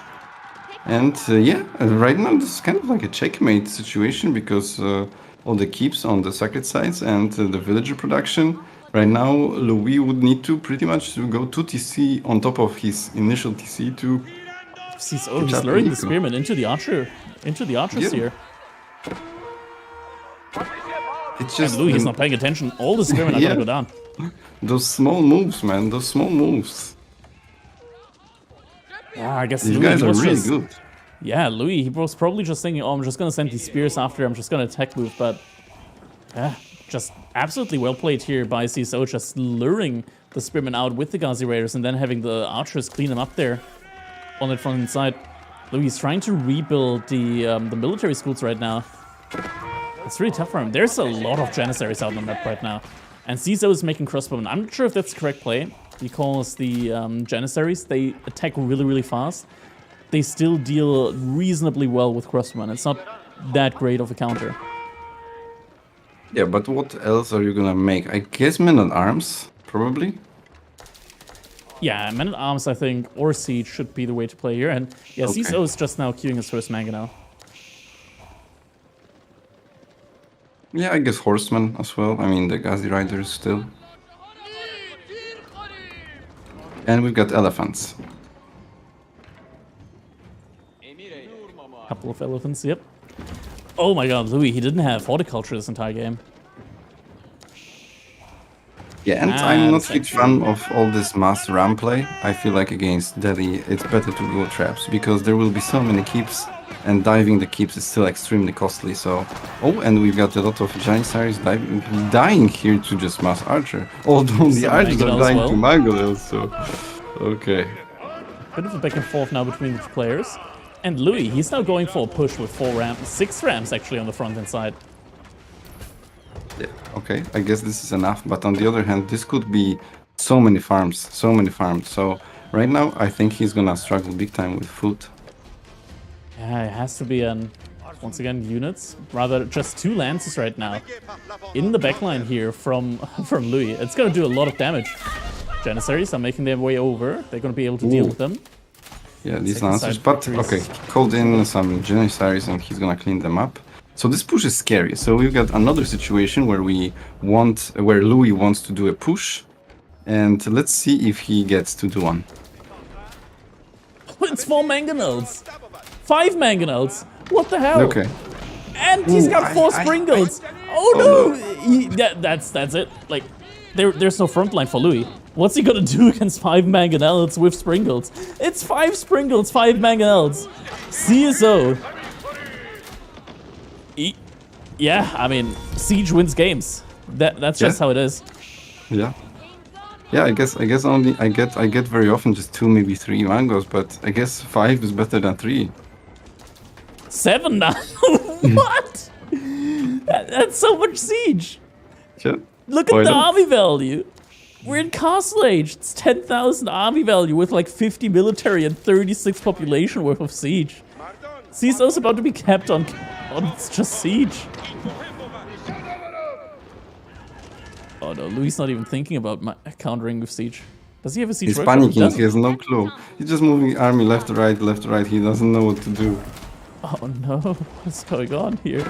And yeah, right now this is kind of like a checkmate situation because all the keeps on the sacred sites and the villager production. Right now, Louis would need to pretty much go 2 TC on top of his initial TC to. He's luring the spearmen into the archers here. It's just and Louis is not paying attention. All the spearmen are gonna go down. Those small moves, man. Those small moves. Yeah, I guess these Louis guys are was really just, good. Yeah, Louis, he was probably just thinking, oh, I'm just gonna send these spears after, I'm just gonna attack move, but yeah, just absolutely well played here by CSO, just luring the spearmen out with the Ghazi Raiders and then having the archers clean them up there on that front side. Louis is trying to rebuild the military schools right now. It's really tough for him. There's a lot of janissaries out on the map right now. And CSO is making crossbowmen. I'm not sure if that's the correct play, because the janissaries, they attack really, really fast. They still deal reasonably well with crossbowmen. It's not that great of a counter. Yeah, but what else are you gonna make? I guess men-at-arms, probably? Yeah, men-at-arms, I think, or siege should be the way to play here. And yeah, Okay. CSO is just now queuing his first mangonel. Yeah, I guess horsemen as well. I mean, the Ghazi riders still. And we've got elephants. Couple of elephants, yep. Oh my god, Louis, he didn't have horticulture this entire game. Yeah, and I'm not a huge fan of all this mass ram play. I feel like against Delhi, it's better to go traps, because there will be so many keeps, and diving the keeps is still extremely costly, so... Oh, and we've got a lot of janissaries dying here to just mass archer. Although the archers are dying to mangonels, so... Okay. Bit of a back and forth now between the two players. And Louis, he's now going for a push with 6 rams actually on the front end side. Yeah, okay, I guess this is enough, but on the other hand, this could be so many farms, so right now I think he's gonna struggle big time with food. Yeah, it has to be once again, units, rather just 2 lances right now in the backline here from Louis. It's gonna do a lot of damage. Janissaries are making their way over, they're gonna be able to deal with them. Yeah, these lancers, but okay, he called in some janissaries and he's gonna clean them up. So this push is scary. So we've got another situation where where Louis wants to do a push, and let's see if he gets to do one. It's 4 mangonels, 5 mangonels. What the hell? Okay. And he's got 4 springles. Oh no! Yeah, that's it. Like, there's no front line for Louis. What's he gonna do against 5 mangonels with springles? It's 5 springles, 5 mangonels. CSO. Yeah, I mean, siege wins games. That's just how it is. Yeah. Yeah, I guess only I get very often just 2, maybe 3 mangoes, but I guess 5 is better than 3. 7 now. What? That's so much siege. Yeah. Look at the army value. We're in Castle Age. It's 10,000 army value with like 50 military and 36 population worth of siege. CSO's about to be kept on just siege. Oh no, Louis not even thinking about countering with siege. Does he have a siege? He's panicking, he has no clue. He's just moving army left to right, he doesn't know what to do. Oh no, what's going on here?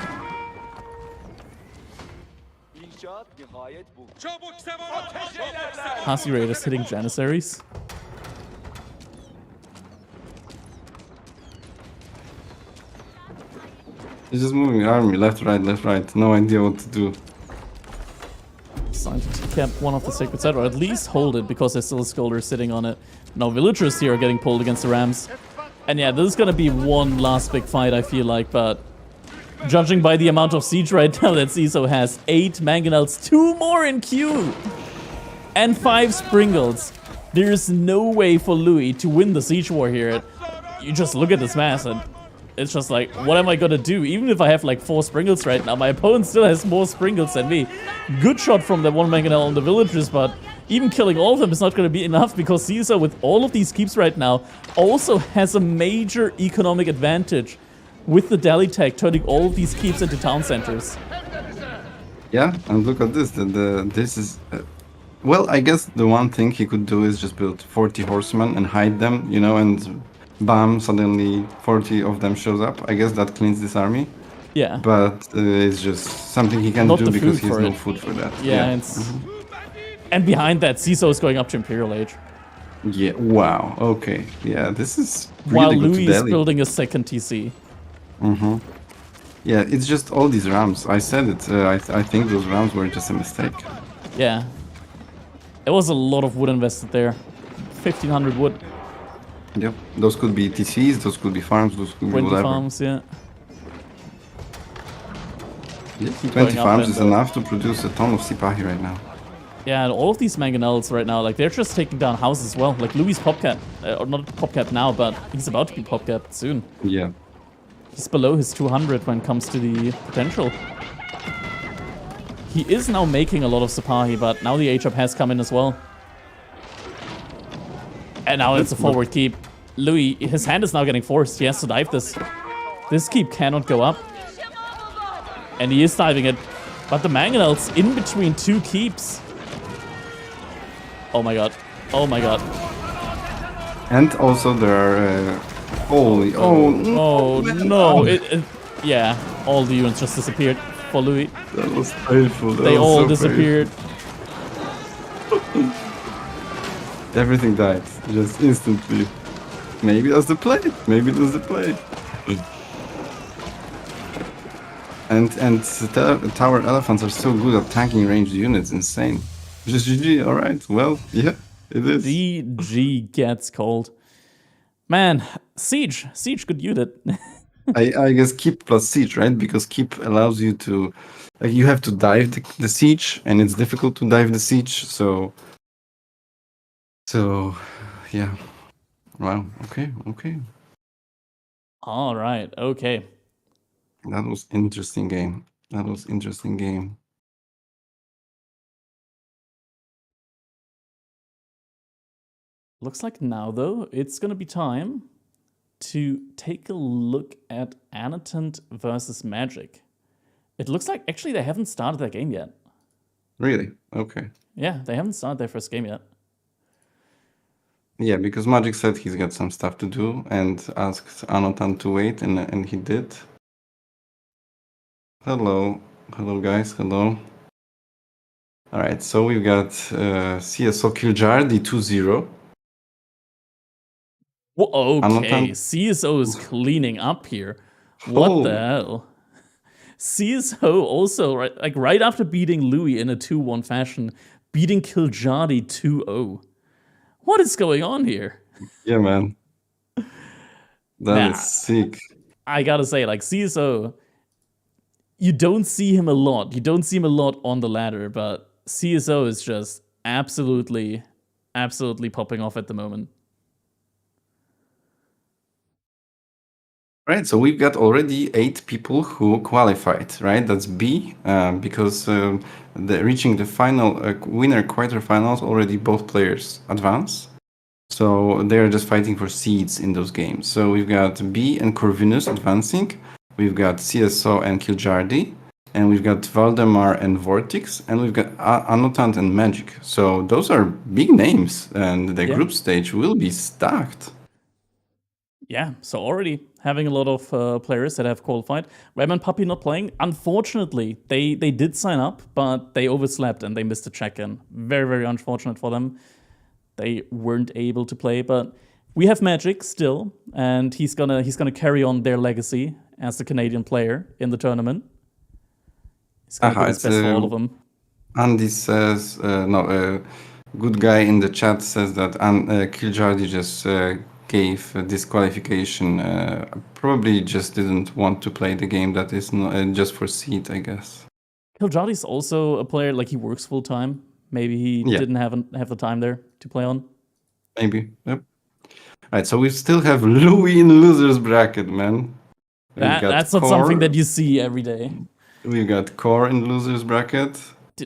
Hasi Raiders hitting Janissaries. He's just moving army left, right. No idea what to do. Trying to cap one of the sacred side, or at least hold it, because there's still a Scolder sitting on it. Now villagers here are getting pulled against the Rams. And yeah, this is gonna be one last big fight, I feel like, but judging by the amount of siege right now that CISO has, 8 Mangonels, 2 more in queue, and 5 Springles. There's no way for Louis to win the siege war here. You just look at this mass and it's just like, what am I gonna do? Even if I have like 4 Springles right now, my opponent still has more Springles than me. Good shot from that one Mangonel on the villagers, but even killing all of them is not gonna be enough, because Caesar, with all of these keeps right now, also has a major economic advantage with the Delhi tech turning all of these keeps into town centers. Yeah, and look at this. This is... well, I guess the one thing he could do is just build 40 horsemen and hide them, you know, and bam, suddenly 40 of them shows up. I guess that cleans this army. Yeah. But it's just something he can't Not do the because food he has for no it. food for that. Yeah, it's... And behind that, CISO is going up to Imperial Age. Yeah, wow, okay. Yeah, this is really While good Louis to is Delhi. building a second TC. Yeah, it's just all these rams. I said it. I think those rams were just a mistake. Yeah. There was a lot of wood invested there. 1,500 wood. Yep, those could be TCs, those could be farms, those could be 20 whatever. farms, yeah. Yeah, Keep 20 going up farms then, is though. enough to produce a ton of Sipahi right now. Yeah, and all of these Mangonels right now, like, they're just taking down houses as well. Like, Louis' popcap, or not popcap now, but he's about to be popcapped soon. Yeah. He's below his 200 when it comes to the potential. He is now making a lot of Sipahi, but now the H-up has come in as well. And now it's a forward keep. Louis, his hand is now getting forced. He has to dive this. This keep cannot go up. And he is diving it. But the Mangonels in between 2 keeps. Oh my god. Oh my god. And also there are... holy... Oh, Oh no. Yeah, all the units just disappeared for Louis. that was painful. That They was all so disappeared. painful. Everything died. Just instantly. Maybe that's the play. Maybe that's the play. And the tower elephants are so good at tanking ranged units. Insane. Just GG. Alright. Well, yeah, it is. DG gets called. Man, Siege, good unit. I guess keep plus siege, right? Because keep allows you to, like, you have to dive the siege, and it's difficult to dive the siege. So yeah. Wow. Okay. All right, okay. That was interesting game. Looks like now, though, it's going to be time to take a look at Annotant versus Magic. It looks like, actually, they haven't started that game yet. Really? Okay. Yeah, they haven't started their first game yet. Yeah, because Magic said he's got some stuff to do and asked Anotan to wait, and he did. Hello guys, hello. Alright, so we've got CSO Kiljardi 2-0. Whoa, okay, Anotan- CSO is cleaning up here. What Oh. the hell? CSO also, right after beating Louis in a 2-1 fashion, beating Kiljardi 2-0. What is going on here? Yeah, man. That is sick. I gotta say, like, CSO, you don't see him a lot. You don't see him a lot on the ladder, but CSO is just absolutely popping off at the moment. Right, so we've got already 8 people who qualified, right? That's B, because reaching the final winner quarterfinals, already both players advance. So they're just fighting for seeds in those games. So we've got B and Corvinus advancing. We've got CSO and Kiljardi. And we've got Valdemar and Vortex. And we've got Anotant and Magic. So those are big names. And the group stage will be stacked. Yeah, so already having a lot of players that have qualified. Redman Puppy not playing. Unfortunately, they did sign up, but they overslept and they missed a check-in. Very, very unfortunate for them. They weren't able to play, but we have Magic still, and he's gonna carry on their legacy as the Canadian player in the tournament. He's gonna give his It's best for all of them. Andy says, no, good guy in the chat says that Kiljardi just gave disqualification. Probably just didn't want to play the game. That is just for seed, I guess. Kiljadi's also a player, like he works full time. Maybe he didn't have the time there to play on. Maybe. Yep. Right, so we still have Louis in losers bracket, man. That's not something that you see every day. We got Core in losers bracket.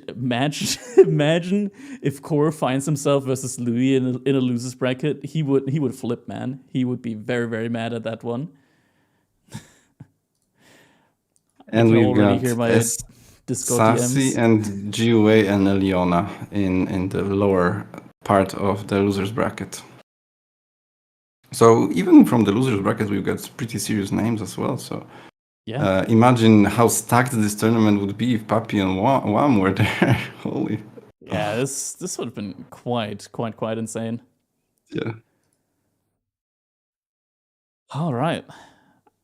Imagine if Core finds himself versus Louis in a losers bracket. He would flip, man. He would be very, very mad at that one. And we've got Sassy and GUA and Eliona in the lower part of the losers bracket. So even from the losers bracket, we've got pretty serious names as well. So yeah, imagine how stacked this tournament would be if Papi and Wam were there. Holy. Yeah, this would have been quite insane. Yeah. All right.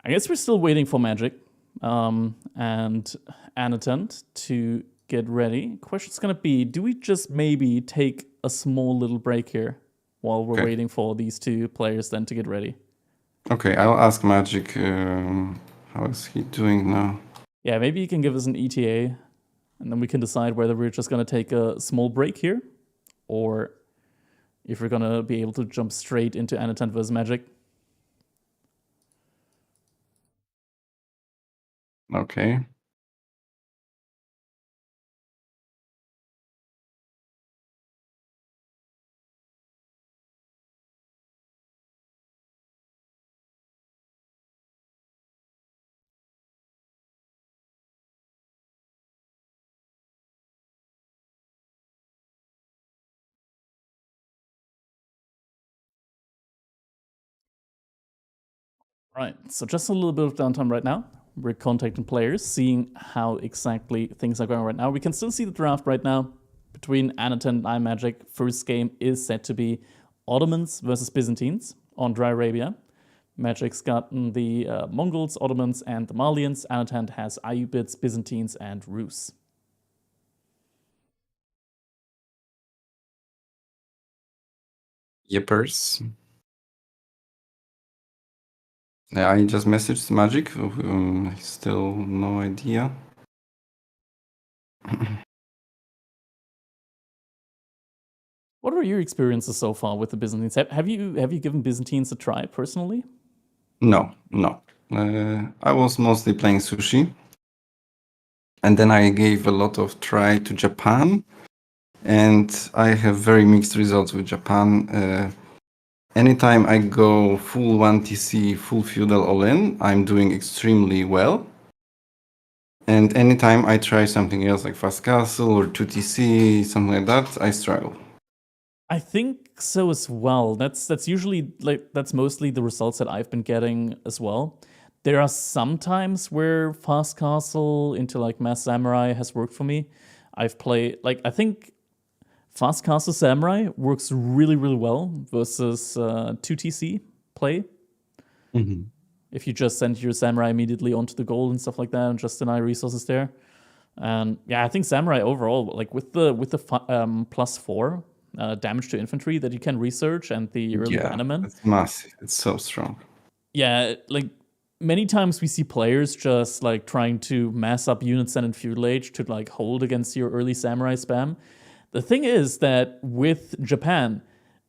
I guess we're still waiting for Magic and Anatent to get ready. Question's gonna be, do we just maybe take a small little break here while we're waiting for these two players then to get ready? Okay, I'll ask Magic. How is he doing now? Yeah, maybe you can give us an ETA, and then we can decide whether we're just gonna take a small break here, or if we're gonna be able to jump straight into Anatent vs Magic. Okay. Right, so just a little bit of downtime right now. We're contacting players, seeing how exactly things are going right now. We can still see the draft right now between Anatent and iMagic. First game is set to be Ottomans versus Byzantines on Dry Arabia. Magic's gotten the Mongols, Ottomans, and the Malians. Anatent has Ayyubids, Byzantines, and Rus. Yippers. Yeah, I just messaged Magic. Still no idea. What are your experiences so far with the Byzantines? Have you given Byzantines a try personally? No. I was mostly playing sushi. And then I gave a lot of try to Japan. And I have very mixed results with Japan. Anytime I go full 1TC, full feudal all-in, I'm doing extremely well. And anytime I try something else like fast castle or 2TC, something like that, I struggle. I think so as well. That's usually that's mostly the results that I've been getting as well. There are some times where fast castle into like mass samurai has worked for me. I've played I think fast castle samurai works really well versus 2TC play. Mm-hmm. If you just send your samurai immediately onto the goal and stuff like that and just deny resources there. And yeah, I think samurai overall, like with the +4 damage to infantry that you can research and the early Bannerman. It's massive. It's so strong. Yeah, like many times we see players just like trying to mass up units and in feudal age to like hold against your early samurai spam. The thing is that with Japan,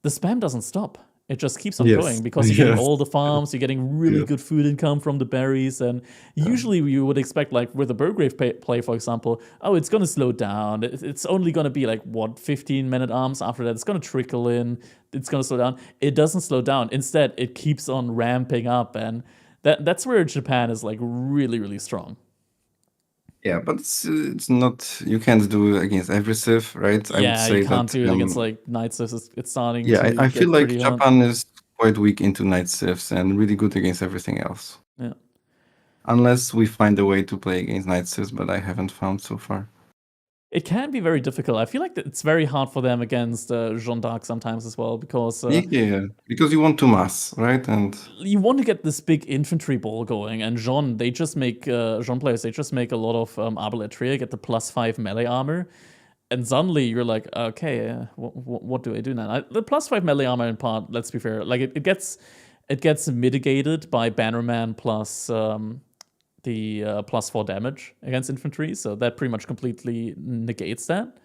the spam doesn't stop. It just keeps on going because you're getting all the farms, you're getting really good food income from the berries, and usually you would expect, like with the Burgrave play, for example, oh, it's going to slow down. It's only going to be like, 15 men-at-arms. After that, it's going to trickle in. It's going to slow down. It doesn't slow down. Instead, it keeps on ramping up, and that's where Japan is like really strong. Yeah, but it's not. You can't do it against every civ, right? Yeah, I would say you can't do it against like Knights. It's starting. Yeah, I feel like Japan is quite weak into Night Sieves and really good against everything else. Yeah. Unless we find a way to play against Night Sieves, but I haven't found so far. It can be very difficult. I feel like it's very hard for them against Jeanne d'Arc sometimes as well, because Yeah, because you want to mass, right? And you want to get this big infantry ball going. And Jeanne, they just make Jeanne players. They just make a lot of arbalètria, get the +5 melee armor, and suddenly you're like, okay, what do I do now? The +5 melee armor in part, let's be fair, like it gets mitigated by Bannerman plus the +4 damage against infantry, so that pretty much completely negates that.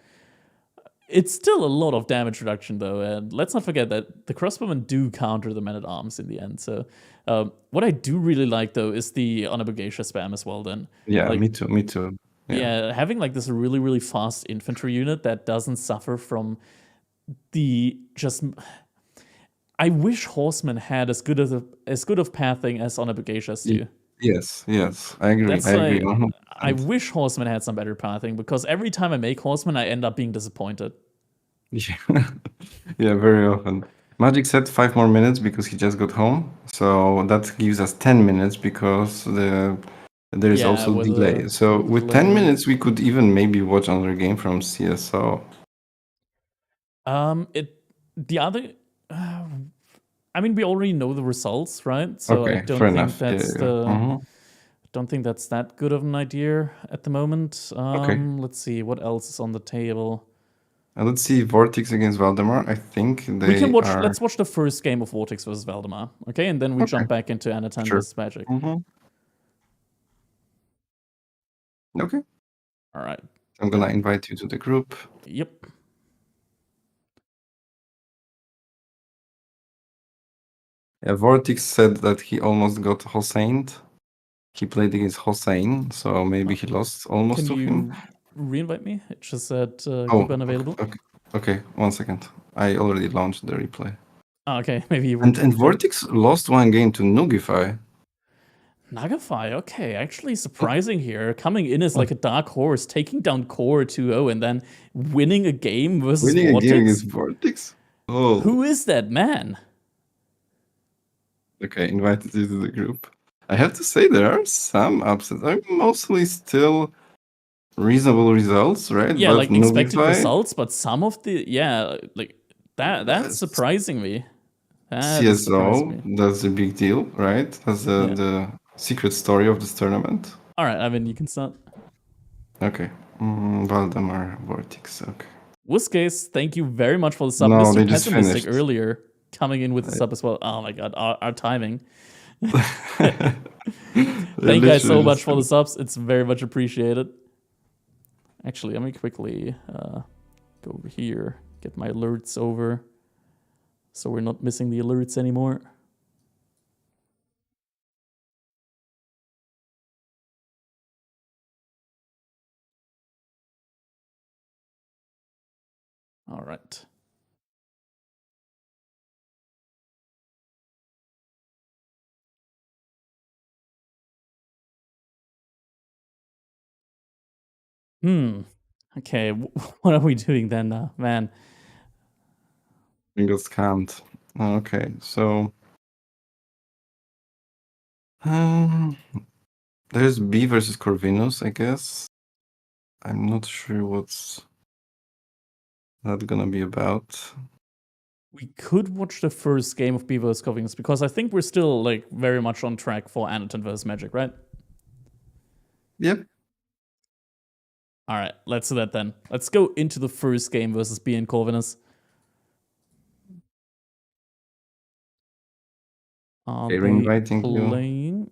It's still a lot of damage reduction, though, and let's not forget that the crossbowmen do counter the men-at-arms in the end. So what I do really like, though, is the Onabogeisha spam as well, then. yeah, Like, me too. Yeah, having like this really, really fast infantry unit that doesn't suffer from the just... I wish horsemen had as good of pathing as Onabogeishas do. Yes, I agree. That's I agree. like, 100%. I wish horsemen had some better pathing, because every time I make horsemen, I end up being disappointed. Yeah, yeah, very often. Magic said 5 more minutes because he just got home, so that gives us 10 minutes because there is Yeah, also with delay. So with with delay, 10 yeah. minutes, we could even maybe watch another game from CSO. The other, I mean, we already know the results, right? So I Okay, don't fair think enough. that's Mhm. don't think that's that good of an idea at the moment. Okay. Let's see what else is on the table. Let's see Vortex against Valdemar. I think We they can watch. are. Let's watch the first game of Vortex versus Valdemar, okay, and then we Okay, jump back into Anatan sure. versus Magic. Okay, All right. I'm gonna invite you to the group. Yep. Yeah, Vortex said that he almost got Hossein. He played against Hossein, so maybe he lost almost Can to him. you re-invite me? It just said group unavailable. Okay, 1 second. I already launched the replay. Oh, okay, maybe you And Vortex lost 1 game to Nuggify. Nuggify, okay, actually surprising here. Coming in as like a dark horse, taking down Core 2-0, and then winning a game versus Winning Vortex? a game against Vortex? Oh. Who is that man? Okay, invited you to the group. I have to say there are some upsets. I mean, mostly still reasonable results, right? Yeah, but like expected Nuggify, results, but some of the like that's surprising me. That is surprising me. CSO, that's a big deal, right? That's the secret story of this tournament. All right, I mean, you can start. Okay. Valdemar Vortex, okay. Wuskase, thank you very much for the sub. No, Mr. they just Pessimistic finished. earlier coming in with the sub as well. Oh my god, our timing. Thank you guys so much for the subs. It's very much appreciated. Actually, let me quickly go over here, get my alerts over, so we're not missing the alerts anymore. All right. Okay, what are we doing then, man? We got scammed. Okay, so there's B versus Corvinus, I guess. I'm not sure what's that gonna be about. We could watch the first game of B vs. Corvinus, because I think we're still like very much on track for Anatan versus Magic, right? Yep. All right, let's do that then. Let's go into the first game versus B and Corvinus. Are Okay, they inviting playing? you.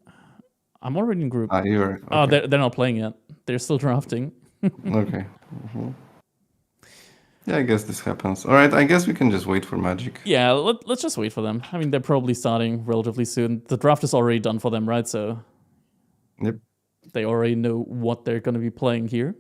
I'm already in group. You're okay. Oh, they're not playing yet. They're still drafting. Okay. Yeah, I guess this happens. All right, I guess we can just wait for Magic. Yeah, let's just wait for them. I mean, they're probably starting relatively soon. The draft is already done for them, right? So Yep. They already know what they're going to be playing here.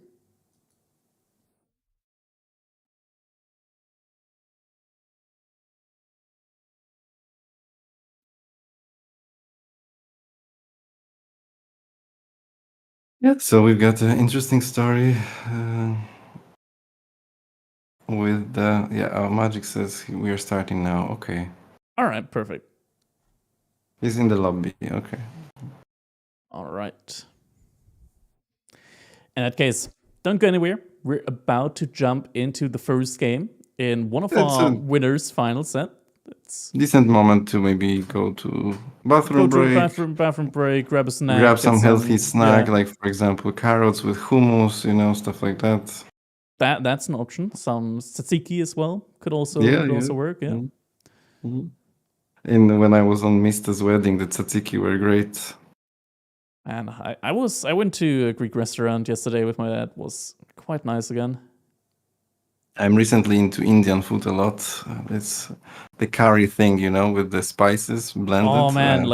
Yeah, so we've got an interesting story with Magic says we are starting now. Okay. All right, perfect. He's in the lobby. Okay. All right. In that case, don't go anywhere. We're about to jump into the first game in one of It's our a winners' final set. Let's decent moment to maybe go to go bathroom to a break, bathroom break, grab a grab snack, get some healthy some. snack, like for example carrots with hummus, stuff like that. That's an option. Some tzatziki as well could also Yeah. work. Yeah. Mhm. And when I was on Mista's wedding, the tzatziki were great. And I went to a Greek restaurant yesterday with my dad. It was quite nice again. I'm recently into Indian food a lot. It's the curry thing, with the spices blended. Oh man,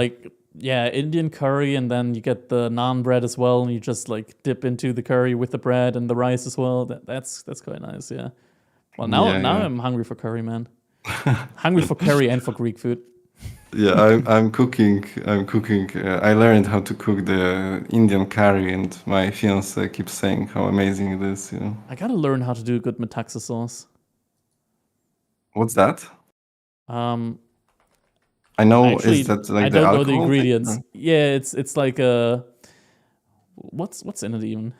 Indian curry, and then you get the naan bread as well, and you just like dip into the curry with the bread and the rice as well. That's quite nice. Yeah. Well, now Yeah. I'm hungry for curry, man. Hungry for curry and for Greek food. Yeah, I'm cooking. I'm cooking. I learned how to cook the Indian curry, and my fiance keeps saying how amazing it is. I gotta learn how to do a good metaxa sauce. What's that? Um, I know. Is actually, that I like the don't know the alcohol thing? ingredients. Yeah, it's like a what's in it even?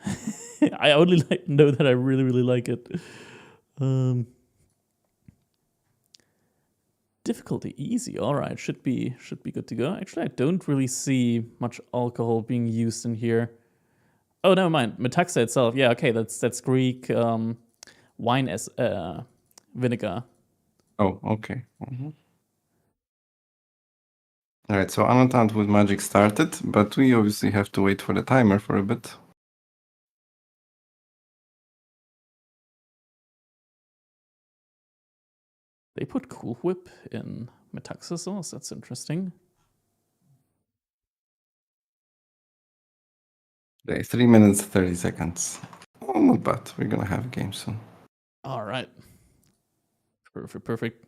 I only know that I really like it. Difficulty easy. All right, should be good to go. Actually, I don't really see much alcohol being used in here. Oh, never mind. Metaxa itself. Yeah, okay, that's Greek wine as vinegar. Oh, okay. All right. So Unattended with Magic started, but we obviously have to wait for the timer for a bit. They put Cool Whip in Metaxa sauce. That's interesting. Okay, 3 minutes 30 seconds. Oh, not bad. We're gonna have a game soon. All right. Perfect.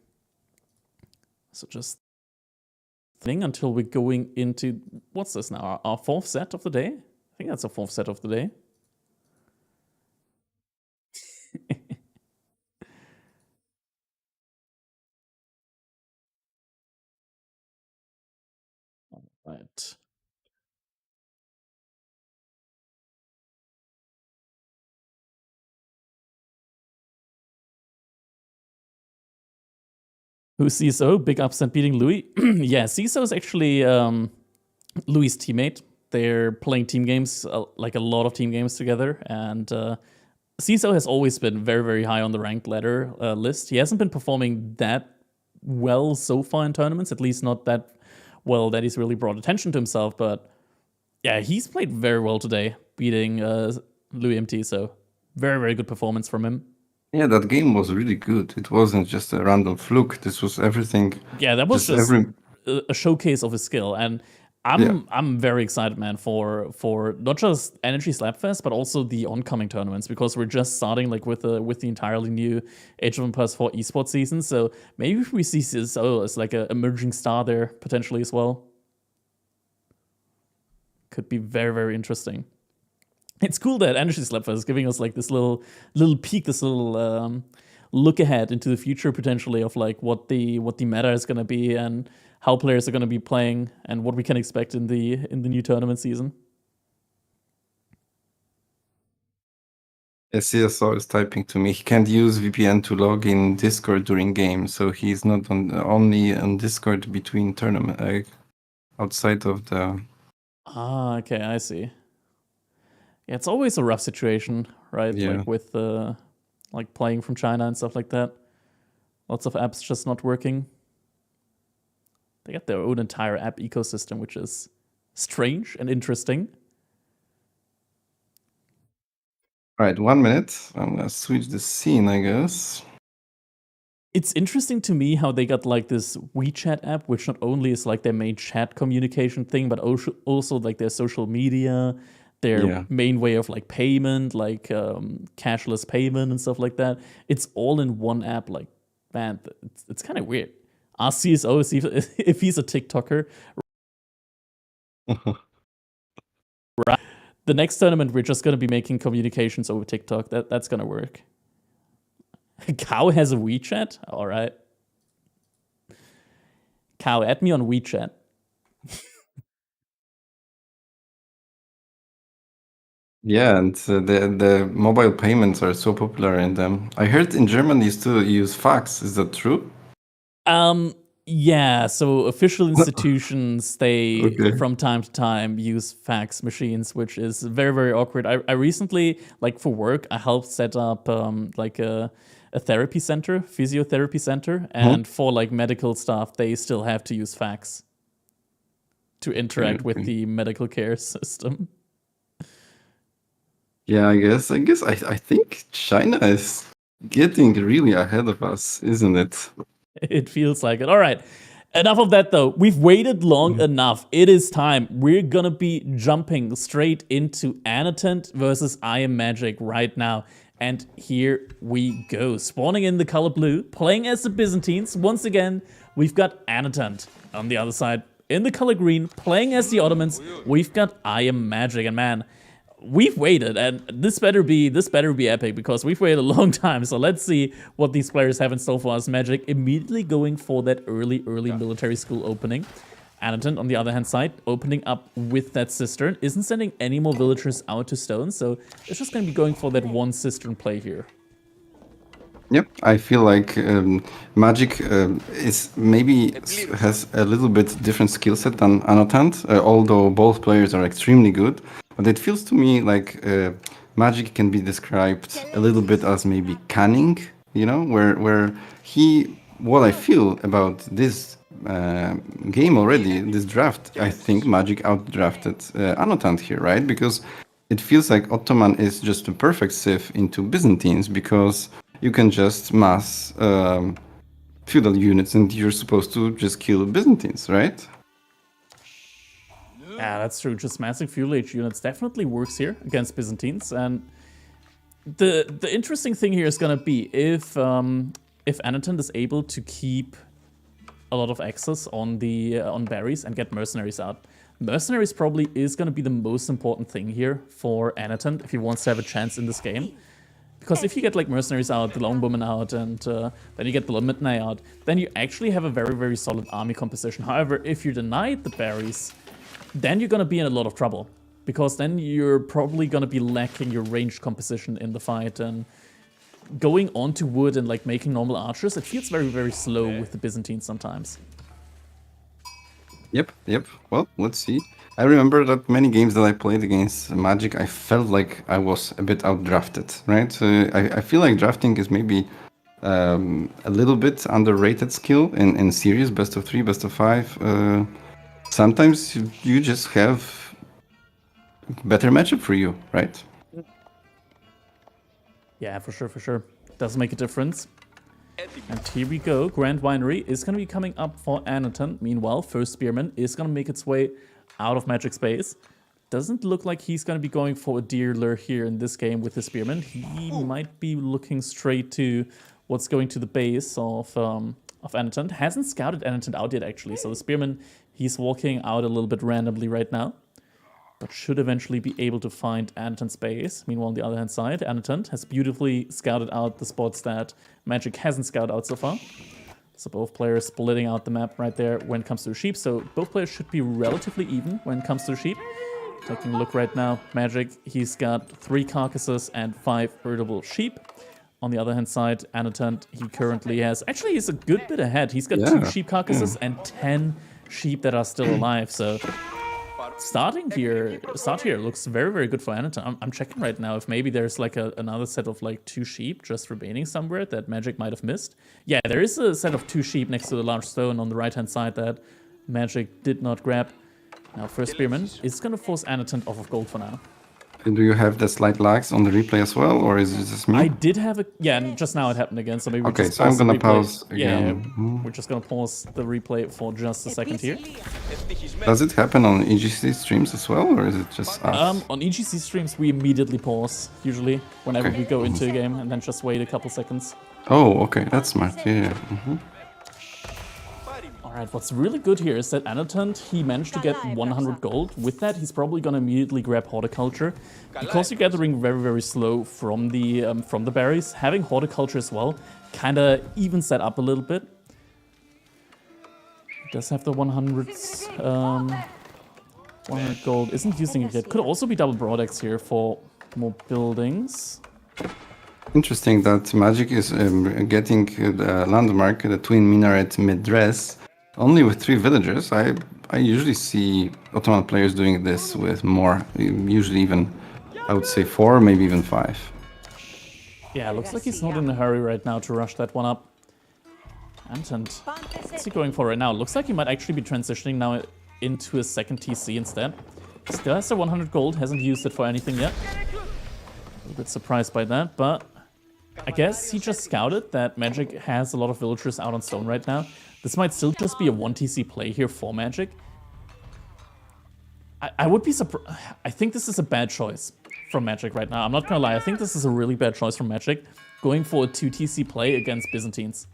So just thing until we're going into what's this now? Our fourth set of the day? I think that's our fourth set of the day. Right. Who's CSO? Big upset beating Louis. Yeah, CSO is actually Louis' teammate. They're playing team games, like a lot of team games together. And CSO has always been very high on the ranked ladder list. He hasn't been performing that well so far in tournaments, at least not that well that he's really brought attention to himself. But yeah, he's played very well today, beating Louis MT. So very good performance from him. Yeah, that game was really good. It wasn't just a random fluke. This was everything. Yeah, that was just every. a showcase of his skill, and I'm very excited, man, for not just Energy Slapfest, but also the oncoming tournaments, because we're just starting like with the entirely new Age of Empires 4 esports season. So maybe we see CSO as like an emerging star there potentially as well. Could be very interesting. It's cool that Energy Slapfest is giving us like this little peek, this little look ahead into the future potentially of like what the meta is going to be and how players are going to be playing and what we can expect in the new tournament season. CSO is typing to me. He can't use VPN to log in Discord during games, so he's not only on Discord between tournament, outside of the. Ah, okay, I see. Yeah, it's always a rough situation, right? Yeah. Like with like playing from China and stuff like that. Lots of apps just not working. They got their own entire app ecosystem, which is strange and interesting. All right, 1 minute. I'm gonna switch the scene, I guess. It's interesting to me how they got like this WeChat app, which not only is like their main chat communication thing, but also like their social media, their main way of like payment, like cashless payment and stuff like that. It's all in one app. Like, man, it's kind of weird. Ask CSO if he's a TikToker. Right. The next tournament, we're just going to be making communications over TikTok. That's going to work. Cow has a WeChat? All right. Cow, add me on WeChat. Yeah, and the mobile payments are so popular in them. I heard in Germany you still use fax. Is that true? Yeah, so official institutions, they Okay. from time to time use fax machines, which is very, very awkward. I recently, like for work, I helped set up like a therapy center, physiotherapy center, and for like medical stuff, they still have to use fax to interact with Okay. the medical care system. Yeah, I think China is getting really ahead of us, isn't it? It feels like it. All right. Enough of that, though. We've waited long enough. It is time. We're going to be jumping straight into Annotant versus I Am Magic right now. And here we go. Spawning in the color blue, playing as the Byzantines. Once again, we've got Annotant on the other side. In the color green, playing as the Ottomans, we've got I Am Magic. And man, we've waited, and this better be epic because we've waited a long time. So let's see what these players have in store for us. Magic immediately going for that early military school opening. Annotant, on the other hand side, opening up with that cistern, isn't sending any more villagers out to stone, so it's just going to be going for that one cistern play here. Yep, I feel like Magic is maybe has a little bit different skill set than Annotant, although both players are extremely good. But it feels to me like Magic can be described a little bit as maybe cunning, you know, where what I feel about this game already, this draft, I think Magic outdrafted Annotant here, right? Because it feels like Ottoman is just a perfect sieve into Byzantines because you can just mass feudal units and you're supposed to just kill Byzantines, right? Yeah, that's true. Just massive feudal age units definitely works here against Byzantines. And the interesting thing here is gonna be if Annotant is able to keep a lot of access on the on berries and get mercenaries out. Mercenaries probably is gonna be the most important thing here for Annotant if he wants to have a chance in this game. Because if you get like mercenaries out, the longbowmen out, and then you get the Midnight out, then you actually have a very, very solid army composition. However, if you're denied the berries, then you're going to be in a lot of trouble. Because then you're probably going to be lacking your ranged composition in the fight. And going onto wood and like making normal archers, it feels very, very slow with the Byzantines sometimes. Yep. Well, let's see. I remember that many games that I played against Magic, I felt like I was a bit outdrafted, right? I feel like drafting is maybe a little bit underrated skill in series, best of 3, best of 5. Sometimes you just have better matchup for you, right? Yeah, for sure. Does make a difference. And here we go. Grand Winery is going to be coming up for Annotant. Meanwhile, First Spearman is going to make its way out of Magic space. Doesn't look like he's going to be going for a dealer here in this game with the Spearman. He might be looking straight to what's going to the base of Annotant. Hasn't scouted Annotant out yet, actually. So the Spearman, he's walking out a little bit randomly right now, but should eventually be able to find Annotant's base. Meanwhile, on the other hand side, Annotant has beautifully scouted out the spots that Magic hasn't scouted out so far. So both players splitting out the map right there when it comes to sheep. So both players should be relatively even when it comes to sheep. Taking a look right now, Magic, he's got 3 carcasses and 5 herdable sheep. On the other hand side, Annotant, he currently has... Actually, he's a good bit ahead. He's got 2 sheep carcasses and 10 sheep that are still alive. So start here looks very, very good for Annotant. I'm checking right now if maybe there's like another set of like 2 sheep just remaining somewhere that Magic might have missed. Yeah, there is a set of 2 sheep next to the large stone on the right-hand side that Magic did not grab. Now, First Spearman is going to force Annotant off of gold for now. Do you have the slight lags on the replay as well, or is it just me? I did have a... Yeah, and just now it happened again, so maybe okay, just so I'm going to pause again. Yeah, we're just going to pause the replay for just a second here. Does it happen on EGC streams as well, or is it just us? On EGC streams, we immediately pause, usually, whenever we go into a game, and then just wait a couple seconds. Oh, okay, that's smart, yeah. Alright, what's really good here is that Annotant, he managed to get 100 gold. With that, he's probably gonna immediately grab Horticulture. Because you're gathering very, very slow from the berries, having Horticulture as well kinda evens that up a little bit. Does have the 100 gold. Isn't using it yet. Could also be double Broadex here for more buildings. Interesting that Magic is getting the landmark, the Twin Minaret Midres, only with 3 villagers. I usually see Ottoman players doing this with more, usually even, I would say 4, maybe even 5. Yeah, looks like he's not in a hurry right now to rush that one up. Antant, what's he going for right now? Looks like he might actually be transitioning now into a second TC instead. Still has the 100 gold, hasn't used it for anything yet. A little bit surprised by that, but I guess he just scouted that Magic has a lot of villagers out on stone right now. This might still just be a 1 TC play here for Magic. I would be surprised. I think this is a bad choice from Magic right now. I'm not gonna lie, I think this is a really bad choice from Magic, going for a 2 TC play against Byzantines.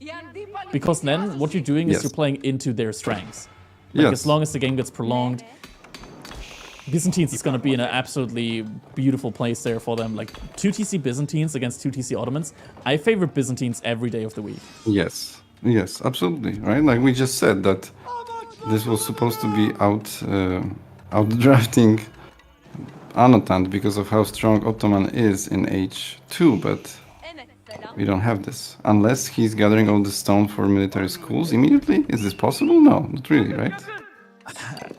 Because then what you're doing is you're playing into their strengths. Like as long as the game gets prolonged, Byzantines is going to be in an absolutely beautiful place there for them. Like 2 TC Byzantines against 2 TC Ottomans. I favor Byzantines every day of the week. Yes, absolutely, right? Like we just said that this was supposed to be outdrafting Annotant because of how strong Ottoman is in H2, but we don't have this. Unless he's gathering all the stone for military schools immediately? Is this possible? No, not really, right?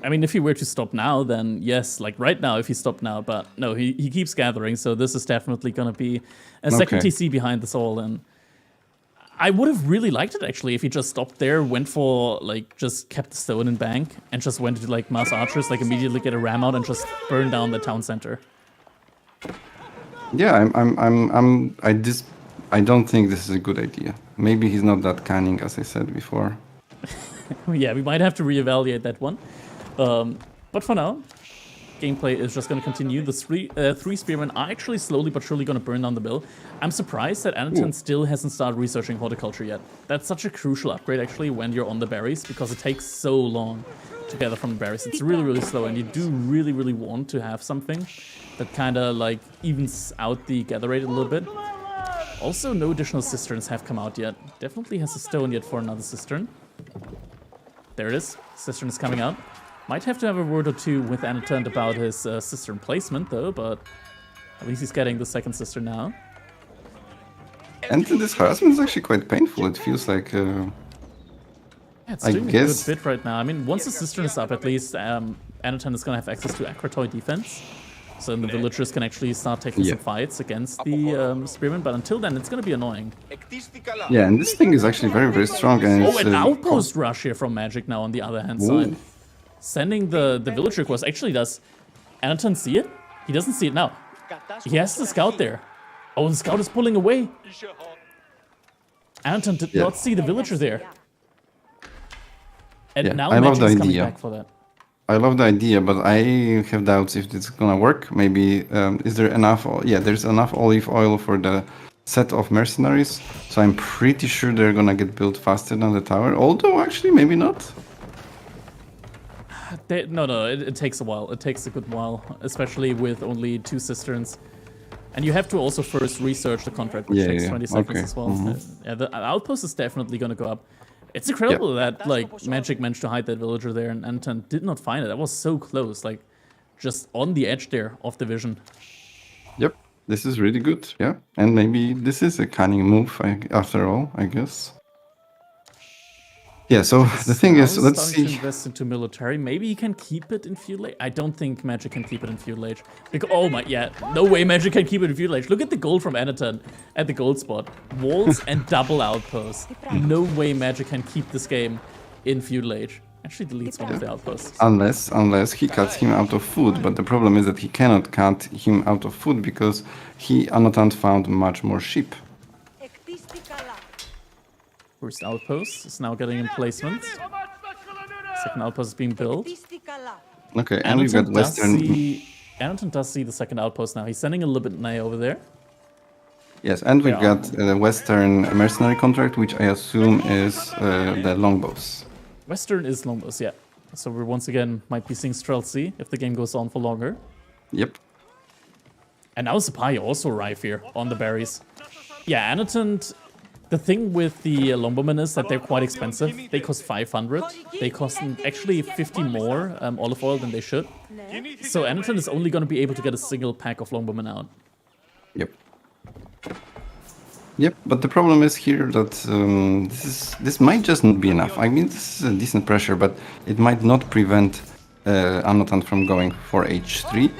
I mean, if he were to stop now, then yes, like right now, if he stopped now, but no, he keeps gathering, so this is definitely going to be a second TC behind this all, and I would have really liked it, actually, if he just stopped there, went for, like, just kept the stone in bank, and just went to, like, mass archers, like, immediately get a ram out and just burn down the town center. Yeah, I don't think this is a good idea. Maybe he's not that cunning, as I said before. Yeah, we might have to reevaluate that one. But for now, gameplay is just going to continue. The 3 spearmen are actually slowly but surely going to burn down the bill. I'm surprised that Anatan still hasn't started researching horticulture yet. That's such a crucial upgrade, actually, when you're on the berries, because it takes so long to gather from the berries. It's really, really slow, and you do really, really want to have something that kind of, like, evens out the gather rate a little bit. Also, no additional cisterns have come out yet. Definitely has a stone yet for another cistern. There it is. Cistern is coming out. Might have to have a word or two with Anatan about his cistern placement, though, but at least he's getting the second cistern now. And this harassment is actually quite painful. It feels like... yeah, it's doing a good bit right now. I mean, once the cistern is up, at least Anatan is going to have access to Akratoy defense. So then the villagers can actually start taking some fights against the spearmen, but until then, it's going to be annoying. Yeah, and this thing is actually very, very strong. And an outpost rush here from Magic now on the other hand side. Sending the villager request. Actually, does Anatan see it? He doesn't see it now. He has the scout there. Oh, the scout is pulling away. Anatan did not see the villager there. And now Magic is coming back for that. I love the idea, but I have doubts if it's gonna work. Maybe, is there enough? Yeah, there's enough olive oil for the set of mercenaries. So I'm pretty sure they're gonna get built faster than the tower. Although, actually, maybe not. No, it takes a while. It takes a good while, especially with only 2 cisterns. And you have to also first research the contract, which takes 20 seconds as well. Yeah, the outpost is definitely gonna go up. It's incredible that, like, Magic managed to hide that villager there and Anatan did not find it. That was so close, like, just on the edge there of the vision. Yep, this is really good, yeah. And maybe this is a cunning move, after all, I guess. Yeah, so the thing is, let's see. To invest into military. Maybe he can keep it in feudal age. I don't think Magic can keep it in feudal age. Because, oh my, yeah, no way Magic can keep it in feudal age. Look at the gold from Anatan at the gold spot. Walls and double outposts. No way Magic can keep this game in feudal age. Actually deletes one of the outposts. Unless he cuts him out of food. But the problem is that he cannot cut him out of food because Anatan found much more sheep. First outpost is now getting emplacement. Second outpost is being built. Okay, and we've got Western... Anatan does see the second outpost now. He's sending a little bit Nay over there. Yes, and we've got the Western mercenary contract, which I assume is the longbows. Western is longbows, yeah. So we once again might be seeing Streltsy if the game goes on for longer. Yep. And now Sapai also arrive here on the berries. Yeah, Anatan The thing with the Longbowmen is that they're quite expensive. They cost 500. They cost actually 50 more olive oil than they should. So Anatron is only going to be able to get a single pack of Longbowmen out. Yep. Yep, but the problem is here that this might just not be enough. I mean, this is a decent pressure, but it might not prevent Anotan from going for H3.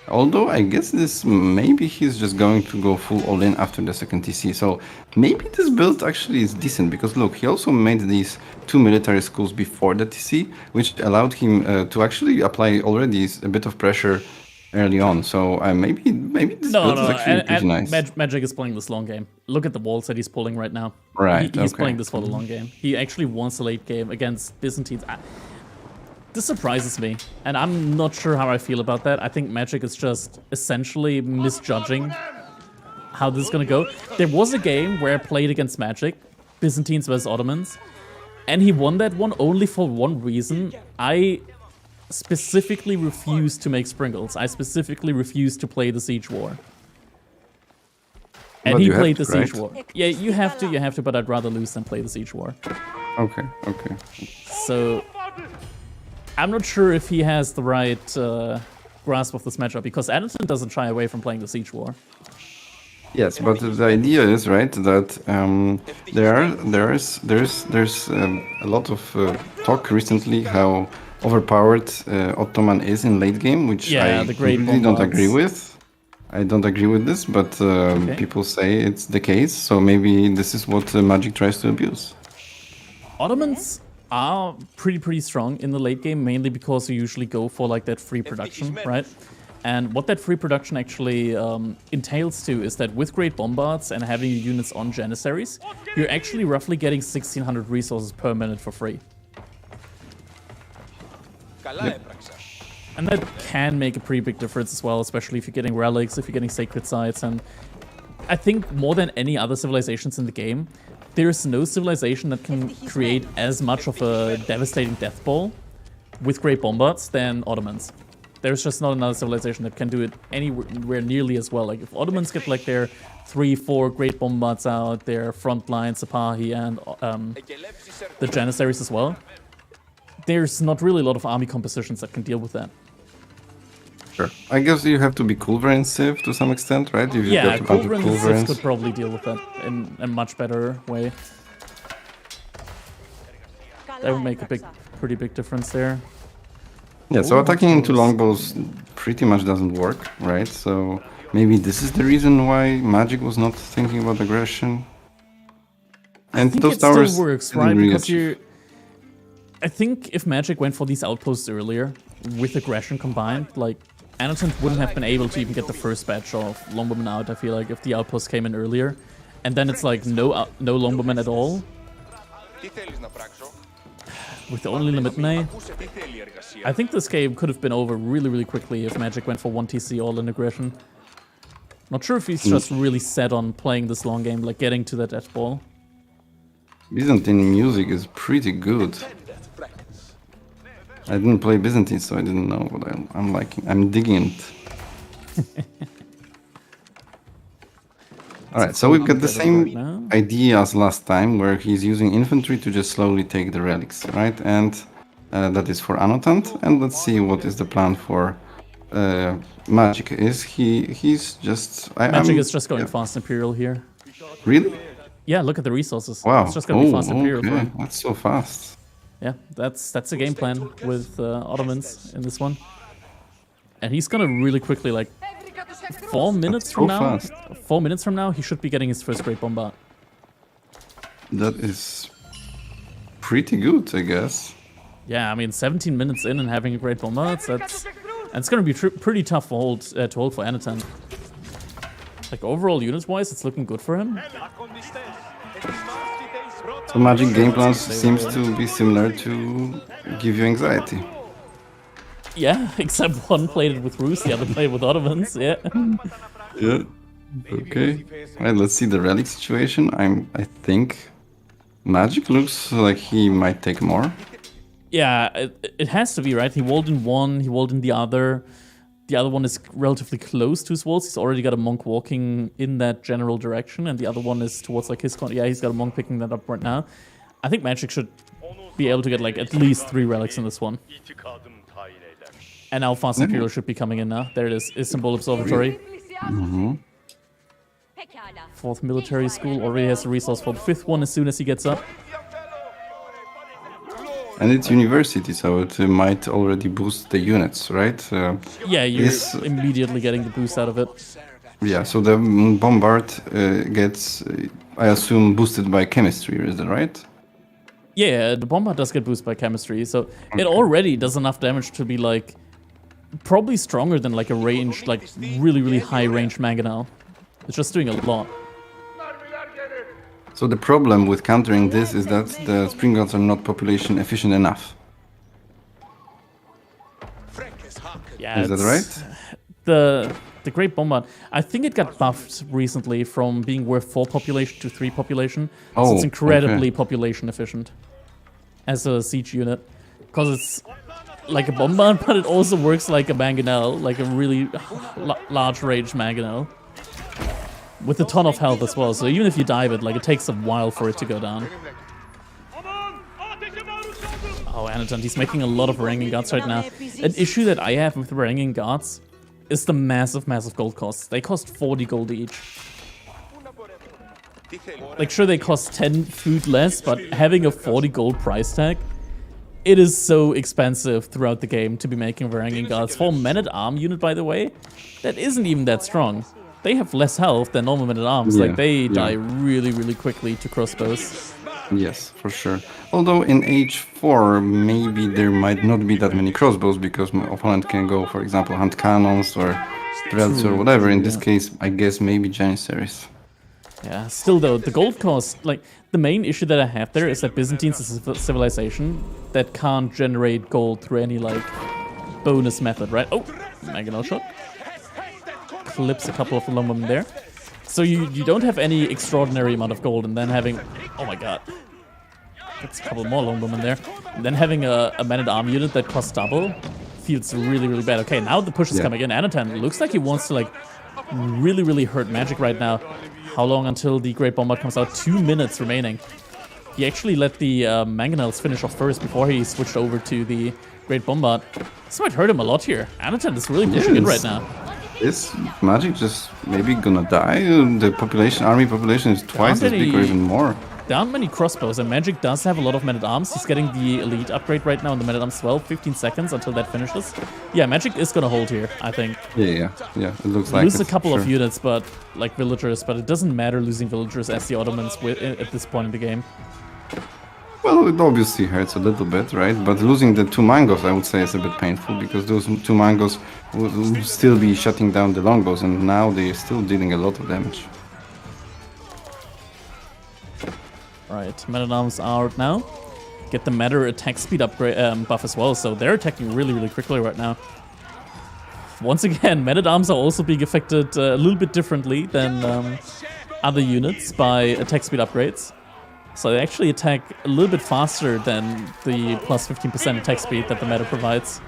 Although I guess maybe he's just going to go full all-in after the second TC. So maybe this build actually is decent, because look, he also made these 2 military schools before the TC, which allowed him to actually apply already a bit of pressure early on. So maybe this build is actually pretty nice. Magic is playing this long game. Look at the walls that he's pulling right now. Right, He's playing this for the long game. He actually wants a late game against Byzantines. This surprises me, and I'm not sure how I feel about that. I think Magic is just essentially misjudging how this is going to go. There was a game where I played against Magic, Byzantines versus Ottomans, and he won that one only for one reason. I specifically refused to make sprinkles. I specifically refused to play the Siege War. And he played the Siege War. Yeah, you have to, but I'd rather lose than play the Siege War. Okay. So I'm not sure if he has the right grasp of this matchup, because Anderson doesn't shy away from playing the Siege War. Yes, but the idea is right that there's a lot of talk recently how overpowered Ottoman is in late game, which I really don't agree with. I don't agree with this, but people say it's the case, so maybe this is what Magic tries to abuse. Ottomans are pretty strong in the late game, mainly because you usually go for like that free production, right? And what that free production actually entails to is that with Great Bombards and having your units on Janissaries, you're actually roughly getting 1600 resources per minute for free. Yep. And that can make a pretty big difference as well, especially if you're getting relics, if you're getting sacred sites. And I think more than any other civilizations in the game, there's no civilization that can create as much of a devastating death ball with Great Bombards than Ottomans. There's just not another civilization that can do it anywhere nearly as well. Like if Ottomans get like their 3-4 Great Bombards out, their front line, Sapahi, and the Janissaries as well, there's not really a lot of army compositions that can deal with that. Sure. I guess you have to be Culver and Civ to some extent, right? If yeah, Culver and Civ could probably deal with that in a much better way. That would make a pretty big difference there. Yeah, so attacking into longbows pretty much doesn't work, right? So maybe this is the reason why Magic was not thinking about aggression. And I think those towers still works, right? Because I think if Magic went for these outposts earlier, with aggression combined, like Anatont wouldn't have been able to even get the first batch of Longbowmen out, I feel like, if the outposts came in earlier. And then it's like no Longbowmen at all. With the only limit May. I think this game could have been over really quickly if Magic went for 1 TC all in aggression. Not sure if he's just really set on playing this long game, like getting to that death ball. Byzantine music is pretty good. I didn't play Byzantine, so I didn't know what I'm liking. I'm digging it. Alright, so we've got the same idea as last time, where he's using infantry to just slowly take the relics, right? And that is for Anotant. And let's see what is the plan for Magic. He's just... Magic is just going fast Imperial here. Really? Yeah, look at the resources. Wow. It's just going to be fast Imperial for him. That's so fast. Yeah, that's a game plan with Ottomans in this one. And he's gonna really quickly, like, 4 minutes from now? 4 minutes from now, he should be getting his first Great Bombard. That is pretty good, I guess. Yeah, I mean, 17 minutes in and having a Great Bombard, it's gonna be pretty tough to hold for Anatan. Like, overall units-wise, it's looking good for him. So Magic game plan seems to be similar to give you anxiety. Yeah, except one played it with Rus, the other played with Ottomans, yeah. Yeah, okay. Alright, let's see the relic situation. I think Magic looks like he might take more. Yeah, it has to be, right? He walled in one, he walled in the other. The other one is relatively close to his walls. He's already got a monk walking in that general direction, and the other one is towards like his corner. Yeah, he's got a monk picking that up right now. I think Magic should be able to get like at least 3 relics in this one. And now Fast Imperial should be coming in now. There it is. Istanbul Observatory. Mm-hmm. 4th military school already has a resource for the 5th one as soon as he gets up. And it's university, so it might already boost the units, right? Yeah, you're immediately getting the boost out of it. Yeah, so the bombard gets, I assume, boosted by chemistry, is that right? Yeah, the bombard does get boosted by chemistry, so it already does enough damage to be like probably stronger than like a range, like really, really high range mangonel. It's just doing a lot. So the problem with countering this is that the spring guards are not population efficient enough. Yeah, is that right? The Great Bombard, I think it got buffed recently from being worth 4 population to 3 population. So it's incredibly population efficient as a siege unit. Because it's like a bombard, but it also works like a mangonel, like a really large range mangonel. With a ton of health as well, so even if you dive it, like it takes a while for it to go down. Oh, Anatan, he's making a lot of Varangian Guards right now. An issue that I have with Varangian Guards is the massive, massive gold costs. They cost 40 gold each. Like, sure, they cost 10 food less, but having a 40 gold price tag, it is so expensive throughout the game to be making Varangian Guards. For a Man-at-Arm unit, by the way, that isn't even that strong. They have less health than normal Men-at-Arms. Yeah, like, they die really, really quickly to crossbows. Yes, for sure. Although in H4, maybe there might not be that many crossbows because my opponent can go, for example, hand cannons or threads or whatever. In this case, I guess maybe Janissaries. Yeah, still though, the gold cost, like, the main issue that I have there is that Byzantine's is a civilization that can't generate gold through any, like, bonus method, right? Oh, Mangonel shot. Clips a couple of the longbowmen there. So you don't have any extraordinary amount of gold, and then having... Oh my god. That's a couple more longbowmen there. And then having a Man-at-Arm unit that costs double feels really, really bad. Okay, now the push is coming in. Anatan looks like he wants to, like, really, really hurt Magic right now. How long until the Great Bombard comes out? 2 minutes remaining. He actually let the Mangonels finish off first before he switched over to the Great Bombard. This might hurt him a lot here. Anatan is really pushing in right now. Is Magic just maybe gonna die? The army population is twice as big or even more. There aren't many crossbows, and Magic does have a lot of Men-at-Arms. He's getting the Elite upgrade right now on the Men-at-Arms 12, 15 seconds until that finishes. Yeah, Magic is gonna hold here, I think. Yeah, it looks like Lose a couple of units, but like villagers, but it doesn't matter losing villagers as the Ottomans at this point in the game. Well, it obviously hurts a little bit, right? But losing the 2 mangoes, I would say, is a bit painful because those 2 mangoes will still be shutting down the longbows, and now they're still dealing a lot of damage. Right, Men-at-Arms are out now. Get the Matter attack speed upgrade buff as well, so they're attacking really, really quickly right now. Once again, Men-at-Arms are also being affected a little bit differently than other units by attack speed upgrades. So they actually attack a little bit faster than the plus 15% attack speed that the meta provides.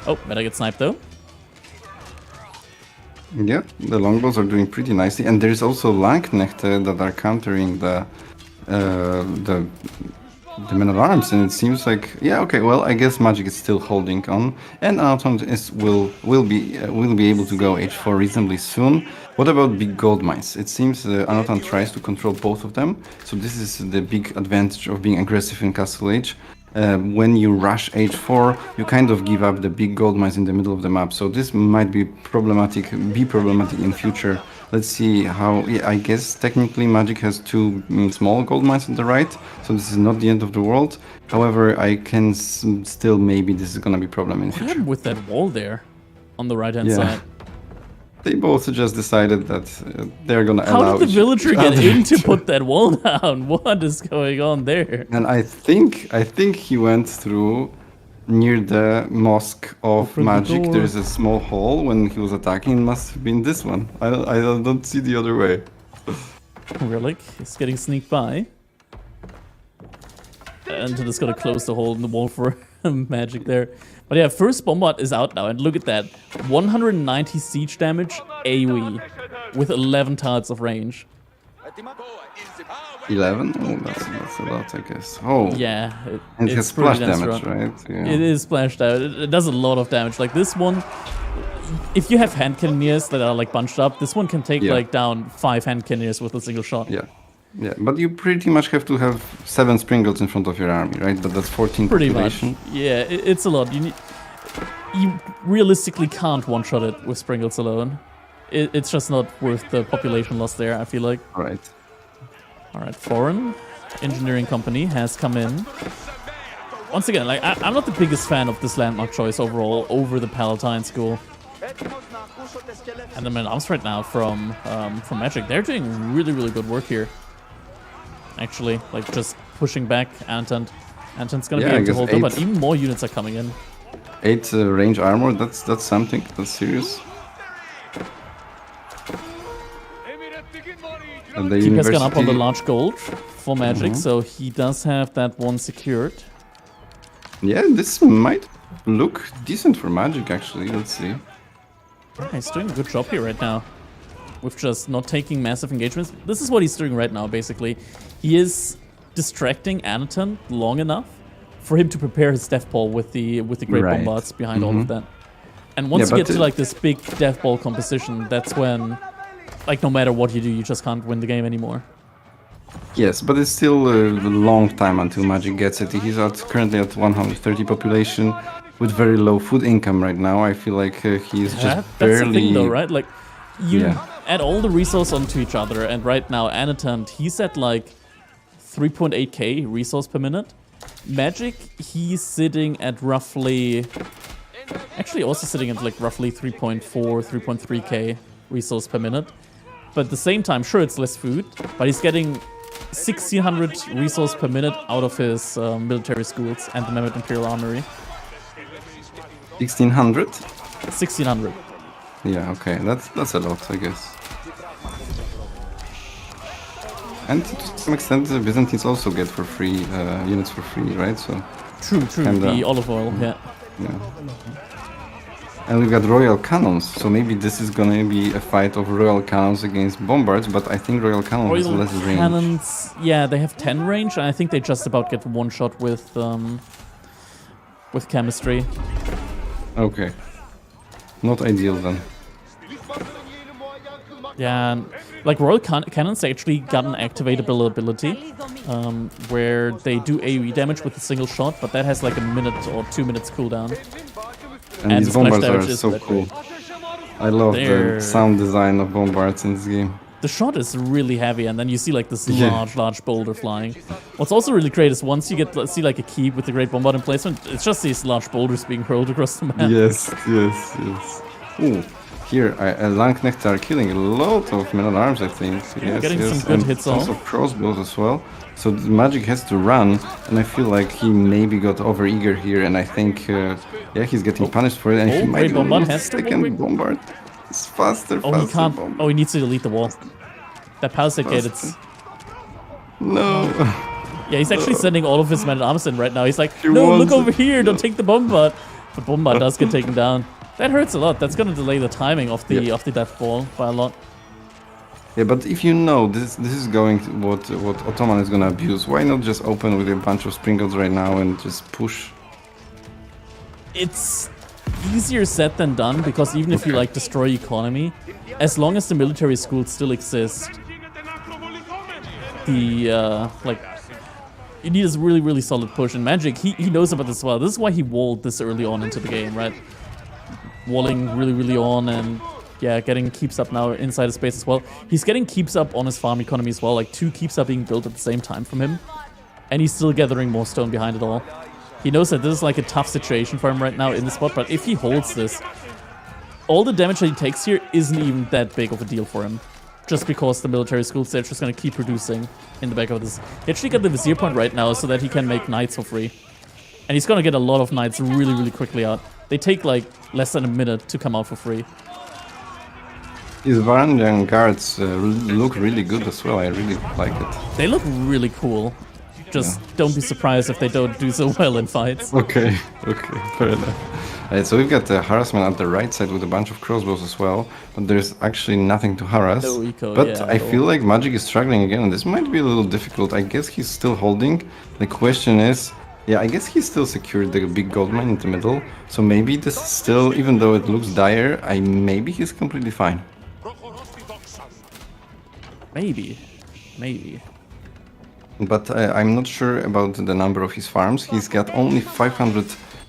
Oh, meta gets sniped though. Yeah, the longbows are doing pretty nicely, and there's also Langknechte that are countering the Men-at-Arms, and it seems like, yeah, okay, well, I guess Magic is still holding on, and Anatan will be able to go H4 reasonably soon. What about big gold mines? It seems Anatan tries to control both of them, so this is the big advantage of being aggressive in Castle Age. When you rush H4, you kind of give up the big gold mines in the middle of the map, so this might be problematic in future. Let's see how... Yeah, I guess technically Magic has 2 small gold mines on the right, so this is not the end of the world. However, I can still... Maybe this is gonna be a problem in future. What happened with that wall there on the right-hand side? They both just decided that they're gonna allow... How did the villager get in to put that wall down? What is going on there? And I think he went through... Near the mosque of Magic, there's a small hole. When he was attacking, it must have been this one. I don't see the other way. Relic is getting sneaked by. And just gonna close the hole in the wall for Magic there. But yeah, first Bombard is out now, and look at that. 190 siege damage AoE with 11 targets of range. 11? Oh, that's a lot, I guess. Oh, Yeah, and it has it's pretty splash damn damage, strong. right? Yeah. It is splashed out. It does a lot of damage. Like this one, if you have hand cannoneers that are like bunched up, this one can take like down 5 hand cannoneers with a single shot. Yeah. Yeah, but you pretty much have to have 7 Springles in front of your army, right? But that's 14 Pretty population. much. Yeah, it's a lot. You realistically can't one-shot it with Springles alone. It's just not worth the population loss there, I feel like. Right. Alright, Foreign Engineering Company has come in. Once again, like I'm not the biggest fan of this landmark choice overall over the Palatine School. And the men arms right now from Magic, they're doing really, really good work here. Actually, like just pushing back Anton's gonna be able to hold up, but even more units are coming in. 8 range armor, that's something, that's serious. And the Keep has gone up on the large gold for Magic, so he does have that one secured. Yeah, this might look decent for Magic actually, let's see. Yeah, he's doing a good job here right now. With just not taking massive engagements. This is what he's doing right now, basically. He is distracting Anton long enough for him to prepare his death ball with the great bombards behind all of that. And once you get to like this big death ball composition, that's when, like, no matter what you do, you just can't win the game anymore. Yes, but it's still a long time until Magic gets it. He's currently at 130 population with very low food income right now. I feel like he's just That's barely... the thing though, right? Like, you add all the resources onto each other, and right now Anatant, he's at like 3.8k resource per minute. Magic, he's sitting at roughly... Actually also sitting at like roughly 3.4, 3.3k resource per minute. But at the same time, sure, it's less food, but he's getting 1600 resource per minute out of his military schools and the Mammoth Imperial Armory. 1600? 1600. Yeah, okay, that's a lot, I guess. And to some extent, the Byzantines also get for free units for free, right? So true. The olive oil, yeah. And we've got Royal Cannons, so maybe this is gonna be a fight of Royal Cannons against Bombards, but I think Royal Cannons has less range. Cannons, yeah, they have 10 range, and I think they just about get one shot with chemistry. Okay. Not ideal then. Yeah, like Royal Cannons actually got an activatable ability where they do AoE damage with a single shot, but that has like a minute or 2 minutes cooldown. And these Bombards are so cool. I love the sound design of Bombards in this game. The shot is really heavy, and then you see like this large boulder flying. What's also really great is once you see like a keep with the Great Bombard emplacement, it's just these large boulders being hurled across the map. Yes. Ooh, here, Landknecht are killing a lot of men-at-arms, I think. Yes, getting some good hits on. Also crossbows as well. So the Magic has to run, and I feel like he maybe got over-eager here, and I think, he's getting punished for it, and he might Bombard lose has to second Bombard. It's faster, he can't. Bombard. Oh, he needs to delete the wall. That Palisade Gate, it's... No. Yeah, he's actually sending all of his men-at-arms in right now. He's like, no, look over here, don't take the Bombard. But Bombard does get taken down. That hurts a lot. That's gonna delay the timing of the death ball by a lot. Yeah, but if you know this is going to what Ottoman is gonna abuse, why not just open with a bunch of sprinkles right now and just push? It's easier said than done, because even if you like destroy economy, as long as the military schools still exist, the you need a really, really solid push. And Magic, he knows about this as well. This is why he walled this early on into the game, right? Walling really, really on, and getting keeps up now inside his space as well. He's getting keeps up on his farm economy as well. Like 2 keeps are being built at the same time from him, and he's still gathering more stone behind it all. He knows that this is like a tough situation for him right now in the spot, but if he holds this, all the damage that he takes here isn't even that big of a deal for him. Just because the military school stage is going to keep producing in the back of this. He actually got the Vizier point right now so that he can make knights for free. And he's going to get a lot of knights really, really quickly out. They take like less than a minute to come out for free. These Varangian guards look really good as well. I really like it. They look really cool. Just don't be surprised if they don't do so well in fights. Okay, fair enough. So we've got harassment at the right side with a bunch of crossbows as well, but there's actually nothing to harass. No eco, but yeah, I feel like Magic is struggling again, and this might be a little difficult. I guess he's still holding. The question is, yeah, I guess he still secured the big gold mine in the middle, so maybe this is still, even though it looks dire, maybe he's completely fine. Maybe. But I'm not sure about the number of his farms. He's got only 500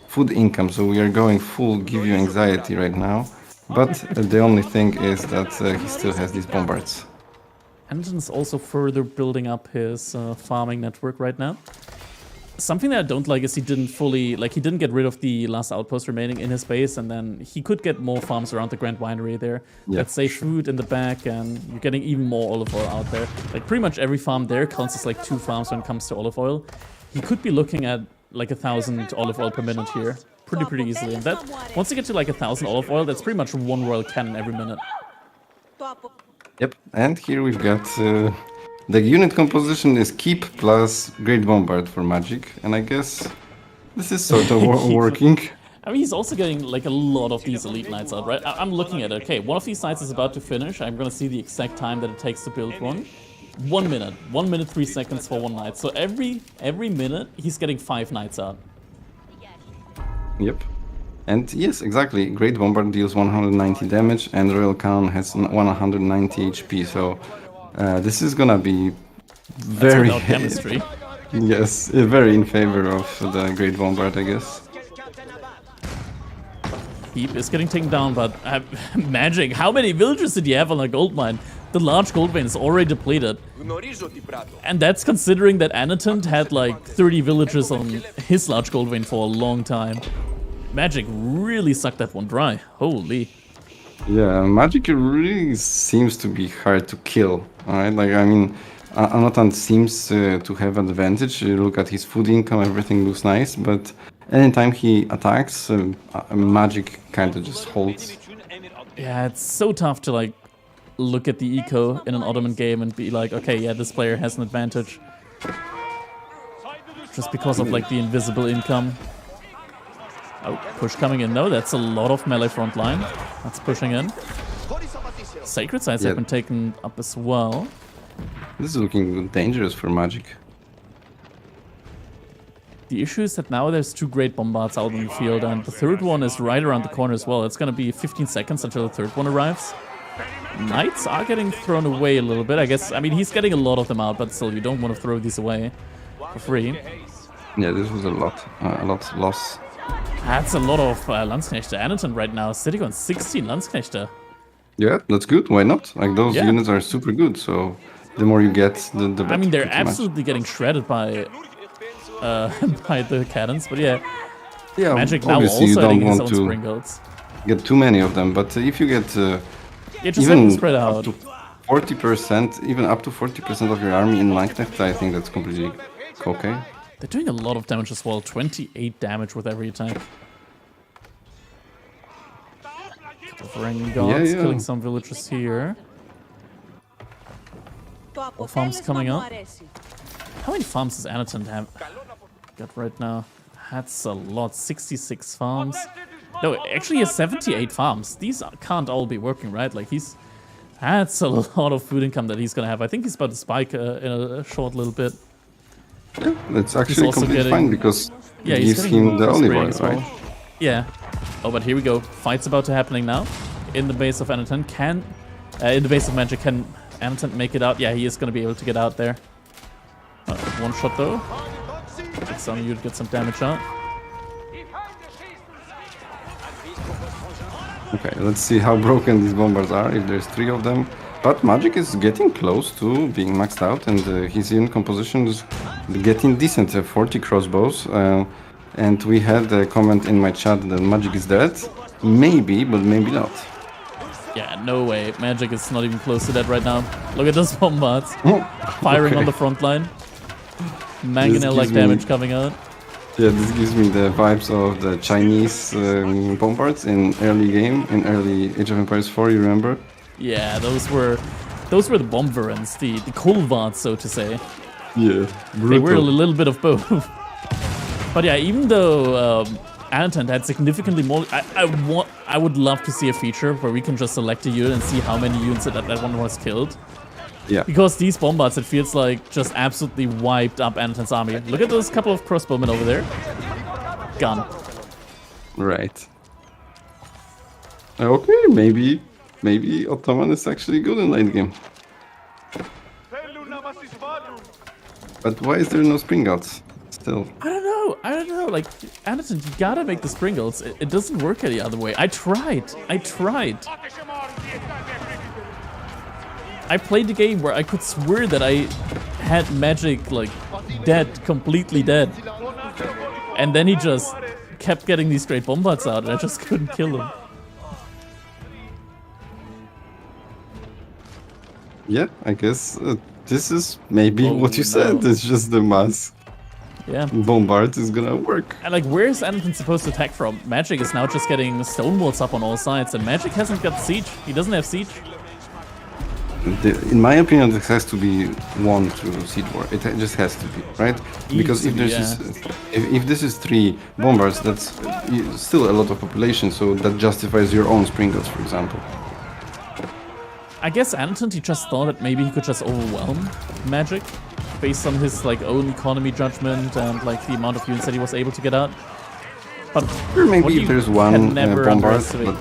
food income, so we are going full give you anxiety right now. But the only thing is that he still has these bombards. Anderton's also further building up his farming network right now. Something that I don't like is he didn't get rid of the last outpost remaining in his base, and then he could get more farms around the Grand Winery there. Yeah, Let's say food in the back, and you're getting even more olive oil out there. Like pretty much every farm there counts as like 2 farms when it comes to olive oil. He could be looking at like 1,000 olive oil per minute here, pretty easily. And that once you get to like 1,000 olive oil, that's pretty much 1 royal cannon every minute. Yep, and here we've got the unit composition is keep plus great bombard for Magic, and I guess this is sort of working. I mean, he's also getting like a lot of these elite knights out, right? I'm looking at it. Okay, one of these knights is about to finish. I'm gonna see the exact time that it takes to build one. 1 minute. 1 minute 3 seconds for 1 knight. So every minute he's getting 5 knights out. Yep. And yes, exactly. Great Bombard deals 190 damage, and Royal Cannon has 190 HP. So this is gonna be very without chemistry. Yes, very in favor of the Great Bombard, I guess. Keep is getting taken down, but Magic, how many villagers did you have on a gold mine? The large gold vein is already depleted. And that's considering that Anatant had like 30 villagers on his large gold vein for a long time. Magic really sucked that one dry. Holy. Yeah, Magic really seems to be hard to kill. Alright, like I mean, Anatant seems to have advantage. You look at his food income, everything looks nice, but anytime he attacks, Magic kind of just holds. Yeah, it's so tough to like look at the eco in an Ottoman game and be like, okay, yeah, this player has an advantage. Just because of like the invisible income. Oh, push coming in. No, that's a lot of melee front line. That's pushing in. Sacred sites have been taken up as well. This is looking dangerous for Magic. The issue is that now there's 2 great bombards out in the field, and the third one is right around the corner as well. It's going to be 15 seconds until the third one arrives. Knights are getting thrown away a little bit, I guess. I mean, he's getting a lot of them out, but still, you don't want to throw these away for free. Yeah, this was a lot loss. That's a lot of Landsknechte. Anaton right now sitting on 16 Landsknechte. Yeah, that's good. Why not? Like, those units are super good, so the more you get, the better. I mean, they're absolutely getting shredded by the cannons, but yeah. Magic now also you don't hitting his want own to Springles. get too many of them, but if you get Just even spread up out. to 40%, even up to 40% of your army in Landsknecht, I think that's completely okay. They're doing a lot of damage as well. 28 damage with every attack. Couple gods killing some villagers here. More farms coming up. How many farms does Anaton have got right now? That's a lot. 66 farms. No, actually he has 78 farms. These can't all be working, right? Like that's a lot of food income that he's gonna have. I think he's about to spike in a short little bit. Yeah, that's actually completely fine because it gives him the olive oil, right? Yeah. Oh, but here we go. Fight's about to happening now. In the base of Anaton. In the base of Magic, can Anaton make it out? Yeah, he is going to be able to get out there. One shot though. It's on you to get some damage out. Okay, let's see how broken these bombards are, if there's 3 of them. But Magic is getting close to being maxed out, and his unit composition is getting decent. 40 crossbows, and we had a comment in my chat that Magic is dead. Maybe, but maybe not. Yeah, no way. Magic is not even close to that right now. Look at those bombards. Firing on the front line. Mangonel-like damage coming out. Yeah, this gives me the vibes of the Chinese bombards in early game, in early Age of Empires 4, you remember? Yeah, those were the bomb variants, the Kulvards, so to say. Yeah, They were a brutal. little bit of both. But yeah, even though Anton had significantly more, I would love to see a feature where we can just select a unit and see how many units that one was killed. Yeah. Because these bombards, it feels like just absolutely wiped up Anton's army. Look at those couple of crossbowmen over there. Gone. Right. Okay, maybe Ottoman is actually good in late game. But why is there no spring outs still? I don't know, like, Anderson, you gotta make the Springles. It doesn't work any other way. I tried. I played the game where I could swear that I had magic, like, dead, completely dead. And then he just kept getting these straight bombards out, and I just couldn't kill him. Yeah, I guess this is maybe what you said. It's just the mass Yeah. bombard is gonna work. And like, where is Anderson supposed to attack from? Magic is now just getting stone walls up on all sides, and Magic hasn't got siege. He doesn't have siege. In my opinion, this has to be won through siege war. It just has to be, right? Because if Easily, there's if this is 3 bombards, that's still a lot of population. So that justifies your own Springles, for example. I guess Anton, he just thought that maybe he could just overwhelm Magic based on his like own economy judgment and like the amount of units that he was able to get out. But Or what maybe you if there's can one never bombard, underestimate- but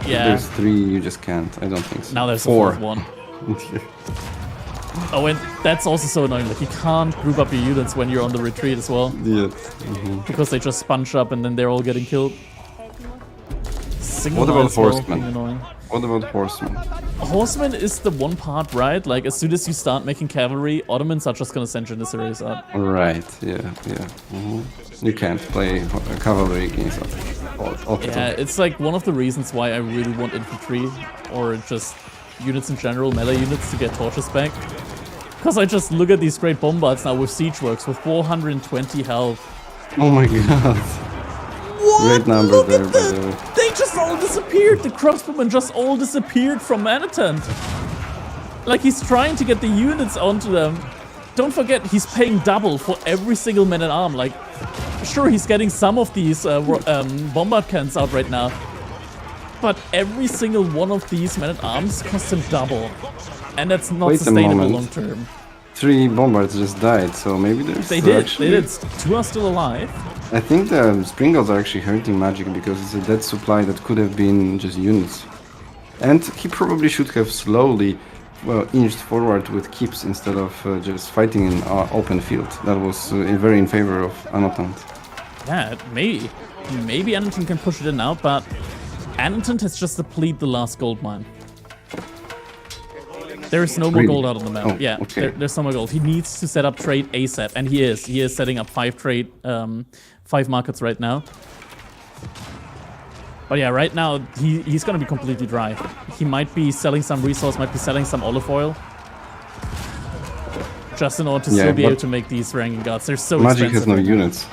if Yeah. there's 3, you just can't. I don't think so. Now there's 4. a 4th one. Oh, and that's also so annoying. Like, you can't group up your units when you're on the retreat as well. Yeah. Because they just sponge up and then they're all getting killed. Single What about lines well, horsemen? being annoying. What about horsemen? Horsemen is the one part, right? Like, as soon as you start making cavalry, Ottomans are just gonna send Janissaries out. Right. Yeah. You can't play cavalry against Otto. Yeah, it's like one of the reasons why I really want infantry, or just units in general, melee units, to get torches back. Because I just look at these great bombards now with siege works with 420 health. Oh my god. What? Great number Look there, at by that! the way. They just all disappeared! The crossbowmen just all disappeared from Manitant! Like, he's trying to get the units onto them. Don't forget, he's paying double for every single man-at-arm. Like, sure, he's getting some of these bombard cannons out right now. But every single one of these men-at-arms costs him double. And that's not Wait a sustainable moment. long term. 3 bombards just died, so maybe there's They did, actually... they did. 2 are still alive. I think the Springles are actually hurting Magic because it's a dead supply that could have been just units. And he probably should have slowly, well, inched forward with keeps instead of just fighting in open field. That was very in favor of Anotant. Yeah, maybe. Maybe Annington can push it in now, but Annington has just depleted the last gold mine. There is no more Really? gold out on the map. Oh, Yeah, okay. there's no more gold. He needs to set up trade ASAP, and he is. He is setting up 5 markets right now. But yeah, right now he's gonna be completely dry. He might be selling some resource, might be selling some olive oil, just in order to still be able to make these ranking guards. They're so Magic expensive. has no right now. units.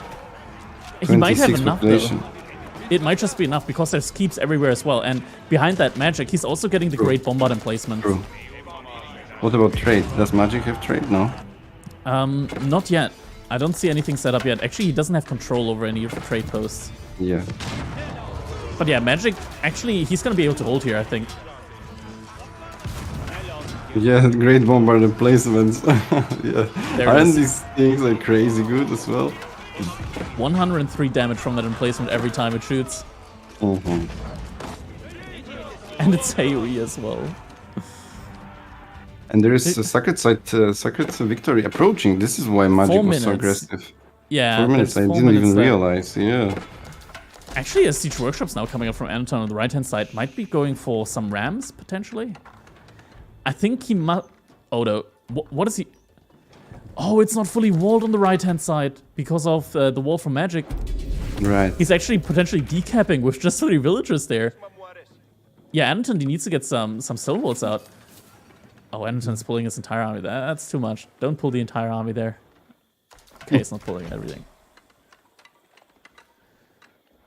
He might have 26 enough population. though. It might just be enough because there's keeps everywhere as well. And behind that Magic, he's also getting the great bombard emplacement. True. What about trade? Does Magic have trade? No. Not yet. I don't see anything set up yet. Actually, he doesn't have control over any of the trade posts. Yeah. But yeah, Magic, actually, he's gonna be able to hold here, I think. Yeah, great bombard emplacements. Yeah. There it Aren't is. these things like crazy good as well? 103 damage from that emplacement every time it shoots. Mm-hmm. And it's AoE as well. And there is a Sacred Victory approaching. This is why Magic 4 was so minutes. aggressive. Yeah, 4 minutes, I there's 4 didn't minutes even left. realize, yeah. Actually, a Siege Workshop's now coming up from Anton on the right-hand side. Might be going for some rams, potentially. I think he might... Oh, no. What is he... Oh, it's not fully walled on the right-hand side because of the wall from Magic. Right. He's actually potentially decapping with just 3 villagers there. Yeah, Anton, he needs to get some stone walls out. Oh, Anton's pulling his entire army. That's too much. Don't pull the entire army there. Okay, it's not pulling everything.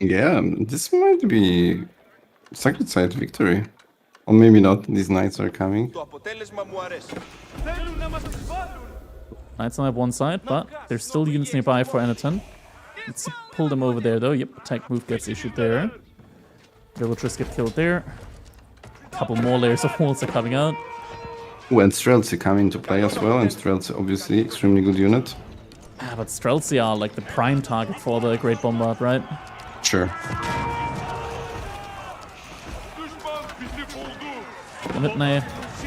Yeah, this might be Sacred Side Victory. Or maybe not, these knights are coming. Το αποτέλεσμα μου αρέσει. Θέλουν να μας επιβάλλουν. Knights on that one side, but there's still units nearby for Anaton. Let's pull them over there, though. Yep, attack move gets issued there. Villagers get killed there. A couple more layers of walls are coming out. Oh, and Streltsy come into play as well, and Streltsy obviously extremely good unit. Ah, but Streltsy are like the prime target for the Great Bombard, right? Sure. Limit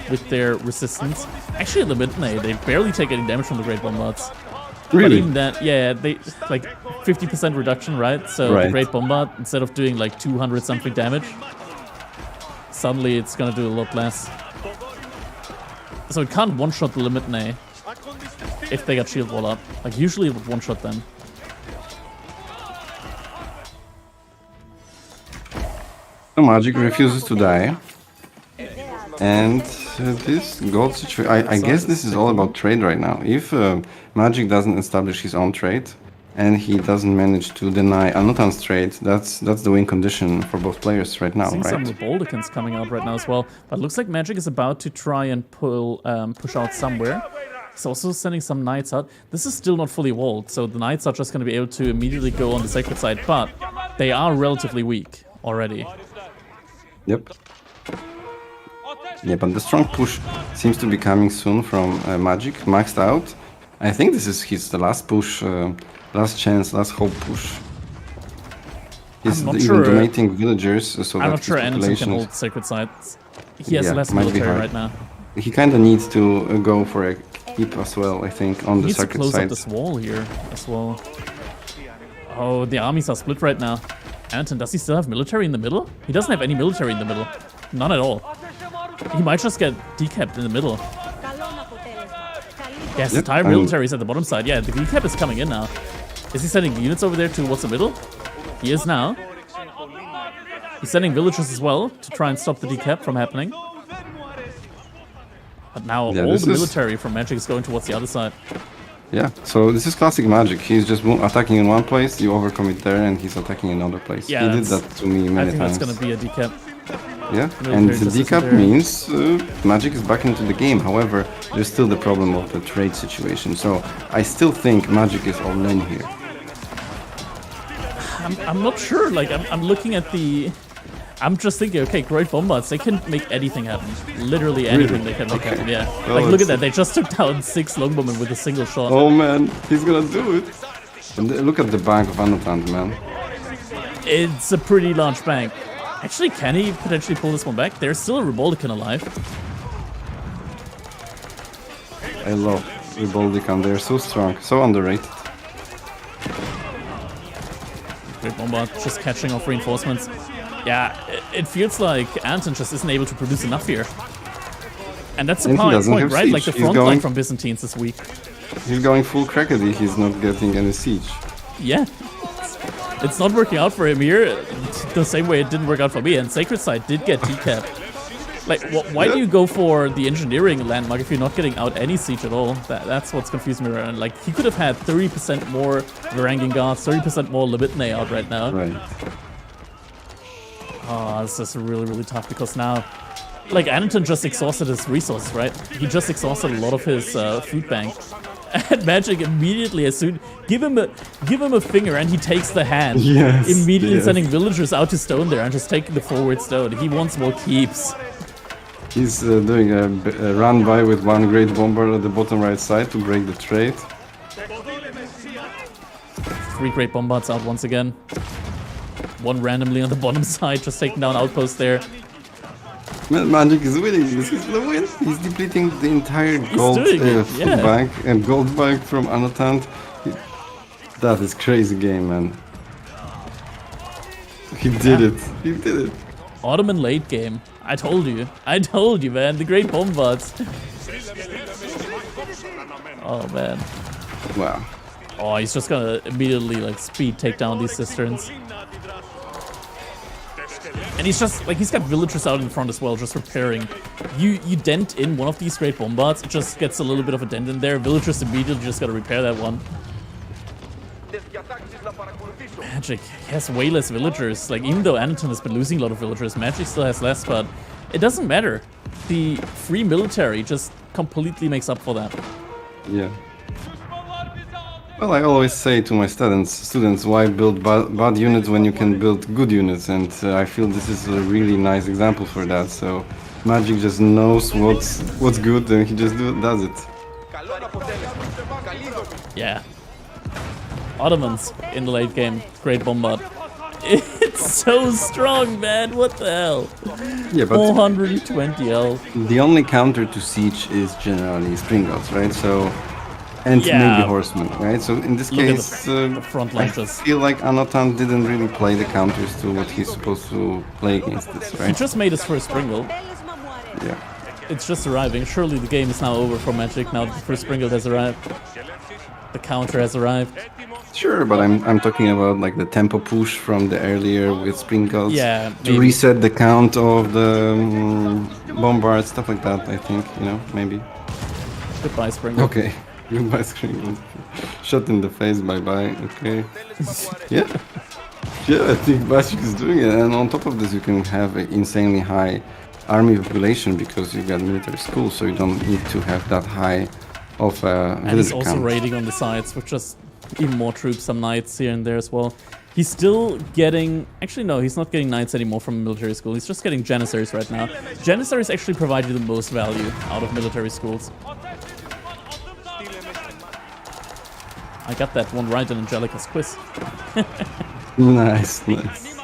with their resistance. Actually, the Limit they barely take any damage from the Great Bombards. Really? But even that, yeah, they like 50% reduction, right? So the Great Bombard, instead of doing like 200 something damage, suddenly it's gonna do a lot less. So it can't one-shot the Limit if they got shield wall up. Like usually it would one-shot them. The magic refuses to die. And this gold situation, I guess this is all about trade right now. If Magic doesn't establish his own trade, and he doesn't manage to deny Anotan's trade, that's the win condition for both players right now, Seeing right? some Revoldicans coming out right now as well. But it looks like Magic is about to try and push out somewhere. He's also sending some Knights out. This is still not fully walled, so the Knights are just going to be able to immediately go on the Sacred side, but they are relatively weak already. Yep. Yeah, but the strong push seems to be coming soon from Magic, maxed out. I think this is the last push, last chance, last hope push. He's I'm not even sure. donating villagers, so I'm that not sure his Anaton population can is- hold Sacred sides. He has Yeah, less might be military hard. right now. He kind of needs to go for a keep as well, I think, on He the needs to circuit close up side. this wall here as well. Oh, the armies are split right now. Anaton, does he still have military in the middle? He doesn't have any military in the middle. None at all. He might just get decapped in the middle. Yes, the entire military is at the bottom side. Yeah, the decap is coming in now. Is he sending units over there towards the middle? He is now. He's sending villagers as well to try and stop the decap from happening. But now all the military from Magic is going towards the other side. Yeah, so this is classic Magic. He's just attacking in one place, you overcommit there, and he's attacking in another place. Yeah, he did that to me many I think times. that's going to be a decap. Yeah, Military and the just isn't decap there. means Magic is back into the game. However, there's still the problem of the trade situation. So I still think Magic is all in here. I'm not sure. Like, I'm looking at the... I'm just thinking, okay, Great Bombards, they can make anything happen. Literally anything they can make happen, yeah. Well, like, look at that. They just took down 6 longbowmen with a single shot. Oh man, he's gonna do it. And look at the bank of Anotant, man. It's a pretty large bank. Actually, can he potentially pull this one back? There's still a Revoldican alive. I love Reboldican, they're so strong, so underrated. Great Bombard just catching off reinforcements. Yeah, it feels like Anaton just isn't able to produce enough here. And that's the And he point, doesn't have right? Like the siege. front He's line going- from Byzantines this week. He's going full Crackety, he's not getting any siege. Yeah. It's not working out for him here the same way it didn't work out for me. And Sacred Side did get decapped. Like, why do you go for the engineering landmark if you're not getting out any siege at all? That's what's confusing me around. Like, he could have had 30% more Varangian Guards, 30% more Levitne out right now. Right. Oh, this is really, really tough because now, like, Anaton just exhausted his resources, right? He just exhausted a lot of his food bank. And Magic immediately, as soon give him a finger and he takes the hand. Yes, Immediately yes. sending villagers out to stone there and just taking the forward stone. He wants more keeps. He's doing a run by with one great bomber at the bottom right side to break the trade. 3 great bombards out once again. One randomly on the bottom side, just taking down outpost there. Man, Magic is winning. This is the win. He's depleting the entire gold doing it, food yeah. bank and gold bank from Anotant. That is crazy game, man. He did it. He did it. Ottoman late game. I told you, man. The great bombards. Oh man. Wow. Oh, he's just gonna immediately like speed take down these cisterns. And he's just like, he's got villagers out in front as well, just repairing. You dent in one of these great bombards, it just gets a little bit of a dent in there. Villagers immediately just gotta repair that one. Magic has way less villagers. Like, even though Anaton has been losing a lot of villagers, Magic still has less, but it doesn't matter. The free military just completely makes up for that. Yeah. Well, I always say to my students, why build bad units when you can build good units? And I feel this is a really nice example for that. So Magic just knows what's good, and he just does it. Yeah. Ottomans in the late game. Great bombard. It's so strong, man. What the hell? Yeah, but 420 L. the only counter to siege is generally spring guards, right? So, and Yeah. maybe horsemen, right? So in this Look at case, the front I launchers. feel like Anatan didn't really play the counters to what he's supposed to play against this, He right? just made his first Springle. Yeah. It's just arriving. Surely the game is now over for Magic now that the first Springle has arrived. The counter has arrived. Sure, but I'm talking about like the tempo push from the earlier with sprinkles Yeah, to maybe. reset the count of the bombard, stuff like that. I think maybe. Goodbye, Springle. Okay, goodbye sprinkles. Shot in the face. Bye bye. Okay. Yeah, yeah. I think Magic is doing it, and on top of this, you can have an insanely high army population because you got military schools, so you don't need to have that high of And he's villager also count. raiding on the sides with just even more troops, some knights here and there as well. He's still getting... Actually, no, he's not getting knights anymore from military school. He's just getting janissaries right now. Janissaries actually provide you the most value out of military schools. I got that one right in Angelica's quiz. Nice, nice.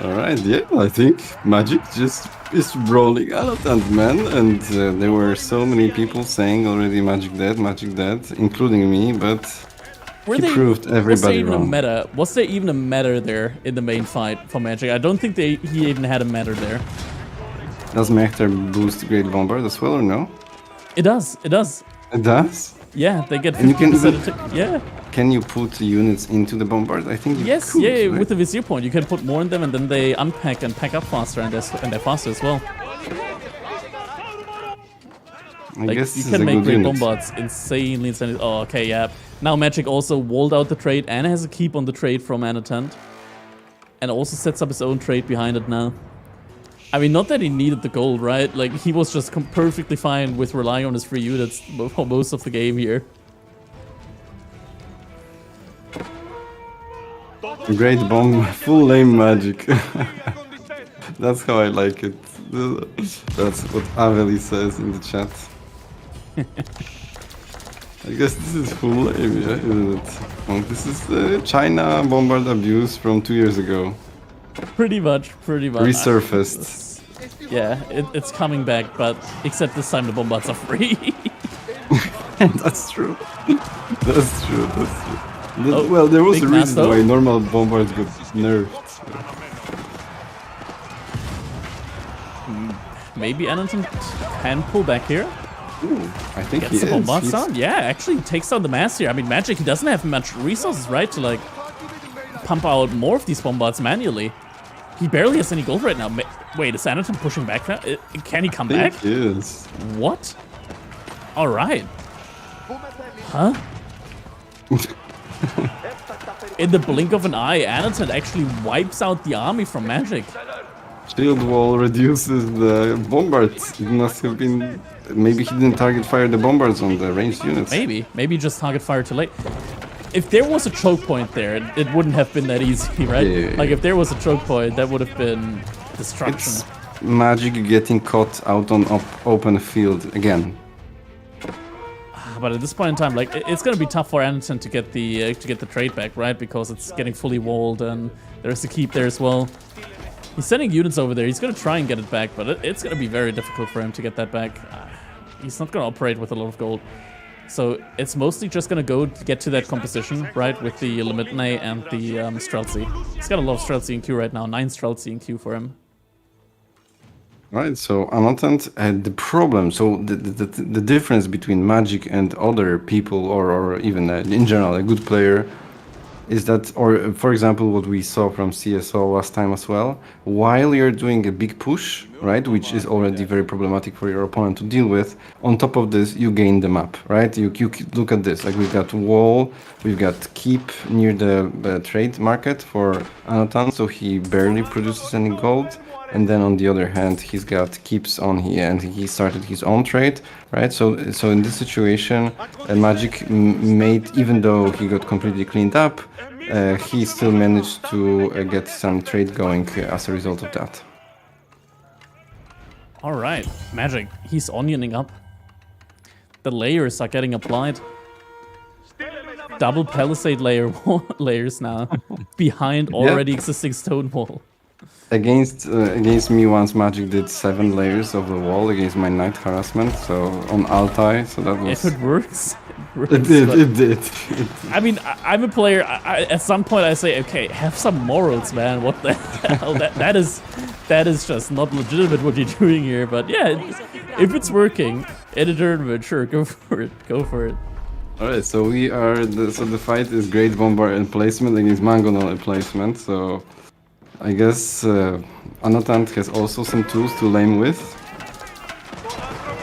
Alright, yeah, I think Magic just is rolling out and man, and there were so many people saying already Magic dead, including me, but he proved Was there everybody even wrong. a meta? Was there even a meta there in the main fight for Magic? I don't think he even had a meta there. Does Mechter boost Great Bombard as well or no? It does, it does. It does? Yeah, they get And you can 50% even- attack. Yeah. Can you put units into the Bombard? I think you Yes, could, yeah, right? with the Vizier point, you can put more in them and then they unpack and pack up faster and they're faster as well. I Like, guess you this is can a make good great unit. bombards insanely. Oh, okay, yeah. Now Magic also walled out the trade and has a keep on the trade from Anatant. And also sets up his own trade behind it now. I mean, not that he needed the gold, right? Like, he was just perfectly fine with relying on his free units for most of the game here. Great bomb, full lame Magic. That's how I like it. That's what Aveli says in the chat. I guess this is full lame, yeah, isn't it? Well, this is the China bombard abuse from 2 years ago. Pretty much. Resurfaced. Yeah, it's coming back, but except this time the bombards are free. That's true. That's true. Oh, Well, there was big a reason mass, why though. normal bombards got nerfed. Maybe Anatant can pull back here. Ooh, I think Gets he the is. bombards He's- down. Yeah, actually takes down the mass here. I mean, Magic, he doesn't have much resources, right, to like pump out more of these bombards manually. He barely has any gold right now. Wait, is Anatant pushing back now? Can he come I back? think he is. What? All right. Huh? In the blink of an eye, Anatant actually wipes out the army from Magic. Shield wall reduces the bombards. It must have been. Maybe he didn't target fire the bombards on the ranged units. Maybe just target fire too late. If there was a choke point there, it wouldn't have been that easy, right? Yeah. Like if there was a choke point, that would have been destruction. It's Magic getting caught out on open field again. But at this point in time, like it's gonna be tough for Anderson to get the trade back, right? Because it's getting fully walled and there's a keep there as well. He's sending units over there. He's gonna try and get it back, but it's gonna be very difficult for him to get that back. He's not gonna operate with a lot of gold. So it's mostly just gonna go to get to that composition, right? With the Limitne and the Streltsy. He's got a lot of Streltsy in queue right now. 9 Streltsy in queue for him. Right, so Amatant had the problem. So the difference between Magic and other people, or even in general a good player, is that, or for example, what we saw from CSO last time as well, while you're doing a big push, right, which is already very problematic for your opponent to deal with, on top of this, you gain the map, right? You look at this, like we've got wall, we've got keep near the trade market for Anatan, so he barely produces any gold. And then on the other hand, he's got keeps on here, and he started his own trade, right? So in this situation, Magic made, even though he got completely cleaned up, he still managed to get some trade going as a result of that. All right, Magic, he's onioning up. The layers are getting applied. Double palisade layers now behind already existing stone wall. Against me once, Magic did 7 layers of the wall against my Knight harassment, so on Altai, so that was... If it works, it did. I mean, I'm a player, at some point I say, okay, have some morals, man, what the hell, that is just not legitimate what you're doing here, but yeah, if it's working in a tournament, sure, go for it. Alright, so the fight is Great Bombard and placement against Mangonel placement, so... I guess Anatant has also some tools to lame with.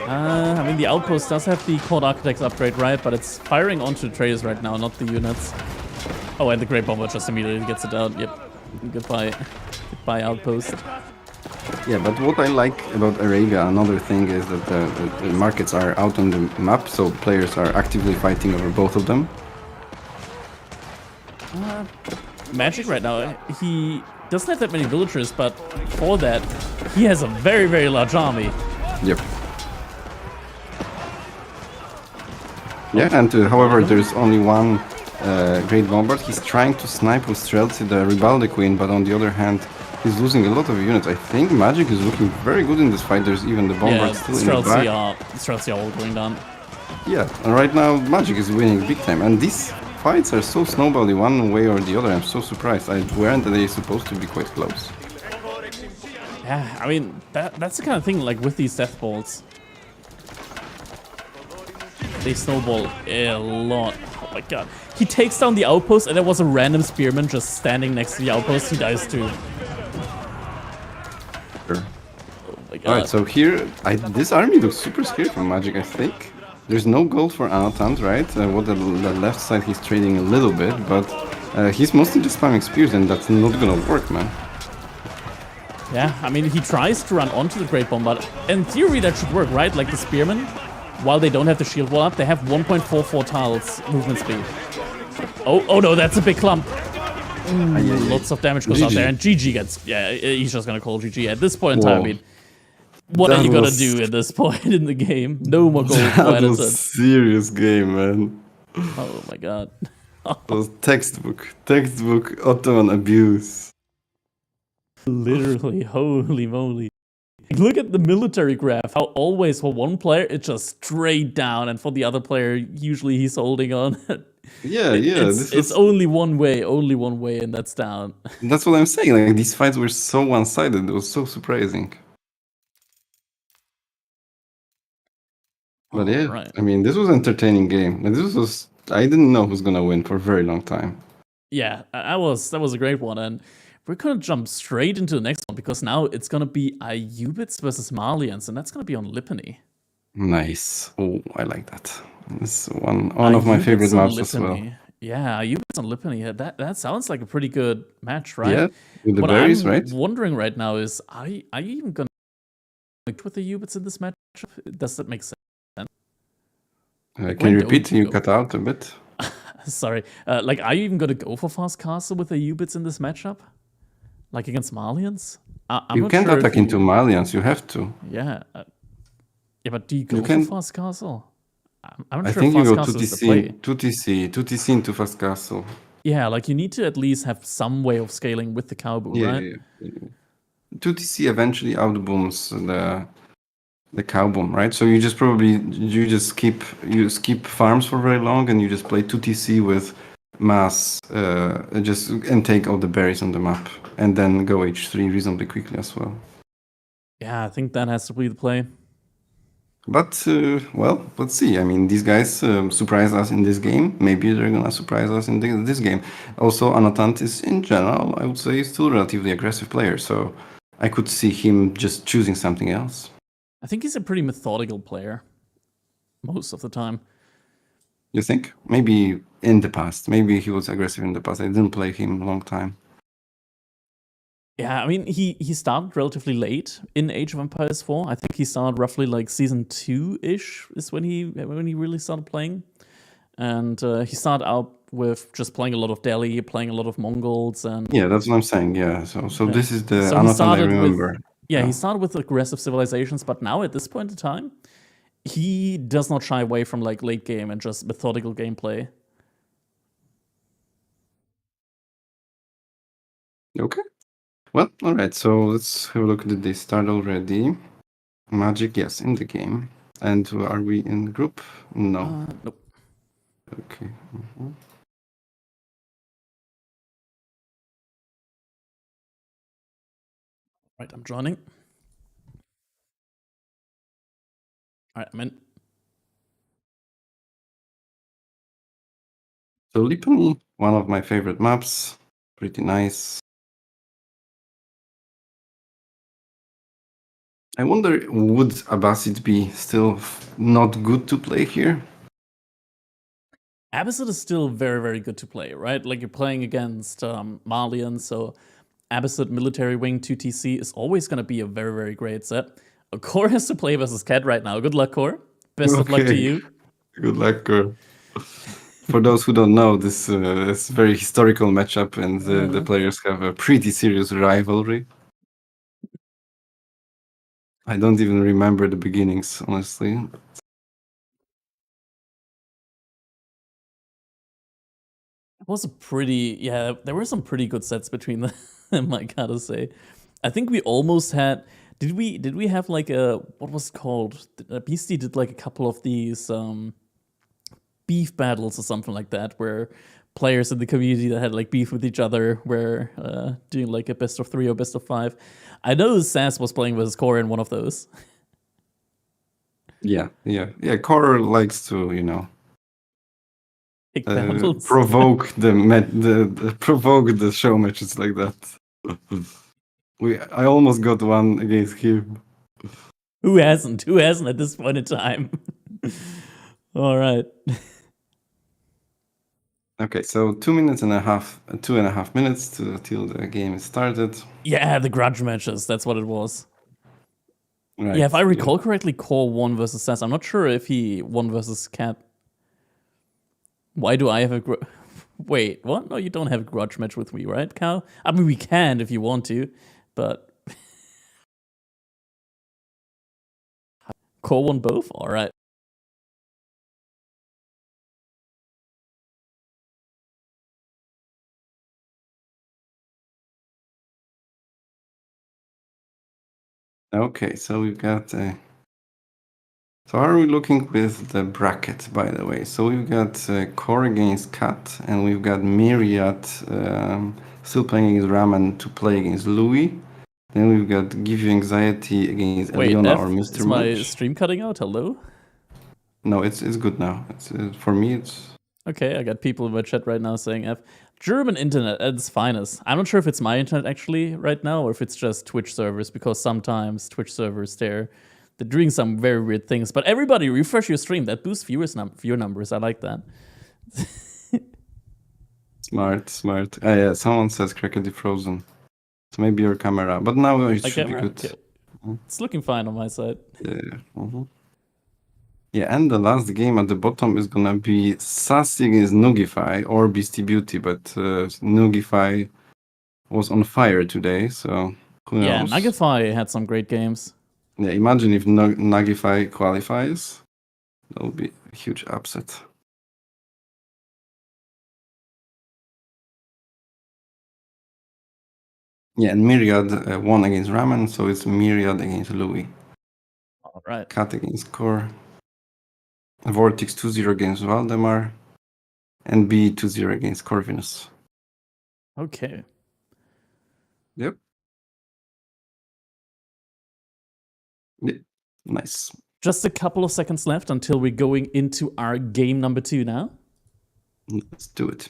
I mean, the outpost does have the Court Architects upgrade, right? But it's firing onto the traders right now, not the units. Oh, and the Great Bomber just immediately gets it out. Yep. Goodbye outpost. Yeah, but what I like about Arabia, another thing is that the markets are out on the map, so players are actively fighting over both of them. Magic right now, he doesn't have that many villagers, but for that, he has a very, very large army. Yep. Yeah, and however, there's only one Great Bombard. He's trying to snipe with Streltsy the Ribaldi Queen, but on the other hand, he's losing a lot of units. I think Magic is looking very good in this fight. There's even the Bombard still in the back. Streltsy are all going down. Yeah, and right now Magic is winning big time, and these fights are so snowbally one way or the other. I'm so surprised. Weren't they supposed to be quite close? Yeah, I mean, that's the kind of thing, like with these death balls. They snowball a lot. Oh my god. He takes down the outpost and there was a random spearman just standing next to the outpost. He dies too. Sure. Oh my god. Alright, so here, this army looks super scary from Magic, I think. There's no gold for Anatant, right? What the left side he's trading a little bit, but he's mostly just spamming spears, and that's not gonna work, man. Yeah, I mean, he tries to run onto the Great Bombard. In theory, that should work, right? Like the spearmen, while they don't have the shield wall up, they have 1.44 tiles movement speed. Oh no, that's a big clump. Lots of damage goes out there, and GG gets... Yeah, he's just gonna call GG at this point in time. I mean, what are you gonna do at this point in the game? No more gold for That was a serious game, man. Oh my god. That was textbook Ottoman abuse. Literally, holy moly. Look at the military graph, how always for one player it's just straight down, and for the other player usually he's holding on. Yeah, it's only one way, and that's down. That's what I'm saying, like these fights were so one-sided, it was so surprising. But yeah, right. I mean, this was an entertaining game. Like, I didn't know who's gonna win for a very long time. Yeah, that was a great one, and we're gonna jump straight into the next one because now it's gonna be Ayubits versus Malians, and that's gonna be on Lipany. Nice. Oh, I like that. This is one of my favorite maps as well. Yeah, Ayubits on Lipany. That sounds like a pretty good match, right? Yeah, with the berries, right? What I'm wondering right now is, are you even gonna with the Ayubits in this matchup? Does that make sense? Can you repeat? You cut out a bit. Sorry. Like, are you even going to go for fast castle with the Ayubits in this matchup? Like against Malians? You can't attack into Malians. You have to. Yeah. Yeah, but do you go for fast castle? I'm not sure. I think you go 2TC into fast castle. Yeah, like you need to at least have some way of scaling with the cowboy, right? Yeah. 2TC eventually outbooms the cow boom, right? So you just skip farms for very long, and you just play 2TC with mass, and take all the berries on the map, and then go H3 reasonably quickly as well. Yeah, I think that has to be the play. But well, let's see. I mean, these guys surprised us in this game. Maybe they're gonna surprise us in this game. Also, Anatant is in general, I would say, still a relatively aggressive player. So I could see him just choosing something else. I think he's a pretty methodical player most of the time. You think? Maybe in the past. Maybe he was aggressive in the past. I didn't play him a long time. Yeah, I mean, he started relatively late in Age of Empires 4. I think he started roughly like season 2-ish is when he really started playing. And he started out with just playing a lot of Delhi, playing a lot of Mongols, and Yeah, that's what I'm saying. Yeah, so yeah. this is the So he Anatan I started with remember. he started with aggressive civilizations, but now at this point in time, he does not shy away from like late game and just methodical gameplay. Okay. Well, all right. So let's have a look. Did they start already? Magic, yes, in the game. And are we in the group? No. Nope. Okay. Right, I'm joining. All right, I'm in. So Lipani, one of my favorite maps. Pretty nice. I wonder, would Abbasid be still not good to play here? Abbasid is still very, very good to play, right? Like you're playing against Malian, so Abbasid Military Wing 2TC is always going to be a very, very great set. Core has to play versus Cat right now. Good luck, Core. Best of luck to you. Good luck, Core. For those who don't know, this is a very historical matchup, and the players have a pretty serious rivalry. I don't even remember the beginnings, honestly. It was a pretty, there were some pretty good sets between them, I gotta say. I think we almost had, did we have like what was it called? Beastie did like a couple of these beef battles or something like that, where players in the community that had like beef with each other were doing like a best of 3 or best of 5. I know SAS was playing with Core in one of those. Yeah. Core likes to, provoke provoke the show matches like that. I almost got one against him. Who hasn't? Who hasn't at this point in time? All right. Okay, so 2.5 minutes till the game is started. Yeah, the grudge matches. That's what it was. Right. Yeah, if I recall correctly, Core won versus SAS. I'm not sure if he won versus Cat. Why do I have a wait? What? No, you don't have a grudge match with me, right, Cal? I mean, we can if you want to, but Core won both. All right. Okay, so we've got. So how are we looking with the bracket, by the way? So we've got Core against Cat, and we've got Myriad still playing against Raman to play against Louis. Then we've got Give You Anxiety against Eliona or Mr. Is my Much. stream cutting out? Hello? No, it's good now. It's for me. It's okay. I got people in my chat right now saying F. German internet at its finest. I'm not sure if it's my internet actually right now or if it's just Twitch servers, because sometimes Twitch servers they're doing some very weird things. But everybody refresh your stream. That boosts viewer numbers. I like that. smart. Yeah, someone says Crackedy Frozen. So maybe your camera, but now it should be good. Okay. It's looking fine on my side. Yeah. Yeah, and the last game at the bottom is gonna be SAS against Nuggify or Beastie Beauty, but Nuggify was on fire today, so who knows? Yeah, Nuggify had some great games. Yeah, imagine if Nuggify qualifies. That would be a huge upset. Yeah, and Myriad won against Ramen, so it's Myriad against Louis. All right. Cat against Core. Vortex 2-0 against Valdemar. And B 2-0 against Corvinus. Okay. Yep. Yeah. Nice. Just a couple of seconds left until we're going into our game number 2 now. Let's do it.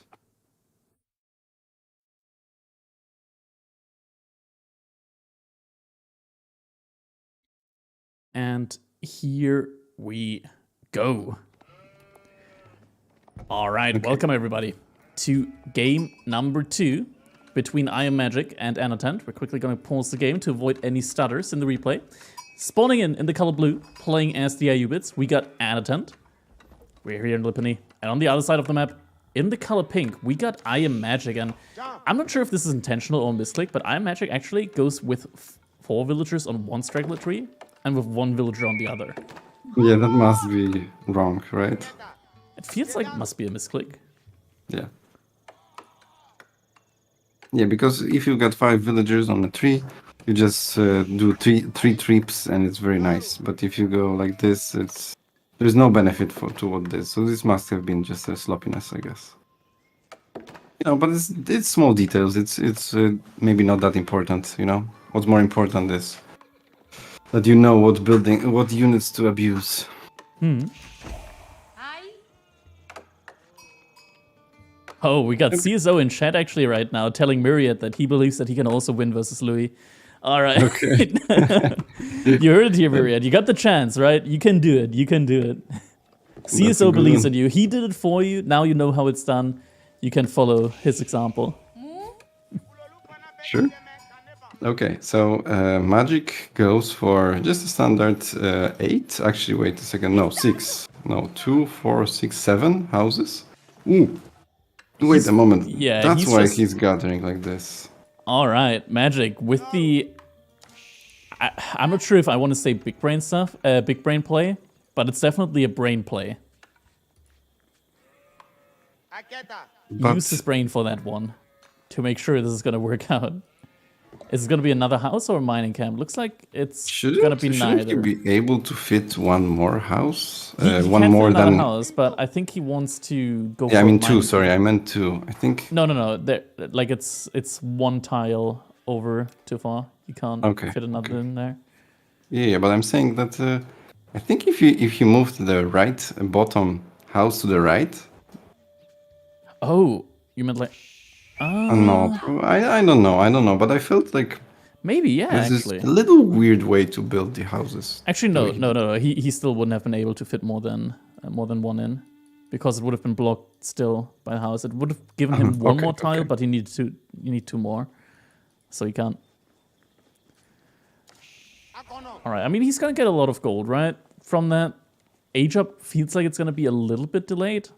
And here we go. All right, welcome everybody to game number 2 between I Am Magic and Anatent. We're quickly going to pause the game to avoid any stutters in the replay. Spawning in the color blue, playing as the Ayubids, we got Anatent. We're here in Lipany. And on the other side of the map, in the color pink, we got I Am Magic. And I'm not sure if this is intentional or misclick, but I Am Magic actually goes with 4 villagers on one straggler tree and with 1 villager on the other. Yeah, that must be wrong, right? It feels like it must be a misclick. Yeah. Yeah, because if you got 5 villagers on a tree, you just do three trips and it's very nice. But if you go like this, there's no benefit toward this. So this must have been just a sloppiness, I guess. You know, but it's small details. It's maybe not that important. You know, what's more important is that you know what units to abuse. Oh, we got CSO in chat actually right now telling Myriad that he believes that he can also win versus Louis. All right. Okay. You heard it here, Myriad. You got the chance, right? You can do it. You can do it. CSO believes in you. He did it for you. Now you know how it's done. You can follow his example. Sure. Okay, so Magic goes for just a standard 8. Actually, wait a second. No, 6. No, 2, 4, 6, 7 houses. Ooh. Wait a moment. Yeah, that's why he's gathering like this. All right, Magic with the. I'm not sure if I want to say big brain stuff, big brain play, but it's definitely a brain play. Use his brain for that one to make sure this is going to work out. Is it going to be another house or a mining camp? Looks like it's going to be neither. Shouldn't you be able to fit one more house? He one can more fit another than house, but I think he wants to go. Yeah, for I mean a 2. mining Sorry, camp. I meant 2. I think. No. Like it's 1 tile over too far. You can't fit another in there. Yeah, but I'm saying that I think if you move to the right bottom house to the right. Oh, you meant like. No, I don't know, but I felt like maybe, yeah, this actually. is a little weird way to build the houses. Actually, no. He still wouldn't have been able to fit more than 1 in, because it would have been blocked still by the house. It would have given him one more tile, but you need 2 more, so he can't. All right, I mean he's gonna get a lot of gold, right? From that, age up feels like it's gonna be a little bit delayed.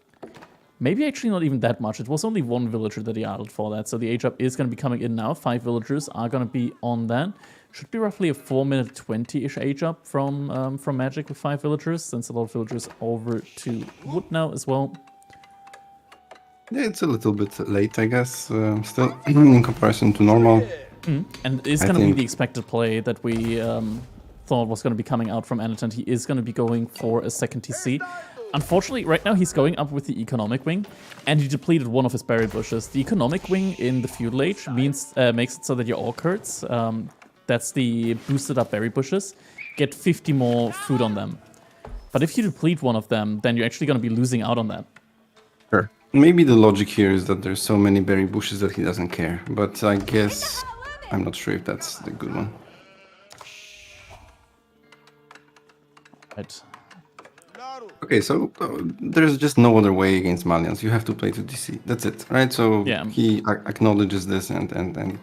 Maybe actually not even that much. It was only 1 villager that he idled for that. So the age up is going to be coming in now. 5 villagers are going to be on that. Should be roughly a 4-minute 20-ish age up from Magic with 5 villagers, since a lot of villagers over to wood now as well. Yeah, it's a little bit late, I guess, still in comparison to normal. And it's going to be the expected play that we thought was going to be coming out from Anatent. He is going to be going for a second TC. Unfortunately, right now he's going up with the economic wing, and he depleted one of his berry bushes. The economic wing in the feudal age makes it so that your orchards, that's the boosted up berry bushes, get 50 more food on them. But if you deplete one of them, then you're actually going to be losing out on that. Sure. Maybe the logic here is that there's so many berry bushes that he doesn't care, but I guess I'm not sure if that's the good one. Right. Okay, so there's just no other way against Malians. You have to play to DC. That's it, right? So yeah. He acknowledges this and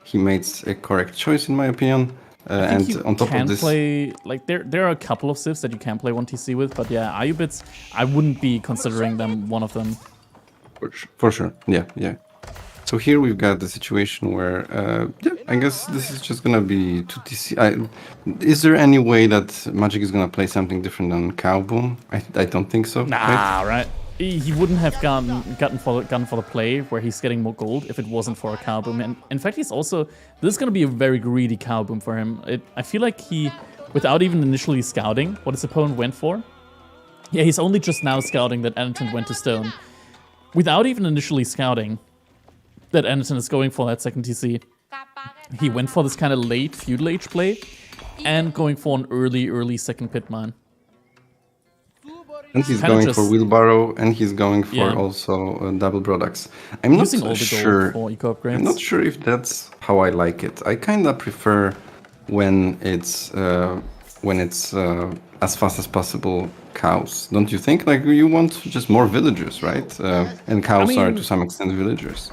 he made a correct choice in my opinion. And on top of this, play like there are a couple of civs that you can play 1 TC with, but yeah, Ayubids, I wouldn't be considering them one of them. For sure, yeah. So here we've got the situation where, I guess this is just gonna be 2 TC. Is there any way that Magic is gonna play something different than Cow Boom? I don't think so. Nah, right? He wouldn't have gone for the play where he's getting more gold if it wasn't for a Cow Boom. And in fact, this is gonna be a very greedy Cow Boom for him. I feel like he, without even initially scouting what his opponent went for, yeah, he's only just now scouting that Anatent went to stone. Without even initially scouting that Anatent is going for that second TC, he went for this kind of late feudal age play and going for an early second pit mine. And he's going for wheelbarrow, and he's going for also double products. I'm not sure. I'm not sure if that's how I like it. I kind of prefer when it's as fast as possible cows. Don't you think? Like you want just more villagers, right? And cows are to some extent villagers.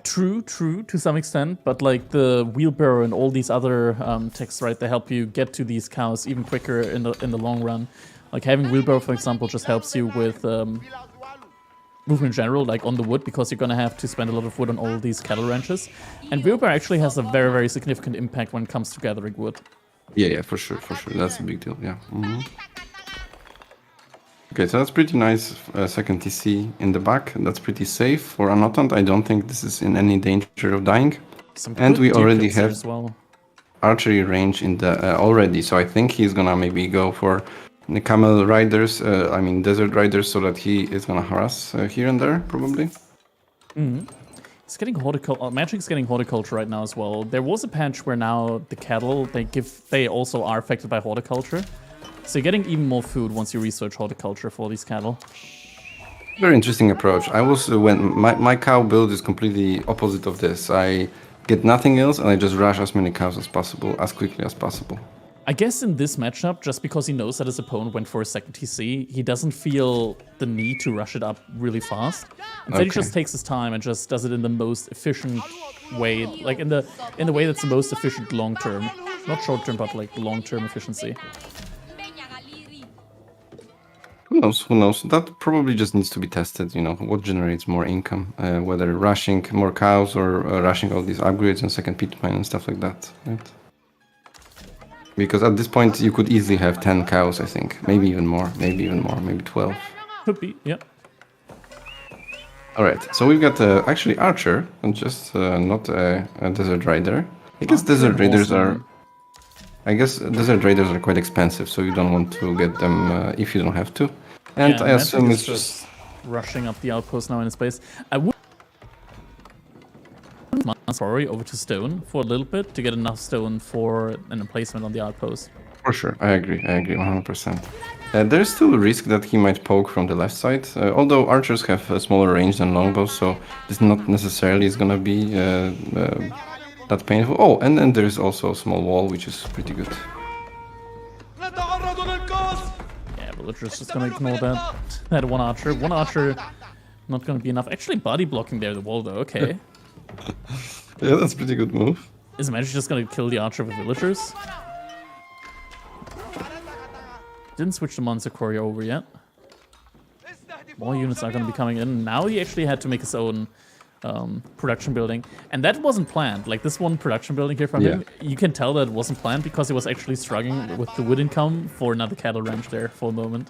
True, to some extent, but like the wheelbarrow and all these other techs, right? They help you get to these cows even quicker in the long run. Like having wheelbarrow, for example, just helps you with movement in general, like on the wood, because you're gonna have to spend a lot of wood on all these cattle ranches. And wheelbarrow actually has a very, very significant impact when it comes to gathering wood. Yeah, for sure. That's a big deal. Yeah. Okay, so that's pretty nice. Second TC in the back. That's pretty safe for Anotant. I don't think this is in any danger of dying. And we already have as well. archery range in the already. So I think he's gonna maybe go for the camel riders. Desert riders, so that he is gonna harass here and there probably. It's getting horticulture. Magic's getting horticulture right now as well. There was a patch where now the cattle they also are affected by horticulture. So you're getting even more food once you research horticulture for these cattle. Very interesting approach. I was when my cow build is completely opposite of this. I get nothing else and I just rush as many cows as possible, as quickly as possible. I guess in this matchup, just because he knows that his opponent went for a second TC, he doesn't feel the need to rush it up really fast. Instead, he just takes his time and just does it in the most efficient way, like in the way that's the most efficient long term, not short term, but like long term efficiency. Who knows? That probably just needs to be tested, what generates more income, whether rushing more cows or rushing all these upgrades and second pit mine and stuff like that, right? Because at this point you could easily have 10 cows, I think. Maybe even more, maybe 12. Could be, yeah. Alright, so we've got actually Archer, and just not a Desert Rider. I guess Desert Raiders are quite expensive, so you don't want to get them if you don't have to. And yeah, I assume it's just rushing up the outpost now in his base. I would sorry over to stone for a little bit to get enough stone for an emplacement on the outpost. For sure, I agree 100%. There's still a risk that he might poke from the left side, although archers have a smaller range than longbows, so this not necessarily is gonna be that painful. Oh, and then there's also a small wall, which is pretty good. Yeah, villagers just gonna ignore that one archer. One archer not gonna be enough. Actually, body blocking there, the wall though, okay. Yeah, that's a pretty good move. Is Magic just gonna kill the archer with villagers? Didn't switch the monster quarry over yet. More units are gonna be coming in. Now he actually had to make his own production building. And that wasn't planned. Like this one production building here from him, you can tell that it wasn't planned because he was actually struggling with the wood income for another cattle ranch there for a moment.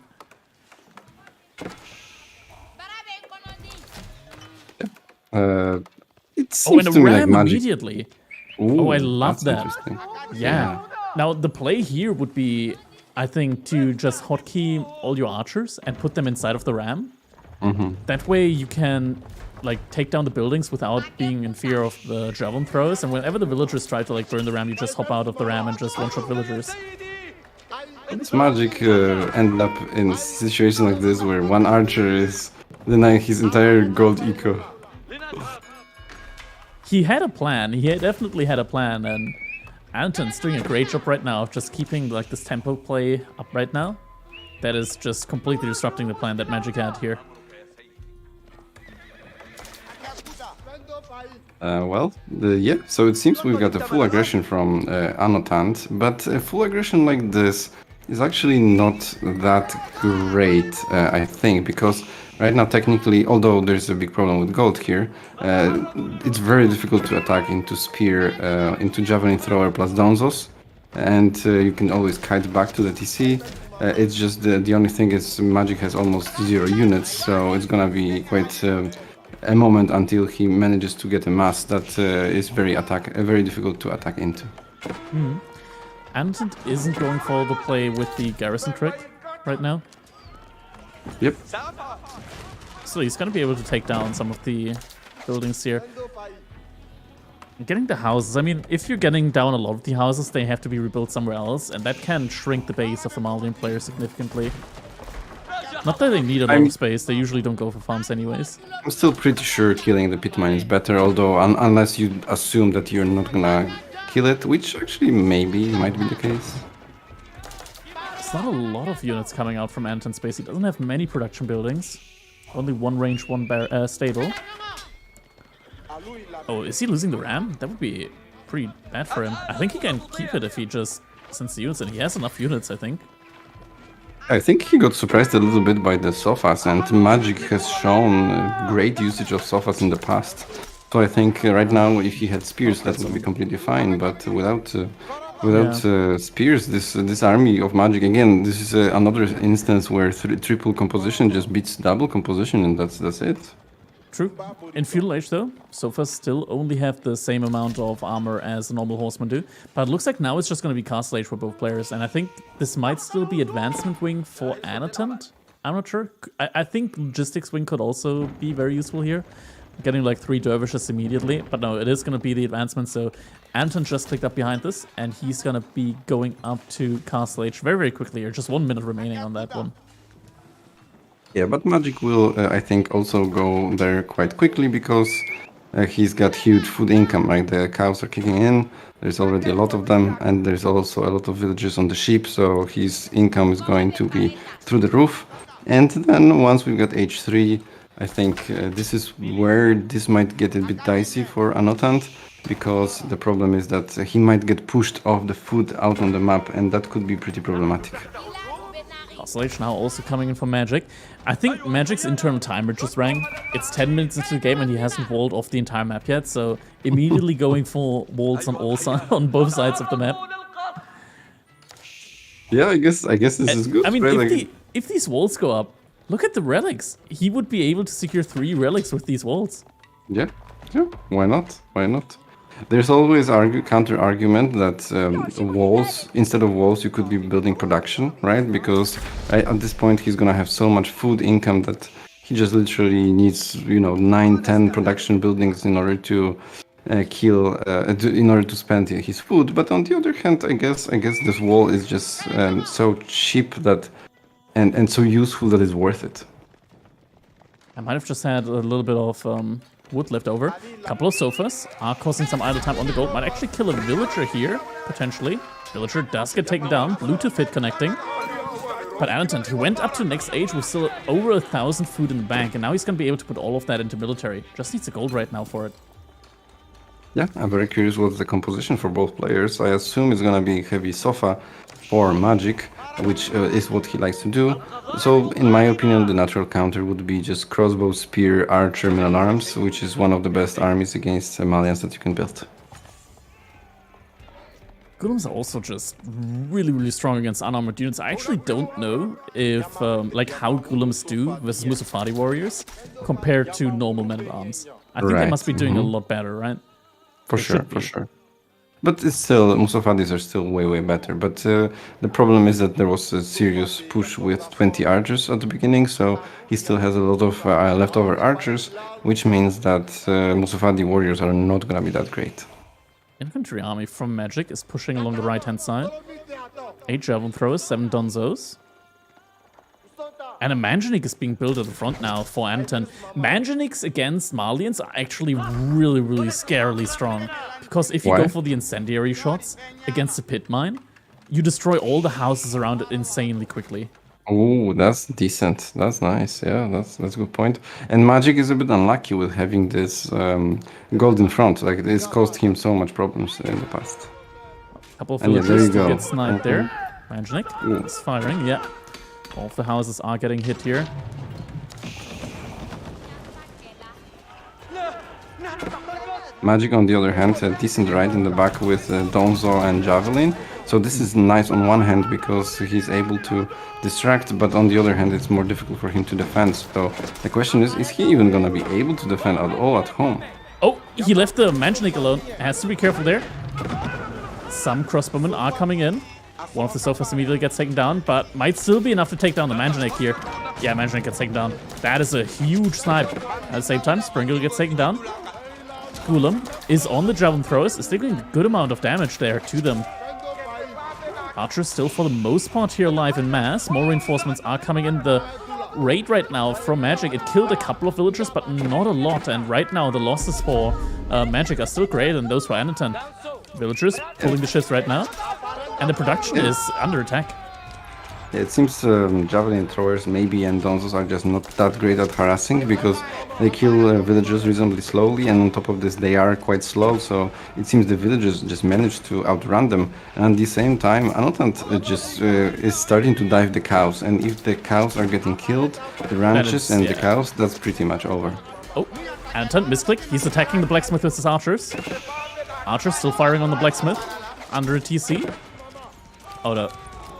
It seems and to a me like ram magic. immediately. Ooh, I love that. Yeah. Now the play here would be, I think, to just hotkey all your archers and put them inside of the ram. That way you can like take down the buildings without being in fear of the javelin throws. And whenever the villagers try to like burn the ram, you just hop out of the ram and just one-shot villagers. It's magic end up in a situation like this where one archer is denying his entire gold eco. He had a plan. He definitely had a plan, and Anton's doing a great job right now of just keeping like this tempo play up right now. That is just completely disrupting the plan that Magic had here. Yeah, so it seems we've got a full aggression from Anotant, but a full aggression like this is actually not that great, I think, because right now technically, although there's a big problem with gold here, it's very difficult to attack into spear, into javelin thrower plus donzos, and you can always kite back to the TC. It's just the only thing is Magic has almost 0 units, so it's gonna be quite a moment until he manages to get a mass that is very difficult to attack into. Anton isn't going for the play with the garrison trick right now. Yep. So he's going to be able to take down some of the buildings here. Getting the houses, I mean, if you're getting down a lot of the houses, they have to be rebuilt somewhere else, and that can shrink the base of the Maldian player significantly. Not that they need a lot of space, they usually don't go for farms anyways. I'm still pretty sure killing the pit mine is better, although unless you assume that you're not gonna kill it, which actually maybe might be the case. There's not a lot of units coming out from Anton's base. He doesn't have many production buildings. Only one range, one stable. Oh, is he losing the ram? That would be pretty bad for him. I think he can keep it if he just sends the units in. He has enough units, I think. I think he got surprised a little bit by the sofas, and Magic has shown great usage of sofas in the past. So I think right now, if he had spears, that would be completely fine. But without spears, this army of Magic, again, this is another instance where triple composition just beats double composition, and that's it. True. In Feudal Age, though, sofas still only have the same amount of armor as the normal horsemen do. But it looks like now it's just going to be Castle Age for both players. And I think this might still be Advancement Wing for Annotant. I'm not sure. I think Logistics Wing could also be very useful here. Getting like 3 dervishes immediately. But no, it is going to be the advancement. So Anton just clicked up behind this. And he's going to be going up to Castle Age very, very quickly here. Just 1 minute remaining on that one. Yeah, but Magic will, I think, also go there quite quickly because he's got huge food income. Like the cows are kicking in, there's already a lot of them, and there's also a lot of villagers on the sheep, so his income is going to be through the roof. And then once we've got H3, I think this is where this might get a bit dicey for Annotant, because the problem is that he might get pushed off the food out on the map, and that could be pretty problematic. Castle Age now also coming in for Magic. I think Magic's internal timer just rang. It's 10 minutes into the game and he hasn't walled off the entire map yet, so immediately going for walls on all sides, on both sides of the map. Yeah, I guess this is good. I mean, if these walls go up, look at the relics. He would be able to secure 3 relics with these walls. Yeah, why not? Why not? There's always counter argument that walls, instead of walls, you could be building production, right? Because at this point he's gonna have so much food income that he just literally needs, 9-10 production buildings in order to in order to spend his food. But on the other hand, I guess this wall is just so cheap that and so useful that it's worth it. I might have just had a little bit of wood left over. A couple of sofas are causing some idle time on the gold. Might actually kill a villager here, potentially. Villager does get taken down. Blue to fit connecting. But Annotant, he went up to next age with still over 1,000 food in the bank, and now he's going to be able to put all of that into military. Just needs the gold right now for it. Yeah, I'm very curious what's the composition for both players. I assume it's going to be heavy sofa or Magic, which is what he likes to do. So, in my opinion, the natural counter would be just crossbow, spear, archer, men at arms, which is one of the best armies against Malians that you can build. Golems are also just really, really strong against unarmored units. I actually don't know if, how Golems do versus Musafadi warriors compared to normal men at arms. I think they must be doing a lot better, right? For sure. But it's still, Musafadis are still way better. But the problem is that there was a serious push with 20 archers at the beginning, so he still has a lot of leftover archers, which means that Musafadi warriors are not gonna be that great. Infantry army from Magic is pushing along the right-hand side. 8 javelin throwers, 7 donzos. And a Manjanik is being built at the front now for Anton. Manjaniks against Malians are actually really, really scarily strong. Because if you go for the incendiary shots against the pit mine, you destroy all the houses around it insanely quickly. Oh, that's decent. That's nice. Yeah, that's a good point. And Magic is a bit unlucky with having this gold in front. Like, it's caused him so much problems in the past. A couple of villagers to get sniped there. Mm-hmm. Manjanik is firing, yeah. All of the houses are getting hit here. Magic, on the other hand, had decent right in the back with Donzo and Javelin. So this is nice on one hand because he's able to distract, but on the other hand, it's more difficult for him to defend. So the question is he even going to be able to defend at all at home? Oh, he left the Manjanik alone. Has to be careful there. Some crossbowmen are coming in. One of the sofas immediately gets taken down, but might still be enough to take down the Manjanik here. Yeah, Manjanik gets taken down. That is a huge snipe. At the same time, Springle gets taken down. Golem is on the javelin throwers. Is taking a good amount of damage there to them. Archers still for the most part here alive in mass. More reinforcements are coming in. The raid right now from Magic, it killed a couple of villagers, but not a lot. And right now the losses for Magic are still greater than those for Annotant. Villagers pulling the ships right now. And the production is under attack. It seems javelin throwers maybe and donzos are just not that great at harassing because they kill villagers reasonably slowly, and on top of this they are quite slow, so it seems the villagers just manage to outrun them. And at the same time, Anotant just is starting to dive the cows, and if the cows are getting killed, the ranches and the cows, that's pretty much over. Oh, Anton, misclick. He's attacking the blacksmith with his archers. Archers still firing on the blacksmith under a TC. Oh no.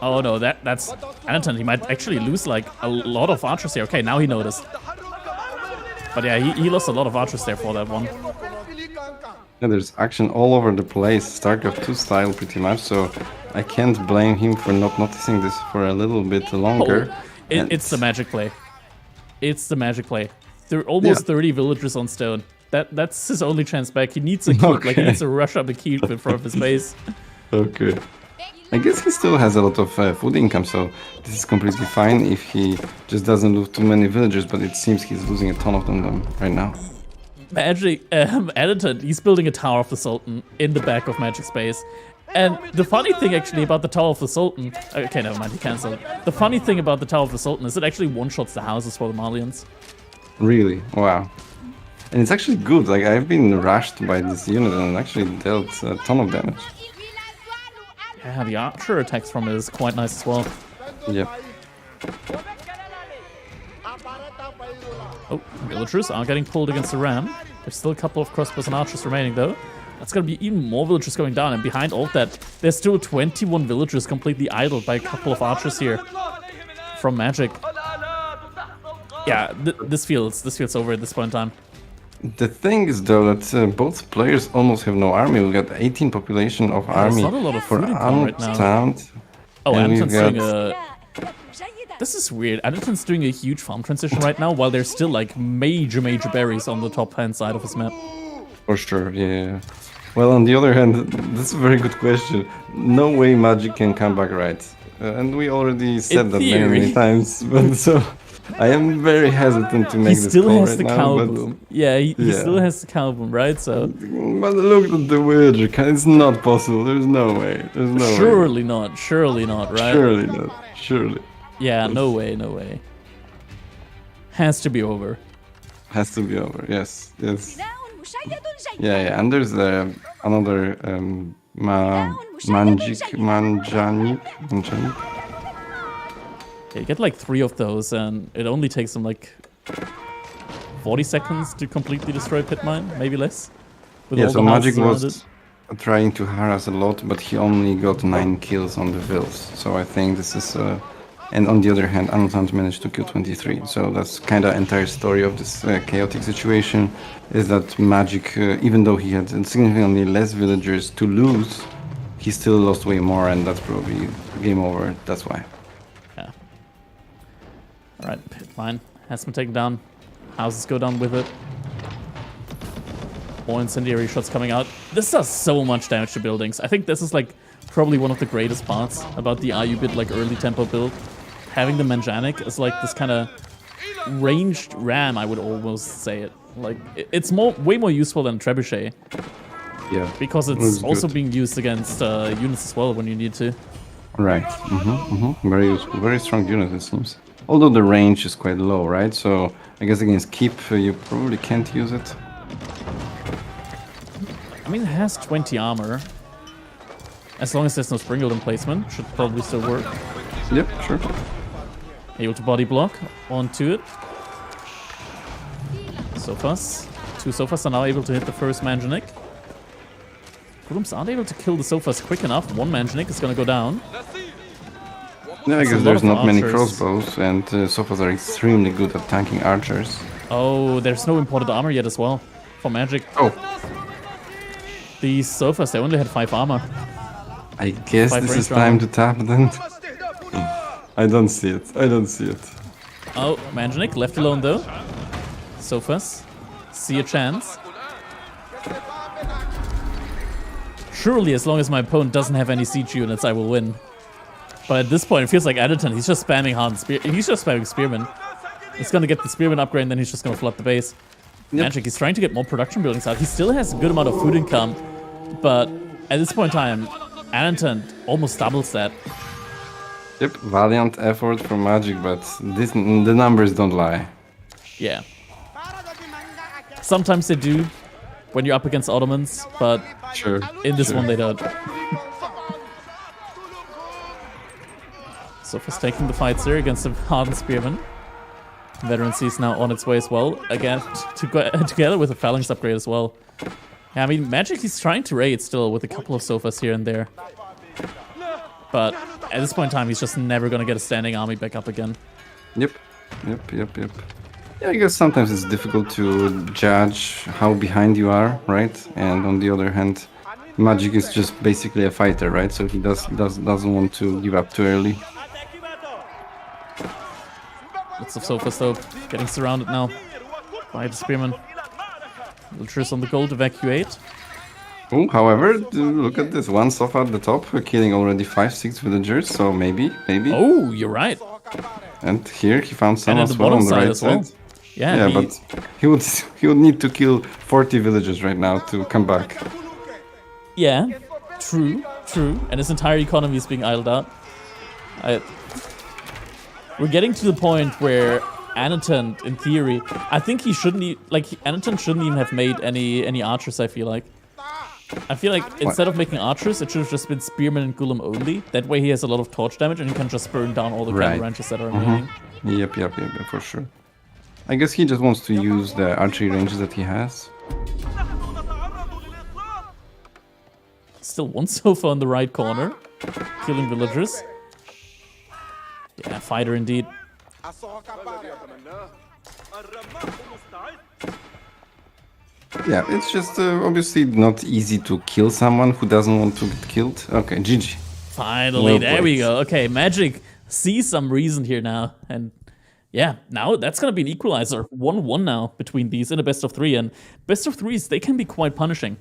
Oh no, that's Anton. He might actually lose like a lot of archers here. Okay, now he noticed. But yeah, he lost a lot of archers there for that one. Yeah, there's action all over the place, StarCraft 2 style pretty much, so I can't blame him for not noticing this for a little bit longer. Oh, it's the magic play. It's the magic play. There are almost 30 villagers on stone. That's his only chance back. He needs a keep, like he needs to rush up a keep in front of his base. Okay. I guess he still has a lot of food income, so this is completely fine if he just doesn't lose too many villagers, but it seems he's losing a ton of them right now. Magic, Editon, he's building a Tower of the Sultan in the back of Magic Space. And the funny thing actually about the Tower of the Sultan, okay, never mind, he cancelled. The funny thing about the Tower of the Sultan is it actually one-shots the houses for the Malians. Really? Wow. And it's actually good, like I've been rushed by this unit and actually dealt a ton of damage. Yeah, the archer attacks from it is quite nice as well. Yep. Oh, villagers are getting pulled against the ram. There's still a couple of crossbows and archers remaining though. That's gonna be even more villagers going down, and behind all of that, there's still 21 villagers completely idled by a couple of archers here from Magic. Yeah, this feels over at this point in time. The thing is though that both players almost have no army. We got 18 population of army not a lot of for food income right now. Anotant. Oh, and Anton's got... doing a... This is weird. Anton's doing a huge farm transition right now while there's still like major berries on the top hand side of his map. For sure, yeah. Well, on the other hand, that's a very good question. No way Magic can come back right. And we already said that many times, but so... I am very hesitant to make this call right now. He still has the cow boom. Yeah, he still has the cow boom, right? So. But look at the villager. It's not possible. There's no way. There's no way. Surely not. Surely not, right? Surely not. Surely. Yeah, no way. No way. Has to be over. Has to be over. Yes. Yes. Yeah. And there's another Manjanik. Yeah, you get like 3 of those, and it only takes them like 40 seconds to completely destroy Pitmine, maybe less. Yeah, so Magic was trying to harass a lot, but he only got 9 kills on the Vills. So I think this is... and on the other hand, Anotant managed to kill 23. So that's kind of entire story of this chaotic situation, is that Magic, even though he had significantly less villagers to lose, he still lost way more, and that's probably game over, that's why. Alright, Pitmine has been taken down. Houses go down with it. More incendiary shots coming out. This does so much damage to buildings. I think this is like probably one of the greatest parts about the RU bit like early tempo build. Having the Manjanic is like this kind of ranged ram, I would almost say it. Like it's way more useful than Trebuchet. Yeah. Because it's also being used against units as well when you need to. Right. Very useful. Very strong unit, it seems. Although the range is quite low, right? So I guess against Keep, you probably can't use it. I mean, it has 20 armor. As long as there's no Springald placement, should probably still work. Yep, sure. Able to body block onto it. Sofas. 2 Sofas are now able to hit the first Manjanic. Grooms aren't able to kill the Sofas quick enough. 1 Manjanic is gonna go down. Yeah, I guess there's not many crossbows, and Sofas are extremely good at tanking archers. Oh, there's no imported armor yet as well, for Magic. Oh. These Sofas, they only had 5 armor. I guess this is time to tap then. I don't see it. I don't see it. Oh, Manjanic, left alone though. Sofas, see a chance. Surely, as long as my opponent doesn't have any siege units, I will win. But at this point, it feels like Editon, he's just spamming hard spear. He's just spamming Spearman. He's gonna get the Spearman upgrade, and then he's just gonna flood the base. Yep. Magic, he's trying to get more production buildings out. He still has a good amount of food income, but at this point in time, Editon almost doubles that. Yep, valiant effort from Magic, but the numbers don't lie. Yeah. Sometimes they do when you're up against Ottomans, but Sure. in this sure. one they don't. So for taking the fights here against the hardened spearman. Veteran C is now on its way as well, again together with a phalanx upgrade as well. Yeah, I mean, Magic, he's trying to raid still with a couple of sofas here and there. But at this point in time, he's just never going to get a standing army back up again. Yep. Yeah, I guess sometimes it's difficult to judge how behind you are, right? And on the other hand, Magic is just basically a fighter, right? So he doesn't want to give up too early. Lots of sofas though, getting surrounded now by the spearmen. Villagers on the gold evacuate. Oh, however, look at this. One sofa at the top, killing already 5-6 villagers, so maybe. Oh, you're right. And here he found some And as well on the right side. Yeah, but he would need to kill 40 villagers right now to come back. Yeah, true. And his entire economy is being idled out. We're getting to the point where Anatant, in theory, I think he shouldn't Anatant shouldn't even have made any archers, I feel like. Instead of making archers, it should have just been spearmen and golem only. That way he has a lot of torch damage and he can just burn down all the cannon ranches that are remaining. Yep, for sure. I guess he just wants to use the archery ranges that he has. Still one sofa on the right corner, killing villagers. Yeah, fighter indeed. Yeah, it's just obviously not easy to kill someone who doesn't want to get killed. Okay, GG. Finally, there we go. Okay, Magic sees some reason here now. And yeah, now that's going to be an equalizer. 1-1 now between these in a best of 3. And best of 3s, they can be quite punishing.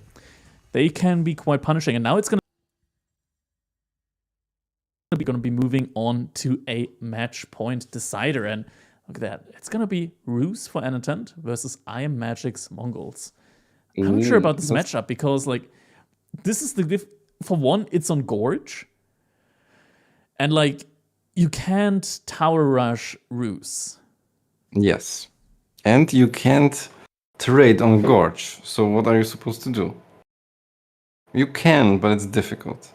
And now it's going to be moving on to a match point decider. And look at that. It's going to be Ruse for Anatant versus I Am Magic's Mongols. I'm not sure about this matchup because, this is for one, it's on Gorge. And, you can't tower rush Ruse. Yes. And you can't trade on Gorge. So what are you supposed to do? You can, but it's difficult.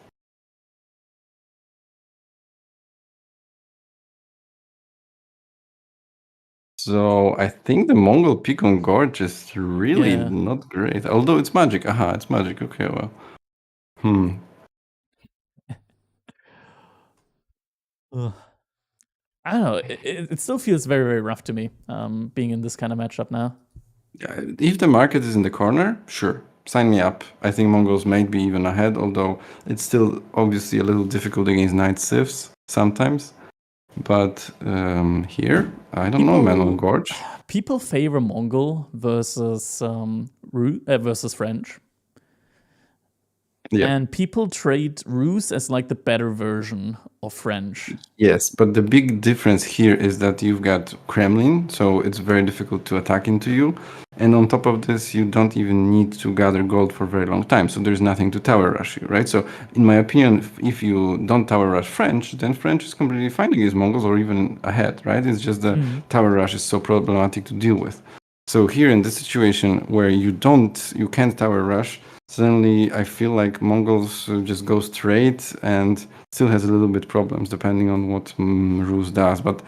So I think the Mongol pick on Gorge is really not great. Although it's Magic. Aha, it's Magic. Okay, well. I don't know. It still feels very, very rough to me, being in this kind of matchup now. If the market is in the corner, sure. Sign me up. I think Mongols might be even ahead, although it's still obviously a little difficult against Knight Siths sometimes. But here, I don't know, man, on Gorge. People favor Mongol versus versus French. Yeah. And people trade Ruse as the better version of French. Yes, but the big difference here is that you've got Kremlin, so it's very difficult to attack into you. And on top of this, you don't even need to gather gold for a very long time, so there's nothing to tower rush you, right? So in my opinion, if you don't tower rush French, then French is completely fine against Mongols or even ahead, right? It's just the tower rush is so problematic to deal with. So here in this situation where you can't tower rush, suddenly I feel like Mongols just go straight and still has a little bit problems depending on what Rus does. But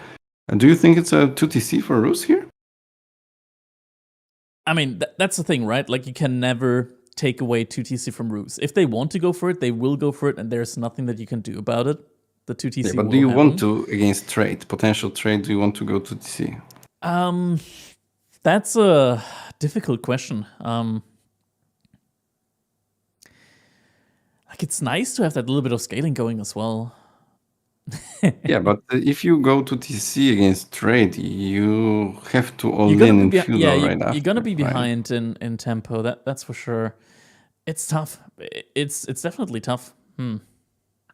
do you think it's a 2TC for Rus here? I mean, that's the thing, right? You can never take away 2TC from Rus. If they want to go for it, they will go for it, and there's nothing that you can do about it. The 2TC yeah, but do you want to, against potential trade, do you want to go 2TC? That's a difficult question. It's nice to have that little bit of scaling going as well. Yeah, but if you go to TC against trade, you have to all in feudal right after. You're gonna be behind in tempo. That's for sure. It's tough. It's definitely tough. I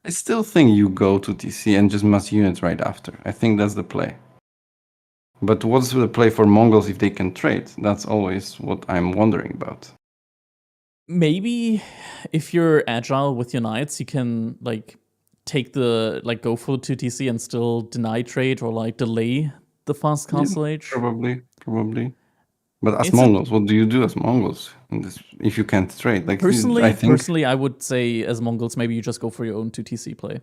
still think you go to TC and just mass units right after. I think that's the play. But what's the play for Mongols if they can trade? That's always what I'm wondering about. Maybe if you're agile with your knights, you can take the like go for 2TC and still deny trade or like delay the fast castle age. Probably. But as It's Mongols, what do you do as Mongols in this if you can't trade? Like Personally, I would say as Mongols, maybe you just go for your own 2TC play.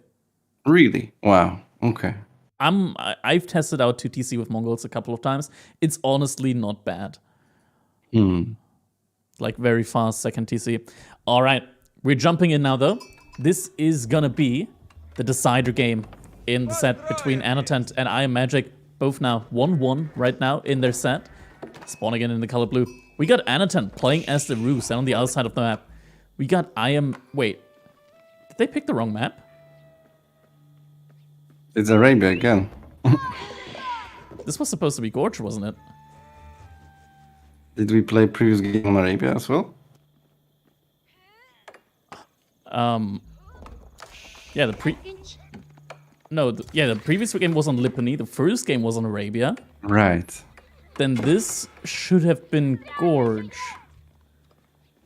Really? Wow. Okay. I've tested out 2TC with Mongols a couple of times. It's honestly not bad. Like very fast second TC. All right, we're jumping in now though. This is gonna be the decider game in the set between Anatent and I Am Magic. Both now 1-1 right now in their set. Spawning in the color blue. We got Anatent playing as the Roos and on the other side of the map. We got Wait, did they pick the wrong map? It's Arabia again. This was supposed to be Gorge, wasn't it? Did we play previous game on Arabia as well? Yeah, the previous game was on Lipony. The first game was on Arabia. Right. Then this should have been Gorge.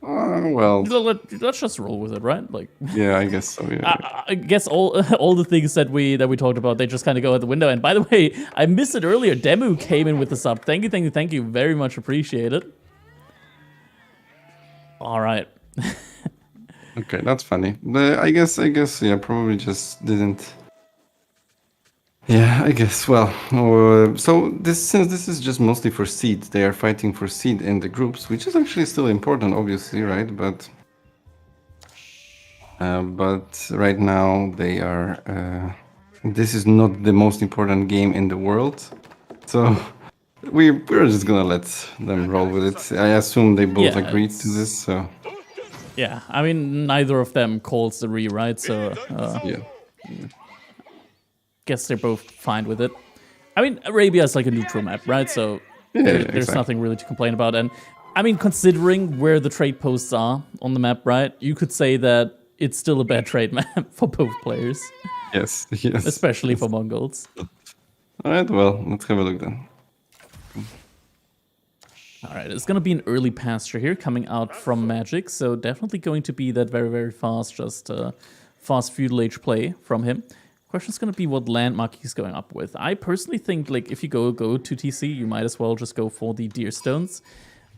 Well. Let's just roll with it, right? Like. Yeah, I guess so. Yeah. I guess all the things that we talked about, they just kind of go out the window. And by the way, I missed it earlier. Demu came in with the sub. Thank you. Very much appreciated. All right. Okay, that's funny. But I guess, yeah, probably just didn't. Yeah, I guess. Well, so since this is just mostly for seed, they are fighting for seed in the groups, which is actually still important, obviously, right? But right now they are. This is not the most important game in the world, so we're just gonna let them roll with it. I assume they both agreed to this, so. Yeah, I mean, neither of them calls the rewrite, so yeah. Guess they're both fine with it. I mean, Arabia is like a neutral map, right? So there's nothing really to complain about. And I mean, considering where the trade posts are on the map, right? You could say that it's still a bad trade map for both players. Yes. Especially for Mongols. All right, well, let's have a look then. All right, it's going to be an early pasture here coming out from Magic. So definitely going to be that very, very fast, just fast feudal age play from him. Question's going to be what landmark he's going up with. I personally think, like, if you go to TC, you might as well just go for the Deer Stones.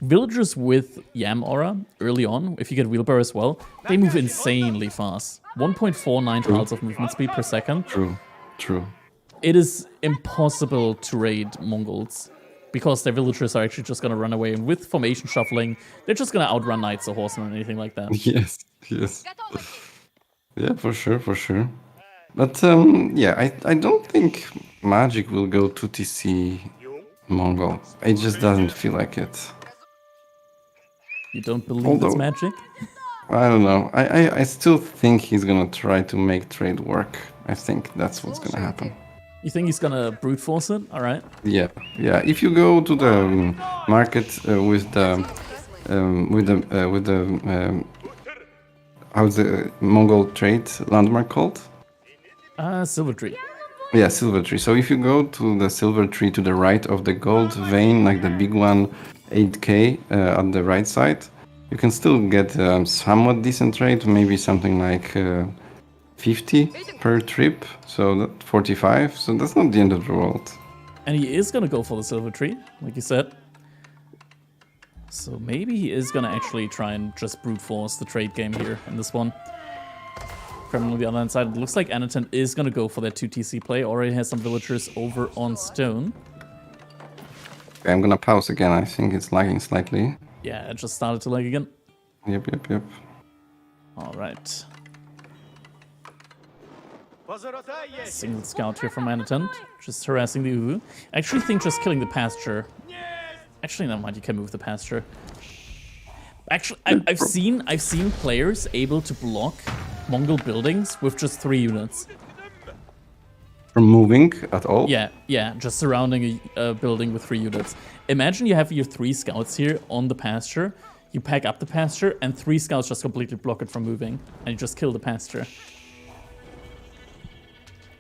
Villagers with Yam Aura early on, if you get Wheelbarrow as well, they move insanely fast. 1.49 tiles of movement speed per second. True. It is impossible to raid Mongols because their villagers are actually just going to run away. And with formation shuffling, they're just going to outrun knights or horsemen or anything like that. Yes. Yeah, for sure. But yeah, I don't think Magic will go to TC Mongol. It just doesn't feel like it. You don't believe it's Magic? I don't know. I still think he's gonna try to make trade work. I think that's what's gonna happen. You think he's gonna brute force it? All right. Yeah. If you go to the market with the how's the Mongol trade landmark called? Silver Tree. Yeah, Silver Tree. So if you go to the Silver Tree to the right of the gold vein, like the big one, 8k on the right side, you can still get somewhat decent trade, maybe something like 50 per trip, so that 45. So that's not the end of the world. And he is gonna go for the Silver Tree, like you said. So maybe he is gonna actually try and just brute force the trade game here in this one. Criminal on the other hand side, it looks like Anaton is going to go for that 2TC play. Already has some villagers over on stone. Okay, I'm going to pause again. I think it's lagging slightly. Yeah, it just started to lag again. Yep. All right. Single scout here from Anaton, just harassing the Uwu. I actually think just killing the pasture. Actually, never mind. You can move the pasture. Actually, I've seen players able to block Mongol buildings with just 3 units. From moving at all? Yeah, just surrounding a building with 3 units. Imagine you have your 3 scouts here on the pasture, you pack up the pasture, and 3 scouts just completely block it from moving, and you just kill the pasture.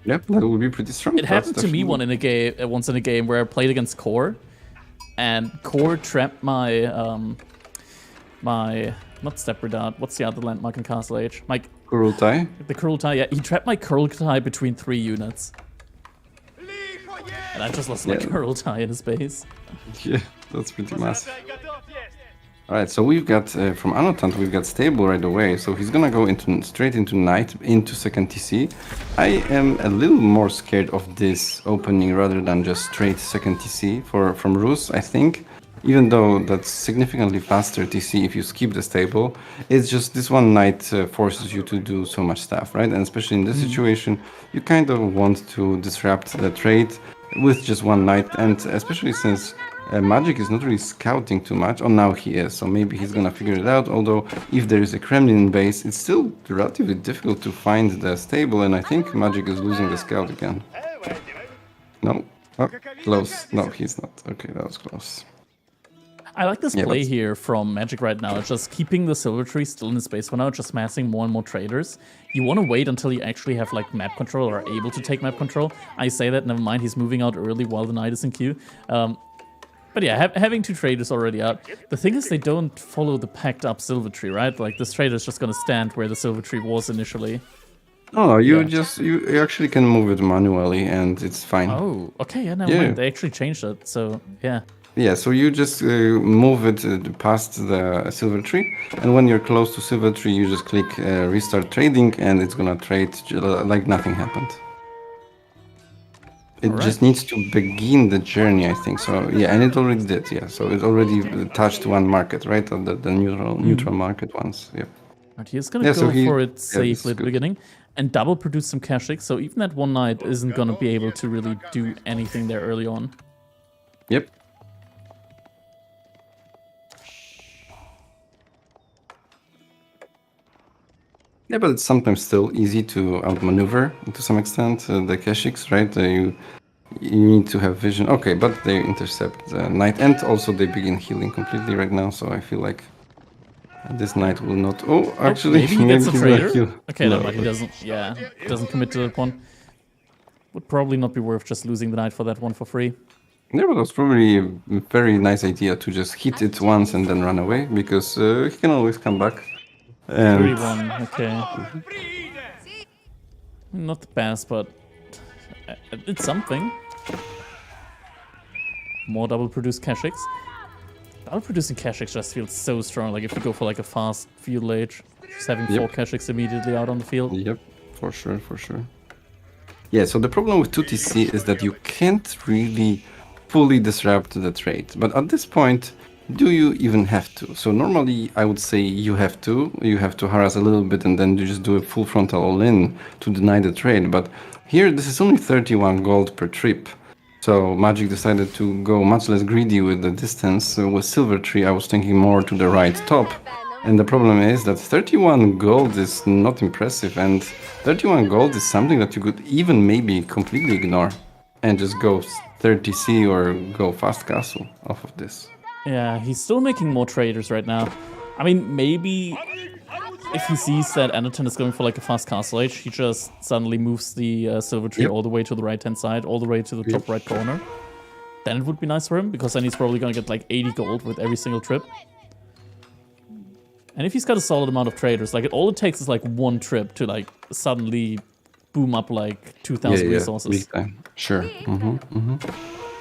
Yep, that would be pretty strong. It happened to me once in a game where I played against Core, and Core trapped my not Step Redoubt, what's the other landmark in Castle Age? Kurultai. The Kurultai, yeah, he trapped my Kurultai between 3 units. And I just lost my Kurultai in his base. Yeah, that's pretty massive. Alright, so we've got, from Anotant, we've got Stable right away, so he's gonna go straight into Knight, into second TC. I am a little more scared of this opening rather than just straight second TC from Rus, I think. Even though that's significantly faster TC if you skip the Stable, it's just this one Knight forces you to do so much stuff, right? And especially in this situation, you kind of want to disrupt the trade with just one Knight, and especially since Magic is not really scouting too much. Oh, now he is, so maybe he's gonna figure it out. Although, if there is a Kremlin base, it's still relatively difficult to find the Stable, and I think Magic is losing the scout again. No? Oh, close. No, he's not. Okay, that was close. I like this play here from Magic right now. It's just keeping the Silver Tree still in the space for now, just massing more and more traders. You want to wait until you actually have like map control or are able to take map control. I say that, never mind, he's moving out early while the Knight is in queue. But yeah, having 2 traders already out. The thing is, they don't follow the packed up Silver Tree, right? Like, this trader is just gonna stand where the Silver Tree was initially. No, you actually can move it manually and it's fine. Oh, okay, yeah, never mind. They actually changed it, so yeah. Yeah, so you just move it past the Silver Tree, and when you're close to Silver Tree, you just click Restart Trading, and it's gonna trade like nothing happened. It just needs to begin the journey, I think. So yeah, and it already did. Yeah, so it already touched one market, right? The neutral market once. Yeah. Right, he's gonna go for it safely at the beginning, and double produce some Kashyyyk. So even that one Knight isn't gonna be able to really do anything there early on. Yep. Yeah, but it's sometimes still easy to outmaneuver to some extent the Kashyyks, right? You need to have vision. Okay, but they intercept the Knight, and also they begin healing completely right now. So I feel like this Knight will not. Oh, actually, maybe he gets a trader. Heal. Okay, no, but he doesn't. Yeah, doesn't commit to that one. Would probably not be worth just losing the Knight for that one for free. Yeah, but that's probably a very nice idea to just hit it once and then run away, because he can always come back. 31, okay. Not the best, but it's something. More double produced Kashyyks. Double producing Kashyyks just feels so strong. Like if you go for like a fast field age, just having 4 Kashyyks immediately out on the field. Yep, for sure, for sure. Yeah, so the problem with 2TC is that you can't really fully disrupt the trade. But at this point, do you even have to? So normally I would say you have to harass a little bit and then you just do a full frontal all-in to deny the trade. But here this is only 31 gold per trip. So Magic decided to go much less greedy with the distance. So with Silver Tree I was thinking more to the right top. And the problem is that 31 gold is not impressive, and 31 gold is something that you could even maybe completely ignore and just go 30C or go fast castle off of this. Yeah, he's still making more traders right now. I mean, maybe if he sees that Anaton is going for like a fast castle age, he just suddenly moves the Silver Tree all the way to the right-hand side, all the way to the top right corner. Then it would be nice for him, because then he's probably going to get like 80 gold with every single trip. And if he's got a solid amount of traders, like all it takes is like 1 trip to like suddenly boom up like 2,000 resources. Big time. Sure.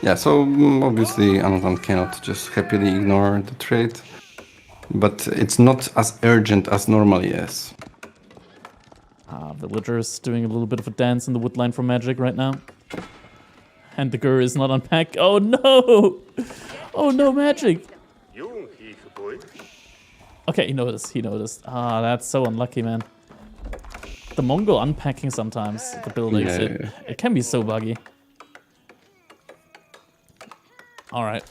Yeah, so obviously Anaton cannot just happily ignore the trade, but it's not as urgent as normally is. Villagers doing a little bit of a dance in the woodline for Magic right now. And the Gur is not unpacked. Oh no! Oh no, Magic! Okay, he noticed. Ah, that's so unlucky, man. The Mongol unpacking sometimes, the buildings, it can be so buggy. Alright.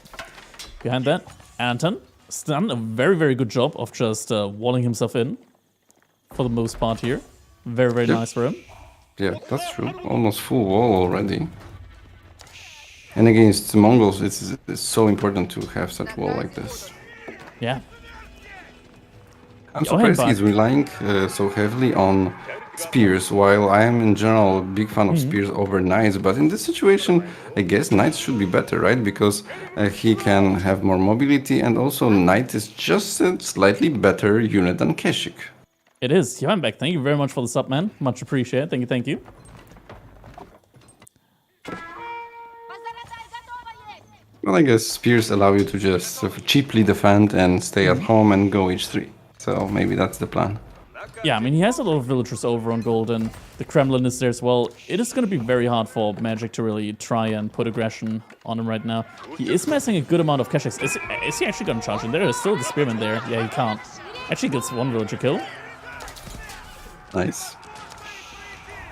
Behind that, Anton has done a very, very good job of just walling himself in. For the most part here. Very, very nice for him. Yeah, that's true. Almost full wall already. And against the Mongols, it's so important to have such wall like this. Yeah. I'm surprised he's relying so heavily on spears, while I am in general a big fan of spears over knights. But in this situation, I guess knights should be better, right? Because he can have more mobility, and also knight is just a slightly better unit than Kashyyyk. It is. Yeah, I'm back. Thank you very much for the sub, man. Much appreciated. Thank you, thank you. Well, I guess spears allow you to just sort of cheaply defend and stay at home and go h3. So maybe that's the plan. Yeah, I mean, he has a lot of villagers over on gold, and the Kremlin is there as well. It is going to be very hard for Magic to really try and put aggression on him right now. He is missing a good amount of Keshiks. Is he actually going to charge in? There is still the Spearman there. Yeah, he can't. Actually gets one villager kill. Nice.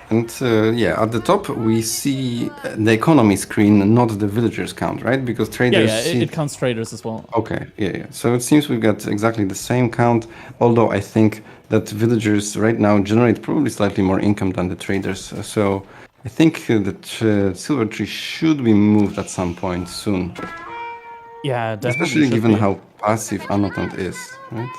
And yeah, at the top we see the economy screen, not the villagers count, right? Because traders. Yeah, it counts traders as well. Okay, yeah. So it seems we've got exactly the same count, although I think that villagers right now generate probably slightly more income than the traders. So I think that Silver Tree should be moved at some point soon. Yeah, definitely. Especially given how passive Annotant is, right?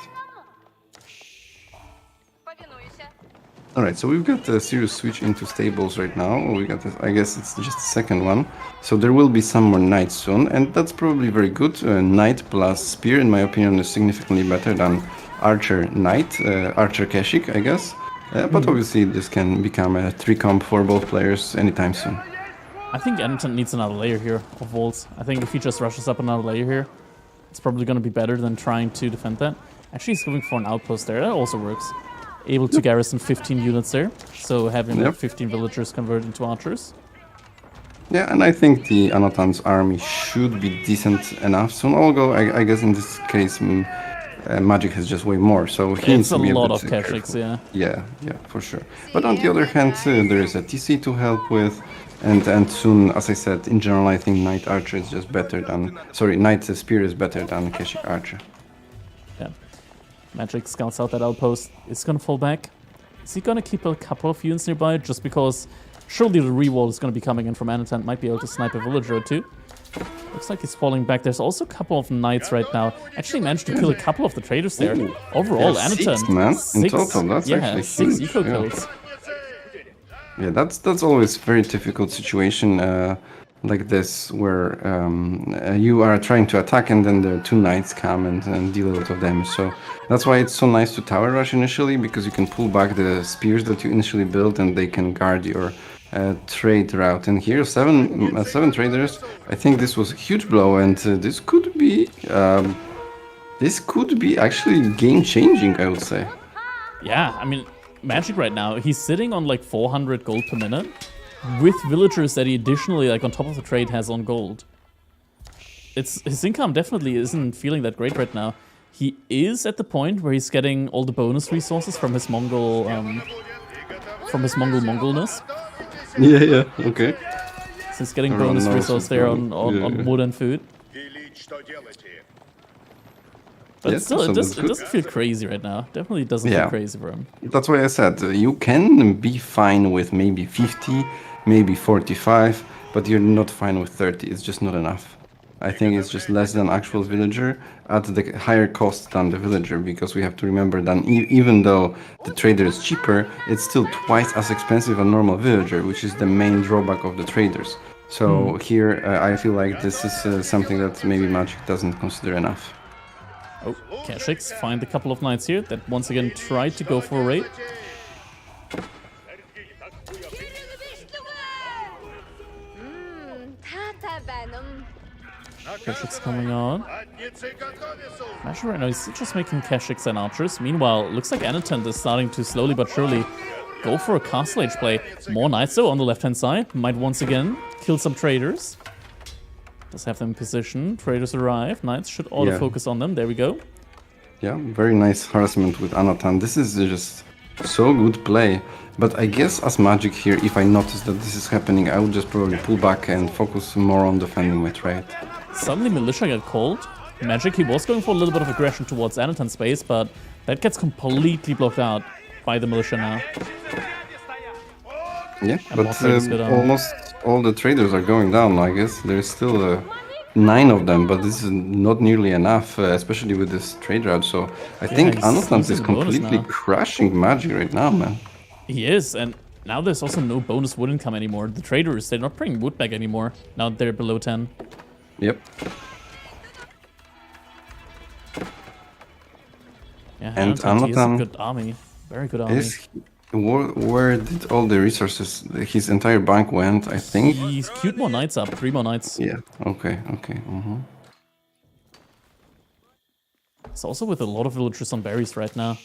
Alright, so we've got a serious switch into stables right now. We got, I guess it's just the second one. So there will be some more knights soon, and that's probably very good. Knight plus spear, in my opinion, is significantly better than archer knight, archer Keshik, I guess. But obviously this can become a 3-comp for both players anytime soon. I think Annotant needs another layer here of vaults. I think if he just rushes up another layer here, it's probably going to be better than trying to defend that. Actually, he's going for an outpost there. That also works. Able to garrison 15 units there, so having 15 villagers convert into archers. Yeah, and I think the Annotan's army should be decent enough soon, although I guess in this case Magic has just way more, so he needs to be a lot bit of Keshiks, yeah. Yeah, for sure. But on the other hand, there is a TC to help with, and soon, as I said, in general, I think Knight Archer is just better than... Sorry, Knight Spear is better than Keshik Archer. Yeah. Magic scouts out that outpost. It's gonna fall back. Is he gonna keep a couple of units nearby just because surely the rewall is gonna be coming in from Annotant, might be able to snipe a villager or two. Looks like he's falling back. There's also a couple of knights right now. Actually managed to kill a couple of the traders there. Ooh. Overall, Yeah, Annotant. 6, man. In total, that's actually 6 huge. eco kills. Yeah, that's always a very difficult situation like this, where you are trying to attack and then the 2 knights come and deal a lot of damage. So that's why it's so nice to tower rush initially, because you can pull back the spears that you initially built and they can guard your trade route. And here, seven traders. I think this was a huge blow, and this could be actually game changing, I would say. Yeah, I mean, Magic right now, he's sitting on like 400 gold per minute with villagers that he additionally, like on top of the trade, has on gold. His income definitely isn't feeling that great right now. He is at the point where he's getting all the bonus resources from his Mongolness. Yeah, okay. So he's getting bonus resource there on wood and food. But Yes, still, so it that's doesn't feel crazy right now. Definitely doesn't feel crazy for him. That's why I said you can be fine with maybe 50, maybe 45, but you're not fine with 30. It's just not enough. I think it's just less than actual villager at the higher cost than the villager, because we have to remember that even though the trader is cheaper, it's still twice as expensive as a normal villager, which is the main drawback of the traders. So here I feel like this is something that maybe Magic doesn't consider enough. Oh, Keshiks find a couple of knights here that once again tried to go for a raid. Keshiks coming on. Actually, right now he's just making Keshiks and archers. Meanwhile, looks like Annotant is starting to slowly but surely go for a Castle Age play. More knights though on the left-hand side. Might once again kill some traders. Does have them in position. Traders arrive. Knights should auto-focus on them. There we go. Yeah, very nice harassment with Annotant. This is just so good play. But I guess as Magic here, if I notice that this is happening, I would just probably pull back and focus more on defending my trade. Suddenly Militia got called. Magic, he was going for a little bit of aggression towards Annotant space, but that gets completely blocked out by the Militia now. Yeah, but almost all the traders are going down, I guess. There's still 9 of them, but this is not nearly enough, especially with this trade route. So I think Annotant is completely crushing Magic right now, man. He is, and now there's also no bonus wood income anymore. The traders, they're not bringing wood back anymore. Now they're below 10. Yep. Yeah, and Annotant, he has a good army. Very good army. Where did all the resources, his entire bank went, I think? He's queued more knights up, 3 more knights. Yeah, okay. It's also with a lot of villagers on berries right now.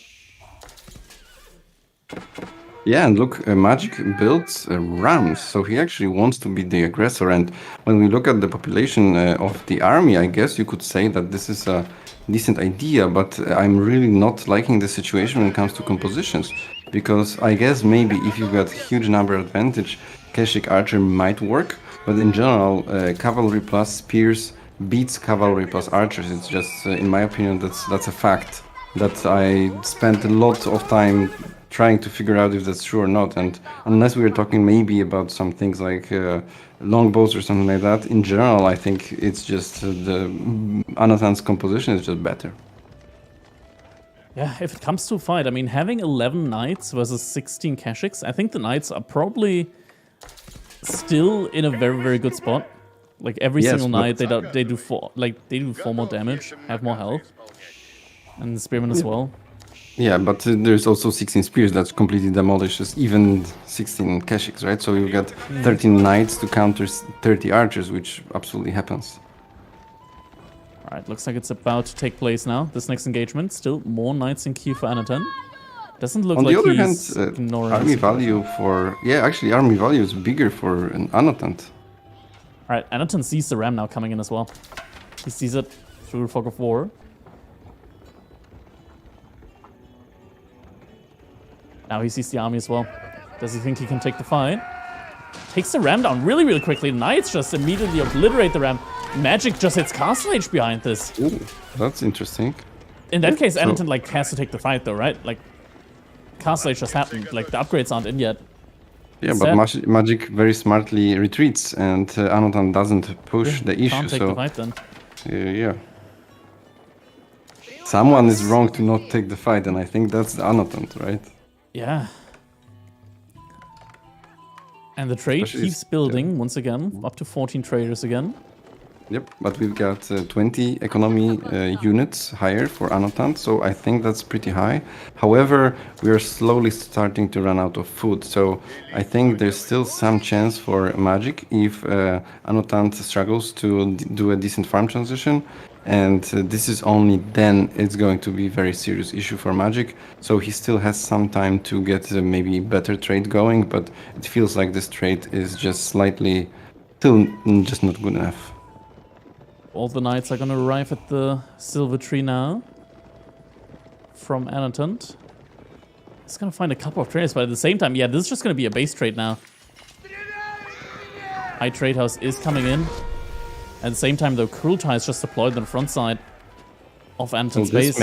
Yeah, and look, Magic builds rams, so he actually wants to be the aggressor. And when we look at the population of the army, I guess you could say that this is a decent idea, but I'm really not liking the situation when it comes to compositions. Because I guess maybe if you've got huge number advantage, Keshik Archer might work, but in general, Cavalry plus Spears beats Cavalry plus Archers. It's just, in my opinion, that's a fact that I spent a lot of time trying to figure out if that's true or not. And unless we are talking maybe about some things like longbows or something like that, in general, I think it's just the Anathan's composition is just better. Yeah, if it comes to a fight, I mean, having 11 knights versus 16 Keshiks, I think the knights are probably still in a very, very good spot. Like every single knight, they do 4 more damage, have more health, and the spearmen as well. Yeah, but there's also 16 spears that completely demolishes even 16 Keshiks, right? So you've got 13 knights to counter 30 archers, which absolutely happens. Alright, looks like it's about to take place now, this next engagement. Still more knights in queue for Anatan. Doesn't look like he's ignoring army value for... Yeah, actually army value is bigger for an Anatan. Alright, Anatan sees the ram now coming in as well. He sees it through the fog of war. Now he sees the army as well. Does he think he can take the fight? Takes the ram down really, really quickly. Knights just immediately obliterate the ram. Magic just hits Castle Age behind this. Ooh, that's interesting. In that case, Anatan like has to take the fight though, right? Like Castle Age just happened. Like the upgrades aren't in yet. Yeah, but Magic very smartly retreats, and Anatan doesn't push the issue. Can't take the fight then. Yeah. Someone is wrong to not take the fight, and I think that's Anatan, right? Yeah. And the trade keeps building once again, up to 14 traders again. Yep, but we've got 20 economy units higher for Anatan, so I think that's pretty high. However, we are slowly starting to run out of food, so I think there's still some chance for Magic if Anatan struggles to do a decent farm transition. And this is only then it's going to be a very serious issue for Magic. So he still has some time to get maybe better trade going, but it feels like this trade is just slightly still just not good enough. All the knights are gonna arrive at the silver tree now from Anatan. He's gonna find a couple of traders, but at the same time, yeah, this is just gonna be a base trade now. High Trade House is coming in. At the same time, though, Kurultai is just deployed on the front side of Anatan's base.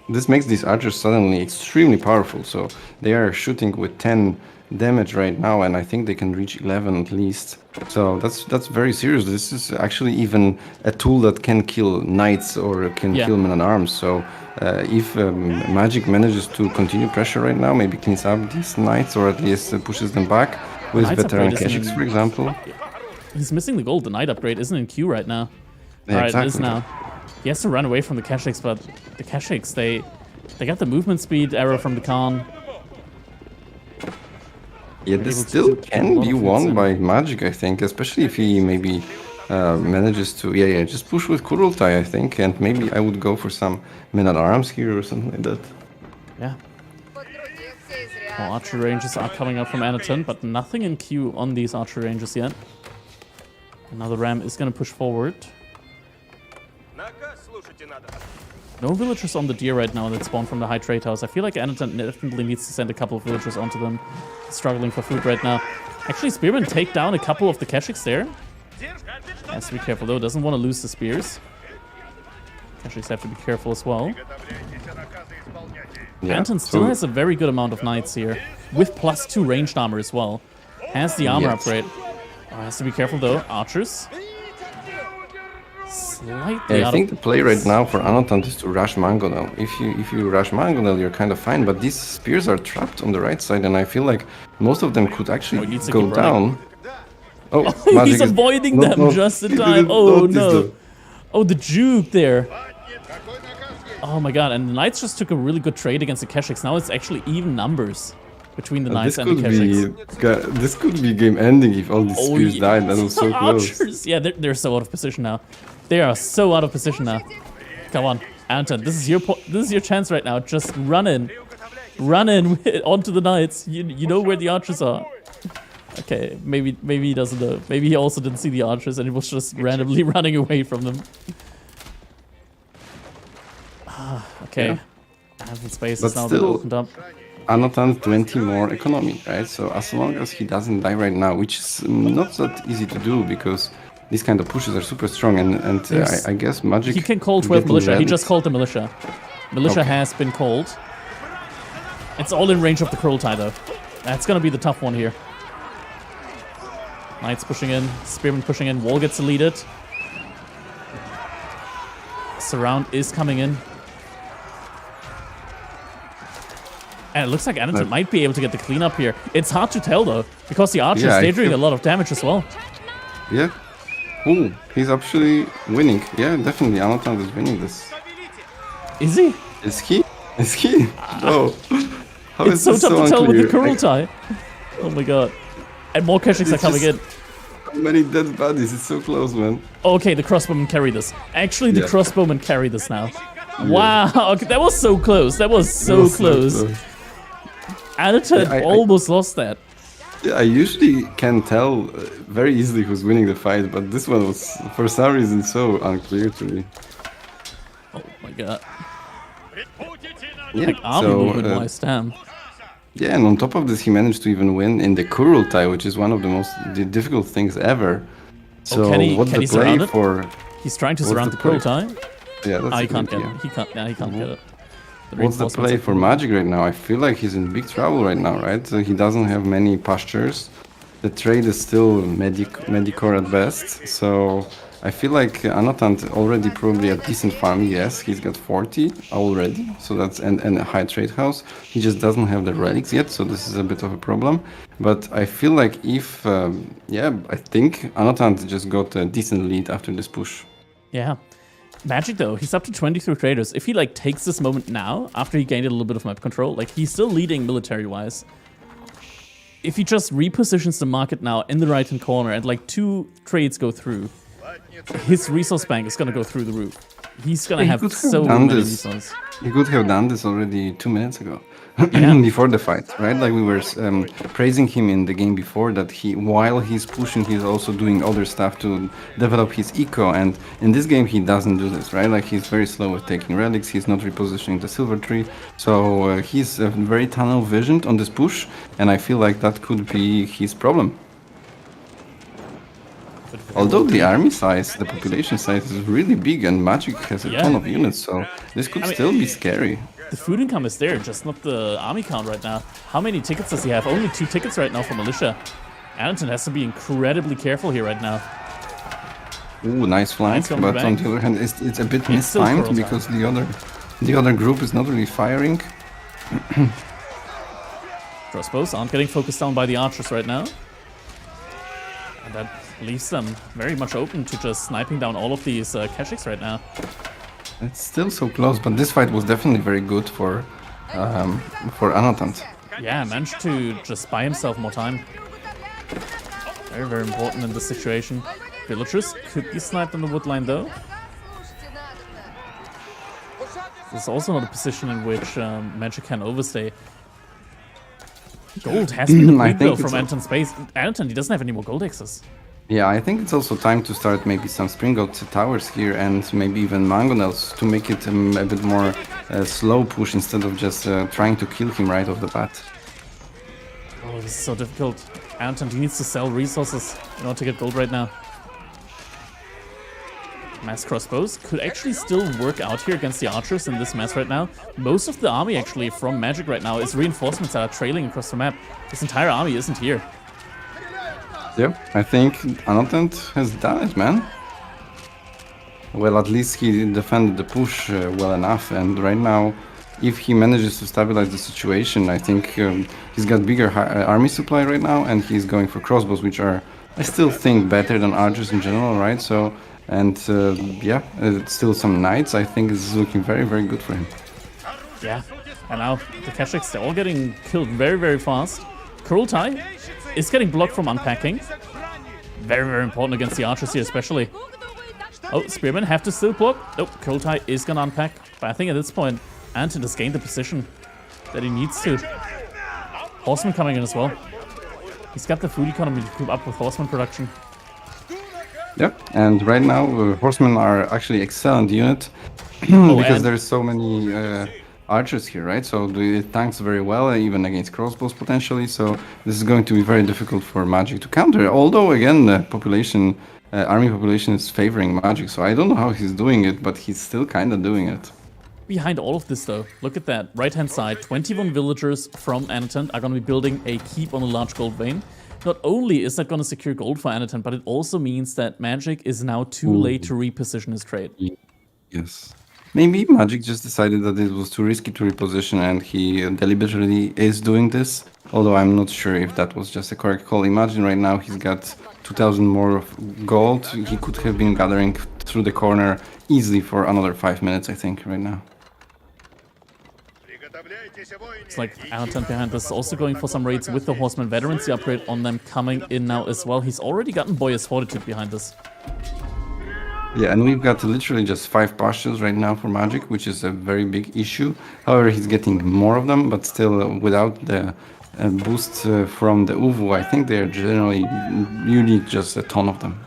This makes these archers suddenly extremely powerful. So they are shooting with 10 damage right now, and I think they can reach 11 at least. So that's very serious. This is actually even a tool that can kill knights or can kill men-at-arms. So if Magic manages to continue pressure right now, maybe cleans up these knights or at least pushes them back with veteran Keshiks, for example. He's missing the gold. The knight upgrade isn't in queue right now. Yeah, Alright, exactly. it is now. He has to run away from the Keshiks, but the Keshiks, they got the movement speed arrow from the Khan. Yeah, this still can be won by Magic, I think, especially if he maybe manages to, just push with Kurultai, I think, and maybe I would go for some men-at-arms here or something like that. Yeah. More archer ranges are coming up from Anatan, but nothing in queue on these archer ranges yet. Another ram is going to push forward. No villagers on the deer right now that spawn from the High Trade House. I feel like Anatan definitely needs to send a couple of villagers onto them. Struggling for food right now. Actually, Spearmen take down a couple of the Keshiks there. Has to be careful though, doesn't want to lose the spears. Keshiks have to be careful as well. Yeah, Anatan still has a very good amount of knights here. With +2 ranged armor as well. Has the armor upgrade. Has to be careful though. Archers. Slightly I think the play right now for Anatan is to rush Mangonel. If you rush Mangonel, you're kind of fine, but these spears are trapped on the right side, and I feel like most of them could actually go down. Oh, he's avoiding them just in time. Oh no. Oh, the juke there. Oh my god, and the Knights just took a really good trade against the Keshiks. Now it's actually even numbers between the Knights and the Keshiks. This could be game ending if all these spears died. That was so close. Archers! Yeah, they're so out of position now. They are so out of position now. Come on, Anton, this is your chance right now. Just run in onto the Knights. You know where the archers are. Okay, maybe he doesn't know. Maybe he also didn't see the archers and he was just randomly running away from them. Okay, Yeah. space But is now been still, opened up. Anatan 20 more economy, right? So as long as he doesn't die right now, which is not that easy to do because these kind of pushes are super strong, and I guess Magic... He can call 12 militia. He just called the militia. Militia Okay. has been called. It's all in range of the Kurultai though. That's gonna be the tough one here. Knights pushing in, Spearmen pushing in, Wall gets deleted. Surround is coming in. And it looks like Anton might be able to get the cleanup here. It's hard to tell though, because the archers, they're doing a lot of damage as well. Yeah. Ooh, he's actually winning. Yeah, definitely Anatan is winning this. Is he? Is he? Is he? Oh. How It's is so this tough to tell with the unclear? Kurultai. Oh my god. And more Keshiks are coming in. How many dead bodies? It's so close, man. Okay, the crossbowmen carry this. Actually, the Yeah. crossbowmen carry this now. Wow, okay, that was so close. That was so close. Anton I almost lost that. Yeah, I usually can tell very easily who's winning the fight, but this one was, for some reason, so unclear to me. Oh my god. Yeah, Like army movement wise, damn. yeah, and on top of this, he managed to even win in the Kurultai, which is one of the most difficult things ever. So what's the play for? He's trying to what's surround the the play? Kurultai. Yeah, that's He a can't good get idea. it. He can't. Yeah, he can't get it. What's the play for Magic right now? I feel like he's in big trouble right now, right? So he doesn't have many postures. The trade is still Medicore at best. So I feel like Anatan already probably a decent farm. Yes, he's got 40 already. So that's and a high trade house. He just doesn't have the relics yet. So this is a bit of a problem. But I feel like if I think Anatan just got a decent lead after this push. Yeah. Magic though, he's up to 23 traders. If he like takes this moment now, after he gained a little bit of map control, like he's still leading military-wise. If he just repositions the market now in the right-hand corner and like 2 trades go through, his resource bank is gonna go through the roof. He's gonna have so many resources. He could have done this already 2 minutes ago. Yeah. Before the fight, right? Like we were praising him in the game before that while he's pushing, he's also doing other stuff to develop his eco. And in this game, he doesn't do this, right? Like he's very slow with taking relics. He's not repositioning the silver tree. So he's very tunnel visioned on this push. And I feel like that could be his problem. Although the army size, the population size is really big and Magic has a ton of units. So this could still be scary. The food income is there, just not the army count right now. How many tickets does he have? Only 2 tickets right now for militia. Anton has to be incredibly careful here right now. Ooh, nice flank, but on the other hand, it's a bit mistimed because the other group is not really firing. Crossbows aren't getting focused down by the archers right now. And that leaves them very much open to just sniping down all of these Keshiks right now. It's still so close, but this fight was definitely very good for Anatan. Yeah, managed to just buy himself more time. Very, very important in this situation. Villagers could be sniped on the wood line though. This is also not a position in which Magic can overstay. Gold has been the though from Anton's base. Anton, he doesn't have any more gold access. Yeah, I think it's also time to start maybe some Spring Gold towers here and maybe even Mangonels to make it a bit more slow push instead of just trying to kill him right off the bat. Oh, this is so difficult. Anton, he needs to sell resources in order to get gold right now. Mass crossbows could actually still work out here against the archers in this mess right now. Most of the army actually from Magic right now is reinforcements that are trailing across the map. This entire army isn't here. Yeah, I think Anatan has done it, man. Well, at least he defended the push well enough, and right now, if he manages to stabilize the situation, I think he's got bigger army supply right now, and he's going for crossbows, which are, I still think, better than archers in general, right? So And yeah, still some knights. I think is looking very, very good for him. Yeah, and now the Keshiks, they're all getting killed very, very fast. Kurultai is getting blocked from unpacking. Very, very important against the archers here, especially. Oh, Spearmen have to still block. Nope, Kurultai is gonna unpack. But I think at this point, Anton has gained the position that he needs to. Horseman coming in as well. He's got the food economy to keep up with horseman production. Yep, and right now horsemen are actually excellent unit Oh, because there's so many archers here, right? So it tanks very well, even against crossbows potentially. So this is going to be very difficult for Magic to counter. Although again, the population, army population is favoring Magic, so I don't know how he's doing it, but he's still kind of doing it. Behind all of this though, look at that, right-hand side, 21 villagers from Anatan are going to be building a keep on a large gold vein. Not only is that going to secure gold for Anatan, but it also means that Magic is now too late to reposition his trade. Yes. Maybe Magic just decided that it was too risky to reposition and he deliberately is doing this. Although I'm not sure if that was just a correct call. Imagine right now he's got 2,000 more of gold. He could have been gathering through the corner easily for another 5 minutes, I think, right now. It's like Anatan behind this, also going for some raids with the Horseman Veterans, the upgrade on them coming in now as well. He's already gotten Boyer's Fortitude behind this. Yeah, and we've got literally just 5 bastions right now for Magic, which is a very big issue. However, he's getting more of them, but still without the boost from the Uvu, I think they're generally, you need just a ton of them.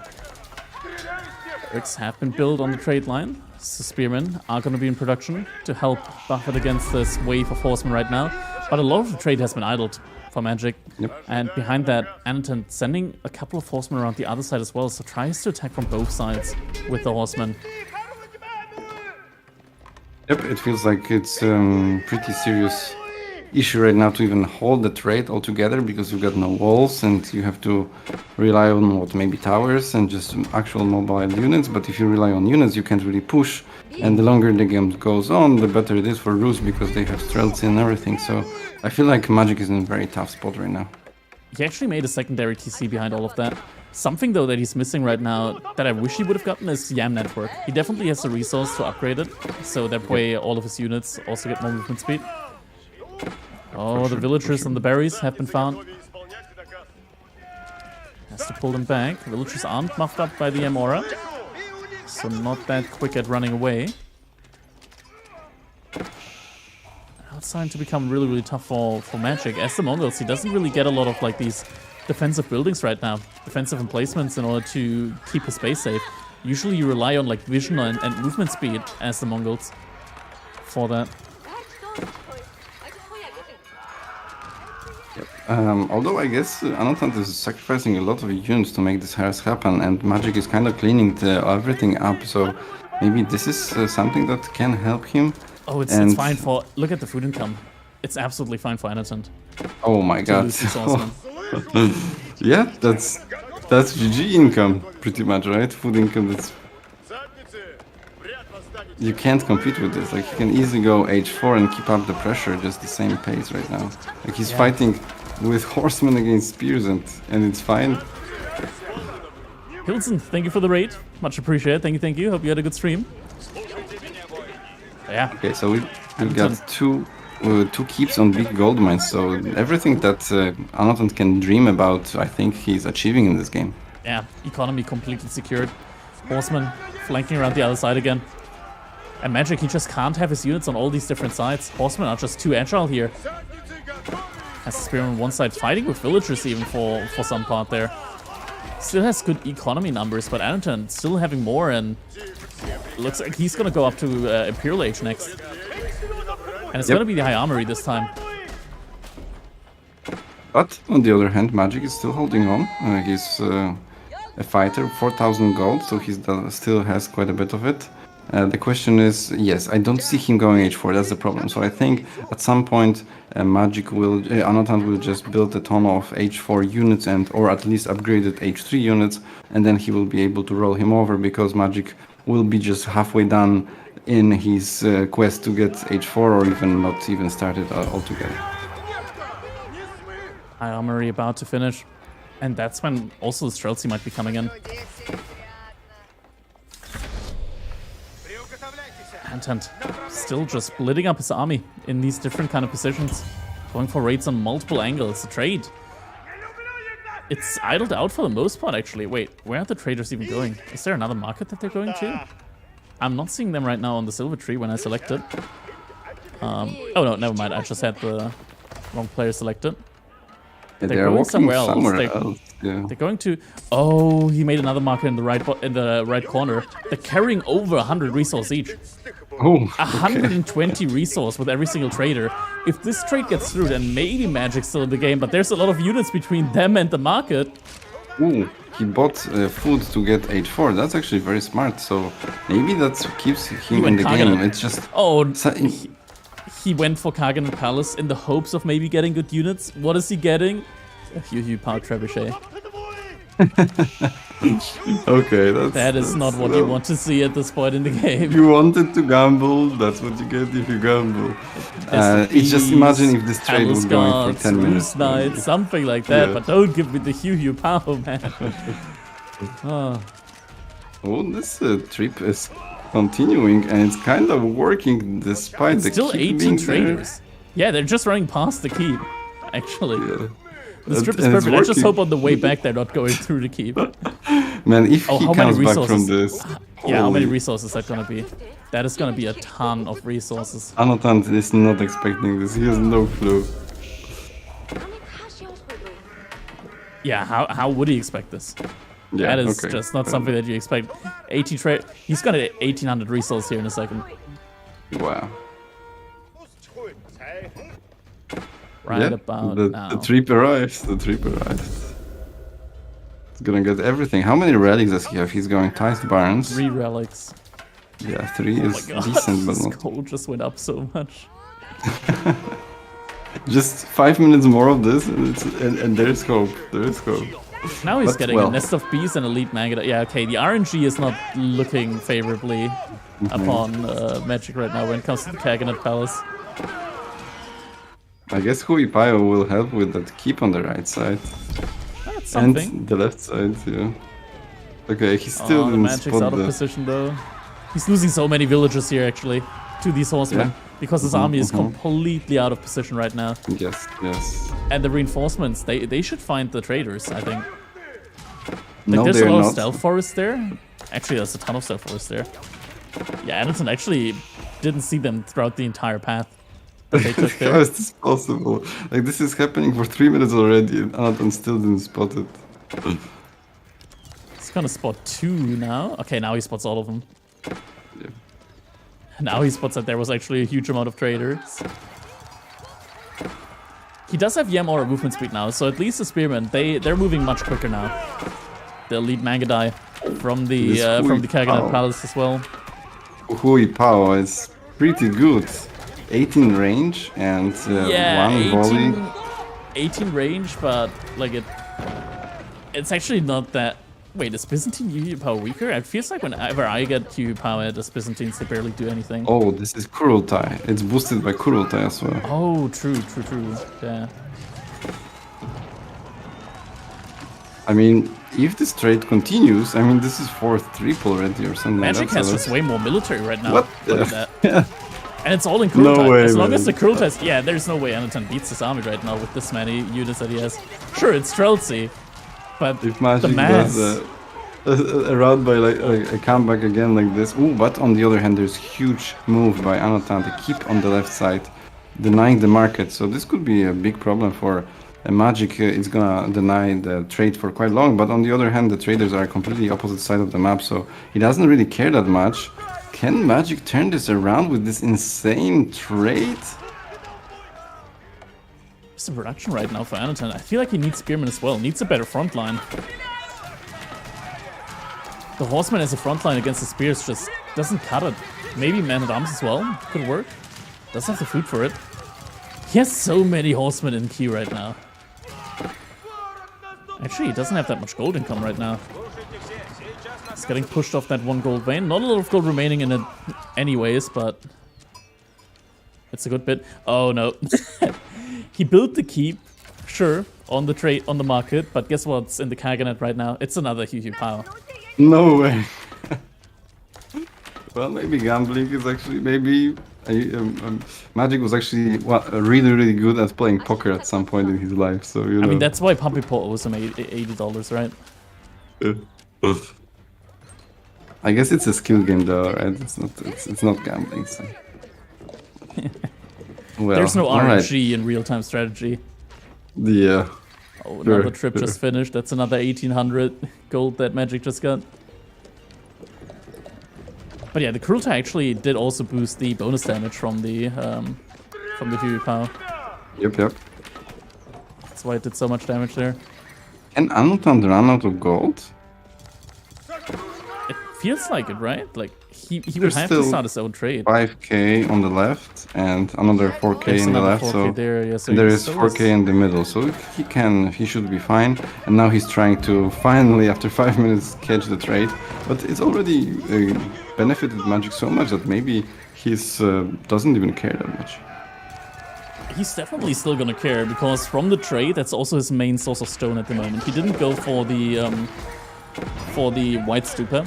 Barracks have been built on the trade line. So Spearmen are going to be in production to help buff it against this wave of horsemen right now. But a lot of the trade has been idled for Magic. Yep. And behind that, Anatan sending a couple of horsemen around the other side as well. So tries to attack from both sides with the horsemen. Yep, it feels like it's pretty serious issue right now to even hold the trade altogether because you've got no walls and you have to rely on what, maybe towers and just actual mobile units. But if you rely on units, you can't really push, and the longer the game goes on, the better it is for Rus because they have strelts and everything. So I feel like Magic is in a very tough spot right now. He actually made a secondary TC behind all of that. Something though that he's missing right now that I wish he would have gotten is Yam Network. He definitely has the resource to upgrade it, so that way all of his units also get more movement speed. Oh, the villagers and the berries have been found. Has to pull them back. Villagers aren't muffed up by the Amora, so not that quick at running away. Now it's starting to become really, really tough for Magic. As the Mongols, he doesn't really get a lot of like these defensive buildings right now, defensive emplacements in order to keep his base safe. Usually you rely on like vision and movement speed as the Mongols for that. Although I guess Anatan is sacrificing a lot of units to make this happen, and Magic is kind of cleaning everything up, so maybe this is something that can help him. Oh, it's fine for... Look at the food income. It's absolutely fine for Anatan. Oh my god. Yeah, that's GG income, pretty much, right? Food income, that's... You can't compete with this. Like, he can easily go H4 and keep up the pressure just the same pace right now. Like, he's fighting with horsemen against spears and it's fine. Hilton, thank you for the raid. Much appreciated. Thank you. Hope you had a good stream. Yeah. Okay, so we've got two keeps on big gold mines, so everything that Anatan can dream about, I think he's achieving in this game. Yeah, economy completely secured. Horsemen flanking around the other side again. And Magic, he just can't have his units on all these different sides. Horsemen are just too agile here. Has the Spearman on one side fighting with villagers even for some part there. Still has good economy numbers, but Anatan still having more, and looks like he's gonna go up to Imperial Age next. And it's gonna be the High Armory this time. But on the other hand, Magic is still holding on. He's a fighter, 4,000 gold, so he still has quite a bit of it. The question is, yes, I don't see him going H4, that's the problem. So I think at some point Anatan will just build a ton of H4 units or at least upgraded H3 units, and then he will be able to roll him over because Magic will be just halfway done in his quest to get H4 or even not even started altogether. High Armory about to finish, and that's when also the Streltsy might be coming in. Antant still just splitting up his army in these different kind of positions. Going for raids on multiple angles. A trade. It's idled out for the most part, actually. Wait, where are the traders even going? Is there another market that they're going to? I'm not seeing them right now on the silver tree when I select it. Oh no, never mind. I just had the wrong player selected. Yeah, They're going somewhere else. Yeah. They're going to. Oh, he made another marker in the right corner. They're carrying over 100 resource each. Oh, 120 resource with every single trader. If this trade gets through, then maybe Magic's still in the game. But there's a lot of units between them and the market. Ooh, he bought food to get H4. That's actually very smart. So maybe that's what keeps him in the game. It's just he went for Kagan and Palace in the hopes of maybe getting good units. What is he getting? A Hugh Power Trebuchet. Okay, that is not what you want to see at this point in the game. You wanted to gamble, that's what you get if you gamble. It's just imagine if this trade was going for 10 minutes. Night, something like that, but don't give me the Hugh Power, man. Oh, this trip is continuing and it's kind of working despite the still keep 18 being traders. Yeah, they're just running past the keep, actually. Yeah. The strip is perfect. I just hope on the way back they're not going through the keep. Man, if he comes back from this... Yeah, how many resources is that gonna be? That is gonna be a ton of resources. Anotant is not expecting this. He has no clue. Yeah, how would he expect this? Yeah, that is just not something that you expect. 80 trade. He's gonna get 1800 resources here in a second. Wow. Right about now. The trip arrives. The trip arrives. It's gonna get everything. How many relics does he have? He's going Ties Barons. 3 relics. Yeah, 3 is decent, but not. Gold just went up so much. Just 5 minutes more of this, and there's hope. There's hope. Now he's getting a Nest of Bees and Elite Manga. Yeah, okay, the RNG is not looking favorably upon Magic right now when it comes to the Kaganet Palace. I guess Hui Paio will help with that keep on the right side. That's something. And the left side, yeah. Okay, he still didn't Magic's spot out of position though. He's losing so many villagers here actually to these horsemen because his army is completely out of position right now. Yes, yes. And the reinforcements, they should find the traders, I think. Like, No, there's a they're lot not. of stealth forest there. Actually, there's a ton of stealth forest there. Yeah, Anderson actually didn't see them throughout the entire path that they took there. How is this possible? Like, this is happening for 3 minutes already, and Anton still didn't spot it. He's gonna spot 2 now. Okay, now he spots all of them. Yeah. Now he spots that there was actually a huge amount of traders. He does have Yam Aura movement speed now, so at least the Spearmen, they're moving much quicker now. The lead Mangadai from the Kaganet Palace as well. Hui Pao is pretty good. 18 range and 1 volley. 18 range, but like it's actually not that. Wait, is Byzantine Yu Power weaker? It feels like whenever I get Yu Power, the Byzantines they barely do anything. Oh, this is Kurultai. It's boosted by Kurultai as well. Oh, true. Yeah. I mean, if this trade continues, I mean, this is 4th triple already or something Magic like that. has just way more military right now. What? Look at that. And it's all in Kurultai. No way, as long man. as the Kurultai, yeah, there's no way Anatan beats this army right now with this many units that he has. Sure, it's Streltsy, but If Magic the mass. does a route by like a comeback again like this. Ooh, but on the other hand, there's huge move by Anatan to keep on the left side, denying the market. So this could be a big problem for Magic. It's gonna deny the trade for quite long. But on the other hand, the traders are completely opposite side of the map, so he doesn't really care that much. Can Magic turn this around with this insane trade? It's a production right now for Anatan. I feel like he needs Spearmen as well. Needs a better front line. The Horseman as a front line against the Spears just doesn't cut it. Maybe Man-at-Arms as well. Could work. Does have the food for it. He has so many Horsemen in queue right now. Actually, he doesn't have that much gold income right now. He's getting pushed off that 1 gold vein. Not a lot of gold remaining in it anyways, but it's a good bit. Oh no. He built the keep, sure, on the trade on the market, but guess what's in the Kaganet right now? It's another Hu Power. No way. Well, maybe gambling is actually maybe Magic was actually really really good at playing poker at some point in his life. So you know. I mean, that's why Puppy Paw owes him $80, right? I guess it's a skill game though, right? It's not gambling. So. Well, there's no RNG right. in real-time strategy. Yeah. Oh, another trip just finished. That's another 1800 gold that Magic just got. But yeah, the Cruelty actually did also boost the bonus damage from the Fury Power. Yep. That's why it did so much damage there. Can Anutan run out of gold? It feels like it, right? Like he would have to start his own trade. 5k on the left and another 4k in the left. 4K so there, yeah, so there is 4k in the middle. So he should be fine. And now he's trying to finally, after 5 minutes, catch the trade. But it's already benefited Magic so much that maybe he's doesn't even care that much. He's definitely still gonna care because from the trade, that's also his main source of stone at the moment. He didn't go for the white stupa,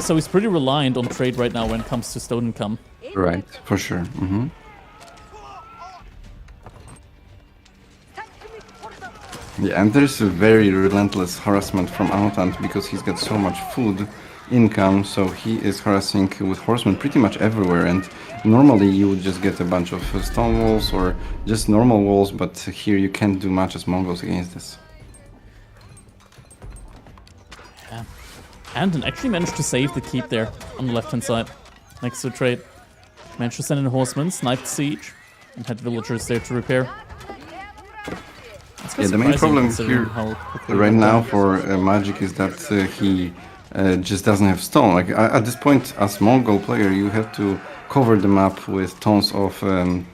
so he's pretty reliant on trade right now when it comes to stone income. Right, for sure. Yeah, and there's a very relentless harassment from Anutant because he's got so much food income, so he is harassing with horsemen pretty much everywhere. And normally you would just get a bunch of stone walls or just normal walls, but here you can't do much as Mongols against this. Yeah. Anton actually managed to save the keep there on the left hand side next to the trade. Managed to send in horsemen, sniped siege, and had villagers there to repair. Yeah, the main problem here right now for Magic is that he just doesn't have stone. Like at this point, as Mongol player, you have to cover the map with tons of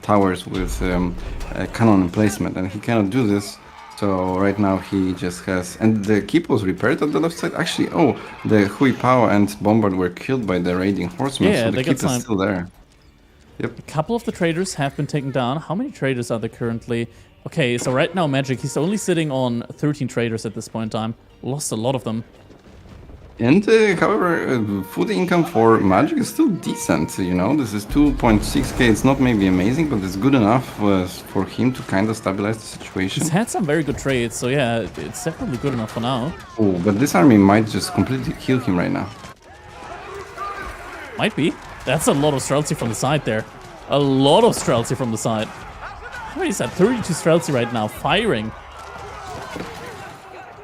towers with cannon emplacement, and he cannot do this. So right now he just has, and the keep was repaired at the left side. Actually, the Hui Pao and Bombard were killed by the raiding horsemen, so the keep is still there. Yep. A couple of the traders have been taken down. How many traders are there currently? Okay, so right now Magic, he's only sitting on 13 traders at this point in time. Lost a lot of them. And however, food income for Magic is still decent, you know. This is 2.6k, it's not maybe amazing, but it's good enough for him to kind of stabilize the situation. He's had some very good trades, so yeah, it's definitely good enough for now. Oh, but this army might just completely kill him right now. Might be. That's a lot of Streltsy from the side there. A lot of Streltsy from the side. How many is that? 32 Streltsy right now, firing.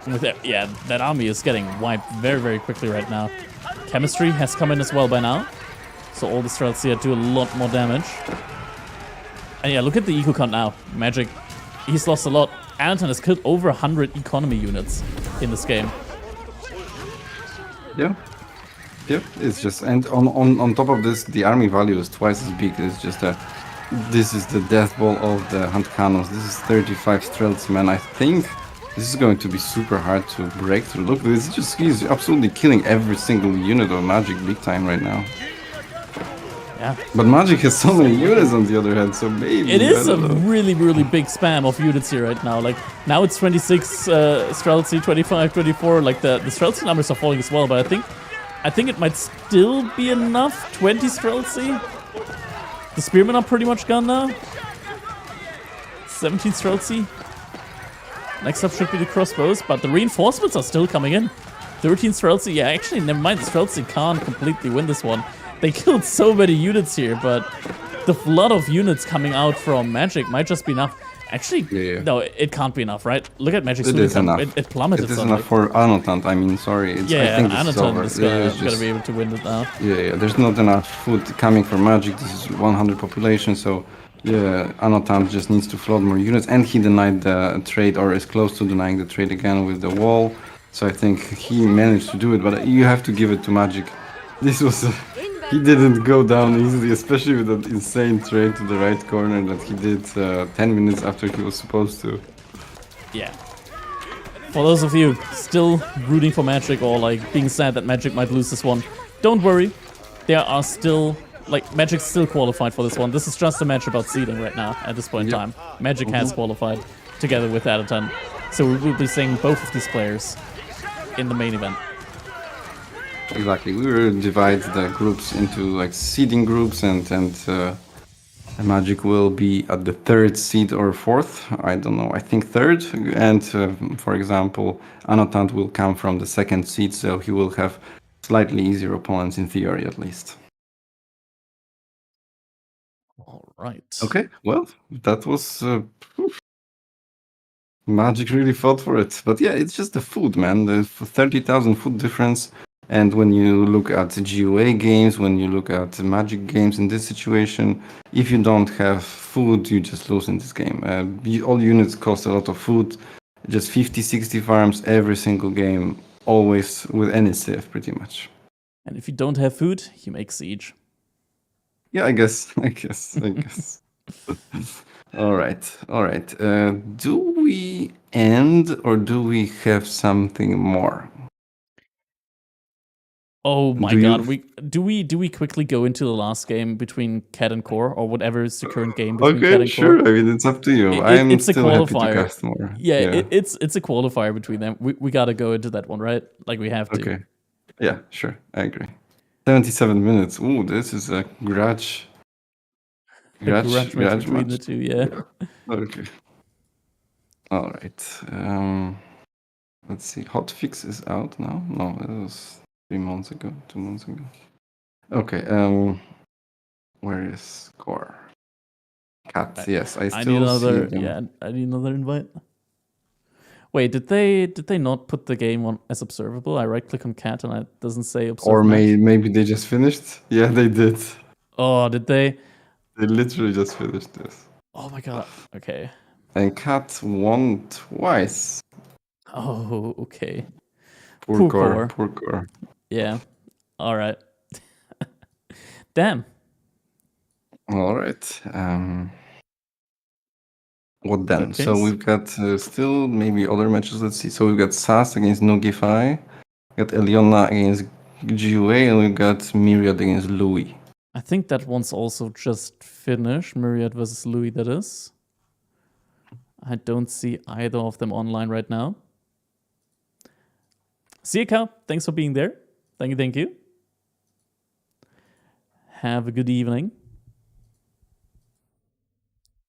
With that, yeah, that army is getting wiped very, very quickly right now. Chemistry has come in as well by now. So all the Streltsy do a lot more damage. And yeah, look at the eco count now. Magic, he's lost a lot. Anton has killed over 100 economy units in this game. Yeah. Yep, it's just, and on top of this, the army value is twice as big. It's just this is the death ball of the hand cannons. This is 35 Streltsy, man. I think this is going to be super hard to break through. Look, he's absolutely killing every single unit of Magic big time right now. Yeah. But Magic has so many units on the other hand, so maybe... It is a really, really big spam of units here right now. Like, now it's 26 Streltsy, 25, 24. Like, the Streltsy numbers are falling as well, but I think it might still be enough. 20 Streltsy. The Spearmen are pretty much gone now. 17 Streltsy. Next up should be the crossbows, but the reinforcements are still coming in. 13 Streltsy. Yeah, actually, never mind. Streltsy can't completely win this one. They killed so many units here, but the flood of units coming out from Magic might just be enough. Actually, no, it can't be enough, right? Look at Magic's food income. It plummeted. It is enough for Anutant. I mean, sorry. I think Anutant is gonna be able to win it now. Yeah, there's not enough food coming from Magic. This is 100 population, so yeah, Anutant just needs to flood more units, and he denied the trade, or is close to denying the trade again with the wall. So I think he managed to do it, but you have to give it to Magic. This was he didn't go down easily, especially with that insane trade to the right corner that he did 10 minutes after he was supposed to. Yeah. For those of you still rooting for Magic or like being sad that Magic might lose this one, don't worry. There are still, like, Magic's still qualified for this one. This is just a match about seeding right now at this point in time. Magic has qualified together with Adatan. So we will be seeing both of these players in the main event. Exactly. We will divide the groups into like seeding groups, and Magic will be at the third seed or fourth. I don't know. I think third. And for example, Anotant will come from the second seed, so he will have slightly easier opponents in theory, at least. All right. Okay. Well, that was. Magic really fought for it. But yeah, it's just the food, man. The 30,000 food difference. And when you look at GUA games, when you look at Magic games in this situation, if you don't have food, you just lose in this game. All units cost a lot of food. Just 50, 60 farms every single game, always with any save, pretty much. And if you don't have food, you make siege. Yeah, I guess. All right. Do we end or do we have something more? Oh my god! Do we quickly go into the last game between Cat and Core, or whatever is the current game between Cat Okay, and sure. Core? I mean, it's up to you. I'm It's a still happy to qualifier. cast more. Yeah, it's a qualifier between them. We gotta go into that one, right? Like we have to. Okay. Yeah, sure. I agree. 77 minutes. Ooh, this is a grudge Grudge match between the match. two. Yeah. Okay. All right. Let's see. Hotfix is out now. No, it was 3 months ago, 2 months ago. Okay. Where is Core? Cat. Yes, I still need another. see them. Yeah, I need another invite. Wait, did they not put the game on as observable? I right click on Cat and it doesn't say observe. Or match. maybe they just finished. Yeah, they did. Oh, did they? They literally just finished this. Oh my god. Okay. And Cat won twice. Oh, okay. Poor Core. Yeah. All right. Damn. All right. What then? Okay. So we've got still maybe other matches. Let's see. So we've got SAS against Nuggify. We got Eliona against GUA, and we've got Myriad against Louis. I think that one's also just finished. Myriad versus Louis, that is. I don't see either of them online right now. See you, Cal. Thanks for being there. Thank you. Have a good evening.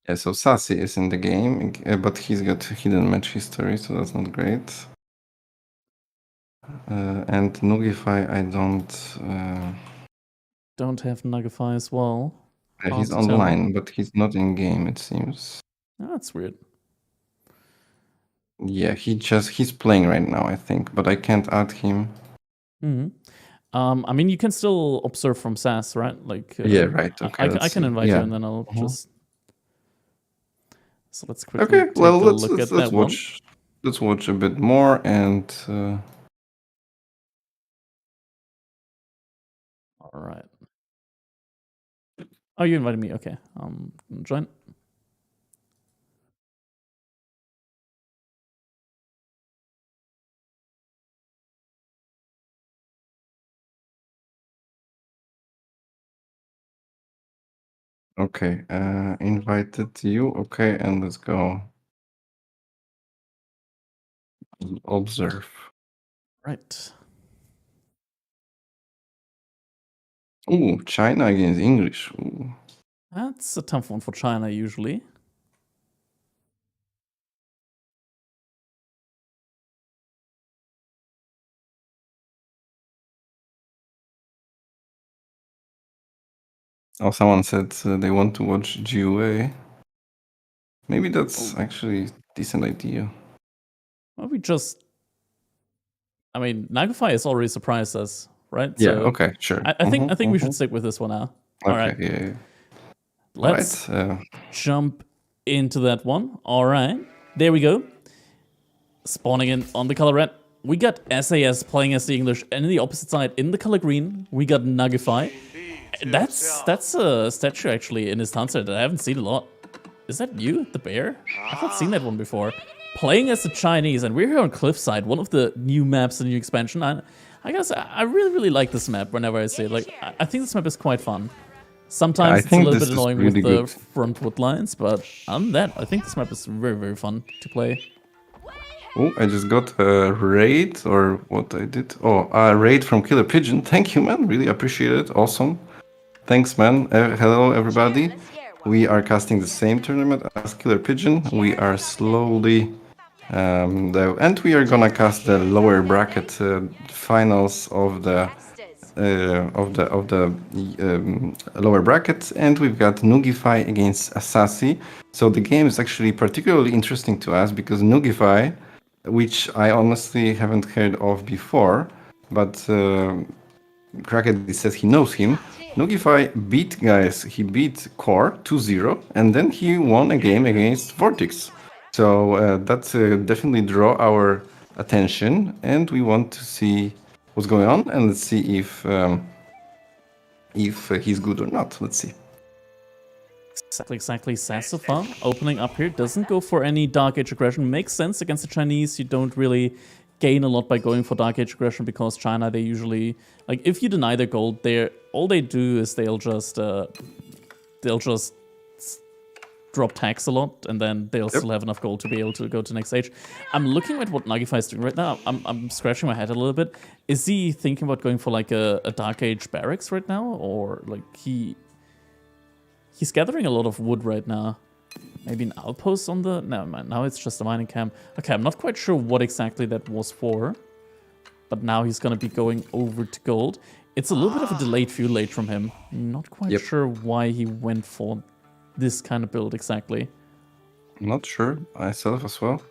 Yeah, so Sassy is in the game, but he's got hidden match history, so that's not great. And Nuggify, I don't have Nuggify as well. He's online, but he's not in game, it seems. Oh, that's weird. Yeah, he's playing right now, I think, but I can't add him. Mm-hmm. I mean, you can still observe from SAS, right? Like, yeah, right. Okay, I can invite you, and then I'll just. So let's quickly take a look at that watch. Let's watch a bit more and. All right. Oh, you invited me. Okay, join. Okay, invited you. Okay, and let's go. Observe. Right. Ooh, China against English. Ooh. That's a tough one for China usually. Oh, someone said they want to watch GUA. Maybe that's actually a decent idea. Well, I mean, Nuggify has already surprised us, right? Yeah, so okay, sure. I think we should stick with this one now. Okay, all right. Yeah. Let's jump into that one. All right. There we go. Spawning in on the color red. We got SAS playing as the English, and in the opposite side, in the color green, we got Nuggify. That's a statue actually in his sunset that I haven't seen a lot. Is that you, the bear? I've not seen that one before. Playing as the Chinese, and we're here on Cliffside, one of the new maps, the new expansion. I guess I really like this map whenever I see it. Like, I think this map is quite fun. Sometimes it's a little bit annoying with the front wood lines, but other than that, I think this map is very fun to play. Oh, I just got a raid, or what I did. Oh, a raid from Killer Pigeon. Thank you, man. Really appreciate it. Awesome. Thanks, man. Hello, everybody. We are casting the same tournament as Killer Pigeon. We are slowly, and we are gonna cast the lower bracket finals of the lower bracket, and we've got Nuggify against SAS. So the game is actually particularly interesting to us because Nuggify, which I honestly haven't heard of before, but Cracked says he knows him. Nuggify beat guys, he beat Core 2-0, and then he won a game against Vortex. So that definitely draw our attention, and we want to see what's going on, and let's see if he's good or not. Let's see. Exactly. Sassafar opening up here doesn't go for any Dark Age aggression. Makes sense against the Chinese. You don't really gain a lot by going for Dark Age aggression because China, they usually, like, if you deny their gold, all they do is they'll just drop tax a lot, and then they'll still have enough gold to be able to go to the next stage. I'm looking at what Nuggify is doing right now. I'm scratching my head a little bit. Is he thinking about going for like a Dark Age barracks right now, or like he's gathering a lot of wood right now? Maybe an outpost on the... No, man, now it's just a mining camp. Okay, I'm not quite sure what exactly that was for, but now he's gonna be going over to gold. It's a little bit of a delayed feudal age from him. Not quite sure why he went for this kind of build exactly. Not sure myself as well.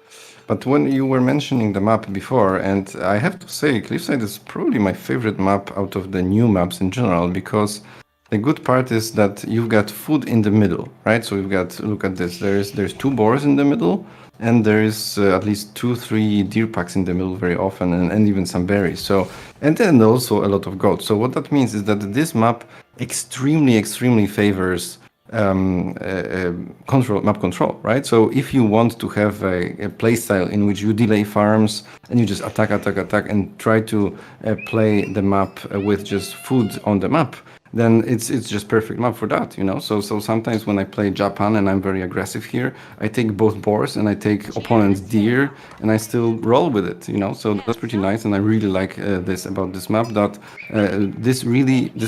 But when you were mentioning the map before, and I have to say, Cliffside is probably my favorite map out of the new maps in general, because the good part is that you've got food in the middle, right? So you've got, look at this, there's 2 boars in the middle, and there is at least 2-3 deer packs in the middle very often, and even some berries. So, and then also a lot of goats. So what that means is that this map extremely favors map control, right? So if you want to have a playstyle in which you delay farms and you just attack, and try to play the map with just food on the map, then it's just perfect map for that, you know. So sometimes when I play Japan and I'm very aggressive here, I take both boars and I take opponent's deer and I still roll with it, you know. So that's pretty nice, and I really like this about this map, that this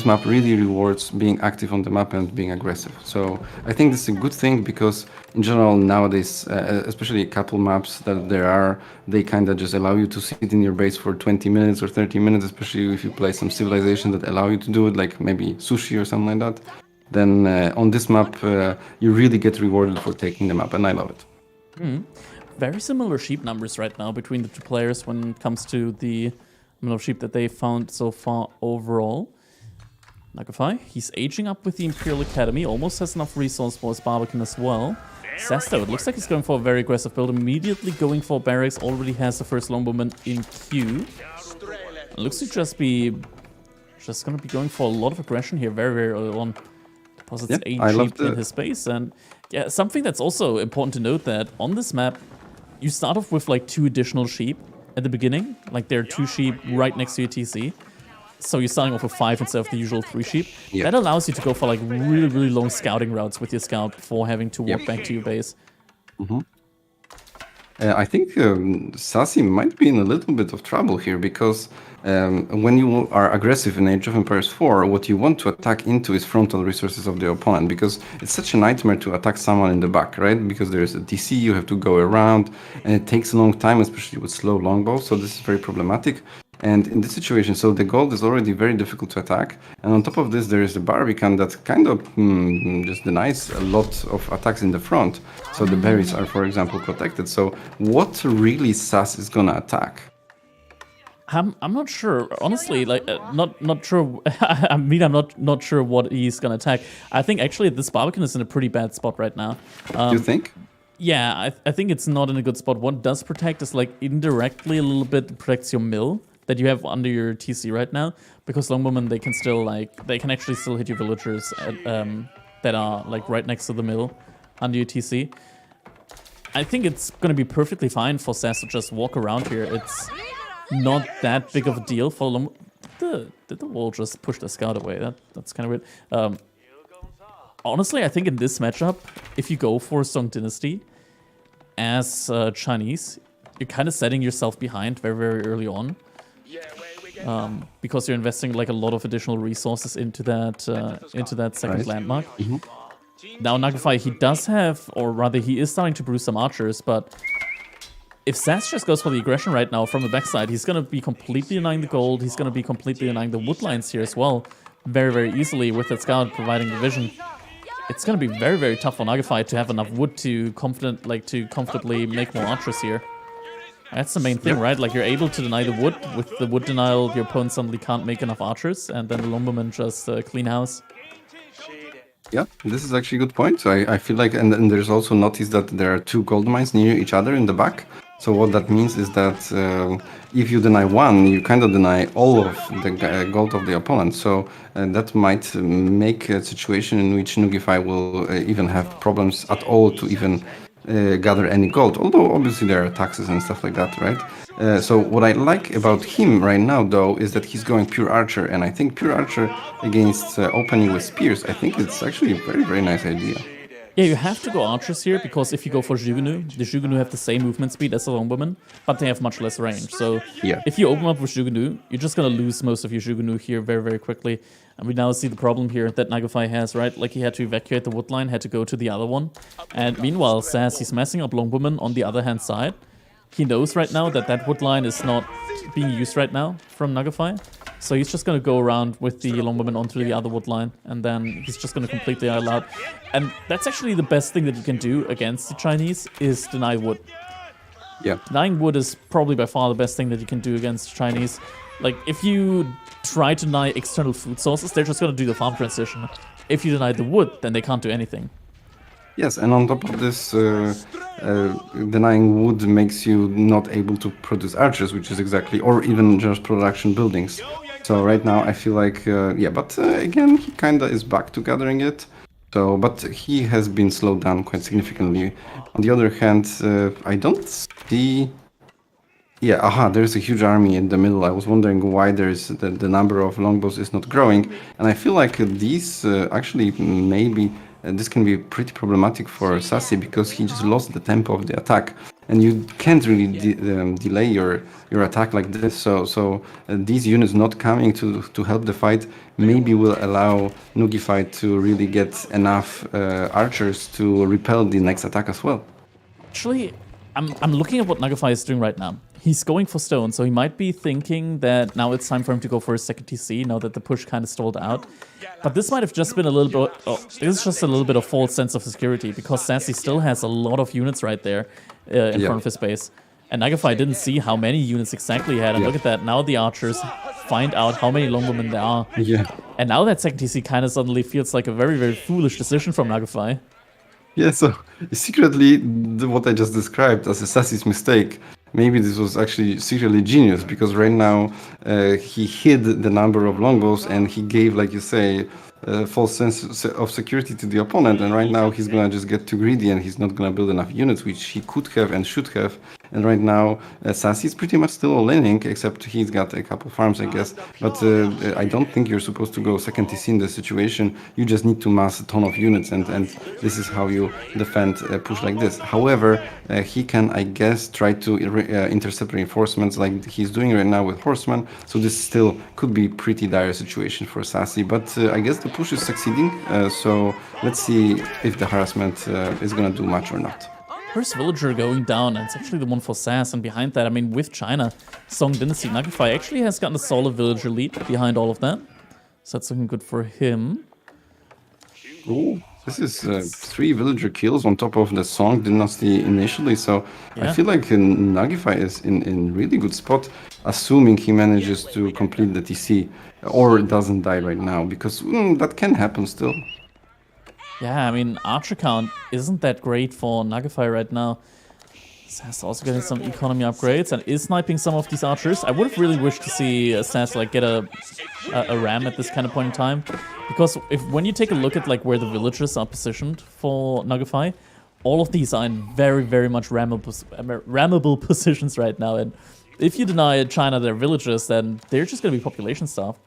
map really rewards being active on the map and being aggressive. So I think this is a good thing, because in general nowadays, especially a couple maps that there are, they kind of just allow you to sit in your base for 20 minutes or 30 minutes, especially if you play some civilization that allow you to do it, like maybe sushi or something like that. Then on this map, you really get rewarded for taking the map, and I love it. Very similar sheep numbers right now between the 2 players when it comes to the amount of sheep that they found so far overall. Nuggify, he's aging up with the Imperial Academy, almost has enough resource for his Barbican as well. Sesto, it looks like he's going for a very aggressive build, immediately going for barracks, already has the first longbowman in queue. It looks to just going to be going for a lot of aggression here very early on. Deposits 8 sheep in his base, and yeah, something that's also important to note, that on this map, you start off with like 2 additional sheep at the beginning, like there are 2 sheep right next to your TC. So you're starting off with 5 instead of the usual 3 sheep. That allows you to go for like really long scouting routes with your scout before having to walk back to your base. I think Sassy might be in a little bit of trouble here, because when you are aggressive in Age of Empires 4, what you want to attack into is frontal resources of the opponent, because it's such a nightmare to attack someone in the back, right? Because there's a DC, you have to go around, and it takes a long time, especially with slow longbows, so this is very problematic. And in this situation, so the gold is already very difficult to attack, and on top of this there is the Barbican that kind of just denies a lot of attacks in the front, so the berries are, for example, protected. So what really SAS is gonna attack? I'm not sure, honestly. Like, not sure. I mean, I'm not sure what he's gonna attack. I think actually this Barbican is in a pretty bad spot right now. Do you think? Yeah, I think it's not in a good spot. What does protect is like indirectly a little bit protects your mill that you have under your TC right now, because longbowmen, they can still they can actually still hit your villagers that are like right next to the mill under your TC. I think it's gonna be perfectly fine for SAS to just walk around here. It's not that big of a deal for long. Did the wall just push the scout away? That's kind of weird. Honestly, I think in this matchup, if you go for Song Dynasty as Chinese, you're kind of setting yourself behind very, very early on. Because you're investing like a lot of additional resources into that second landmark. Now Nuggify, he does have, or rather he is starting to brew some archers, but if SAS just goes for the aggression right now from the backside, he's going to be completely denying the gold, he's going to be completely denying the wood lines here as well, very, very easily with that scout providing the vision. It's going to be very, very tough for Nuggify to have enough wood to comfortably make more archers here. That's the main thing, right? Like, you're able to deny the wood. With the wood denial, your opponent suddenly can't make enough archers, and then the lumbermen just clean house. Yeah, this is actually a good point. So I feel like, and there's also notice that there are 2 gold mines near each other in the back. So what that means is that if you deny one, you kind of deny all of the gold of the opponent. So that might make a situation in which Nuggify will even have problems at all to even gather any gold. Although obviously there are taxes and stuff like that, right? So what I like about him right now, though, is that he's going pure archer, and I think pure archer against opening with spears, I think it's actually a very, very nice idea. Yeah, you have to go archers here, because if you go for Jugunu, the Jugunu have the same movement speed as the Longbowmen, but they have much less range. So if you open up with Jugunu, you're just going to lose most of your Jugunu here very, very quickly. And we now see the problem here that Nuggify has, right? Like, he had to evacuate the wood line, had to go to the other one. And meanwhile, SAS, he's messing up Longbowmen on the other hand side. He knows right now that that wood line is not being used right now from Nuggify. So he's just going to go around with the Longbowmen onto the other wood line, and then he's just going to completely all out. And that's actually the best thing that you can do against the Chinese, is deny wood. Yeah. Denying wood is probably by far the best thing that you can do against the Chinese. Like, if you try to deny external food sources, they're just going to do the farm transition. If you deny the wood, then they can't do anything. Yes, and on top of this, denying wood makes you not able to produce archers, which is exactly, or even just production buildings. So right now I feel like, but again, he kinda is back to gathering it. So, but he has been slowed down quite significantly. On the other hand, I don't see... Yeah, there's a huge army in the middle. I was wondering why there's the number of longbows is not growing. And I feel like these actually maybe... this can be pretty problematic for Sassy, because he just lost the tempo of the attack, and you can't really delay your attack like this. So these units not coming to help the fight maybe will allow Nuggify to really get enough archers to repel the next attack as well. Actually, I'm looking at what Nuggify is doing right now. He's going for stone, so he might be thinking that now it's time for him to go for his second TC, now that the push kind of stalled out. But this might have just been a little bit... this is just a little bit of false sense of security, because Sassy still has a lot of units right there in front of his base. And Nuggify didn't see how many units exactly he had, and look at that, now the archers find out how many Longbowmen there are. And now that second TC kind of suddenly feels like a very, very foolish decision from Nuggify. Yeah, so secretly, what I just described as a Sassy's mistake, maybe this was actually secretly genius, because right now he hid the number of longbows and he gave, like you say, false sense of security to the opponent, and right now he's gonna just get too greedy and he's not gonna build enough units, which he could have and should have. And right now Sassy's pretty much still all-inning, except he's got a couple farms, I guess. But I don't think you're supposed to go second TC in this situation. You just need to mass a ton of units, and this is how you defend a push like this. However, he can, I guess, try to intercept reinforcements like he's doing right now with horsemen. So this still could be pretty dire situation for Sassy, but I guess the push is succeeding. So let's see if the harassment is gonna do much or not. First villager going down, and it's actually the one for SAS, and behind that, I mean, with China, Song Dynasty, Nuggify actually has gotten a solid villager lead behind all of that. So that's looking good for him. Ooh, this is 3 villager kills on top of the Song Dynasty initially, so I feel like Nuggify is in really good spot, assuming he manages to complete the TC, or doesn't die right now, because that can happen still. Yeah, I mean, archer count isn't that great for Nuggify right now. SAS also getting some economy upgrades and is sniping some of these archers. I would have really wished to see SAS like get a ram at this kind of point in time, because when you take a look at like where the villages are positioned for Nuggify, all of these are in very, very much rammable positions right now. And if you deny China their villages, then they're just going to be population starved.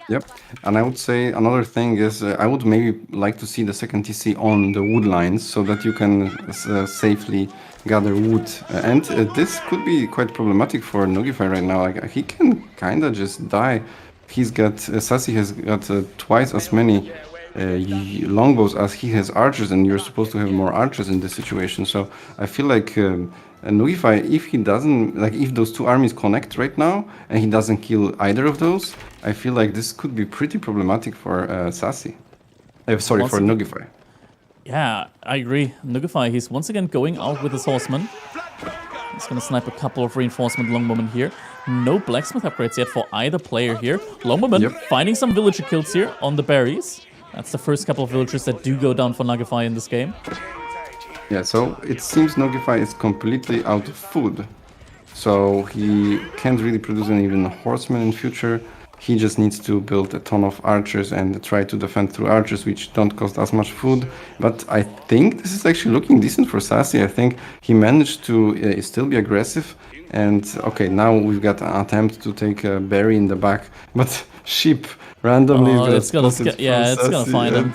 Yep, and I would say another thing is I would maybe like to see the second TC on the wood lines so that you can safely gather wood. And this could be quite problematic for Nuggify right now. Like he can kind of just die. He's got Sassy has got twice as many longbows as he has archers, and you're supposed to have more archers in this situation. So I feel like Nuggify, if he doesn't, like if those two armies connect right now and he doesn't kill either of those, I feel like this could be pretty problematic for Sassy. Sorry, for Nuggify. Yeah, I agree. Nuggify, he's once again going out with his horsemen. He's gonna snipe a couple of reinforcement longbowmen here. No blacksmith upgrades yet for either player here. Longbowmen finding some villager kills here on the berries. That's the first couple of villagers that do go down for Nuggify in this game. Yeah, so it seems Nuggify is completely out of food. So he can't really produce any even horsemen in future. He just needs to build a ton of archers and try to defend through archers, which don't cost as much food. But I think this is actually looking decent for Sassy. I think he managed to still be aggressive. And okay, now we've got an attempt to take a berry in the back, but sheep randomly. It's gonna find him.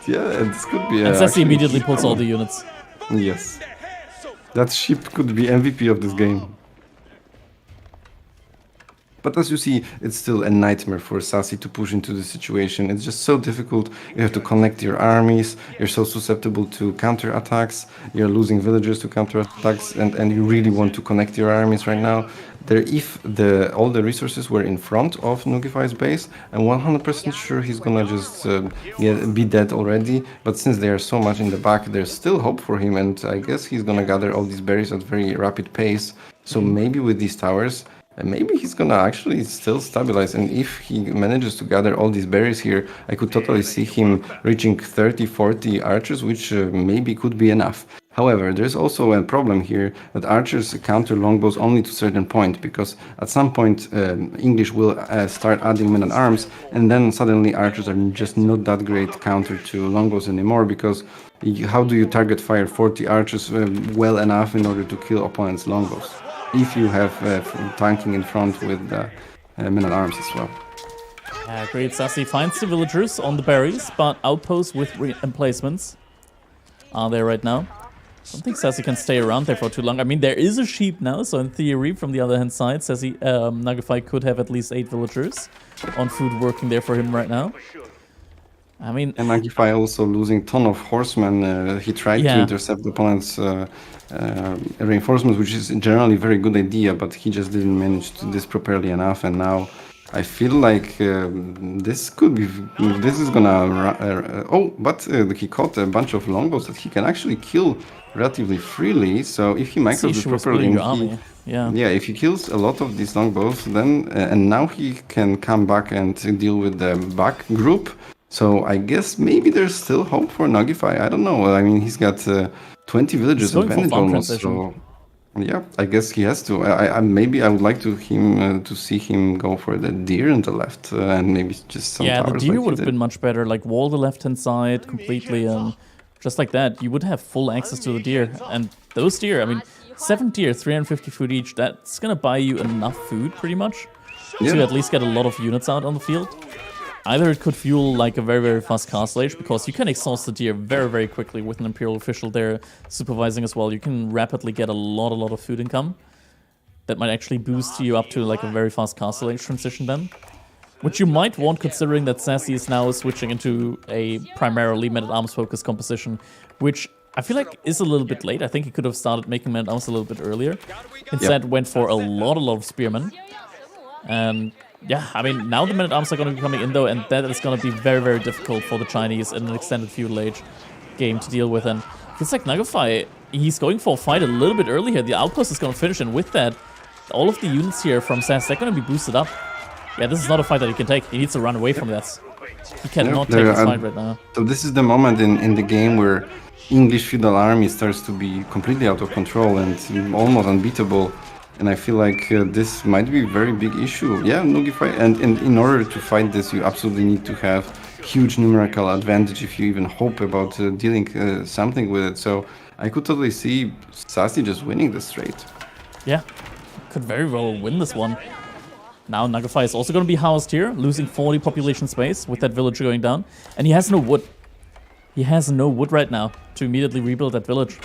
Yeah, this could be. And Sassy immediately pulls all the units. Yes, that sheep could be MVP of this game. But as you see, it's still a nightmare for Sassy to push into the situation. It's just so difficult. You have to connect your armies. You're so susceptible to counterattacks. You're losing villagers to counterattacks, and you really want to connect your armies right now. If all the resources were in front of Nuggify's base, I'm 100% sure he's gonna just be dead already. But since they are so much in the back, there's still hope for him, and I guess he's gonna gather all these berries at very rapid pace. So maybe with these towers, maybe he's gonna actually still stabilize, and if he manages to gather all these berries here, I could totally see him reaching 30-40 archers, which maybe could be enough. However, there's also a problem here that archers counter longbows only to a certain point, because at some point English will start adding men-at-arms, and then suddenly archers are just not that great counter to longbows anymore, because how do you target fire 40 archers well enough in order to kill opponents' longbows? If you have tanking in front with men-at-arms as well. Yeah, great. Sassy finds the villagers on the berries, but outposts with emplacements are there right now. I don't think Sassy can stay around there for too long. I mean, there is a sheep now, so in theory, from the other hand side, Sassy, Nuggify could have at least 8 villagers on food working there for him right now. I mean... And Nuggify also losing a ton of horsemen. He tried to intercept the opponent's reinforcements, which is generally a very good idea, but he just didn't manage to do this properly enough, and now I feel like this is gonna... but he caught a bunch of longbows that he can actually kill relatively freely, so if he micros it properly, if he kills a lot of these longbows, then and now he can come back and deal with the back group. So I guess maybe there's still hope for Nuggify. I don't know. I mean, he's got 20 villagers advantage almost. So yeah, I guess he has to. Maybe I would like to see him go for the deer on the left and maybe just some towers. Yeah, the deer would have been much better. Like wall the left-hand side completely, and just like that, you would have full access to the deer. And those deer, I mean, 7 deer, 350 food each. That's gonna buy you enough food, pretty much, to at least get a lot of units out on the field. Either it could fuel like a very, very fast castle age, because you can exhaust the deer very, very quickly with an Imperial official there supervising as well. You can rapidly get a lot of food income that might actually boost you up to like a very fast castle age transition then. Which you might want, considering that Sassy is now switching into a primarily men-at-arms focused composition, which I feel like is a little bit late. I think he could have started making men-at-arms a little bit earlier. Instead went for a lot of spearmen. And yeah, I mean, now the men-at-arms are going to be coming in though, and that is going to be very, very difficult for the Chinese in an extended feudal age game to deal with. And it feels like Nuggify, he's going for a fight a little bit early here. The outpost is going to finish, and with that, all of the units here from SAS, they're going to be boosted up. Yeah, this is not a fight that he can take. He needs to run away from that. He cannot take this fight right now. So this is the moment in the game where English feudal army starts to be completely out of control and almost unbeatable. And I feel like this might be a very big issue. Yeah, Nuggify, and in order to fight this, you absolutely need to have huge numerical advantage if you even hope about dealing something with it. So I could totally see Sassy just winning this straight. Yeah, could very well win this one. Now Nuggify is also going to be housed here, losing 40 population space with that village going down. And he has no wood. He has no wood right now to immediately rebuild that village.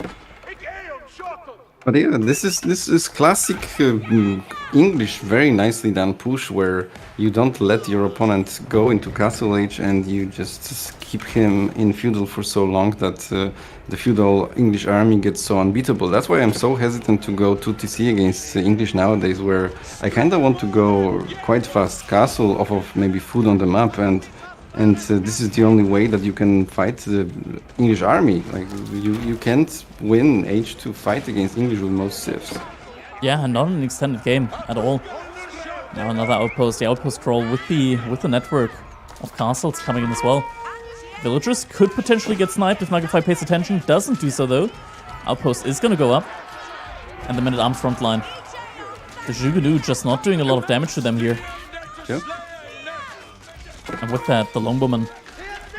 But yeah, this is classic English, very nicely done push, where you don't let your opponent go into Castle Age and you just keep him in feudal for so long that the feudal English army gets so unbeatable. That's why I'm so hesitant to go 2TC against English nowadays, where I kind of want to go quite fast castle off of maybe food on the map, and this is the only way that you can fight the English army. Like you can't win H2 fight against English with most civs. Yeah, and not an extended game at all. Now another outpost, the outpost troll with the network of castles coming in as well. Villagers could potentially get sniped if Nuggify pays attention. Doesn't do so though. Outpost is gonna go up. And the men-at-arms front line. The Zhugalu just not doing a lot of damage to them here. Yep. And with that, the longbowman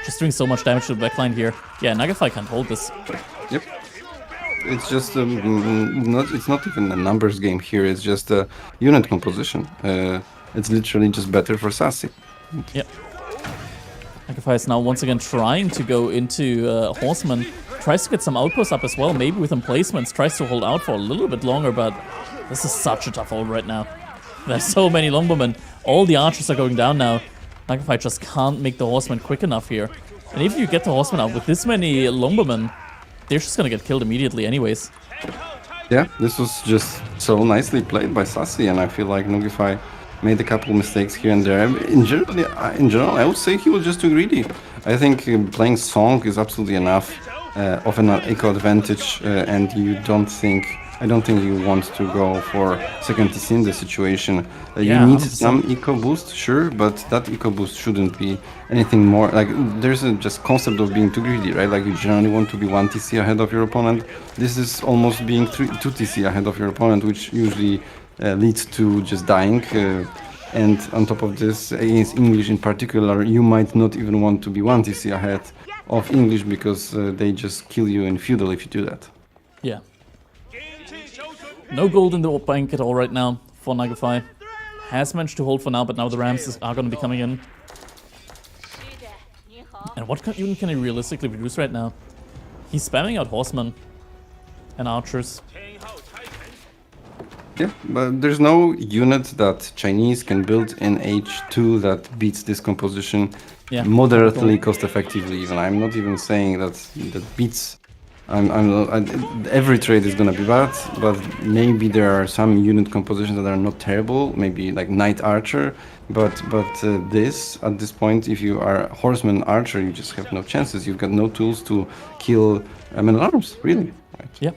just doing so much damage to the backline here. Yeah, Nuggify can't hold this. Yep. It's just it's not even a numbers game here. It's just a unit composition. It's literally just better for Sassy. Yep. Nuggify is now once again trying to go into Horseman. Tries to get some outposts up as well, maybe with emplacements. Tries to hold out for a little bit longer, but this is such a tough hold right now. There's so many longbowmen. All the archers are going down now. Nuggify just can't make the horsemen quick enough here. And if you get the horsemen out with this many longbowmen, they're just gonna get killed immediately anyways. Yeah, this was just so nicely played by Sassy, and I feel like Nuggify made a couple mistakes here and there. In general, I would say he was just too greedy. I think playing Song is absolutely enough of an eco advantage, and I don't think you want to go for second TC in this situation. Yeah, you need 100%. some eco boost, sure, but that eco boost shouldn't be anything more. Like, there's a just concept of being too greedy, right? Like, you generally want to be 1 TC ahead of your opponent. This is almost being 2 TC ahead of your opponent, which usually leads to just dying. And on top of this, against English in particular, you might not even want to be 1 TC ahead of English because they just kill you in feudal if you do that. Yeah. No gold in the bank at all right now for Nuggify. Has managed to hold for now, but now the Rams are going to be coming in. And what unit can he realistically produce right now? He's spamming out horsemen and archers. Yeah, but there's no unit that Chinese can build in H2 that beats this composition moderately cost effectively. Even I'm not even saying that beats. Every trade is gonna be bad, but maybe there are some unit compositions that are not terrible. Maybe like Knight Archer, but this at this point, if you are Horseman Archer, you just have no chances. You've got no tools to kill men-at-arms, really. Right? Yep.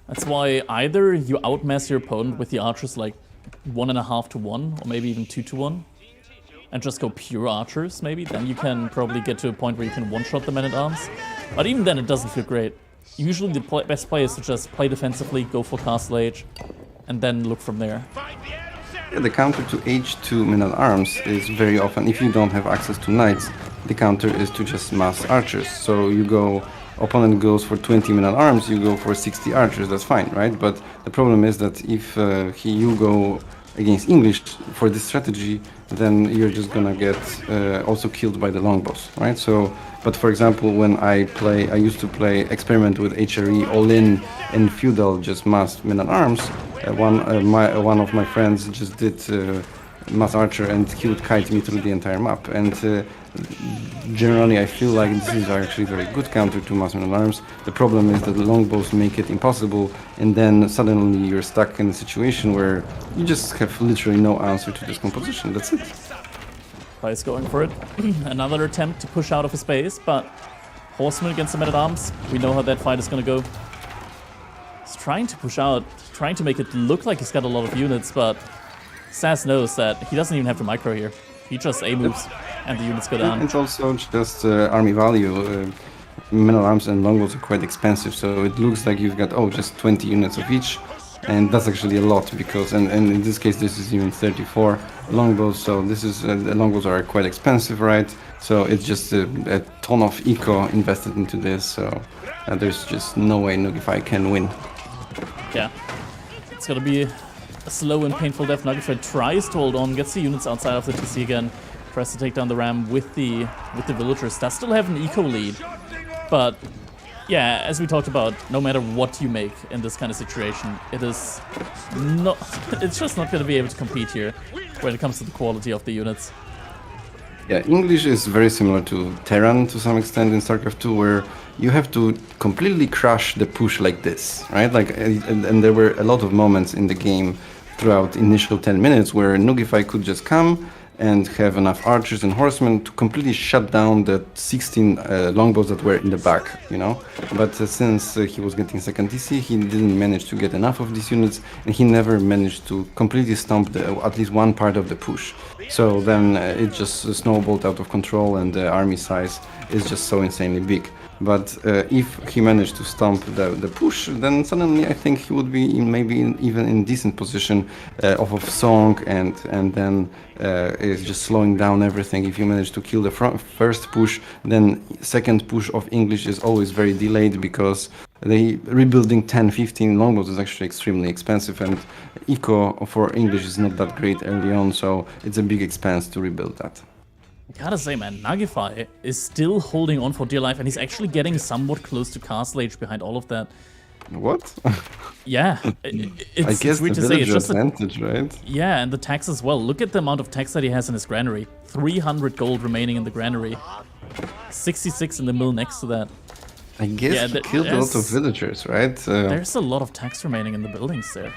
That's why either you outmass your opponent with the archers like 1.5 to 1, or maybe even 2 to 1, and just go pure archers, maybe. Then you can probably get to a point where you can one-shot the men-at-arms. But even then, it doesn't feel great. Usually the best play is to just play defensively, go for Castle Age, and then look from there. Yeah, the counter to H2 men-at-arms is very often, if you don't have access to knights, the counter is to just mass archers. So you go, opponent goes for 20 men-at-arms, you go for 60 archers, that's fine, right? But the problem is that if you go against English for this strategy, then you're just gonna get also killed by the longbows, right? So, but for example, when I used to play experiment with HRE all-in and feudal, just mass men-at-arms. One of my friends just did mass archer and he would kite me through the entire map. And generally, I feel like this is actually very good counter to mass men-at-arms. The problem is that the longbows make it impossible, and then suddenly you're stuck in a situation where you just have literally no answer to this composition. That's it. Is going for it. Another attempt to push out of his base, but Horseman against the men-at-arms, we know how that fight is gonna go. He's trying to push out, trying to make it look like he's got a lot of units, but SAS knows that he doesn't even have to micro here. He just A moves, and the units go down. It's also just army value. Men-at-arms and longbows are quite expensive, so it looks like you've got, just 20 units of each. And that's actually a lot because, and in this case, this is even 34 longbows. So this is the longbows are quite expensive, right? So it's just a ton of eco invested into this. So there's just no way Nuggify can win. Yeah, it's gonna be a slow and painful death. Nuggify tries to hold on, gets the units outside of the TC again, tries to take down the Ram with the villagers. Does still have an eco lead, but yeah, as we talked about, no matter what you make in this kind of situation, it's just not going to be able to compete here when it comes to the quality of the units. Yeah, English is very similar to Terran to some extent in StarCraft 2, where you have to completely crush the push like this, right? Like, and there were a lot of moments in the game throughout initial 10 minutes where Nuggify could just come and have enough archers and horsemen to completely shut down the 16 longbows that were in the back, you know. But since he was getting second TC, he didn't manage to get enough of these units, and he never managed to completely stomp at least one part of the push. So then it just snowballed out of control, and the army size is just so insanely big. But if he managed to stomp the push, then suddenly I think he would be even in decent position off of Song, and then is just slowing down everything. If you manage to kill the first push, then second push of English is always very delayed, because rebuilding 10-15 longbows is actually extremely expensive, and eco for English is not that great early on, so it's a big expense to rebuild that. I gotta say, man, Nuggify is still holding on for dear life, and he's actually getting somewhat close to castle age behind all of that. What? Yeah, I guess weird the to say. It's just advantage, right? Yeah, and the tax as well. Look at the amount of tax that he has in his granary. 300 gold remaining in the granary. 66 in the mill next to that. I guess he killed a lot of villagers, right? There's a lot of tax remaining in the buildings there.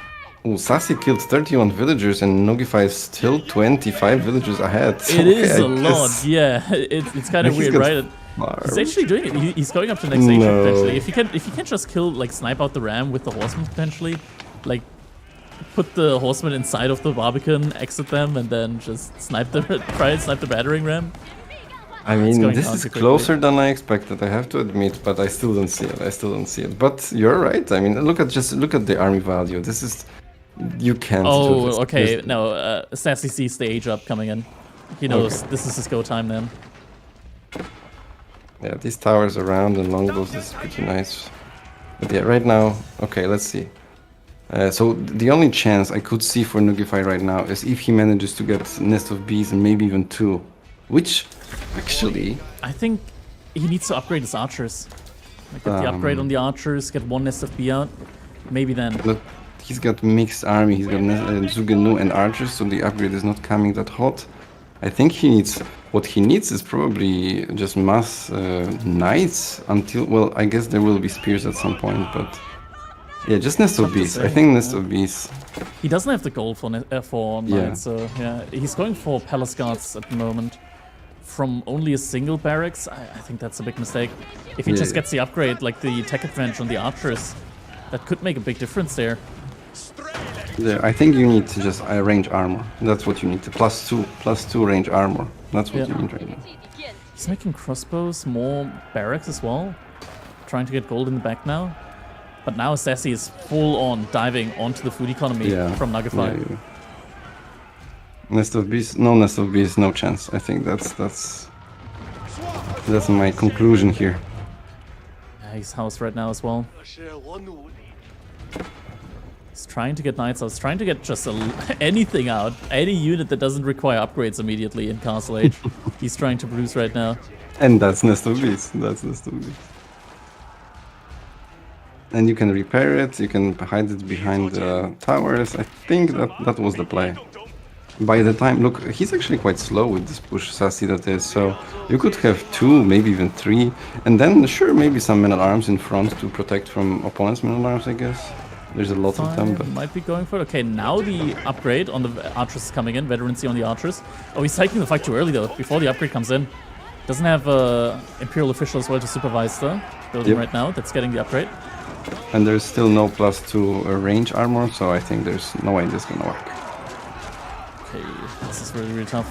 Oh, Sassy killed 31 villagers, and Nuggify is still 25 villagers ahead. So it is a lot, yeah. It's kind of weird, right? He's actually doing it. He's going up to next stage potentially. If you can just kill, like, snipe out the ram with the horsemen potentially, like put the horsemen inside of the Barbican, exit them, and then just try and snipe the battering ram. I mean, this is closer than I expected, I have to admit, but I still don't see it. But you're right. I mean, look at the army value. This is, you can't. Oh, do this. okay. No, Sassy sees the age up coming in. He knows this is his go time then. Yeah, these towers around and longbows is pretty nice. But yeah, right now, okay, let's see. So the only chance I could see for Nuggify right now is if he manages to get Nest of Bees and maybe even 2, which actually I think he needs to upgrade his archers. Like, get the upgrade on the archers, get 1 Nest of Bee out, maybe then. Look, he's got mixed army. He's got Zugenu and archers, so the upgrade is not coming that hot. I think what he needs is probably just mass knights until, well, I guess there will be spears at some point, but yeah, just Nest of Bees. I think Nest of Bees. He doesn't have the gold for knights, so yeah, he's going for palace guards at the moment. From only a single barracks, I think that's a big mistake. If he just gets the upgrade, like the tech advantage on the archers, that could make a big difference there. Yeah, I think you need to just range armor. That's what you need. +2 range armor. That's what you need right now. He's making crossbows, more barracks as well. Trying to get gold in the back now. But now Sassy is full on diving onto the food economy from Nuggify. Yeah. Nest of Bees, no chance. I think that's my conclusion here. Yeah, he's housed right now as well. He's trying to get knights out. He's trying to get just anything out. Any unit that doesn't require upgrades immediately in Castle Age. He's trying to produce right now. And that's Nest of Bees. And you can repair it. You can hide it behind the towers. I think that was the play. By the time, look, he's actually quite slow with this push, Sassy that is, so you could have 2, maybe even 3, and then sure, maybe some men-at-arms in front to protect from opponents' men-at-arms, I guess. There's a lot of them, but... Might be going for it. Okay, now the upgrade on the archers is coming in, veterancy on the archers. Oh, he's taking the fight too early though, before the upgrade comes in. Doesn't have Imperial official as well to supervise the building right now, that's getting the upgrade. And there's still no +2 range armor, so I think there's no way this is gonna work. Okay, this is really, really tough.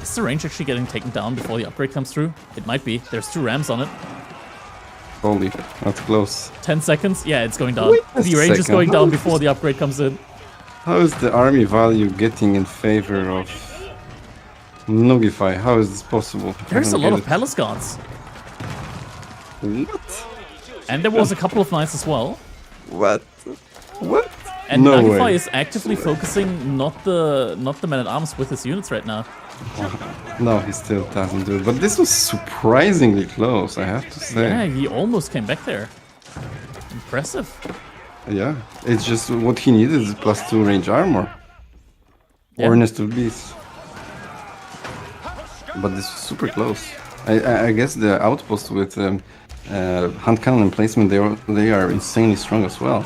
Is the range actually getting taken down before the upgrade comes through? It might be. There's 2 rams on it. Holy, that's close. 10 seconds? Yeah, it's going down. The range is going down before the upgrade comes in. How is the army value getting in favor of Nuggify? How is this possible? There's a lot of palace guards. What? And there was a couple of knights as well. What? What? And No Nuggify way. is actively focusing not the man-at-arms with his units right now. No, he still doesn't do it. But this was surprisingly close, I have to say. Yeah, he almost came back there. Impressive. Yeah, it's just what he needed is +2 range armor. Yeah. Or Nest of Beasts. But this was super close. I guess the outpost with hand cannon emplacement, they are insanely strong as well.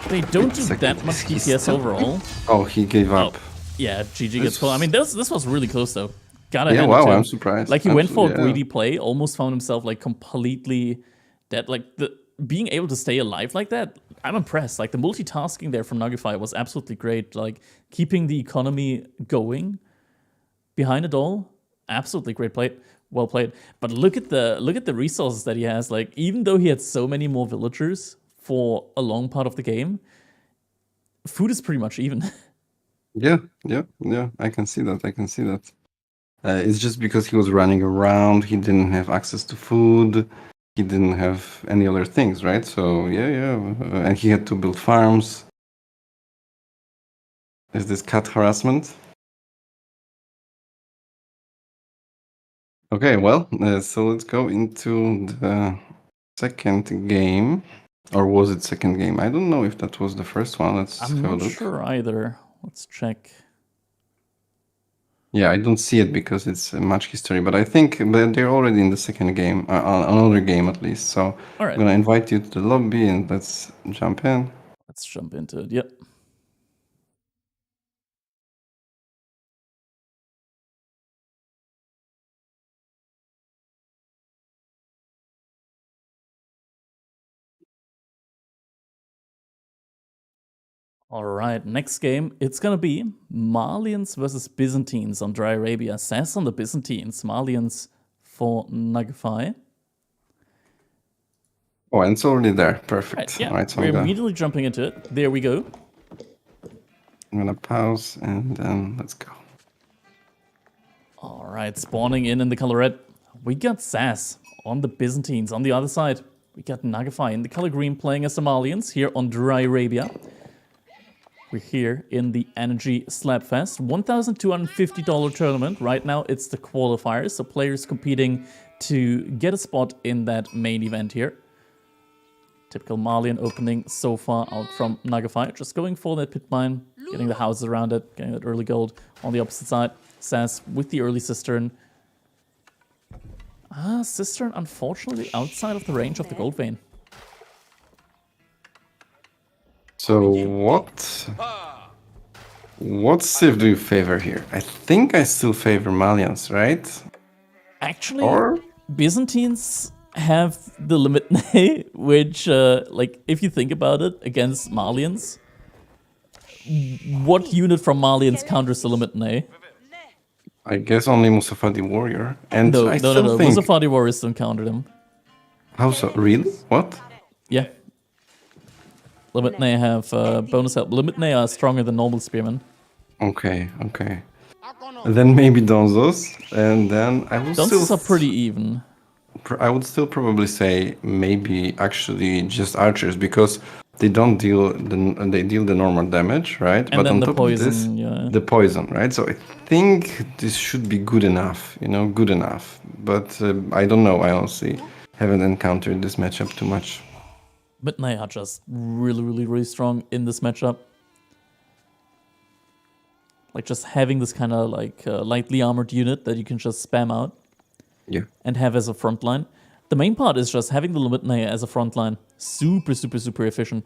They don't do Second, that much is he DPS still- overall. Oh, he gave up. Yeah, GG gets called. I mean, this was really close though. Gotta Yeah, hand it wow, to him. I'm surprised. Like he went for a Absolutely, yeah. greedy play, almost found himself like completely dead. Like being able to stay alive like that, I'm impressed. Like the multitasking there from Nuggify was absolutely great. Like keeping the economy going behind it all, absolutely great play. Well played. But look at the resources that he has. Like even though he had so many more villagers for a long part of the game, food is pretty much even. Yeah, I can see that. It's just because he was running around, he didn't have access to food, he didn't have any other things, right? So, and he had to build farms. Is this cat harassment? Okay, well, so let's go into the second game. Or was it second game? I don't know if that was the first one. Let's I'm have a not look. sure either. Let's check. Yeah, I don't see it because it's match history, but I think they're already in the second game, another game at least. So All right. I'm gonna invite you to the lobby and let's jump in. Let's jump into it. Yep. All right, next game, it's gonna be Malians versus Byzantines on Dry Arabia. SAS on the Byzantines, Malians for Nuggify. Oh, and it's already there. Perfect. Right, yeah, Right, so we're immediately jumping into it. There we go. I'm gonna pause and then let's go. All right, spawning in the color red. We got SAS on the Byzantines. On the other side, we got Nuggify in the color green playing as Somalians here on Dry Arabia. We're here in the Energy Slapfest, $1,250 tournament. Right now, it's the qualifiers, so players competing to get a spot in that main event here. Typical Malian opening so far out from Nuggify. Just going for that pit mine, getting the houses around it, getting that early gold. On the opposite side, SAS with the early cistern. Cistern, unfortunately, outside of the range of the gold vein. So what civ do you favor here? I think I still favor Malians, right? Actually, Or Byzantines have the limit, which, like, if you think about it, against Malians, what unit from Malians counters the limit? I guess only Musafadi Warrior. And No. I still think... Musafadi Warriors don't counter them. How so? Really? What? Yeah. Limitne have bonus help. Limitne are stronger than normal spearmen. Okay. Then maybe Donzos, and then I will Dunces are pretty even. I would still probably say maybe actually just archers because they don't deal they deal the normal damage, right? And but then on the top poison, of this, yeah. the poison, right? So I think this should be good enough, good enough. But I don't know. I honestly haven't encountered this matchup too much. Limitne are just really strong in this matchup. Like just having this kind of like lightly armored unit that you can just spam out. Yeah. And have as a front line. The main part is just having the Limitne as a front line. Super efficient.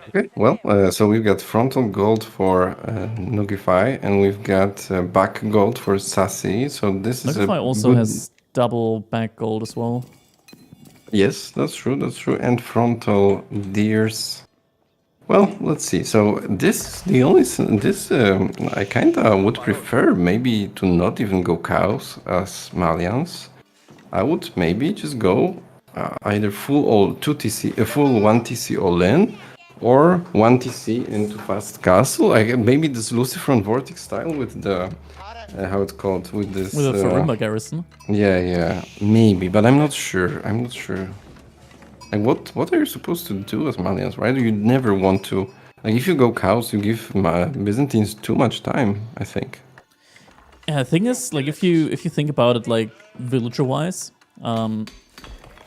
Okay, well, so we've got frontal gold for Nuggify, and we've got back gold for Sassy. So this is Nuggify also has double back gold as well. Yes, that's true. And frontal deers. Well, let's see. So I kinda would prefer maybe to not even go cows as Malians. I would maybe just go either full 2TC, full 1TC all in, or 1TC into fast castle. Maybe this Lucifer Vortex style with the how it's called with this. With a Farimba garrison. Yeah, maybe, but I'm not sure. Like, what are you supposed to do as Malians, right? You never want to. Like, if you go cows, you give Byzantines too much time, I think. Yeah, the thing is, like, if you think about it, like, villager-wise,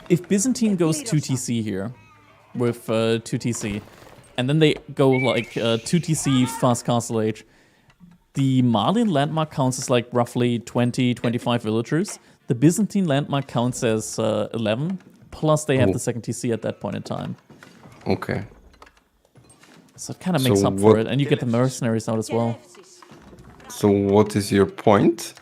if Byzantine goes 2TC here, with 2TC, and then they go, like, 2TC fast castle age, the Malian landmark counts as, like, roughly 20, 25 villagers. The Byzantine landmark counts as 11, plus they have the second TC at that point in time. Okay. So it kind of makes up for it, and you get the mercenaries out as well. So what is your point?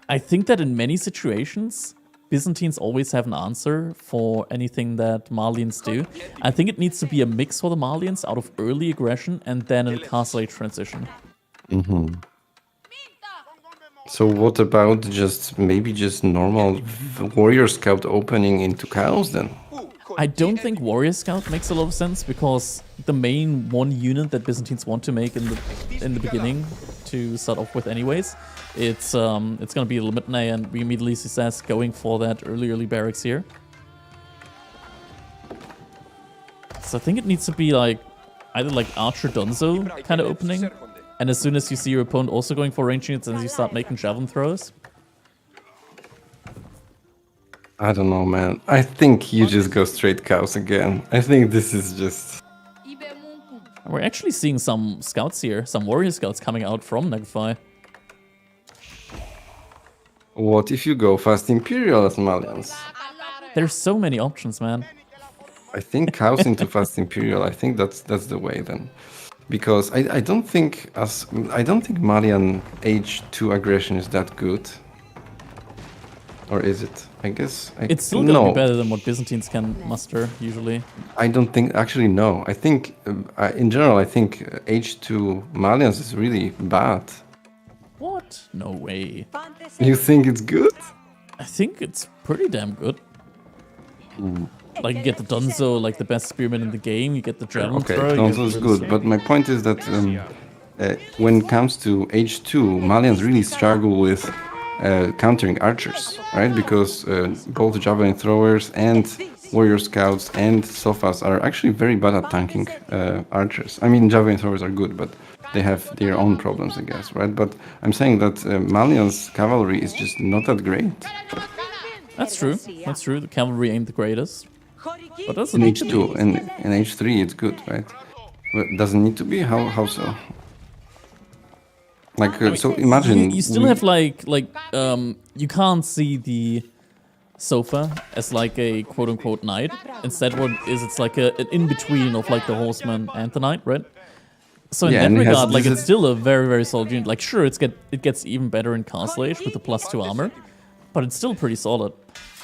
I think that in many situations, Byzantines always have an answer for anything that Malians do. I think it needs to be a mix for the Malians out of early aggression and then a castle age transition. Mm-hmm. So what about maybe just normal warrior scout opening into cows then? I don't think warrior scout makes a lot of sense because the main one unit that Byzantines want to make in the beginning to start off with anyways, it's gonna be Limit and we immediately see SAS going for that early barracks here. So I think it needs to be like either like Archer Dunzo kind of opening, and as soon as you see your opponent also going for range units, then you start making javelin throws. I don't know, man. I think you just go straight cows again. I think this is just... We're actually seeing some scouts here, some warrior scouts coming out from Nuggify. What if you go fast Imperial as Malians? There's so many options, man. I think cows into fast Imperial. I think that's the way then, because I don't think Malian H2 aggression is that good, or is it? I guess it's still gonna be better than what Byzantines can muster usually. I don't think actually no. I think in general I think H2 Malians is really bad. What? No way. You think it's good? I think it's pretty damn good. Like you get the Dunzo, like the best spearman in the game. You get the javelin throw. Dunzo is good, but my point is that when it comes to H2, Malians really struggle with countering archers, right? Because both javelin throwers and warrior scouts and sofas are actually very bad at tanking archers. I mean, javelin throwers are good, but they have their own problems, I guess, right? But I'm saying that Malian's cavalry is just not that great. That's true. That's true. The cavalry ain't the greatest. But that's in H2 and in H3 it's good, right? But doesn't need to be. How so? Like so, imagine you still have like you can't see the sofa as like a quote unquote knight. Instead, what is it's like an in between of like the horseman and the knight, right? So in that regard, like it's still a very solid unit. Like sure, it gets even better in Castle Age with the +2 armor, but it's still pretty solid.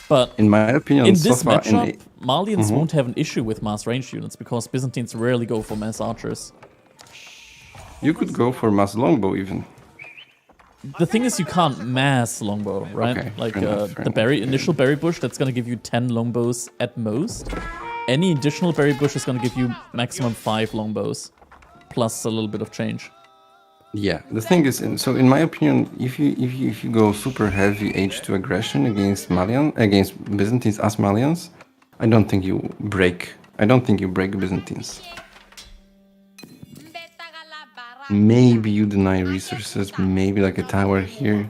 But in my opinion, in this matchup, Malians won't have an issue with mass range units because Byzantines rarely go for mass archers. You could go for mass longbow even. The thing is, you can't mass longbow, right? Okay, like the initial berry bush, that's gonna give you 10 longbows at most. Any additional berry bush is gonna give you maximum 5 longbows, plus a little bit of change. Yeah, the thing is, so in my opinion, if you go super heavy H2 aggression against Byzantines as Malians, I don't think you break Byzantines. Maybe you deny resources, maybe like a tower here.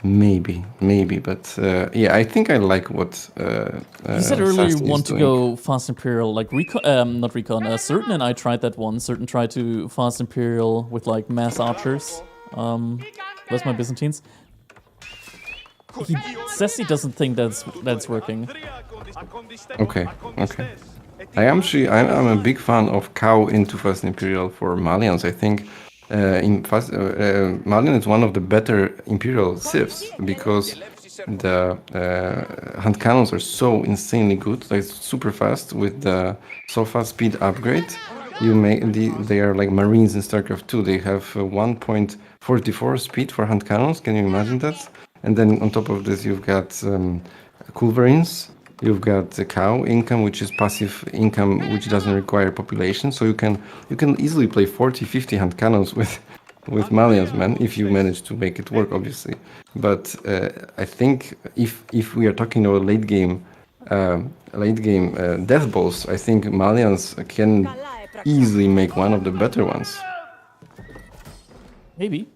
Maybe, but yeah, I think I like what you said earlier you want to go fast Imperial, like not recon. Certain and I tried that one. Certain tried to fast Imperial with like mass archers. That's my Byzantines. He says he doesn't think that's working. Okay. I'm a big fan of cow into fast Imperial for Malians. I think Malian is one of the better Imperial civs because the hand cannons are so insanely good, like super fast with the sofa speed upgrade. They are like Marines in StarCraft 2. They have 1.44 speed for hand cannons. Can you imagine that? And then on top of this, you've got culverins. You've got the cow income, which is passive income, which doesn't require population. So you can easily play 40, 50 hand cannons with with Malians, man, if you manage to make it work, obviously. But I think if we are talking about late game death balls, I think Malians can easily make one of the better ones. Maybe.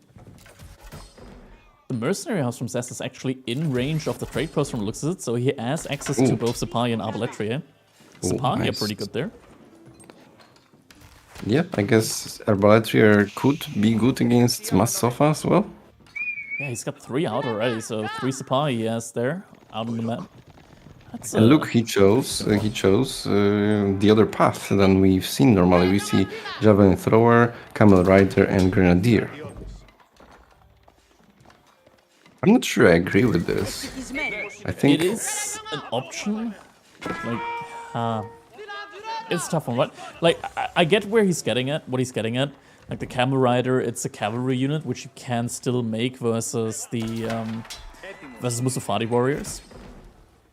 The mercenary house from SAS is actually in range of the trade post from looks of it, so he has access to both Sipahi and Arbaletria. Sipahi are pretty good there. Yeah, I guess Arbaletria could be good against Mas Sofa as well. Yeah, he's got 3 out already, so 3 Sipahi he has there out on the map. That's, And look, he chose the other path than we've seen normally. We see Javelin Thrower, Camel Rider, and Grenadier. I'm not sure I agree with this. I think it is an option. Like, it's a tough one, but like I get where he's getting at, what he's getting at. Like the Camel Rider, it's a cavalry unit which you can still make versus the versus Musafadi warriors.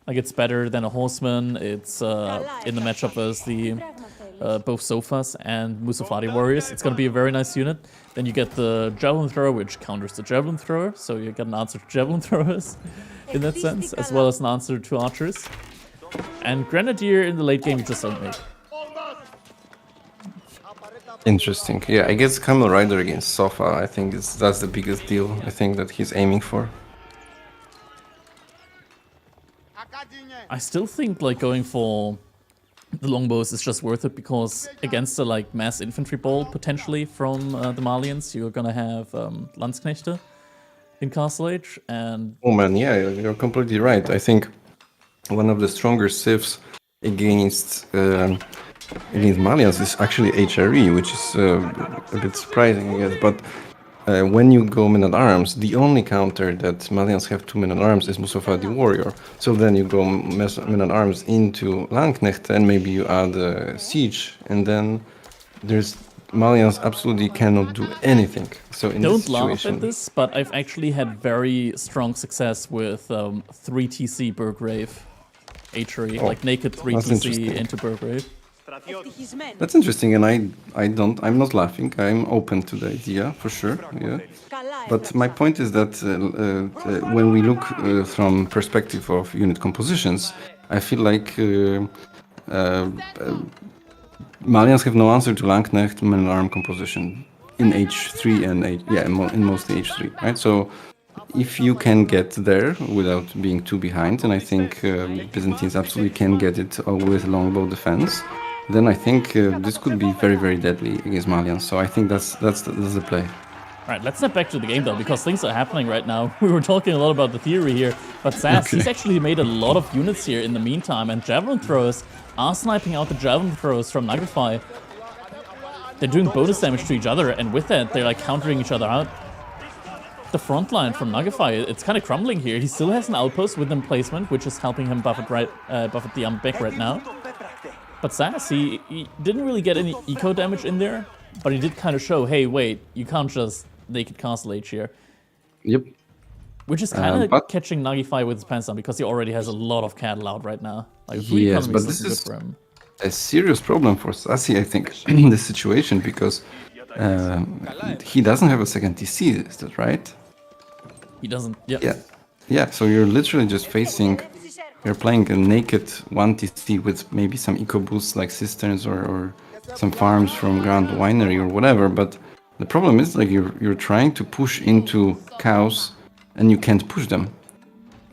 Like it's better than a horseman. It's in the matchup versus the both Sofas and Musafadi warriors. It's gonna be a very nice unit. Then you get the Javelin Thrower, which counters the Javelin Thrower, so you get an answer to Javelin Throwers in that sense, as well as an answer to archers. And Grenadier in the late game you just don't make. interesting. Yeah, I guess Camel Rider against Sofa, I think that's the biggest deal I think that he's aiming for. I still think like going for the longbows is just worth it because against the like mass infantry ball potentially from the Malians, you're gonna have Landsknechte in Castle Age, and Oh man, yeah, you're completely right. I think one of the stronger civs against Malians is actually HRE, which is a bit surprising, I guess. But when you go Men at Arms, the only counter that Malians have to Men at Arms is Musafadi Warrior. So then you go Men at Arms into Landsknecht, and maybe you add Siege, and then Malians absolutely cannot do anything. So in don't this laugh situation, at this, but I've actually had very strong success with 3 TC Burgrave HRE, like naked 3 that's TC interesting. into Burgrave. That's interesting, and I'm not laughing. I'm open to the idea for sure. Yeah, but my point is that when we look from perspective of unit compositions, I feel like Malians have no answer to Landsknecht Men at Arm composition in H3 and in mostly H3, right? So if you can get there without being too behind, and I think Byzantines absolutely can get it with longbow defense, then I think this could be very, very deadly against Malians. So I think that's the play. All right, let's step back to the game though, because things are happening right now. We were talking a lot about the theory here, but SAS, he's actually made a lot of units here in the meantime, and Javelin Throwers are sniping out the Javelin Throwers from Nuggify. They're doing bonus damage to each other, and with that, they're like countering each other out. The front line from Nuggify, it's kind of crumbling here. He still has an outpost with emplacement, which is helping him buff it the back right now. But SAS, he didn't really get any eco damage in there, but he did kind of show, hey, wait, you can't just naked Castle Age here. Yep. Which is kind of catching Nuggify with his pants down, because he already has a lot of cattle out right now. Like, yes, but this is good for him. A serious problem for Sassy, I think, in this situation, because he doesn't have a second TC, is that right? He doesn't, yeah. Yeah, so you're literally just you're playing a naked 1 TC with maybe some eco boosts like cisterns or some farms from Grand Winery or whatever, but the problem is like you're trying to push into cows and you can't push them.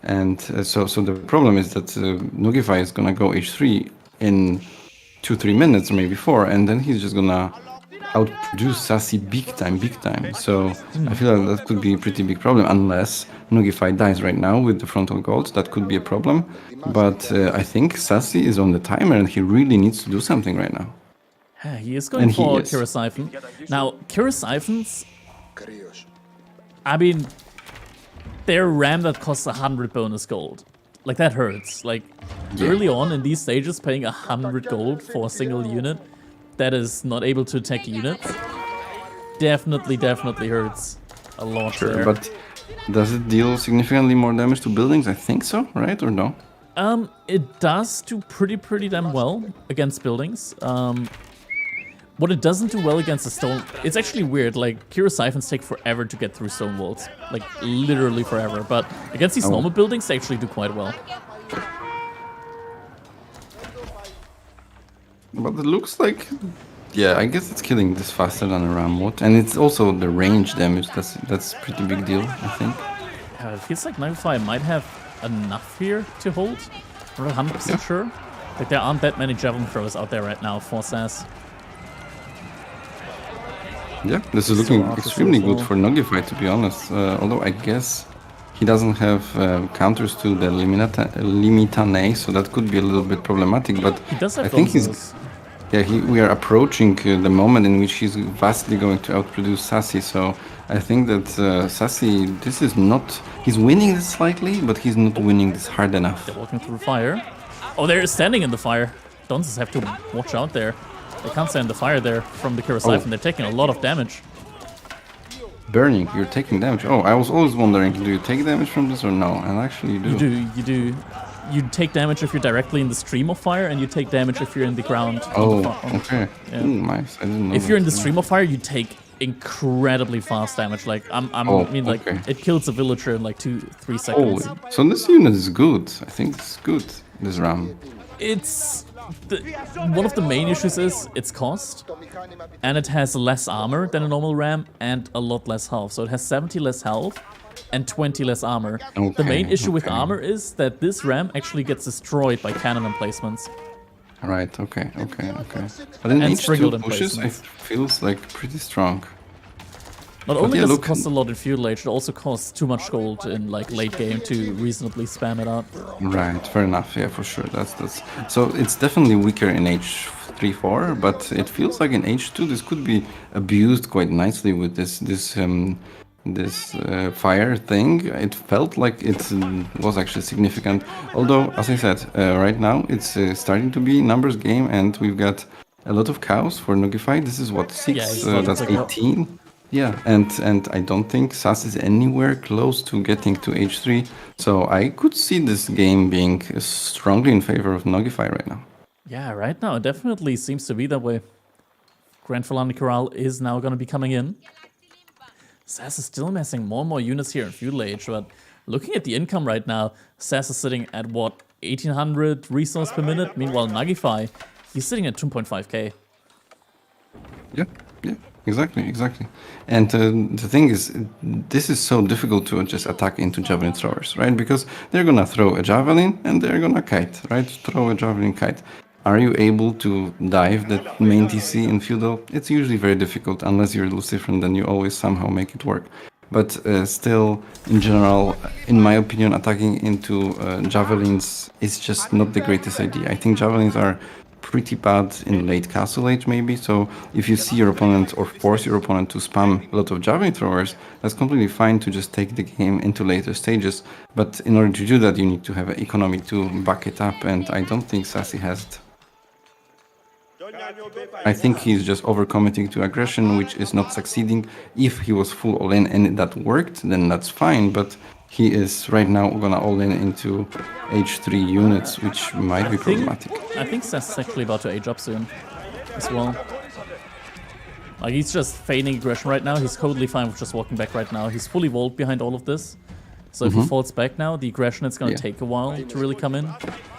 And so the problem is that Nuggify is gonna go H3 in 2-3 minutes or maybe 4, and then he's just gonna outproduce Sassy big time. So I feel like that could be a pretty big problem, unless Nuggify dies right now with the frontal gold. That could be a problem. But I think Sassy is on the timer and he really needs to do something right now. He is going for Kira Siphon. Now, Kira Siphons, I mean, they're a ram that costs 100 bonus gold. Like, that hurts. Like, early on in these stages, paying 100 gold for a single unit that is not able to attack units definitely hurts a lot. Sure, there. But does it deal significantly more damage to buildings? I think so, right? Or no? It does do pretty damn well against buildings. What it doesn't do well against the stone, it's actually weird, like, Kira Siphons take forever to get through stone walls. Like, literally forever. But against these normal buildings, they actually do quite well. But it looks like, yeah, I guess it's killing this faster than a Ramwood. And it's also the range damage, that's pretty big deal, I think. It feels like Nuggify might have enough here to hold. I'm not 100% sure. Like, there aren't that many javelin throwers out there right now for SAS. Yeah, this is looking extremely good for Nuggify, to be honest. Although I guess he doesn't have counters to the Limitane, so that could be a little bit problematic. But he does have I think he's... Yeah, we are approaching the moment in which he's vastly going to outproduce Sassy. So I think that Sassy, this is not... He's winning this slightly, but he's not winning this hard enough. They're walking through fire. Oh, they're standing in the fire. Dunces have to watch out there. They can't stand the fire there from the Kira Siphon. They're taking a lot of damage. Burning, you're taking damage. Oh, I was always wondering, do you take damage from this or no? And actually you do. You do. You take damage if you're directly in the stream of fire, and you take damage if you're in the ground. Okay. Yeah. Nice. I didn't know if you're in the stream of fire, you take incredibly fast damage. Like, it kills a villager in like 2-3 seconds. Oh, so this unit is good. I think it's good, this RAM. It's... one of the main issues is its cost, and it has less armor than a normal ram and a lot less health. So it has 70 less health and 20 less armor. The main issue with armor is that this ram actually gets destroyed by cannon emplacements. Right, okay. But in H2 pushes, it feels like pretty strong. Not only does it cost a lot in Feudal Age, it also costs too much gold in like late game to reasonably spam it out. Right, fair enough, yeah, for sure. That's so it's definitely weaker in H3-4, but it feels like in H2 this could be abused quite nicely with this fire thing. It felt like it was actually significant. Although, as I said, right now it's starting to be numbers game, and we've got a lot of cows for Nuggify. This is what 6. That's 18. Yeah, and I don't think SAS is anywhere close to getting to H3, so I could see this game being strongly in favor of Nuggify right now. Yeah, right now it definitely seems to be that way. Grand Falani Corral is now going to be coming in. SAS is still amassing more and more units here in Feudal Age, but looking at the income right now, SAS is sitting at what, 1800 resource per minute? Meanwhile, Nuggify, he's sitting at 2.5k. Yeah. Exactly. And the thing is, this is so difficult to just attack into javelin throwers, right? Because they're gonna throw a javelin and they're gonna kite, right? Throw a javelin, kite. Are you able to dive that main TC in Feudal? It's usually very difficult, unless you're Luciferan, then you always somehow make it work. But still, in general, in my opinion, attacking into javelins is just not the greatest idea. I think javelins are pretty bad in late Castle Age, maybe. So if you see your opponent or force your opponent to spam a lot of javelin throwers, that's completely fine to just take the game into later stages. But in order to do that, you need to have an economy to back it up, and I don't think Sassy has it. I think he's just overcommitting to aggression, which is not succeeding. If he was full all-in and that worked, then that's fine, but he is right now gonna all-in into H3 units, which might be problematic. I think SAS is actually about to age up soon as well. Like, he's just feigning aggression right now. He's totally fine with just walking back right now. He's fully vault behind all of this. So if he falls back now, the aggression is going to take a while to really come in.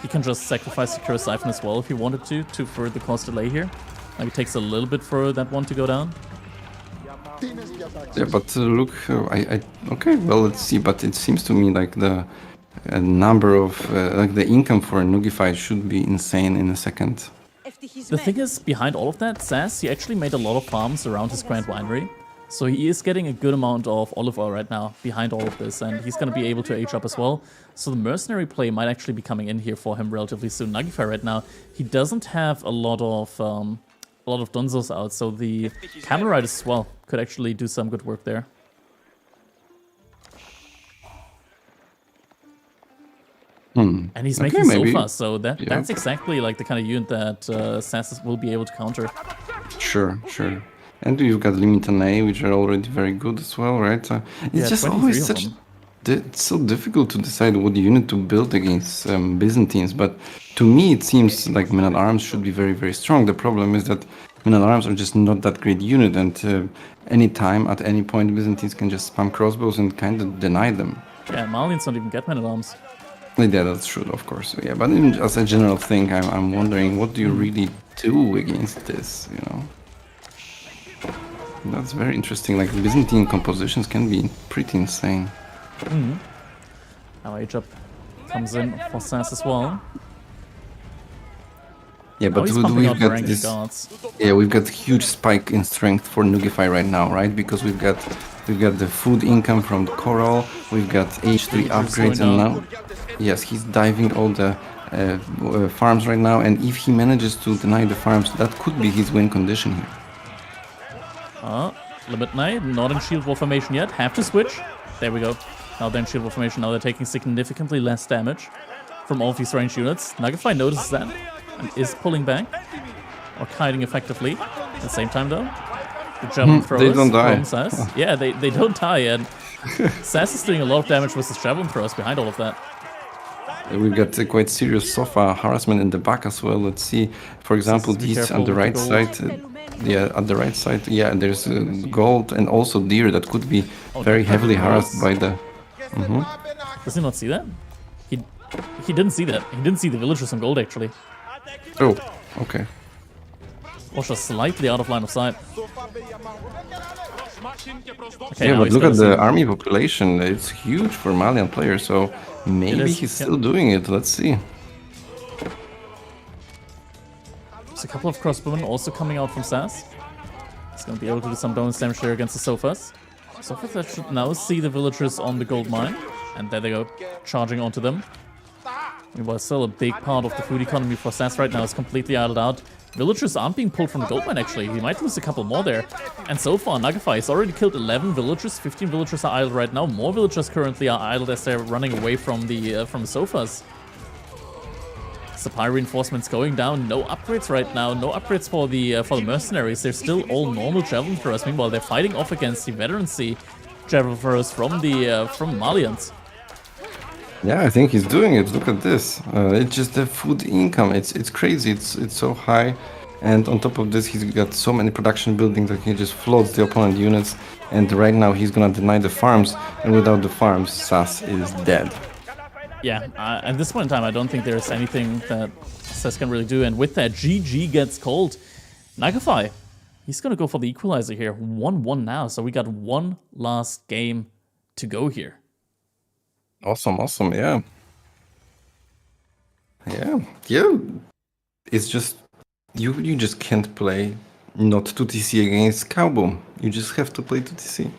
He can just sacrifice the Kira Siphon as well if he wanted to further cause delay here. Like, it takes a little bit for that one to go down. Yeah, but look, okay, well, let's see. But it seems to me like the number of, like the income for a Nuggify should be insane in a second. The thing is, behind all of that, SAS, he actually made a lot of farms around his Grand Winery. So he is getting a good amount of olive oil right now behind all of this, and he's going to be able to age up as well. So the mercenary play might actually be coming in here for him relatively soon. Nuggify right now, he doesn't have a lot of Dunzos out, so the Camel Riders as well could actually do some good work there. And he's making Sofa, so that's exactly like the kind of unit that SAS will be able to counter. Sure. And you've got Limitane, which are already very good as well, right? It's just always it's so difficult to decide what unit to build against Byzantines. But to me, it seems like Men-at-Arms should be very, very strong. The problem is that Milan Arms are just not that great unit, and any time, at any point, Byzantines can just spam crossbows and kind of deny them. Yeah, Malians don't even get men-at-arms. Yeah, that's true, of course. Yeah, but as a general thing, I'm wondering, what do you really do against this, you know? That's very interesting. Like, Byzantine compositions can be pretty insane. Now H-up comes in for SAS as well. Yeah, but he's pumping out we've the got ranking this. guards. Yeah, we've got huge spike in strength for Nuggify right now, right? Because we've got the food income from the coral, we've got H3 upgrades, and now, yes, he's diving all the farms right now. And if he manages to deny the farms, that could be his win condition here. Limit Knight, not in shield wall formation yet. Have to switch. There we go. Now they're in shield wall formation. Now they're taking significantly less damage from all of these range units. Nuggify notices that and is pulling back or kiting effectively. At the same time, though, the javelin throwers they don't die. from SAS. Yeah, they don't die, and SAS is doing a lot of damage with his javelin throwers behind all of that. We've got quite serious Sofa harassment in the back as well. Let's see, for example, these on the right side. Yeah, at the right side, yeah, there's gold and also deer that could be very heavily harassed by the... Does he not see that? He didn't see that. He didn't see the villagers on gold, actually. Oh, okay. Was just slightly out of line of sight. Okay, Yeah, but look at the army population. It's huge for Malian players, so maybe he's still doing it. Let's see. There's a couple of crossbowmen also coming out from SAS. He's going to be able to do some bonus damage there against the Sofas. Sofas that should now see the villagers on the gold mine. And there they go, charging onto them. Meanwhile, still a big part of the food economy for SAS right now is completely idled out. Villagers aren't being pulled from the gold mine, actually. He might lose a couple more there. And so far, Nuggify has already killed 11 villagers. 15 villagers are idle right now. More villagers currently are idled as they're running away from the Sofas. Supply reinforcements going down. No upgrades right now. No upgrades for the mercenaries. They're still all normal javelin throwers. Meanwhile, they're fighting off against the veterancy javelin throwers from Malians. Yeah, I think he's doing it. Look at this. It's just the food income. It's crazy. It's so high, and on top of this, he's got so many production buildings that he just floats the opponent units. And right now, he's gonna deny the farms. And without the farms, SAS is dead. Yeah, at this point in time, I don't think there's anything that SAS can really do. And with that, GG gets called. Nuggify, he's going to go for the equalizer here. 1-1 now, so we got one last game to go here. Awesome, yeah. Yeah. It's just, you just can't play not 2TC against Cowboom. You just have to play 2TC.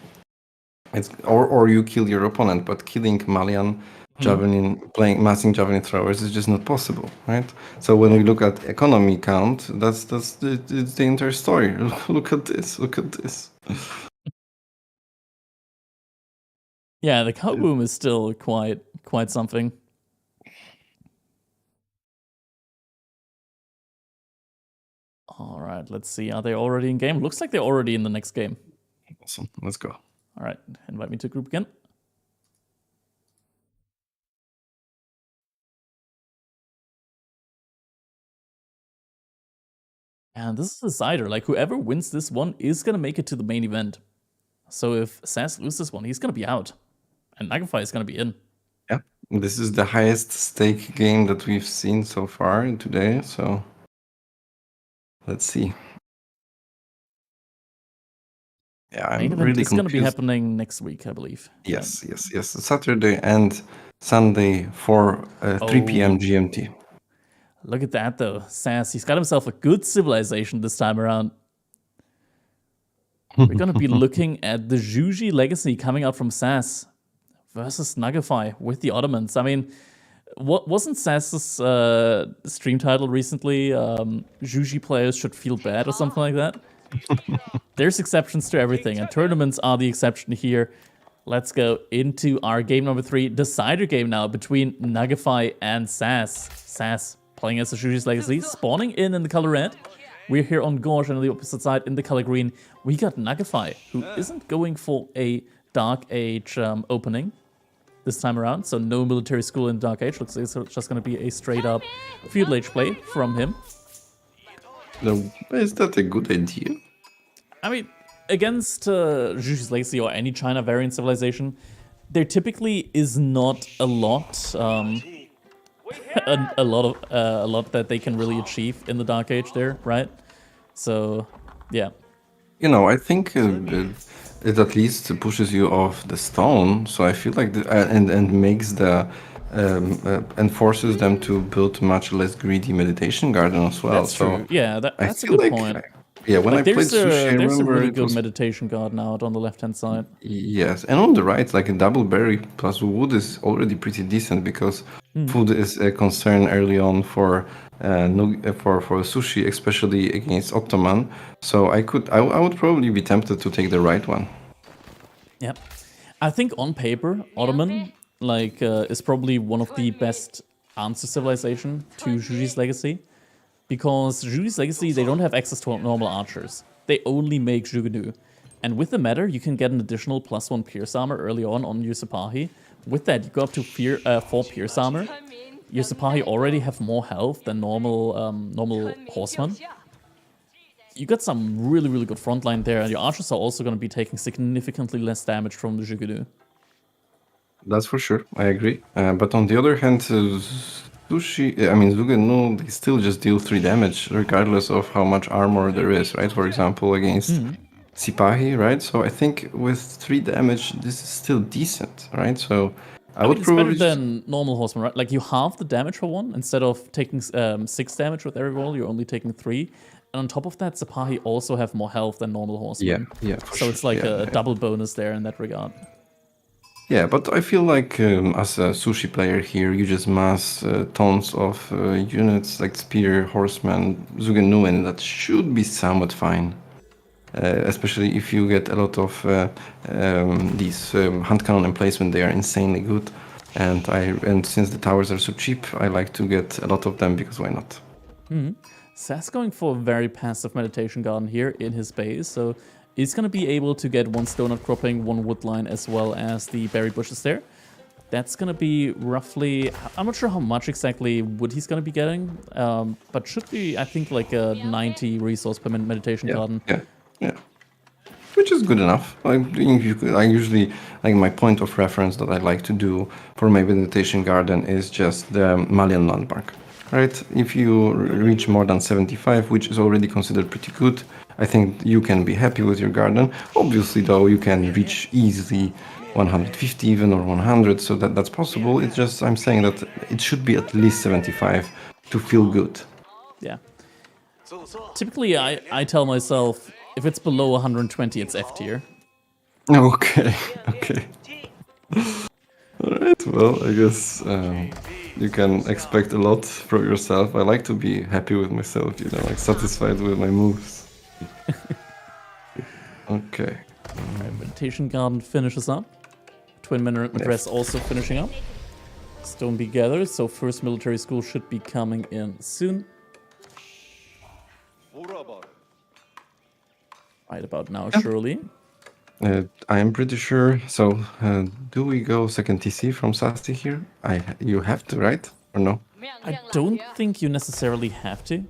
Or you kill your opponent, but killing Malian javelin, massing javelin throwers is just not possible, right? So when we look at economy count, it's the entire story. Look at this. Yeah, the Cowboom is still quite something. All right, let's see. Are they already in game? Looks like they're already in the next game. Awesome. Let's go. All right, invite me to group again. And this is a decider. Like, whoever wins this one is going to make it to the main event. So if SAS loses this one, he's going to be out. And Nuggify is going to be in. Yeah, this is the highest stake game that we've seen so far today. So let's see. Yeah, I'm really confused. It's going to be happening next week, I believe. Yes. Saturday and Sunday for 3 p.m. GMT. Look at that, though. SAS, he's got himself a good civilization this time around. We're going to be looking at the Juji legacy coming out from SAS versus Nuggify with the Ottomans. I mean, wasn't SAS's stream title recently, Juji players should feel bad or something like that? There's exceptions to everything, and tournaments are the exception here. Let's go into our game number 3, decider game now between Nuggify and SAS. SAS playing as the Juji's legacy, spawning in the color red. We're here on Gorge, and on the opposite side in the color green, we got Nuggify, who isn't going for a Dark Age opening this time around. So no military school in Dark Age. Looks like it's just going to be a straight up feudal age play from him. No, is that a good idea? I mean, against Jushi's Legacy or any China variant civilization, there typically is not a lot, a lot that they can really achieve in the Dark Age there, right? So, yeah. You know, I think it at least pushes you off the stone. So I feel like and makes the and forces them to build much less greedy meditation garden as well. That's So true. Yeah, I that's a feel good like point. yeah, when I Like played sushi, I there's a remember really it good was meditation garden out on the left hand side. yes, and on the right, like a double berry plus wood is already pretty decent because food is a concern early on for for sushi, especially against Ottoman. So I would probably be tempted to take the right one. Yeah, I think on paper, Ottoman is probably one of the best answer civilization to Jushi's Legacy, because Jushi's Legacy they don't have access to normal archers. They only make Jugunu. And with the Matter, you can get an additional +1 Pierce Armor early on your Sipahi. With that, you go up to 4 Pierce Armor. Your Sipahi already have more health than normal Horsemen. You got some really, really good frontline there, and your archers are also going to be taking significantly less damage from the Jugunu. That's for sure. I agree. But on the other hand, Zugenu, they still just deal 3 damage regardless of how much armor there is, right? For example, against Sipahi, right? So I think with 3 damage, this is still decent, right? So I I mean, would it's better probably just, than normal Horseman, right? Like, you halve the damage for one. Instead of taking 6 damage with every roll, you're only taking 3. And on top of that, Sipahi also have more health than normal Horsemen. yeah, for So sure. it's like Yeah, a yeah. double bonus there in that regard. Yeah, but I feel like as a sushi player here, you just mass tons of units like Spear, Horseman, Zugenu, and that should be somewhat fine. Especially if you get a lot of these hand cannon emplacement, they are insanely good. And since the towers are so cheap, I like to get a lot of them because why not? SAS going for a very passive meditation garden here in his base, so he's going to be able to get 1 stone outcropping, 1 wood line, as well as the berry bushes there. That's going to be roughly, I'm not sure how much exactly wood he's going to be getting, but should be, I think, like a 90 resource per meditation garden. Yeah. Which is good enough. I usually, like my point of reference that I like to do for my meditation garden is just the Malian landmark. Right? If you reach more than 75, which is already considered pretty good, I think you can be happy with your garden. Obviously, though, you can reach easily 150 even or 100, so that's possible. It's just I'm saying that it should be at least 75 to feel good. Yeah. Typically, I tell myself, if it's below 120, it's F tier. Okay. Alright, well, I guess you can expect a lot from yourself. I like to be happy with myself, like satisfied with my moves. Okay. Meditation Garden finishes up. Twin Mineral Address also finishing up. Stone be gathered, so first military school should be coming in soon. Right about now, surely. I am pretty sure. So, do we go second TC from Sasti here? You have to, right? Or no? I don't think you necessarily have to.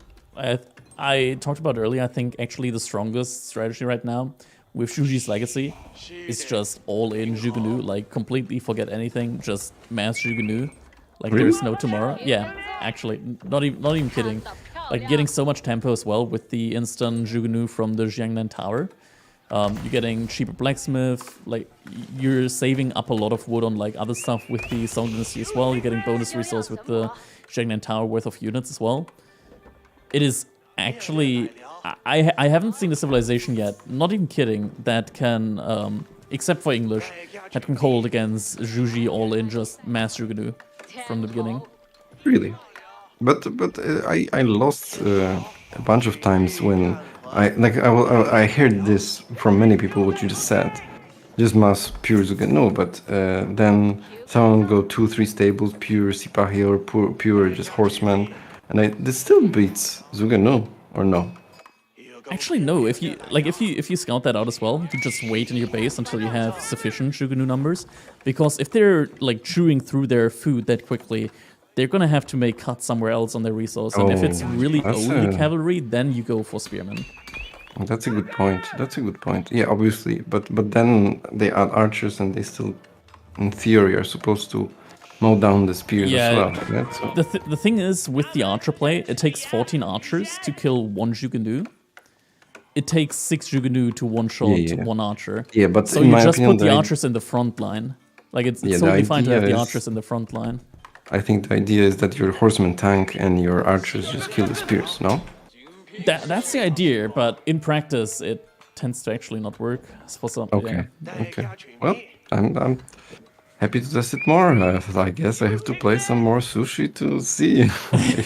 I talked about earlier, I think actually the strongest strategy right now with Jushi's Legacy is just all in Jugunu, like completely forget anything, just mass Jugunu. Like Really? there's no tomorrow. Yeah, actually, not even kidding. Like getting so much tempo as well with the instant Jugunu from the Jiangnan Tower. You're getting cheaper blacksmith, like you're saving up a lot of wood on like other stuff with the Song Dynasty as well. You're getting bonus resource with the Jiangnan Tower worth of units as well. It is actually, I haven't seen a civilization yet, not even kidding, that can, except for English, that can hold against Juji all in just mass Jugunu from the beginning. Really? But I lost a bunch of times when I heard this from many people what you just said. Just mass pure Zugan. No, but then someone go 2-3 stables pure Sipahi or pure just horseman, and this still beats Zugan. No or no? Actually, no. If you scout that out as well, you just wait in your base until you have sufficient Jugunu numbers, because if they're like chewing through their food that quickly, they're gonna have to make cuts somewhere else on their resource. And if it's really that's only a- cavalry, then you go for spearmen. That's a good point. That's a good point. Yeah, obviously, but then they add archers, and they still, in theory, are supposed to mow down the spears Yeah, as well. Right? So, The thing is, with the archer play, it takes 14 archers to kill one Jugenu. It takes 6 Jugenu to one-shot Yeah. one archer. Yeah, but so in you my just opinion, put the the archers in the front line. Like, it's Yeah, the totally fine to have the idea is- archers in the front line. I think the idea is that your horsemen tank and your archers just kill the spears. No? That's the idea, but in practice, it tends to actually not work. For some, Okay. Okay. Well, I'm happy to test it more. I guess I have to play some more sushi to see.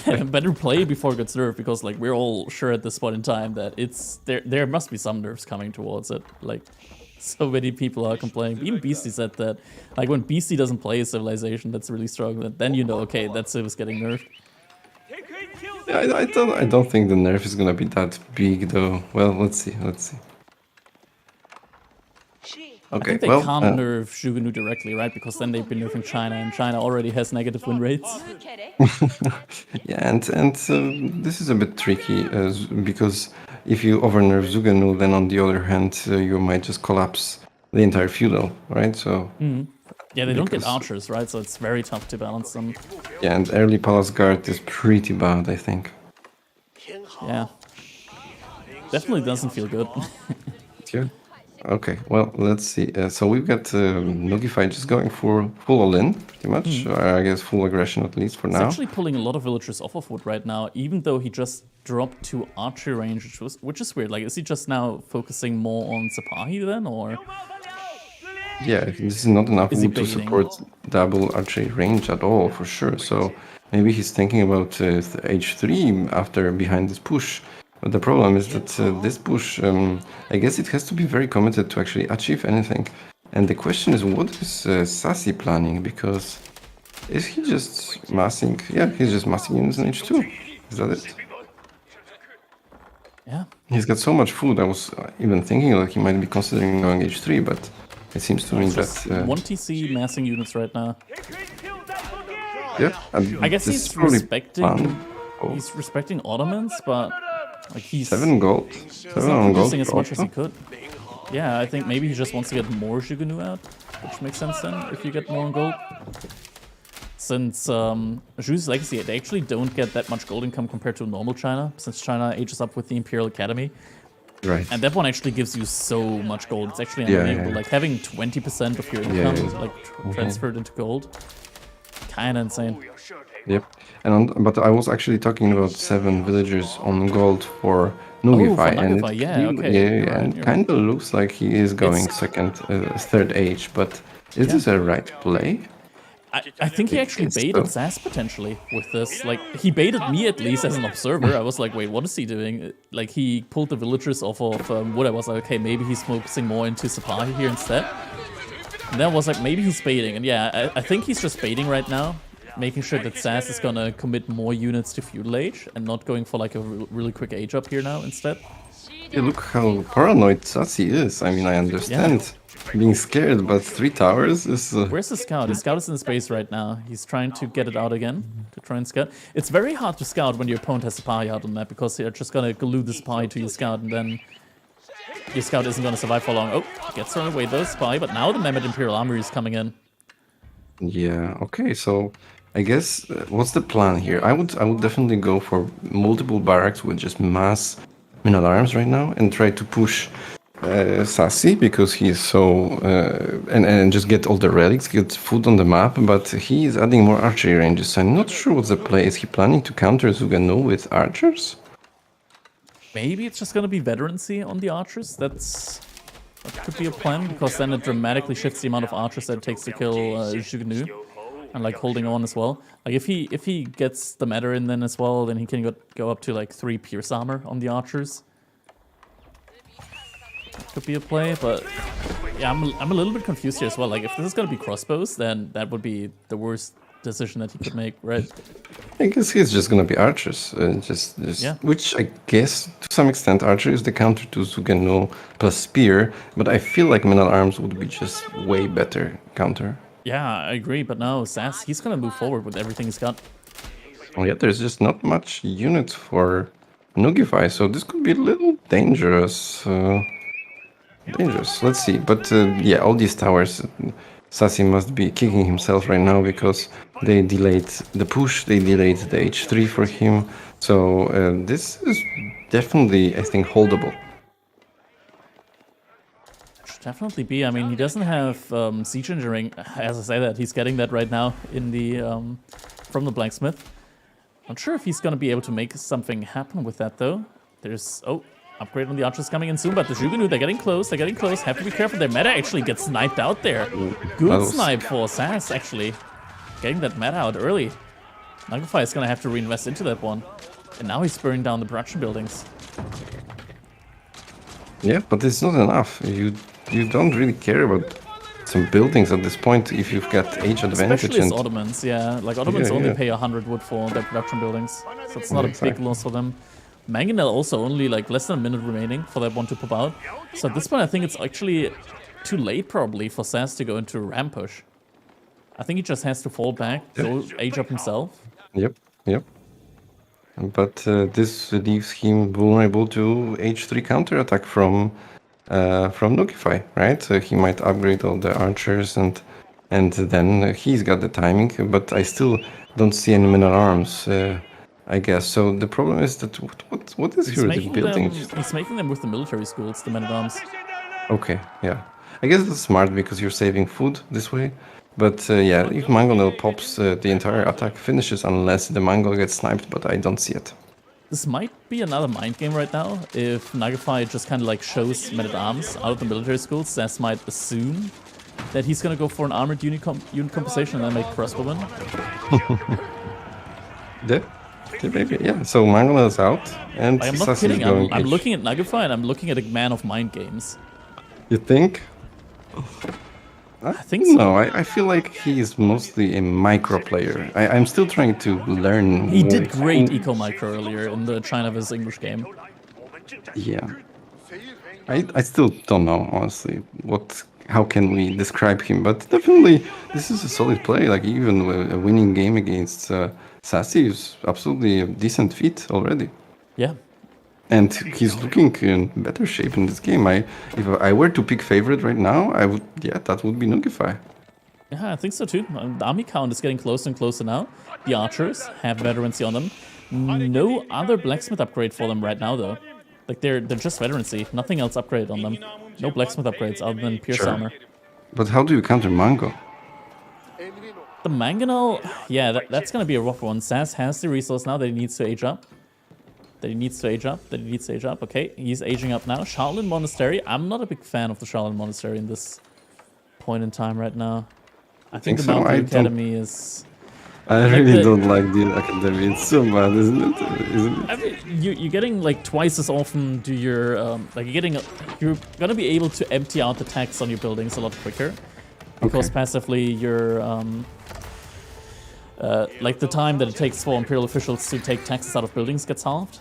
Yeah. Better play before it gets nerfed, because like we're all sure at this point in time that it's there must be some nerfs coming towards it. Like, so many people are complaining. Even Beastie said that. Like, when Beastie doesn't play a civilization that's really strong, then you know, okay, that civ is getting nerfed. Yeah, I don't think the nerf is gonna be that big though. Well, let's see. I Okay. think they Well, can't nerf Jugenu directly, right? Because then they've been nerfing China, and China already has negative win rates. yeah, and this is a bit tricky because if you overnerf Zuganu, then on the other hand, you might just collapse the entire feudal, right? So Yeah, they don't get Because- archers, right? So it's very tough to balance them. yeah, and early Palace Guard is pretty bad, I think. Yeah. Definitely doesn't feel good. Yeah. Okay, well, let's see. So we've got Nuggify just going for full all-in, pretty much. Or I guess full aggression at least for He's now. actually pulling a lot of villagers off of wood right now, even though he just dropped to archery range, which is weird. Like, is he just now focusing more on Sipahi then, or? Yeah, this is not enough Is he wood to baiting? support double archery range at all, for sure. So maybe he's thinking about H3 after behind this push. But the problem is that this push, I guess it has to be very committed to actually achieve anything. And the question is, what is Sassy planning? Because is he just massing? Yeah, he's just massing units in H2. Is that it? Yeah. He's got so much food. I was even thinking like he might be considering going H3, but it seems to me Just that 1 TC massing units right now. yeah. I guess this is he's probably respecting. fun. Oh, He's respecting Ottomans, but like he's 7 gold. he's 7 not on gold. producing as much as he also. could. Yeah, I think maybe he just wants to get more Jugenu out, which makes sense then if you get more on gold. Since Zhu's Legacy, they actually don't get that much gold income compared to normal China, since China ages up with the Imperial Academy. Right. And that one actually gives you so much gold. It's actually Yeah, unbelievable. yeah. Like having 20% of your income yeah. like transferred into gold. Kinda insane. Yep. But I was actually talking about 7 villagers on gold for Nuggify, for and Nuggify, yeah, really- okay. yeah, You're right, and you're kind of looks like he is going It's- third age. But is this a right play? I think he actually It's baited so. SAS potentially with this. Like, he baited me at least as an observer. I was like, wait, what is he doing? Like, he pulled the villagers off of wood. I was like, okay, maybe he's focusing more into Sipahi here instead. And then I was like, maybe he's baiting. And yeah, I think he's just baiting right now, making sure that SAS is gonna commit more units to feudal age and not going for like a really quick age up here now instead. Yeah, look how paranoid Sassy is. I mean, I understand being scared, but 3 towers is... Where's the scout? His scout is in space right now. He's trying to get it out again to try and scout. It's very hard to scout when your opponent has Sipahi out on the map, because they're just gonna glue the Sipahi to your scout, and then your scout isn't gonna survive for long. Oh, gets thrown away though, Sipahi, but now the Mehmet Imperial Armory is coming in. Yeah, okay, so I guess what's the plan here? I would definitely go for multiple barracks with just mass men at arms right now and try to push Sassy, because he is so and just get all the relics, get food on the map, but he is adding more archery ranges. So I'm not sure what's the play. Is he planning to counter Zugano with archers? Maybe it's just gonna be veterancy on the archers. That could be a plan, because then it dramatically shifts the amount of archers that it takes to kill Jugnu, and like holding on as well. Like if he gets the matter in then as well, then he can go up to like 3 pierce armor on the archers. That could be a play, but yeah, I'm a little bit confused here as well. Like if this is gonna be crossbows, then that would be the worst decision that he could make, right? I guess he's just gonna be archers, Yeah. which I guess to some extent archer is the counter to Zugano plus spear, but I feel like men at arms would be just way better counter. Yeah, I agree, but no, SAS, he's gonna move forward with everything he's got. Oh yeah, there's just not much unit for Nuggify, so this could be a little dangerous. Dangerous. Let's see. But yeah, all these towers, Sassy must be kicking himself right now because they delayed the push, they delayed the H3 for him. So this is definitely, I think, holdable. Should definitely be. I mean, he doesn't have siege engineering. As I say that, he's getting that right now in the from the blacksmith. Not sure if he's gonna be able to make something happen with that though. There's upgrade on the archers coming in soon, but the Jugunu, they're getting close, Have to be careful. Their meta actually gets sniped out there. Good snipe for SAS, actually. Getting that meta out early. Nuggify is gonna have to reinvest into that one. And now he's burning down the production buildings. Yeah, but it's not enough. You don't really care about some buildings at this point if you've got age advantage. Especially as Ottomans, yeah. Like Ottomans only pay 100 wood for their production buildings. So it's not a big loss for them. Mangonel also only like less than a minute remaining for that one to pop out. So at this point I think it's actually too late probably for SAS to go into a ram push. I think he just has to fall back, go age up himself. Yep. But this leaves him vulnerable to H3 counterattack from Nuggify, right? So he might upgrade all the archers and then he's got the timing, but I still don't see any men at arms. I guess. So the problem is that what is he building? He's making them with the military schools, the men-at-arms. Okay, yeah. I guess that's smart because you're saving food this way. But yeah, if Mangonel pops, the entire attack finishes unless the Mongol gets sniped, but I don't see it. This might be another mind game right now. If Nuggify just kind of like shows men-at-arms out of the military schools, SAS might assume that he's gonna go for an armored unit composition and then make crossbowmen. Maybe, yeah. So Mangonel is out, and I'm not kidding. I'm looking at Nuggify and I'm looking at a man of mind games. You think? I think so. No, I feel like he is mostly a micro player. I'm still trying to learn. He did great eco micro earlier in the China vs English game. Yeah, I still don't know honestly how can we describe him, but definitely this is a solid play. Like even a winning game against Sassy is absolutely a decent feat already. Yeah. And he's looking in better shape in this game. If I were to pick favorite right now, that would be Nuggify. Yeah, I think so too. The army count is getting closer and closer now. The archers have veterancy on them. No other blacksmith upgrade for them right now though. Like they're just veterancy, nothing else upgraded on them. No blacksmith upgrades other than pierce armor. But how do you counter Mango? The Mangonel, yeah, that's gonna be a rough one. SAS has the resource now that he needs to age up. Okay, he's aging up now. Shaolin Monastery. I'm not a big fan of the Shaolin Monastery in this point in time right now. I think the Mountain Academy is... I really don't like the Academy. It's so bad, isn't it? I mean, you're getting like twice as often to your... you're gonna be able to empty out the tax on your buildings a lot quicker. Because passively you're... like the time that it takes for Imperial officials to take taxes out of buildings gets halved.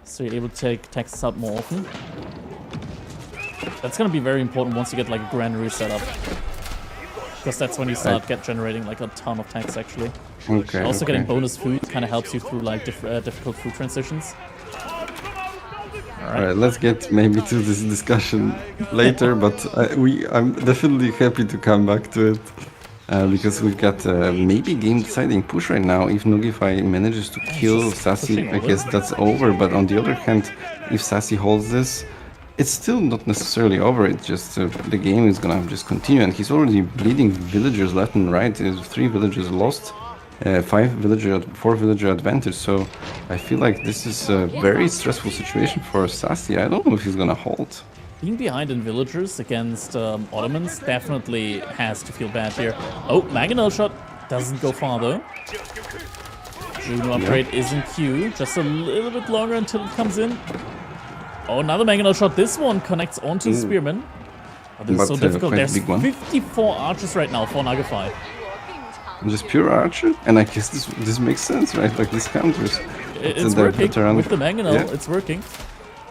So you're able to take taxes out more often. That's going to be very important once you get like a granary set up. Because that's when you start generating like a ton of tax actually. Also getting bonus food kind of helps you through like difficult food transitions. Alright, let's get maybe to this discussion later, but I'm definitely happy to come back to it. Because we've got maybe game-deciding push right now. If Nuggify manages to kill Sassy, I guess that's over. But on the other hand, if Sassy holds this, it's still not necessarily over. It's just the game is gonna just continue. And he's already bleeding villagers left and right. There's 3 villagers lost, 4 villager advantage. So I feel like this is a very stressful situation for Sassy. I don't know if he's gonna hold. Being behind in villagers against Ottomans definitely has to feel bad here. Oh, Mangonel shot doesn't go far though. Juno upgrade is in queue. Just a little bit longer until it comes in. Oh, another Mangonel shot. This one connects onto the Spearman. Oh, this is so difficult. There's 54 archers right now for Nuggify. Just pure archer? And I guess this makes sense, right? Like this counters. It's working. With the Mangonel, it's working.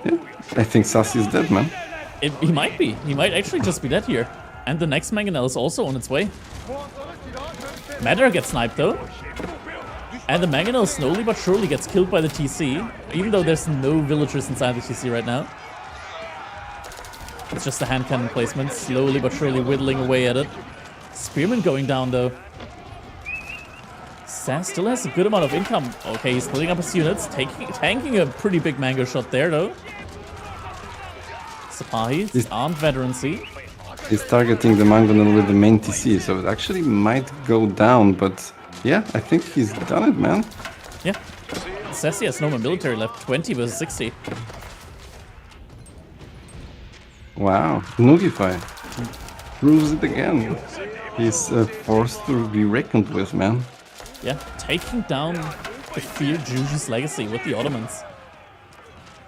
Yeah, I think Sassy is dead, man. He might be. He might actually just be dead here. And the next Mangonel is also on its way. Matter gets sniped though. And the Mangonel slowly but surely gets killed by the TC, even though there's no villagers inside the TC right now. It's just a hand cannon placement, slowly but surely whittling away at it. Spearman going down though. SAS still has a good amount of income. Okay, he's splitting up his units, tanking a pretty big mango shot there though. Sapahi, armed veterancy. He's targeting the Mangonel with the main TC, so it actually might go down, but yeah, I think he's done it, man. Yeah. SAS has no more military left, 20 versus 60. Wow, Nuggify proves it again. He's forced to be reckoned with, man. Yeah, taking down the feared Juju's legacy with the Ottomans.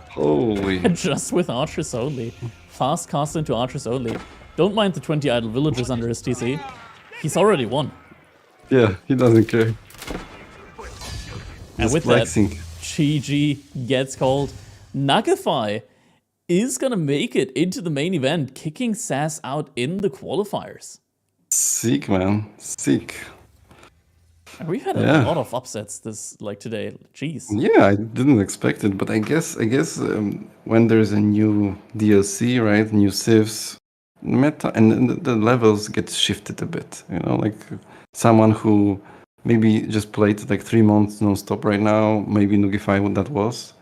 Holy. Just with archers only. Fast cast into archers only. Don't mind the 20 idle villagers under his TC. He's already won. Yeah, he doesn't care. And with flexing. that, GG gets called. Nuggify is gonna make it into the main event, kicking SAS out in the qualifiers. Sick, man. Sick. And we've had a lot of upsets today. Jeez. Yeah, I didn't expect it, but I guess when there's a new DLC, right, new civs, meta and the levels get shifted a bit. You know, like someone who maybe just played like 3 months non-stop right now, maybe Nuggify what that was.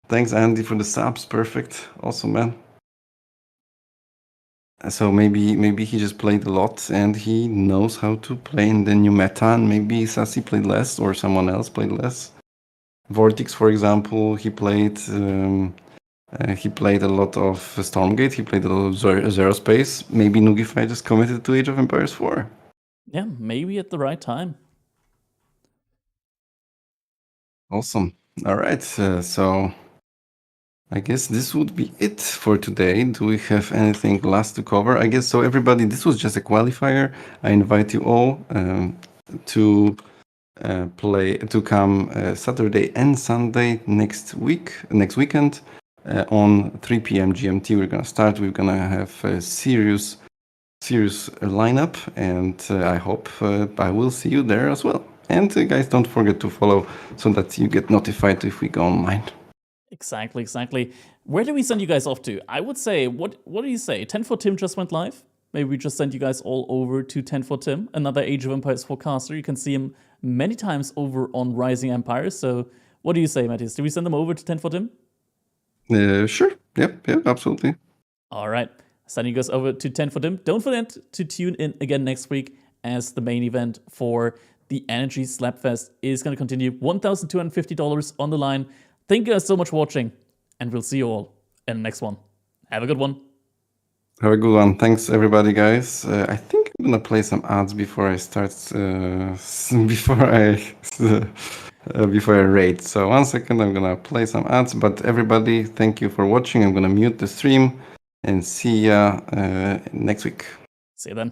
Thanks, Andy, for the subs. Perfect. Awesome, man. So maybe he just played a lot and he knows how to play in the new meta, and maybe Sassy played less or someone else played less. Vortex, for example, he played a lot of Stormgate, he played a lot of Zero Space. Maybe Nuggify just committed to Age of Empires 4. Yeah, maybe at the right time. Awesome. All right, so I guess this would be it for today. Do we have anything last to cover? I guess so. Everybody, this was just a qualifier. I invite you all to come Saturday and Sunday next weekend on 3 p.m. GMT. We're gonna start. We're gonna have a serious lineup, and I hope I will see you there as well. And guys, don't forget to follow so that you get notified if we go online. Exactly. Where do we send you guys off to? I would say, what do you say? 10 for Tim just went live. Maybe we just send you guys all over to 10 for Tim, another Age of Empires forecaster. You can see him many times over on Rising Empires. So what do you say, Matthias? Do we send them over to 10 for Tim? Sure. Yep, absolutely. All right. Sending you guys over to 10 for Tim. Don't forget to tune in again next week as the main event for the Energy Slapfest is going to continue. $1,250 on the line. Thank you guys so much for watching, and we'll see you all in the next one. Have a good one. Have a good one. Thanks, everybody, guys. I think I'm gonna play some ads before I start, before I rate. So 1 second, I'm gonna play some ads. But everybody, thank you for watching. I'm gonna mute the stream and see ya next week. See you then.